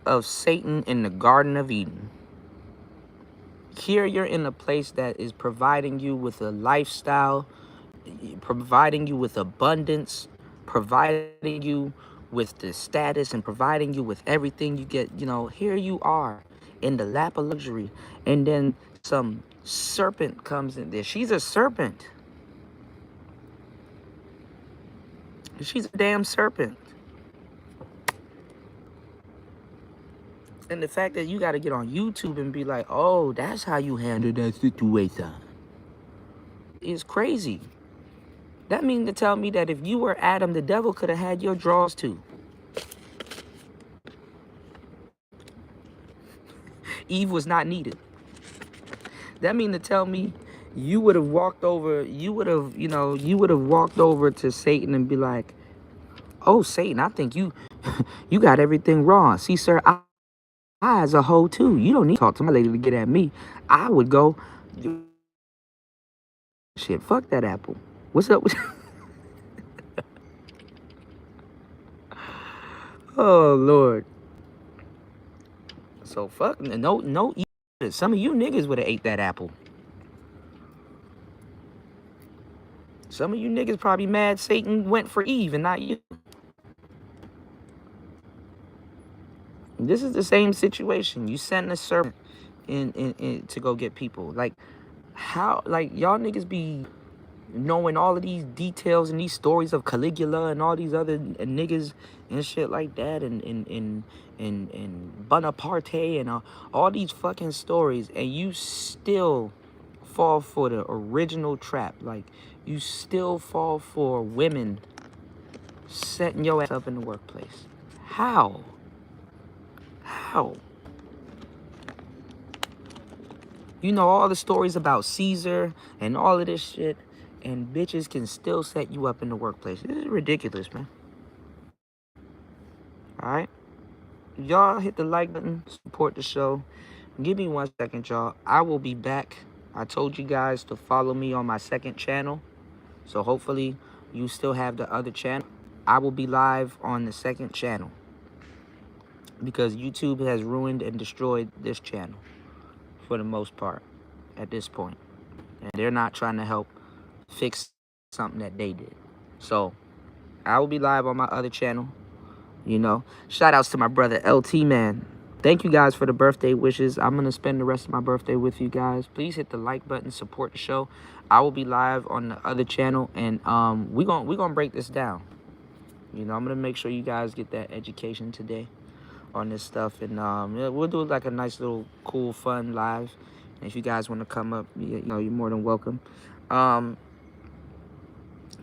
of Satan in the Garden of Eden. Here you're in a place that is providing you with a lifestyle, providing you with abundance, providing you with the status, and providing you with everything you get. You know, here you are in the lap of luxury, and then some serpent comes in there. She's a serpent. She's a damn serpent. And the fact that you got to get on YouTube and be like, oh, that's how you handle that situation, is crazy. That means to tell me that if you were Adam, the devil could have had your drawers too. Eve was not needed. That means to tell me you would have walked over, you would have, you would have walked over to Satan and be like, oh, Satan, I think you you got everything wrong. See, sir, I as a hoe too. You don't need to talk to my lady to get at me. I would go, shit, fuck that apple. What's up with Oh, Lord. So fuck, no, some of you niggas would have ate that apple. Some of you niggas probably mad Satan went for Eve and not you. This is the same situation. You send a serpent in to go get people. Like, how, like, y'all niggas be knowing all of these details and these stories of Caligula and all these other niggas and shit like that, and Bonaparte and all these fucking stories, and you still fall for the original trap. Like, you still fall for women setting your ass up in the workplace. How? How? You know all the stories about Caesar and all of this shit, and bitches can still set you up in the workplace. This is ridiculous, man. All right? Y'all hit the like button, support the show. Give me 1 second, y'all. I will be back. I told you guys to follow me on my second channel. So hopefully you still have the other channel. I will be live on the second channel because YouTube has ruined and destroyed this channel for the most part at this point. And they're not trying to help fix something that they did. So I will be live on my other channel. Shout outs to my brother LT, man. Thank you guys for the birthday wishes. I'm gonna spend the rest of my birthday with you guys. Please hit the like button, support the show. I will be live on the other channel, and we gonna break this down. I'm gonna make sure you guys get that education today on this stuff, and we'll do like a nice little cool fun live. And if you guys want to come up, you're more than welcome.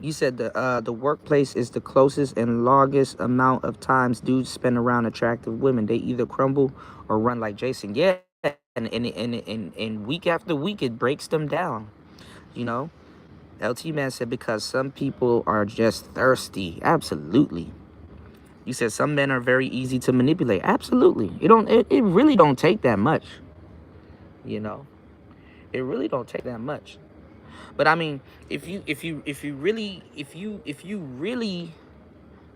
You said the workplace is the closest and longest amount of times dudes spend around attractive women. They either crumble or run like Jason. Yeah, and week after week it breaks them down. LT Man said because some people are just thirsty. Absolutely. You said some men are very easy to manipulate. Absolutely. It really don't take that much. You know? It really don't take that much. But I mean, if you really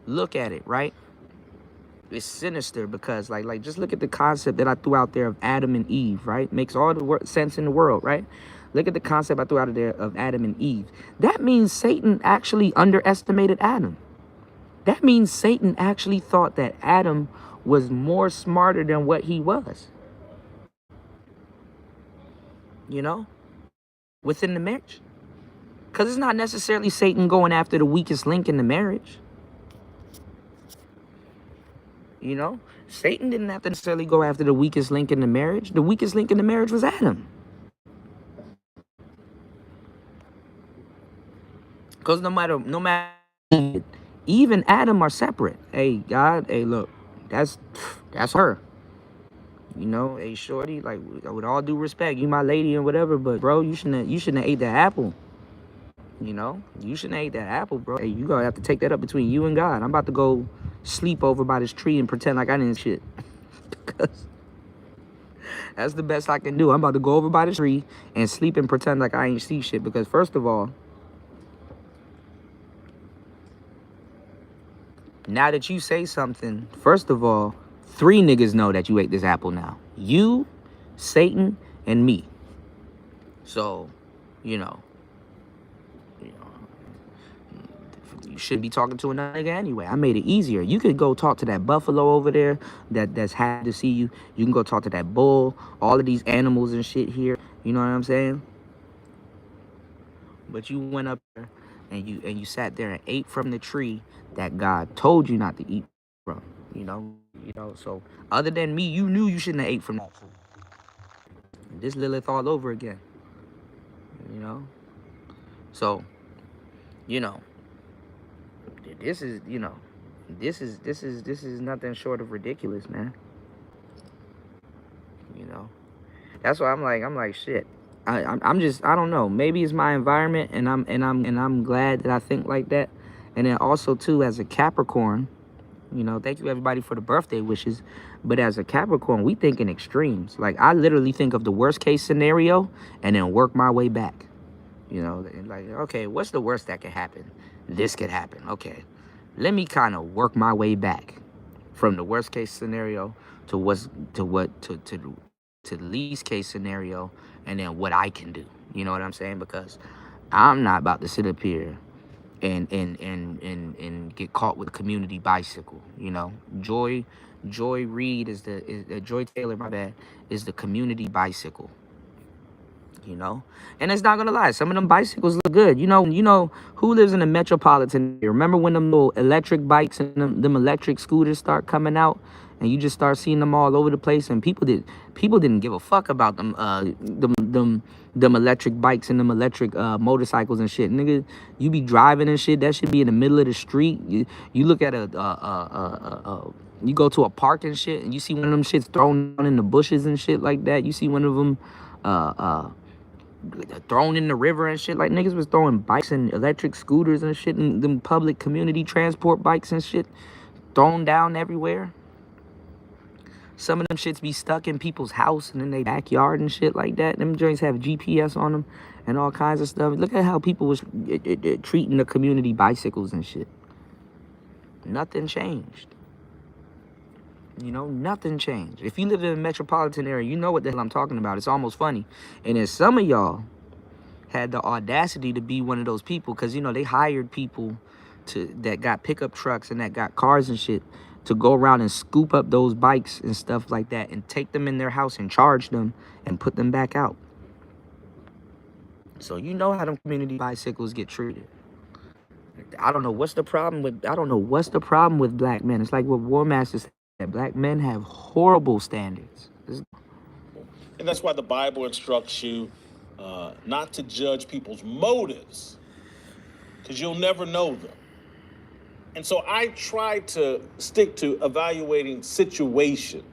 look at it, right? It's sinister because like just look at the concept that I threw out there of Adam and Eve, right? Makes all the sense in the world, right? Look at the concept I threw out there of Adam and Eve. That means Satan actually underestimated Adam. That means Satan actually thought that Adam was more smarter than what he was. You know, within the marriage. Because it's not necessarily Satan going after the weakest link in the marriage. You know, Satan didn't have to necessarily go after the weakest link in the marriage. The weakest link in the marriage was Adam. Because no matter, Eve and Adam are separate. Hey, God, hey, look, that's her. You know, hey, shorty, like with all due respect, you my lady and whatever, but bro, you shouldn't have ate that apple. You know, you shouldn't have ate that apple, bro. Hey, you gonna have to take that up between you and God. I'm about to go sleep over by this tree and pretend like I didn't shit. Because that's the best I can do. I'm about to go over by the tree and sleep and pretend like I ain't see shit. Because first of all, now that you say something, first of all, 3 niggas know that you ate this apple now. You, Satan, and me. So, you know, you should be talking to another nigga anyway. I made it easier. You could go talk to that buffalo over there that's happy to see you. You can go talk to that bull, all of these animals and shit here. You know what I'm saying? But you went up there and you sat there and ate from the tree that God told you not to eat from. You know. So other than me, you knew you shouldn't have ate from that tree. This Lilith all over again. You know. So, you know, this is nothing short of ridiculous, man. You know. That's why I'm like shit. I'm just, I don't know. Maybe it's my environment, and I'm glad that I think like that. And then also too, as a Capricorn, you know, thank you everybody for the birthday wishes. But as a Capricorn, we think in extremes. Like I literally think of the worst case scenario and then work my way back. You know, like okay, what's the worst that could happen? This could happen. Okay, let me kind of work my way back from the worst case scenario to the least case scenario, and then what I can do. You know what I'm saying? Because I'm not about to sit up here and get caught with a community bicycle. You know, Joy Reed is Joy Taylor, my bad, is the community bicycle. You know, and it's not gonna lie, some of them bicycles look good. You know who lives in a metropolitan area? Remember when them little electric bikes and them electric scooters start coming out, and you just start seeing them all over the place, and people didn't give a fuck about them electric bikes and them electric motorcycles and shit. Nigga, you be driving and shit, that should be in the middle of the street. You look at you go to a park and shit, and you see one of them shits thrown down in the bushes and shit like that. You see one of them thrown in the river and shit. Like niggas was throwing bikes and electric scooters and shit, and them public community transport bikes and shit thrown down everywhere. Some of them shits be stuck in people's house and in their backyard and shit like that. Them joints have GPS on them and all kinds of stuff. Look at how people was treating the community bicycles and shit. Nothing changed. You know, nothing changed. If you live in a metropolitan area, you know what the hell I'm talking about. It's almost funny. And then some of y'all had the audacity to be one of those people, because, you know, they hired people that got pickup trucks and that got cars and shit to go around and scoop up those bikes and stuff like that and take them in their house and charge them and put them back out. So you know how them community bicycles get treated. I don't know what's the problem with black men. It's like what War Master said. Black men have horrible standards. And that's why the Bible instructs you not to judge people's motives, because you'll never know them. And so I try to stick to evaluating situations.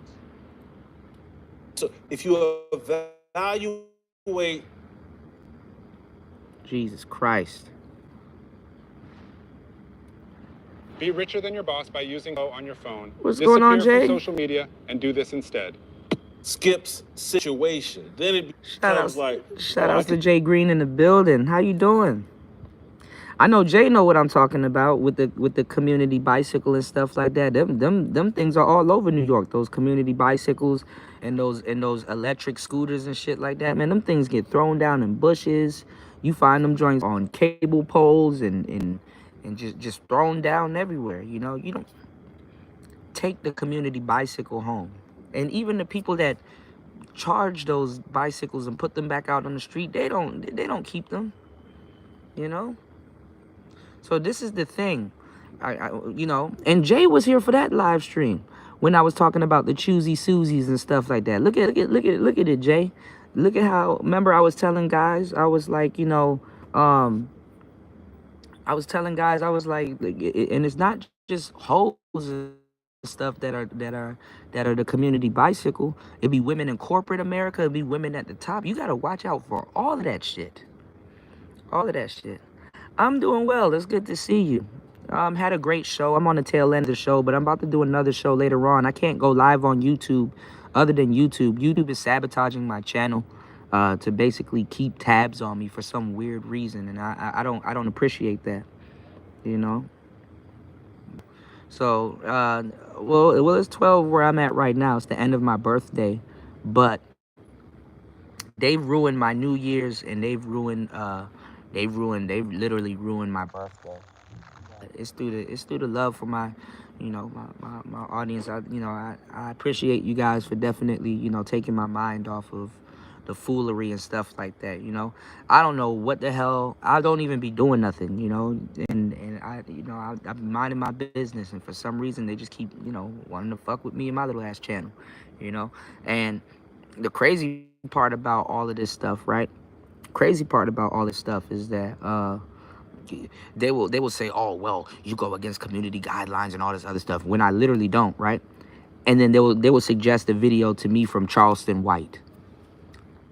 So if you evaluate Jesus Christ. Be richer than your boss by using on your phone. What's going on, Disappear from Jay? social media and do this instead. Skip's situation. Then it Shout becomes outs, like, shout outs to Jay Green in the building. How you doing? I know Jay know what I'm talking about with the community bicycle and stuff like that. Them things are all over New York. Those community bicycles and those electric scooters and shit like that. Man, them things get thrown down in bushes. You find them joints on cable poles and just thrown down everywhere. You know, you don't take the community bicycle home. And even the people that charge those bicycles and put them back out on the street, they don't keep them. You know. So this is the thing, you know, and Jay was here for that live stream when I was talking about the choosy Susies and stuff like that. Look at it, Jay. Look at how. Remember, I was telling guys, I was like, you know, I was telling guys, I was like, and it's not just hoes and stuff that are the community bicycle. It'd be women in corporate America. It'd be women at the top. You gotta watch out for all of that shit. All of that shit. I'm doing well. It's good to see you. Had a great show. I'm on the tail end of the show, but I'm about to do another show later on. I can't go live on YouTube other than YouTube. YouTube is sabotaging my channel to basically keep tabs on me for some weird reason, and I don't appreciate that, you know. So well it's 12 where I'm at right now. It's the end of my birthday, but they've ruined my New Year's and they've literally ruined my birthday. It's through the love for my, you know, my audience. I appreciate you guys for definitely, you know, taking my mind off of the foolery and stuff like that. You know, I don't know what the hell. I don't even be doing nothing. You know, and I be minding my business, and for some reason they just keep, you know, wanting to fuck with me and my little ass channel. You know, and the crazy part about all of this stuff, right? Crazy part about all this stuff is that they will say, oh well, you go against community guidelines and all this other stuff, when I literally don't, right? And then they will suggest a video to me from Charleston White.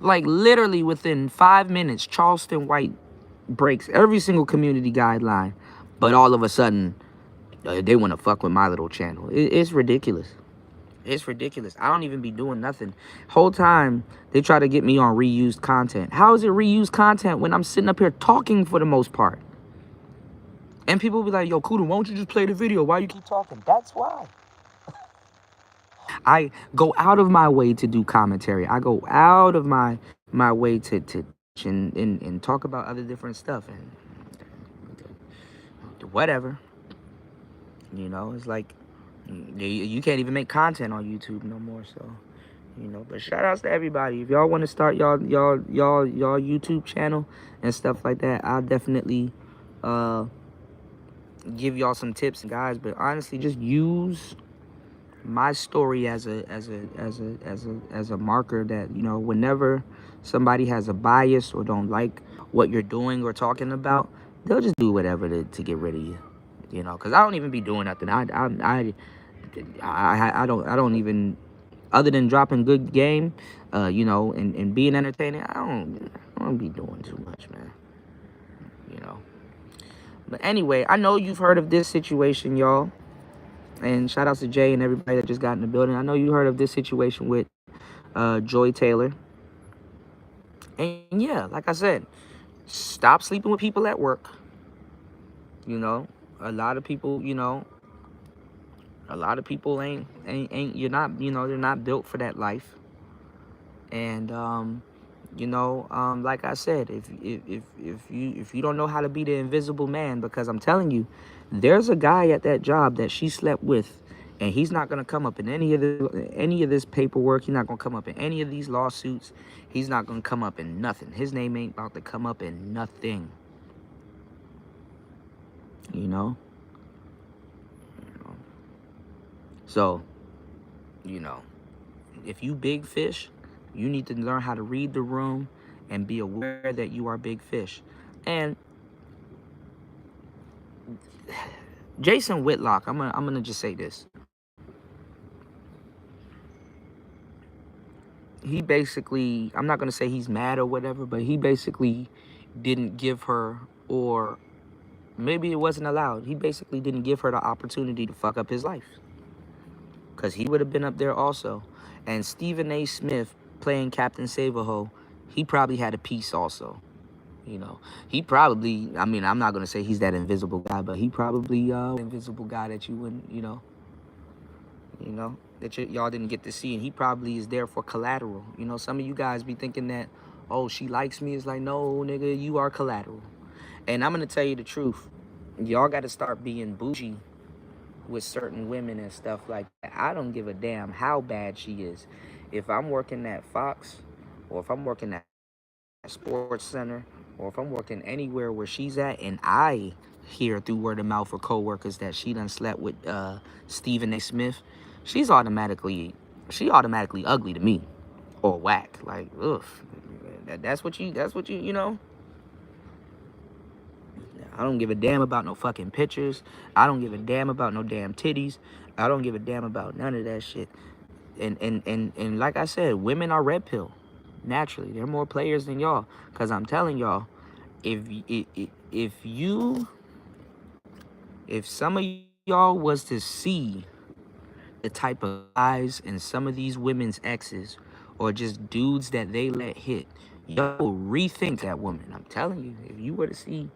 Like literally within 5 minutes, Charleston White breaks every single community guideline, but all of a sudden they want to fuck with my little channel. It's ridiculous. It's ridiculous. I don't even be doing nothing. Whole time they try to get me on reused content. How is it reused content when I'm sitting up here talking for the most part? And people be like, yo, Cuda, why don't you just play the video? Why you keep talking? That's why. I go out of my way to do commentary. I go out of my way to and talk about other different stuff and whatever. You know, it's like you can't even make content on YouTube no more. So, you know, but shout outs to everybody. If y'all want to start y'all YouTube channel and stuff like that, I'll definitely give y'all some tips, guys. But honestly, just use my story as a marker that, you know, whenever somebody has a bias or don't like what you're doing or talking about, they'll just do whatever to get rid of you. You know, because I don't even be doing nothing. I don't even, other than dropping good game, you know, and being entertaining. I don't be doing too much, man. You know. But anyway, I know you've heard of this situation, y'all. And shout outs to Jay and everybody that just got in the building. I know you heard of this situation with Joy Taylor. And yeah, like I said, stop sleeping with people at work. You know, a lot of people ain't you're not, you know, they're not built for that life. And you know, like I said, if you don't know how to be the invisible man, because I'm telling you, there's a guy at that job that she slept with, and he's not gonna come up in any of this paperwork. He's not gonna come up in any of these lawsuits. He's not gonna come up in nothing. His name ain't about to come up in nothing. You know. So, you know, if you big fish, you need to learn how to read the room and be aware that you are big fish. And Jason Whitlock, I'm gonna just say this. He basically, I'm not gonna say he's mad or whatever, but he basically didn't give her, or maybe it wasn't allowed. He basically didn't give her the opportunity to fuck up his life. Because he would have been up there also. And Stephen A. Smith playing Captain Savaho, he probably had a piece also. You know, he probably, I mean, I'm not going to say he's that invisible guy, but he probably invisible guy that you wouldn't, that y'all didn't get to see. And he probably is there for collateral. You know, some of you guys be thinking that, oh, she likes me. It's like, no, nigga, you are collateral. And I'm going to tell you the truth. Y'all got to start being bougie with certain women and stuff like that. I don't give a damn how bad she is. If I'm working at Fox, or if I'm working at Sports Center, or if I'm working anywhere where she's at, and I hear through word of mouth or coworkers that she done slept with Stephen A. Smith, she's automatically ugly to me, or whack. Like, ugh, that's what you know. I don't give a damn about no fucking pictures. I don't give a damn about no damn titties. I don't give a damn about none of that shit. And like I said, women are red pill. Naturally, they're more players than y'all. Cause I'm telling y'all, if some of y'all was to see the type of guys and some of these women's exes, or just dudes that they let hit, y'all will rethink that woman. I'm telling you, if you were to see,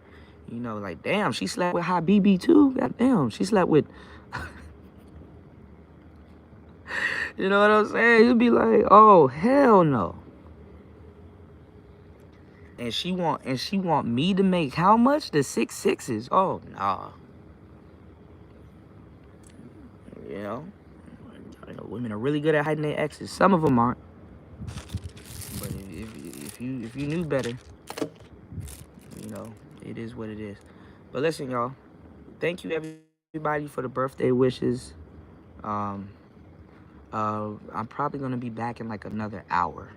like, damn, she slept with Habibi too. God damn, she slept with. You know what I'm saying? You'd be like, oh hell no. And she want me to make how much? The 6 6s? Oh nah. You know, women are really good at hiding their exes. Some of them aren't. But if you knew better, it is what it is. But listen, y'all. Thank you everybody for the birthday wishes. I'm probably gonna be back in like another hour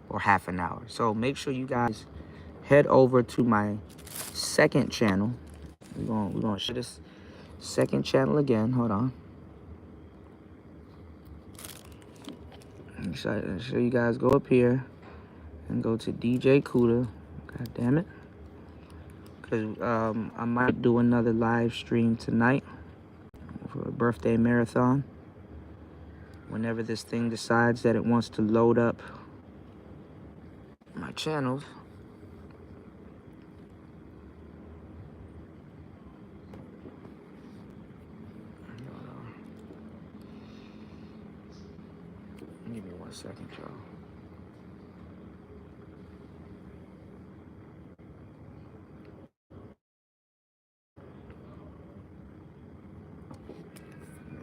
or half an hour. So make sure you guys head over to my second channel. We're gonna share this second channel again. Hold on. Make sure you guys go up here and go to DJ Cuda. God damn it. Because I might do another live stream tonight for a birthday marathon. Whenever this thing decides that it wants to load up my channels. Give me 1 second, y'all.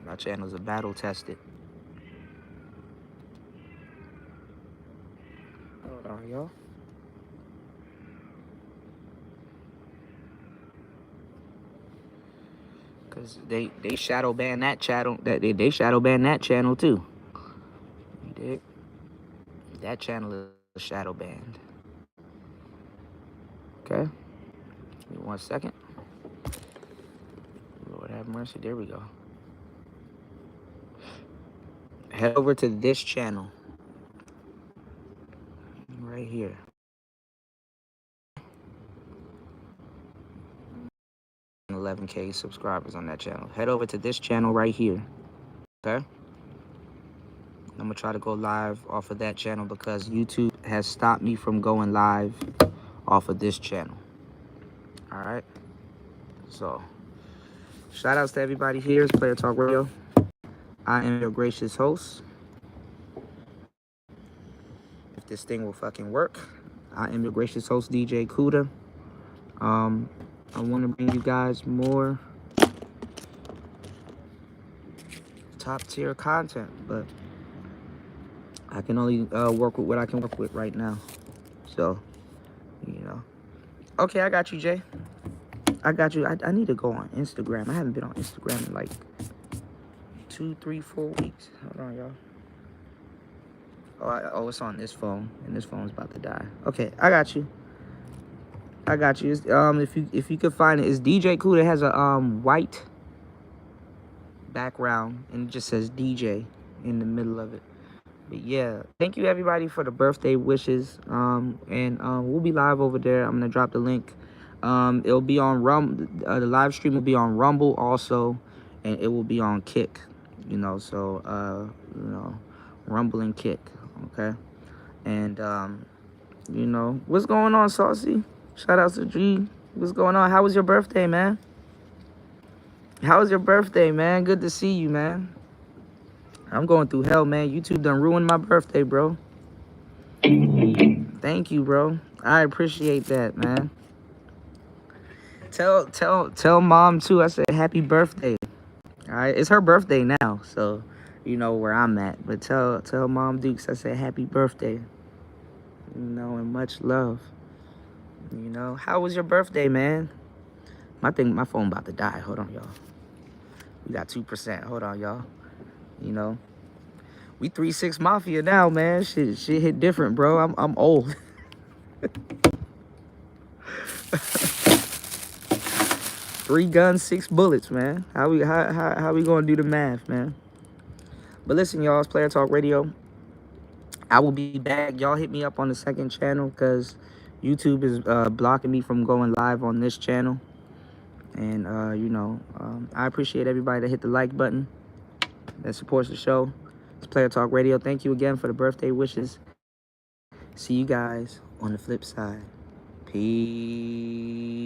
My channels are battle tested. Hold on, y'all. Cause they shadow ban that channel. They shadow ban that channel too. You dig? That channel is shadow banned. Okay. Give me 1 second. Lord have mercy. There we go. Head over to this channel. Right here. 11K subscribers on that channel. Head over to this channel right here. Okay? I'm gonna try to go live off of that channel because YouTube has stopped me from going live off of this channel. Alright? So, shout outs to everybody here. It's Player Talk Radio. I am your gracious host. If this thing will fucking work, I am your gracious host, DJ Cuda. I want to bring you guys more top tier content, but I can only work with what I can work with right now. So, Okay, I got you, Jay. I got you. I need to go on Instagram. I haven't been on Instagram in like 2, 3, 4 weeks. Hold on, y'all. Oh, it's on this phone, and this phone's about to die. Okay, I got you. If you could find it, it's DJ Cuda. It has a white background, and it just says DJ in the middle of it. But yeah, thank you everybody for the birthday wishes. And we'll be live over there. I'm gonna drop the link. It'll be on the live stream will be on Rumble also, and it will be on Kick. You know, so you know, Rumble and Kick. Okay, and you know, what's going on, Saucy? Shout out to G. What's going on? How was your birthday, man? How was your birthday, man? Good to see you, man. I'm going through hell, man. YouTube done ruined my birthday, bro. Thank you, bro. I appreciate that, man. Tell mom too. I said happy birthday. All right, it's her birthday now, so you know where I'm at. But tell mom Dukes I said happy birthday. You know, and much love. You know, how was your birthday, man? My phone about to die. Hold on, y'all. We got 2%. Hold on, y'all. You know, we 3-6 Mafia now, man. Shit hit different, bro. I'm old. 3 guns, 6 bullets, man. How we gonna do the math, man? But listen, y'all, it's Player Talk Radio. I will be back. Y'all hit me up on the second channel because YouTube is blocking me from going live on this channel. And you know, I appreciate everybody that hit the like button that supports the show. It's Player Talk Radio. Thank you again for the birthday wishes. See you guys on the flip side. Peace.